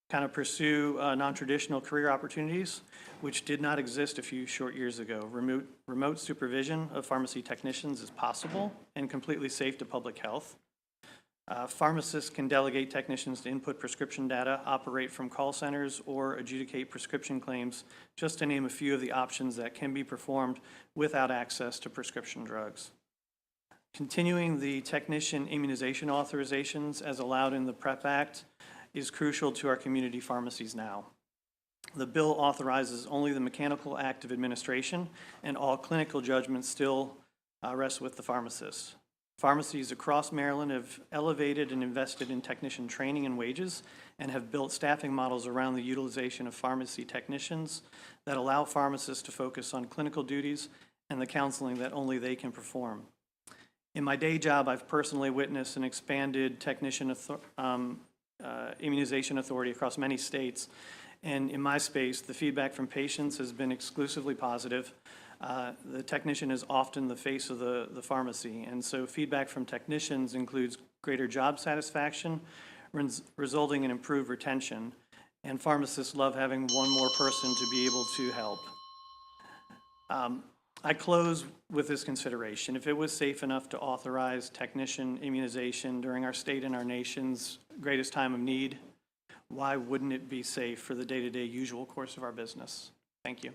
kind of pursue non-traditional career opportunities, which did not exist a few short years ago. Remote supervision of pharmacy technicians is possible and completely safe to public health. Pharmacists can delegate technicians to input prescription data, operate from call centers, or adjudicate prescription claims, just to name a few of the options that can be performed without access to prescription drugs. Continuing the technician immunization authorizations as allowed in the PrEP Act is crucial to our community pharmacies now. The bill authorizes only the mechanical act of administration, and all clinical judgments still rest with the pharmacist. Pharmacies across Maryland have elevated and invested in technician training and wages and have built staffing models around the utilization of pharmacy technicians that allow pharmacists to focus on clinical duties and the counseling that only they can perform. In my day job, I've personally witnessed an expanded technician immunization authority across many states, and in my space, the feedback from patients has been exclusively positive. The technician is often the face of the pharmacy, and so feedback from technicians includes greater job satisfaction, resulting in improved retention, and pharmacists love having one more person to be able to help. I close with this consideration. If it was safe enough to authorize technician immunization during our state and our nation's greatest time of need, why wouldn't it be safe for the day-to-day usual course of our business? Thank you.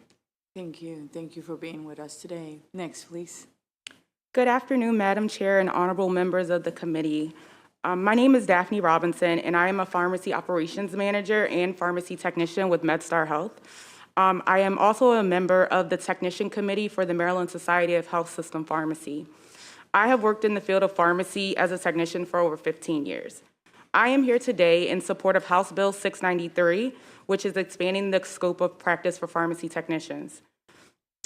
Thank you. Thank you for being with us today. Next, please. Good afternoon, Madam Chair and honorable members of the committee. My name is Daphne Robinson, and I am a pharmacy operations manager and pharmacy technician with MedStar Health. I am also a member of the Technician Committee for the Maryland Society of Health System Pharmacy. I have worked in the field of pharmacy as a technician for over 15 years. I am here today in support of House Bill 693, which is expanding the scope of practice for pharmacy technicians.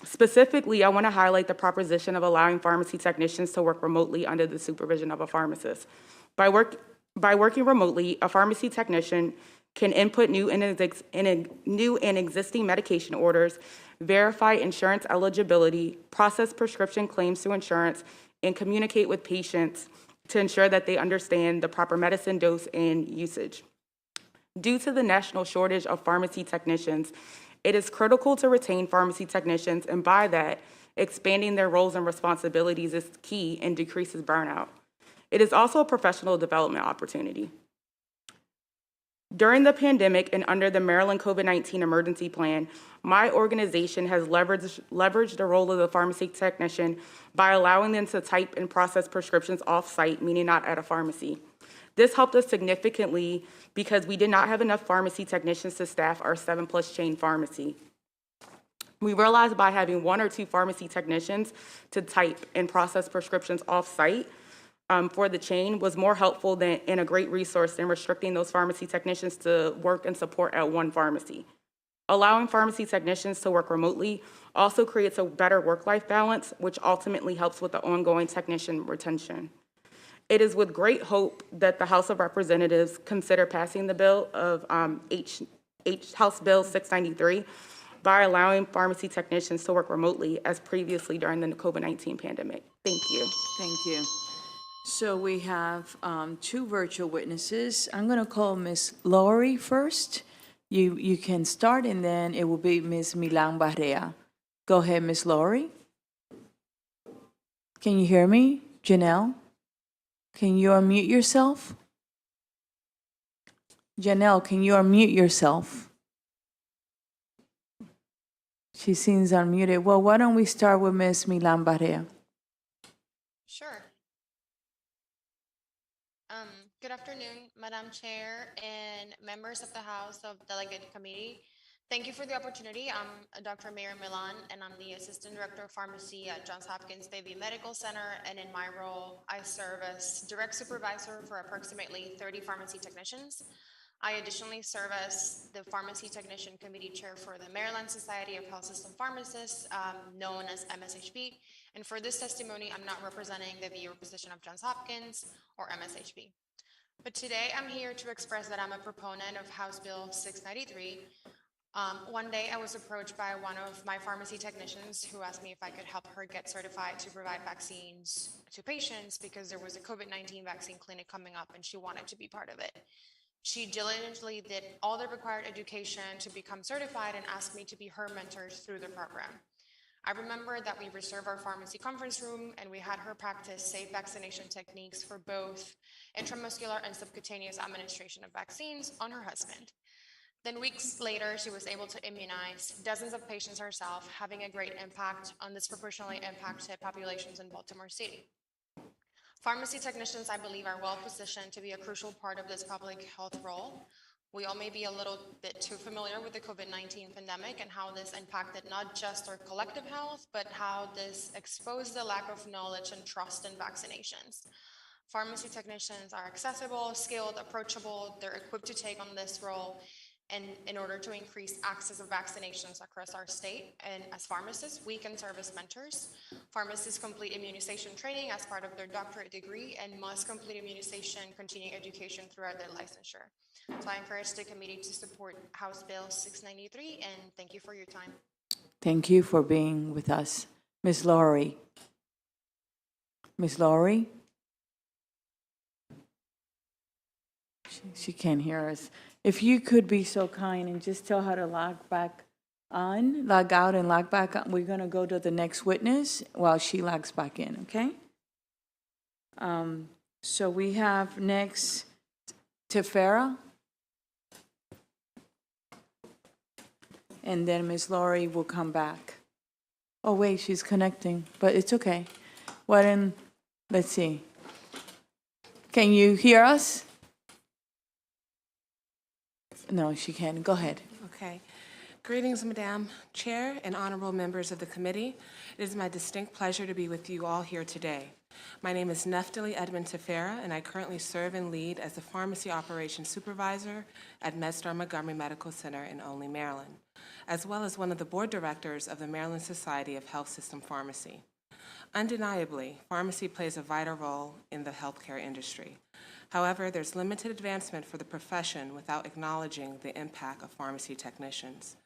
Specifically, I want to highlight the proposition of allowing pharmacy technicians to work remotely under the supervision of a pharmacist. By working remotely, a pharmacy technician can input new and existing medication orders, verify insurance eligibility, process prescription claims through insurance, and communicate with patients to ensure that they understand the proper medicine dose and usage. Due to the national shortage of pharmacy technicians, it is critical to retain pharmacy technicians, and by that, expanding their roles and responsibilities is key and decreases burnout. It is also a professional development opportunity. During the pandemic and under the Maryland COVID-19 emergency plan, my organization has leveraged the role of the pharmacy technician by allowing them to type and process prescriptions off-site, meaning not at a pharmacy. This helped us significantly because we did not have enough pharmacy technicians to staff our 7+ chain pharmacy. We realized by having 1 or 2 pharmacy technicians to type and process prescriptions off-site for the chain was more helpful than and a great resource than restricting those pharmacy technicians to work and support at one pharmacy. Allowing pharmacy technicians to work remotely also creates a better work-life balance, which ultimately helps with the ongoing technician retention. It is with great hope that the House of Representatives consider passing the bill of House Bill 693 by allowing pharmacy technicians to work remotely as previously during the COVID-19 pandemic. Thank you. Thank you. So we have 2 virtual witnesses. I'm going to call Ms. Laurie first. You can start, and then it will be Ms. Milan Barrea. Go ahead, Ms. Laurie. Can you hear me? Janelle? Can you unmute yourself? Janelle, can you unmute yourself? She seems unmuted. Well, why don't we start with Ms. Milan Barrea? Sure. Good afternoon, Madam Chair and members of the House of Delegate Committee. Thank you for the opportunity. I'm Dr. Mary Milan, and I'm the Assistant Director of Pharmacy at Johns Hopkins Davie Medical Center. And in my role, I serve as direct supervisor for approximately 30 pharmacy technicians. I additionally serve as the Pharmacy Technician Committee Chair for the Maryland Society of Health System Pharmacists, known as MSHP. And for this testimony, I'm not representing the viewer position of Johns Hopkins or MSHP. But today I'm here to express that I'm a proponent of House Bill 693. One day I was approached by one of my pharmacy technicians who asked me if I could help her get certified to provide vaccines to patients because there was a COVID-19 vaccine clinic coming up and she wanted to be part of it. She diligently did all the required education to become certified and asked me to be her mentor through the program. I remember that we reserved our pharmacy conference room and we had her practice safe vaccination techniques for both intramuscular and subcutaneous administration of vaccines on her husband. Then weeks later, she was able to immunize dozens of patients herself, having a great impact on disproportionately impacted populations in Baltimore City. Pharmacy technicians, I believe, are well positioned to be a crucial part of this public health role. We all may be a little bit too familiar with the COVID-19 pandemic and how this impacted not just our collective health, but how this exposed the lack of knowledge and trust in vaccinations. Pharmacy technicians are accessible, skilled, approachable. They're equipped to take on this role and in order to increase access of vaccinations across our state. And as pharmacists, we can serve as mentors. Pharmacists complete immunization training as part of their doctorate degree and must complete immunization continuing education throughout their licensure. So I encourage the committee to support House Bill 693, and thank you for your time. Thank you for being with us. Ms. Laurie. Ms. Laurie? She can't hear us. If you could be so kind and just tell her to log back on, log out and log back on. We're going to go to the next witness while she logs back in, okay? So we have next Tefera. And then Ms. Laurie will come back. Oh, wait, she's connecting, but it's okay. Why don't, let's see. Can you hear us? No, she can't. Go ahead. Okay. Greetings, Madam Chair and honorable members of the committee. It is my distinct pleasure to be with you all here today. My name is Neftali Edmond Tefera, and I currently serve and lead as the Pharmacy Operations Supervisor at MedStar Montgomery Medical Center in Olney, Maryland, as well as one of the board directors of the Maryland Society of Health System Pharmacy. Undeniably, pharmacy plays a vital role in the healthcare industry. However, there's limited advancement for the profession without acknowledging the impact of pharmacy technicians.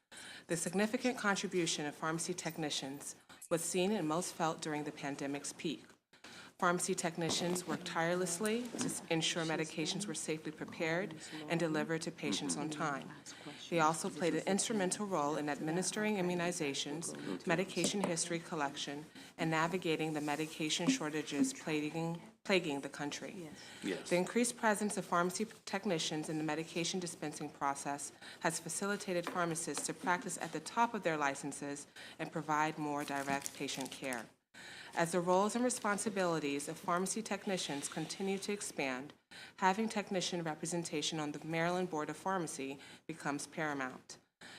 The significant contribution of pharmacy technicians was seen and most felt during the pandemic's peak. Pharmacy technicians worked tirelessly to ensure medications were safely prepared and delivered to patients on time. They also played an instrumental role in administering immunizations, medication history collection, and navigating the medication shortages plaguing the country. Yes. The increased presence of pharmacy technicians in the medication dispensing process has facilitated pharmacists to practice at the top of their licenses and provide more direct patient care. As the roles and responsibilities of pharmacy technicians continue to expand, having technician representation on the Maryland Board of Pharmacy becomes paramount.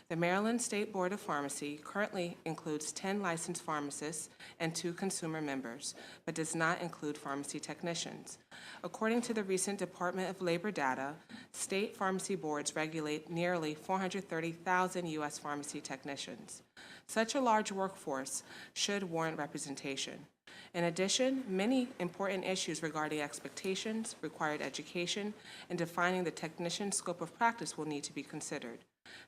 The Maryland State Board of Pharmacy currently includes 10 licensed pharmacists and 2 consumer members, but does not include pharmacy technicians. According to the recent Department of Labor data, state pharmacy boards regulate nearly 430,000 U.S. pharmacy technicians. Such a large workforce should warrant representation. In addition, many important issues regarding expectations, required education, and defining the technician's scope of practice will need to be considered.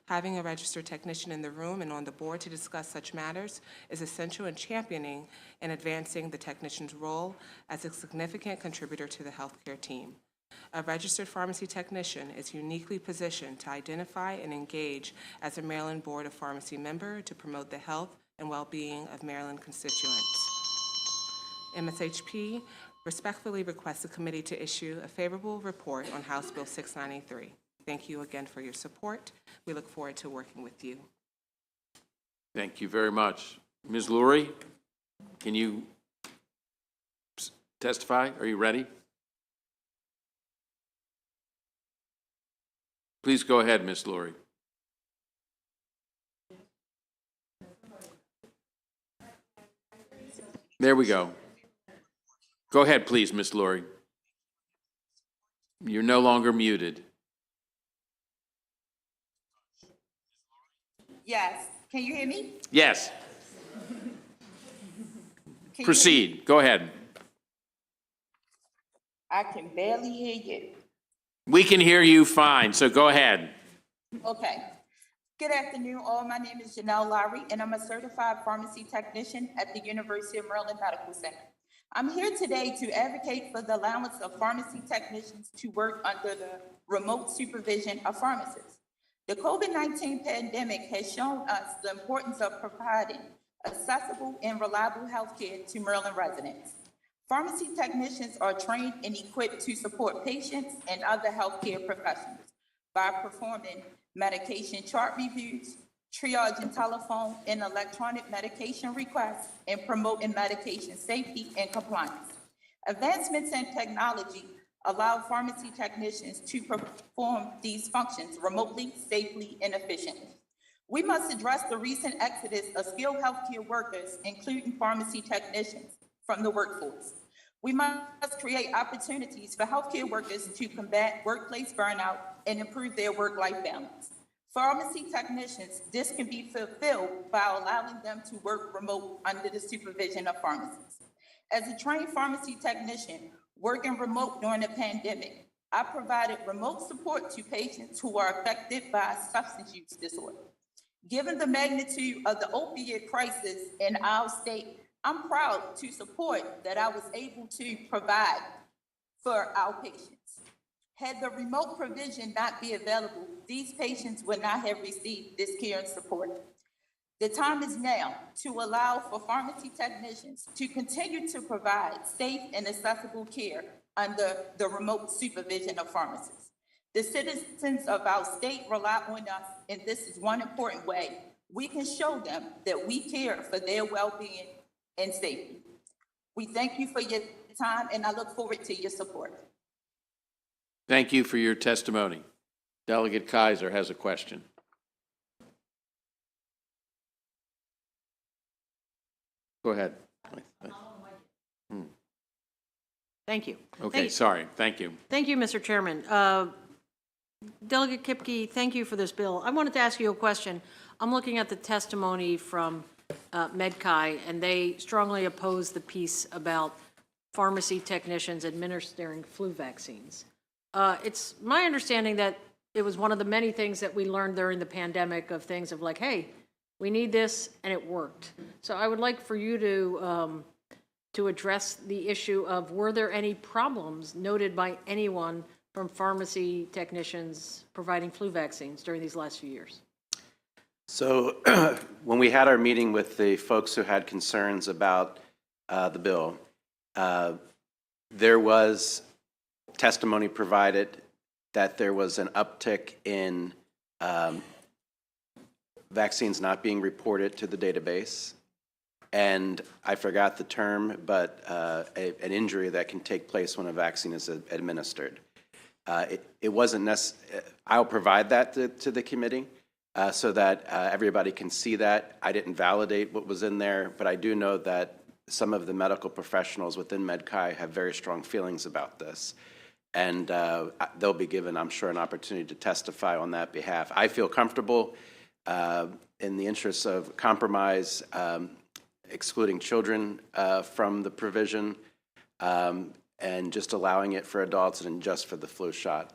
Having a registered technician in the room and on the board to discuss such matters is essential in championing and advancing the technician's role as a significant contributor to the healthcare team. A registered pharmacy technician is uniquely positioned to identify and engage as a Maryland Board of Pharmacy member to promote the health and well-being of Maryland constituents. MSHP respectfully requests the committee to issue a favorable report on House Bill 693. Thank you again for your support. We look forward to working with you. Thank you very much. Ms. Lurie, can you testify? Are you ready? Please go ahead, Ms. Laurie. There we go. Go ahead, please, Ms. Laurie. You're no longer muted. Yes. Can you hear me? Yes. Can Proceed. Go ahead. I can barely hear you. We can hear you fine, so go ahead. Okay. Good afternoon, all. My name is Janelle Lowry, and I'm a certified pharmacy technician at the University of Maryland Medical Center. I'm here today to advocate for the allowance of pharmacy technicians to work under the remote supervision of pharmacists. The COVID-19 pandemic has shown us the importance of providing accessible and reliable health care to Maryland residents. Pharmacy technicians are trained and equipped to support patients and other healthcare professionals by performing medication chart reviews, triaging telephone and electronic medication requests, and promoting medication safety and compliance. Advancements in technology allow pharmacy technicians to perform these functions remotely, safely, and efficiently. We must address the recent exodus of skilled healthcare workers, including pharmacy technicians, from the workforce. We must create opportunities for healthcare workers to combat workplace burnout and improve their work-life balance. Pharmacy technicians, this can be fulfilled by allowing them to work remote under the supervision of pharmacists. As a trained pharmacy technician working remote during the pandemic, I provided remote support to patients who are affected by substance use disorder. Given the magnitude of the opioid crisis in our state, I'm proud to support that I was able to provide for our patients. Had the remote provision not be available, these patients would not have received this care and support. The time is now to allow for pharmacy technicians to continue to provide safe and accessible care under the remote supervision of pharmacists. The citizens of our state rely on us, and this is one important way we can show them that we care for their well-being and safety. We thank you for your time, and I look forward to your support. Thank you for your testimony. Delegate Kaiser has a question. Go ahead. Thank you. Okay, sorry. Thank you. Thank you, Mr. Chairman. Delegate Kipke, thank you for this bill. I wanted to ask you a question. I'm looking at the testimony from MedChi, and they strongly oppose the piece about pharmacy technicians administering flu vaccines. It's my understanding that it was one of the many things that we learned during the pandemic of things of like, hey, we need this, and it worked. So I would like for you to address the issue of, were there any problems noted by anyone from pharmacy technicians providing flu vaccines during these last few years? So when we had our meeting with the folks who had concerns about the bill, there was testimony provided that there was an uptick in vaccines not being reported to the database. And I forgot the term, but an injury that can take place when a vaccine is administered. It wasn't necessary. I'll provide that to the committee so that everybody can see that. I didn't validate what was in there, but I do know that some of the medical professionals within MedChi have very strong feelings about this. And they'll be given, I'm sure, an opportunity to testify on that behalf. I feel comfortable in the interests of compromise, excluding children from the provision, and just allowing it for adults and just for the flu shot.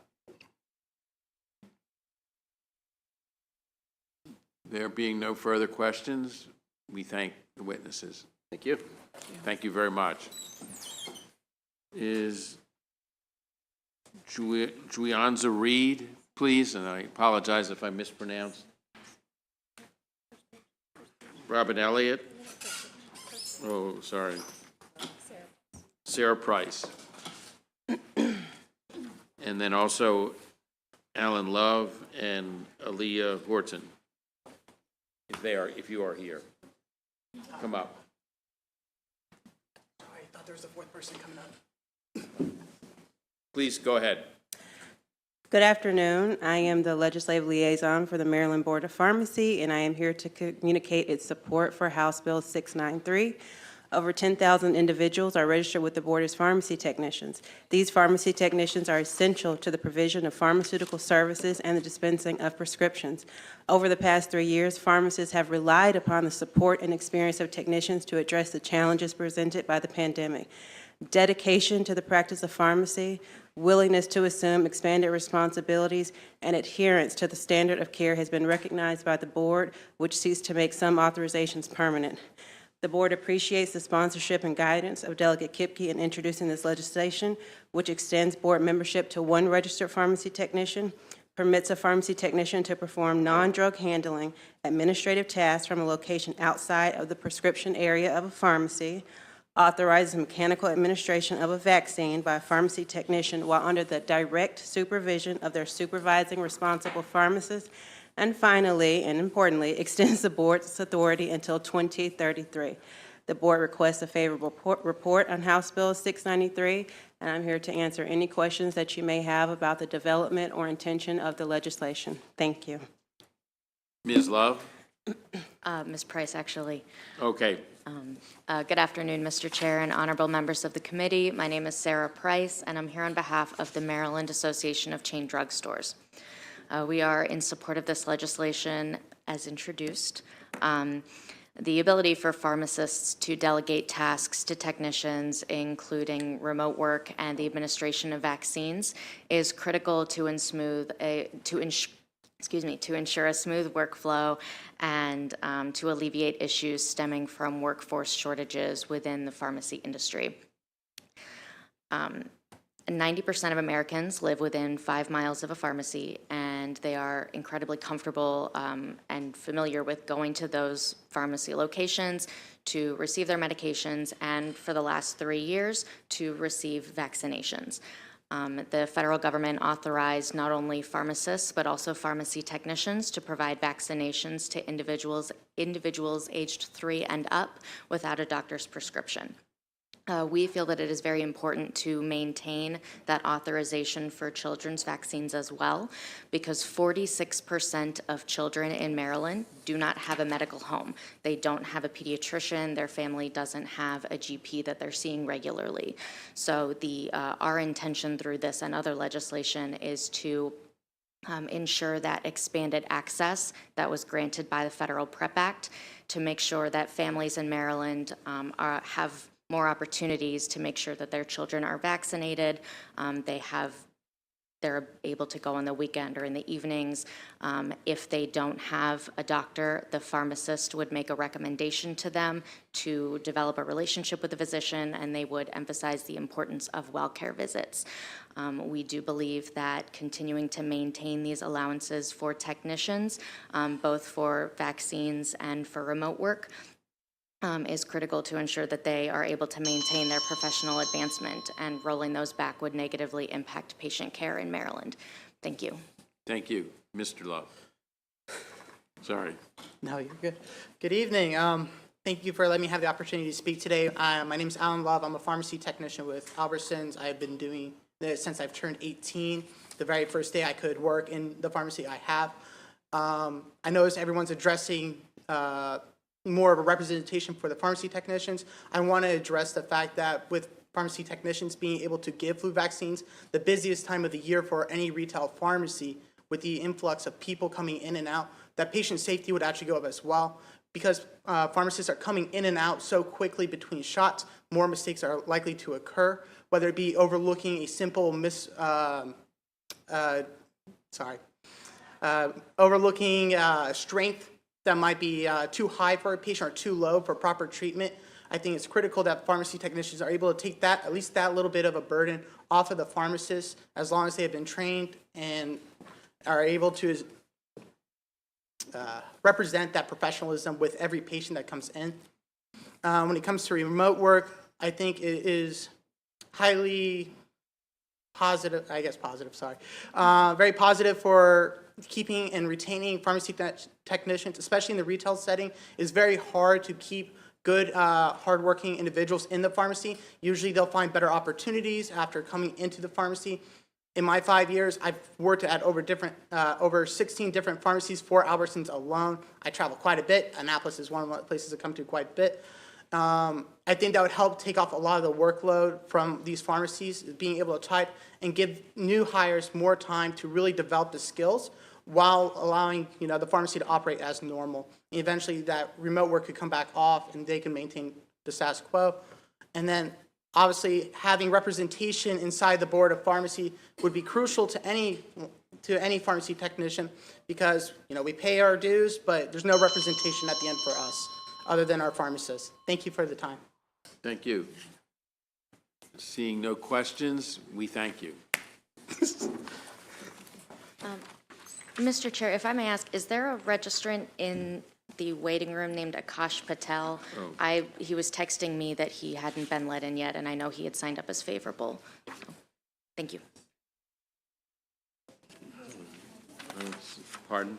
There being no further questions, we thank the witnesses. Thank you. Thank you very much. Is Julianza Reed, please, and I apologize if I mispronounced. Robin Elliott. Oh, sorry. Sarah Price. And then also Alan Love and Aaliyah Horton. If you are here, come up. I thought there was a fourth person coming up. Please go ahead. Good afternoon. I am the legislative liaison for the Maryland Board of Pharmacy, and I am here to communicate its support for House Bill 693. Over 10,000 individuals are registered with the board as pharmacy technicians. These pharmacy technicians are essential to the provision of pharmaceutical services and the dispensing of prescriptions. Over the past 3 years, pharmacists have relied upon the support and experience of technicians to address the challenges presented by the pandemic. Dedication to the practice of pharmacy, willingness to assume expanded responsibilities, and adherence to the standard of care has been recognized by the board, which seeks to make some authorizations permanent. The board appreciates the sponsorship and guidance of Delegate Kipke in introducing this legislation, which extends board membership to one registered pharmacy technician, permits a pharmacy technician to perform non-drug handling administrative tasks from a location outside of the prescription area of a pharmacy, authorizes mechanical administration of a vaccine by a pharmacy technician while under the direct supervision of their supervising responsible pharmacist, and finally, and importantly, extends the board's authority until 2033. The board requests a favorable report on House Bill 693, and I'm here to answer any questions that you may have about the development or intention of the legislation. Thank you. Ms. Love? Ms. Price, actually. Okay. Good afternoon, Mr. Chair and honorable members of the committee. My name is Sarah Price, and I'm here on behalf of the Maryland Association of Chain Drugstores. We are in support of this legislation as introduced. The ability for pharmacists to delegate tasks to technicians, including remote work and the administration of vaccines, is critical to ensure a smooth workflow and to alleviate issues stemming from workforce shortages within the pharmacy industry. 90% of Americans live within 5 miles of a pharmacy, and they are incredibly comfortable and familiar with going to those pharmacy locations to receive their medications and, for the last 3 years, to receive vaccinations. The federal government authorized not only pharmacists but also pharmacy technicians to provide vaccinations to individuals aged 3 and up without a doctor's prescription. We feel that it is very important to maintain that authorization for children's vaccines as well, because 46% of children in Maryland do not have a medical home. They don't have a pediatrician. Their family doesn't have a GP that they're seeing regularly. So our intention through this and other legislation is to ensure that expanded access that was granted by the Federal PrEP Act, to make sure that families in Maryland have more opportunities to make sure that their children are vaccinated. They're able to go on the weekend or in the evenings. If they don't have a doctor, the pharmacist would make a recommendation to them to develop a relationship with the physician, and they would emphasize the importance of well care visits. We do believe that continuing to maintain these allowances for technicians, both for vaccines and for remote work, is critical to ensure that they are able to maintain their professional advancement, and rolling those back would negatively impact patient care in Maryland. Thank you. Thank you. Mr. Love. Sorry. No, you're good. Good evening. Thank you for letting me have the opportunity to speak today. My name is Alan Love. I'm a pharmacy technician with Albertsons. I've been doing this since I've turned 18. The very first day I could work in the pharmacy I have. I notice everyone's addressing more of a representation for the pharmacy technicians. I want to address the fact that with pharmacy technicians being able to give flu vaccines, the busiest time of the year for any retail pharmacy, with the influx of people coming in and out, that patient safety would actually go up as well. Because pharmacists are coming in and out so quickly between shots, more mistakes are likely to occur, whether it be overlooking a simple overlooking strength that might be too high for a patient or too low for proper treatment. I think it's critical that pharmacy technicians are able to take that, at least that little bit of a burden off of the pharmacists, as long as they have been trained and are able to represent that professionalism with every patient that comes in. When it comes to remote work, I think it is highly positive, very positive for keeping and retaining pharmacy technicians, especially in the retail setting. It's very hard to keep good, hardworking individuals in the pharmacy. Usually they'll find better opportunities after coming into the pharmacy. In my 5 years, I've worked at over 16 different pharmacies for Albertsons alone. I travel quite a bit. Annapolis is one of the places to come to quite a bit. I think that would help take off a lot of the workload from these pharmacies, being able to type and give new hires more time to really develop the skills while allowing the pharmacy to operate as normal. Eventually, that remote work could come back off and they can maintain the status quo. And then, obviously, having representation inside the board of pharmacy would be crucial to any pharmacy technician because we pay our dues, but there's no representation at the end for us other than our pharmacists. Thank you for the time. Thank you. Seeing no questions, we thank you. Mr. Chair, if I may ask, is there a registrant in the waiting room named Akash Patel? Oh. He was texting me that he hadn't been let in yet, and I know he had signed up as favorable. Thank you. Pardon?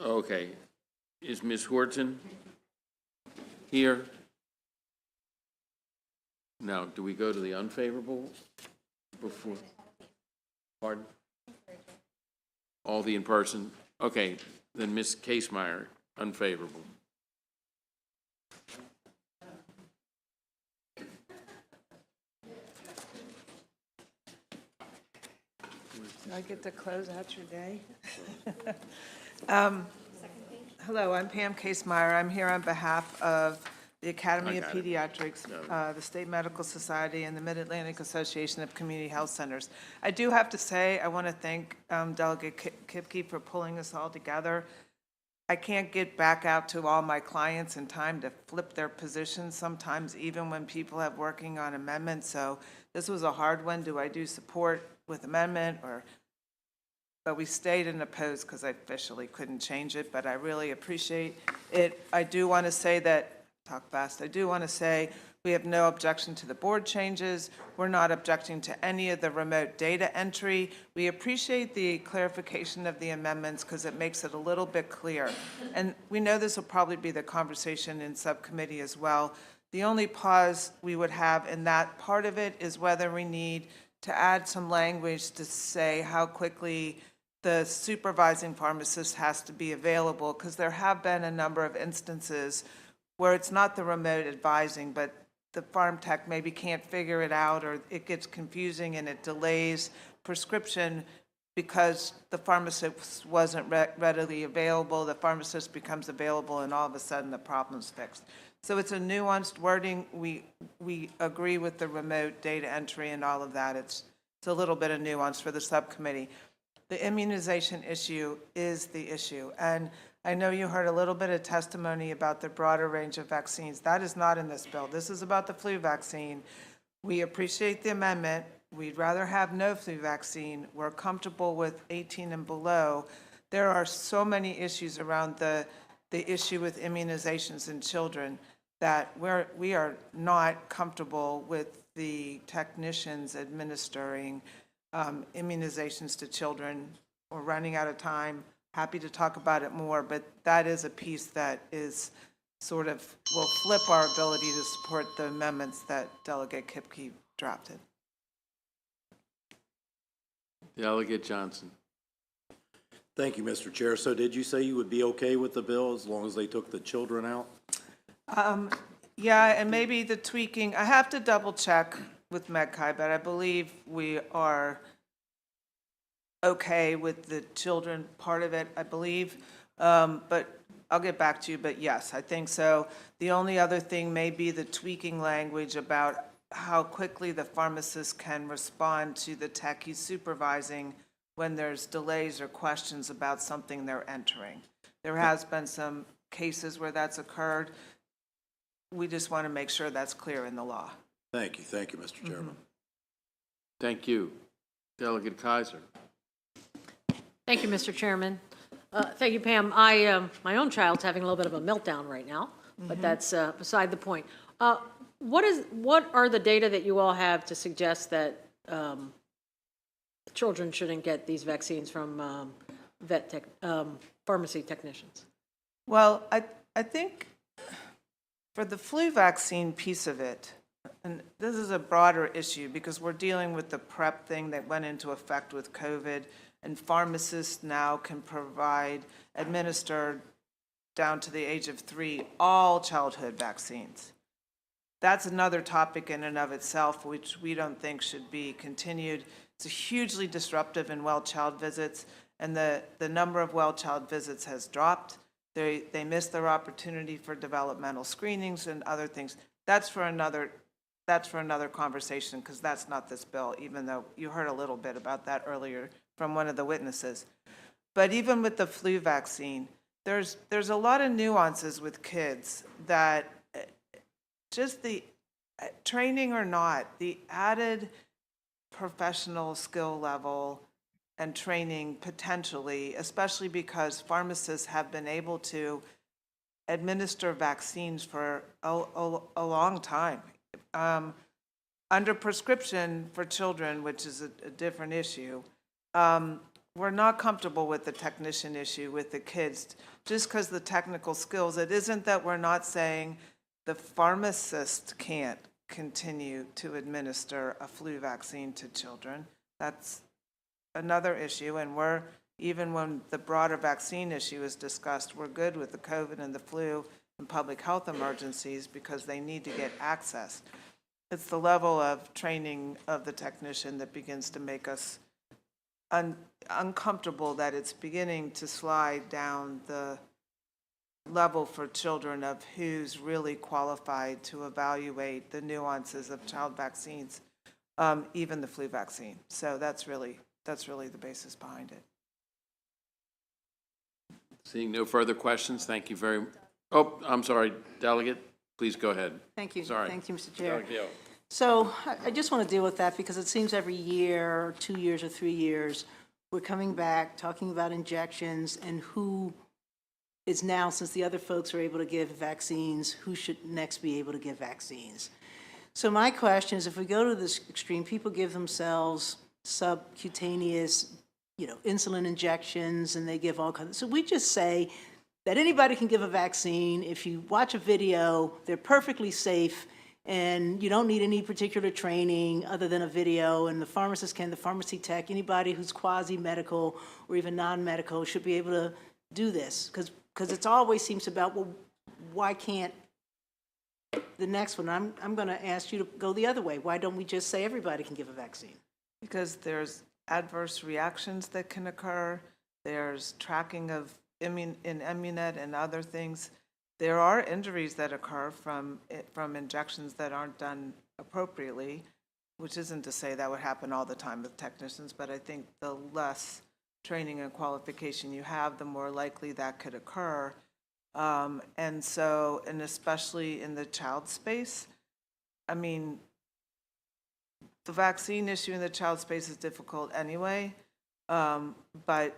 Okay. Is Ms. Horton here? Now, do we go to the unfavorable before? Pardon? All the in-person? Okay, then Ms. Casemeyer, unfavorable. I get to close out your day? Hello, I'm Pam Casemeyer. I'm here on behalf of the Academy of Pediatrics, the State Medical Society, and the Mid-Atlantic Association of Community Health Centers. I do have to say, I want to thank Delegate Kipke for pulling us all together. I can't get back out to all my clients in time to flip their positions sometimes, even when people have working on amendments. So this was a hard one. Do I do support with amendment but we stayed in opposed because I officially couldn't change it, but I really appreciate it. I do want to say that, talk fast, I do want to say we have no objection to the board changes. We're not objecting to any of the remote data entry. We appreciate the clarification of the amendments because it makes it a little bit clear. And we know this will probably be the conversation in subcommittee as well. The only pause we would have in that part of it is whether we need to add some language to say how quickly the supervising pharmacist has to be available, because there have been a number of instances where it's not the remote advising, but the pharm tech maybe can't figure it out, or it gets confusing and it delays prescription because the pharmacist wasn't readily available. The pharmacist becomes available and all of a sudden the problem's fixed. So it's a nuanced wording. We agree with the remote data entry and all of that. It's a little bit of nuance for the subcommittee. The immunization issue is the issue. And I know you heard a little bit of testimony about the broader range of vaccines. That is not in this bill. This is about the flu vaccine. We appreciate the amendment. We'd rather have no flu vaccine. We're comfortable with 18 and below. There are so many issues around the issue with immunizations in children that we are not comfortable with the technicians administering immunizations to children. We're running out of time. Happy to talk about it more, but that is a piece that is sort of will flip our ability to support the amendments that Delegate Kipke drafted. Delegate Johnson. Thank you, Mr. Chair. So did you say you would be okay with the bill as long as they took the children out? Yeah, and maybe the tweaking, I have to double check with MedCai, but I believe we are okay with the children part of it, I believe. But I'll get back to you, but yes, I think so. The only other thing may be the tweaking language about how quickly the pharmacist can respond to the tech he's supervising when there's delays or questions about something they're entering. There has been some cases where that's occurred. We just want to make sure that's clear in the law. Thank you, Mr. Chairman. Thank you. Delegate Kaiser. Thank you, Mr. Chairman. Thank you, Pam. My own child's having a little bit of a meltdown right now, but that's beside the point. What are the data that you all have to suggest that children shouldn't get these vaccines from pharmacy technicians? Well, I think for the flu vaccine piece of it, And this is a broader issue because we're dealing with the PrEP thing that went into effect with COVID, and pharmacists now can administer down to the age of 3 all childhood vaccines. That's another topic in and of itself, which we don't think should be continued. It's hugely disruptive in well-child visits, and the number of well-child visits has dropped. They miss their opportunity for developmental screenings and other things. That's for another conversation, because that's not this bill, even though you heard a little bit about that earlier from one of the witnesses. But even with the flu vaccine, there's a lot of nuances with kids that just the training or not, the added professional skill level and training potentially, especially because pharmacists have been able to administer vaccines for a long time. Under prescription for children, which is a different issue, we're not comfortable with the technician issue with the kids, just because the technical skills. It isn't that we're not saying the pharmacist can't continue to administer a flu vaccine to children. That's another issue, and even when the broader vaccine issue is discussed, we're good with the COVID and the flu and public health emergencies because they need to get access. It's the level of training of the technician that begins to make us uncomfortable that it's beginning to slide down the level for children of who's really qualified to evaluate the nuances of child vaccines, even the flu vaccine. So that's really the basis behind it. Seeing no further questions, thank you very, oh, I'm sorry, Delegate, please go ahead. Thank you. Sorry. Thank you, Mr. Chair. Delegate Yo. So I just want to deal with that because it seems every year, or 2 years or 3 years, we're coming back talking about injections and who is now, since the other folks are able to give vaccines, who should next be able to give vaccines. So my question is, if we go to this extreme, people give themselves subcutaneous, insulin injections, and they give all kinds. So we just say that anybody can give a vaccine. If you watch a video, they're perfectly safe, and you don't need any particular training other than a video, and the pharmacist can, the pharmacy tech, anybody who's quasi-medical or even non-medical should be able to do this. Because it always seems about, well, why can't the next one? I'm going to ask you to go the other way. Why don't we just say everybody can give a vaccine? Because there's adverse reactions that can occur. There's tracking of in Immunet and other things. There are injuries that occur from injections that aren't done appropriately, which isn't to say that would happen all the time with technicians, but I think the less training and qualification you have, the more likely that could occur. And especially in the child space, I mean, the vaccine issue in the child space is difficult anyway, but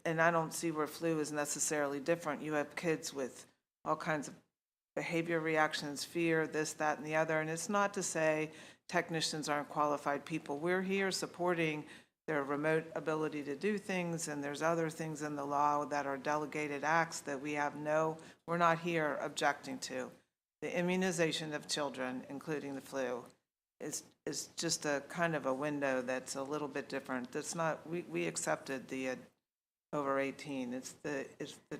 I don't see where flu is necessarily different. You have kids with all kinds of behavior reactions, fear, this, that, and the other, and it's not to say technicians aren't qualified people. We're here supporting their remote ability to do things, and there's other things in the law that are delegated acts that we're not here objecting to. The immunization of children, including the flu, is just a kind of a window that's a little bit different. That's not, we accepted the over 18. It's the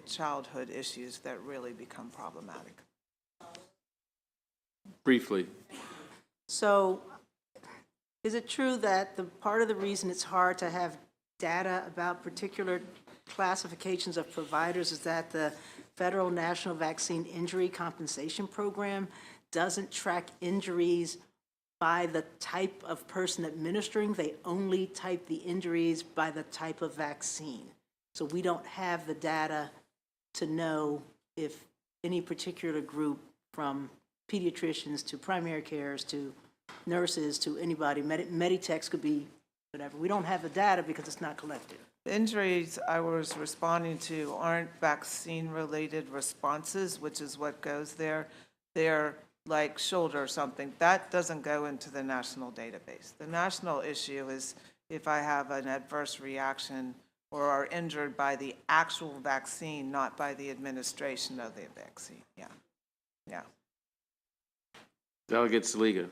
childhood issues that really become problematic. Briefly. So is it true that the part of the reason it's hard to have data about particular classifications of providers is that the Federal National Vaccine Injury Compensation Program doesn't track injuries by the type of person administering? They only type the injuries by the type of vaccine. So we don't have the data to know if any particular group, from pediatricians to primary cares to nurses to anybody, Meditechs could be whatever. We don't have the data because it's not collected. The injuries I was responding to aren't vaccine-related responses, which is what goes there. They're like shoulder or something. That doesn't go into the national database. The national issue is if I have an adverse reaction or are injured by the actual vaccine, not by the administration of the vaccine. Yeah. Delegate Saliga.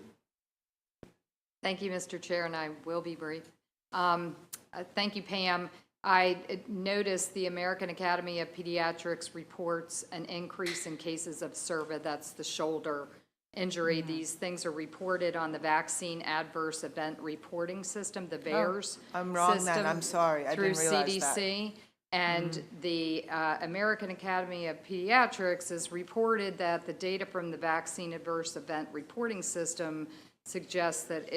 Thank you, Mr. Chair, and I will be brief. Thank you, Pam. I noticed the American Academy of Pediatrics reports an increase in cases of SIRVA, that's the shoulder injury. These things are reported on the Vaccine Adverse Event Reporting System, the VAERS I'm wrong then, system I'm sorry, I didn't realize that. through CDC. And the American Academy of Pediatrics has reported that the data from the Vaccine Adverse Event Reporting System suggests that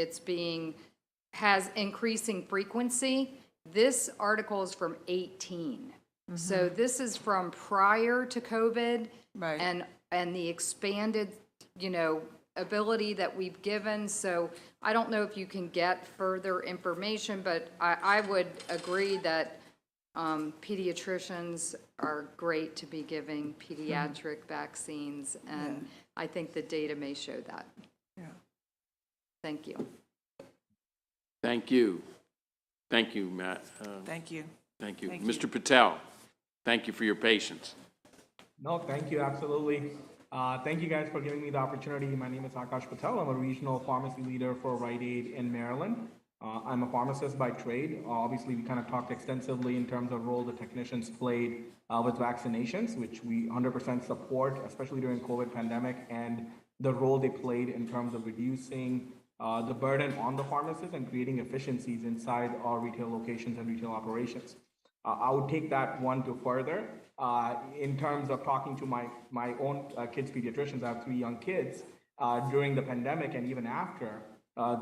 has increasing frequency. This article is from 18. So this is from prior to COVID. Right. And the expanded, ability that we've given. So I don't know if you can get further information, but I would agree that pediatricians are great to be giving pediatric vaccines, and I think the data may show that. Yeah. Thank you. Thank you. Thank you, Matt. Thank you. Thank you. Thank Mr. Patel, thank you for your patience. No, thank you, absolutely. Thank you guys for giving me the opportunity. My name is Akash Patel. I'm a regional pharmacy leader for Rite Aid in Maryland. I'm a pharmacist by trade. Obviously, we kind of talked extensively in terms of role the technicians played with vaccinations, which we 100% support, especially during COVID pandemic, and the role they played in terms of reducing the burden on the pharmacists and creating efficiencies inside our retail locations and retail operations. I would take that one to further. In terms of talking to my own kids' pediatricians, I have 3 young kids. During the pandemic and even after,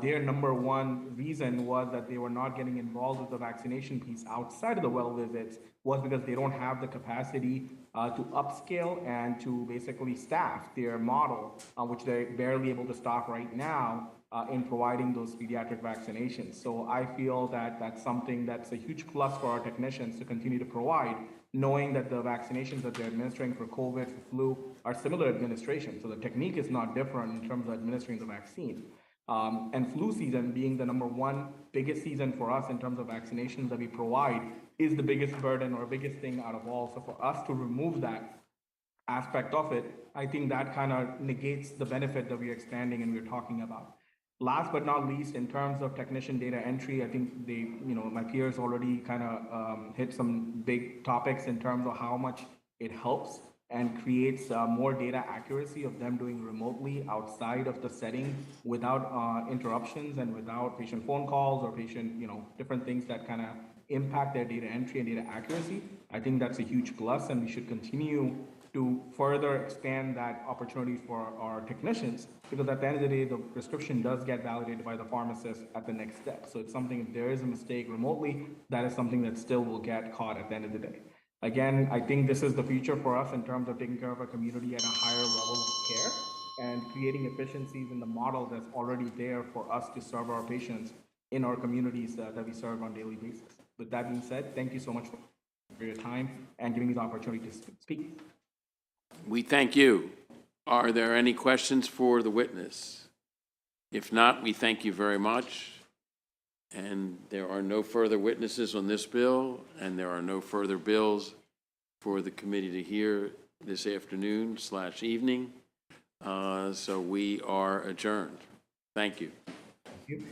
their number one reason was that they were not getting involved with the vaccination piece outside of the well visits was because they don't have the capacity to upscale and to basically staff their model, which they're barely able to staff right now in providing those pediatric vaccinations. So I feel that that's something that's a huge plus for our technicians to continue to provide, knowing that the vaccinations that they're administering for COVID, for flu, are similar administration. So the technique is not different in terms of administering the vaccine. And flu season being the number one biggest season for us in terms of vaccinations that we provide is the biggest burden or biggest thing out of all. So for us to remove that aspect of it, I think that kind of negates the benefit that we're expanding and we're talking about. Last but not least, in terms of technician data entry, I think my peers already kind of hit some big topics in terms of how much it helps and creates more data accuracy of them doing remotely outside of the setting without interruptions and without patient phone calls or patient, different things that kind of impact their data entry and data accuracy. I think that's a huge plus, and we should continue to further expand that opportunity for our technicians, because at the end of the day, the prescription does get validated by the pharmacist at the next step. So it's something, if there is a mistake remotely, that is something that still will get caught at the end of the day. Again, I think this is the future for us in terms of taking care of our community at a higher level of care and creating efficiencies in the model that's already there for us to serve our patients in our communities that we serve on a daily basis. With that being said, thank you so much for your time and giving me the opportunity to speak. We thank you. Are there any questions for the witness? If not, we thank you very much. And there are no further witnesses on this bill, and there are no further bills for the committee to hear this afternoon/evening. So we are adjourned. Thank you. Thank you.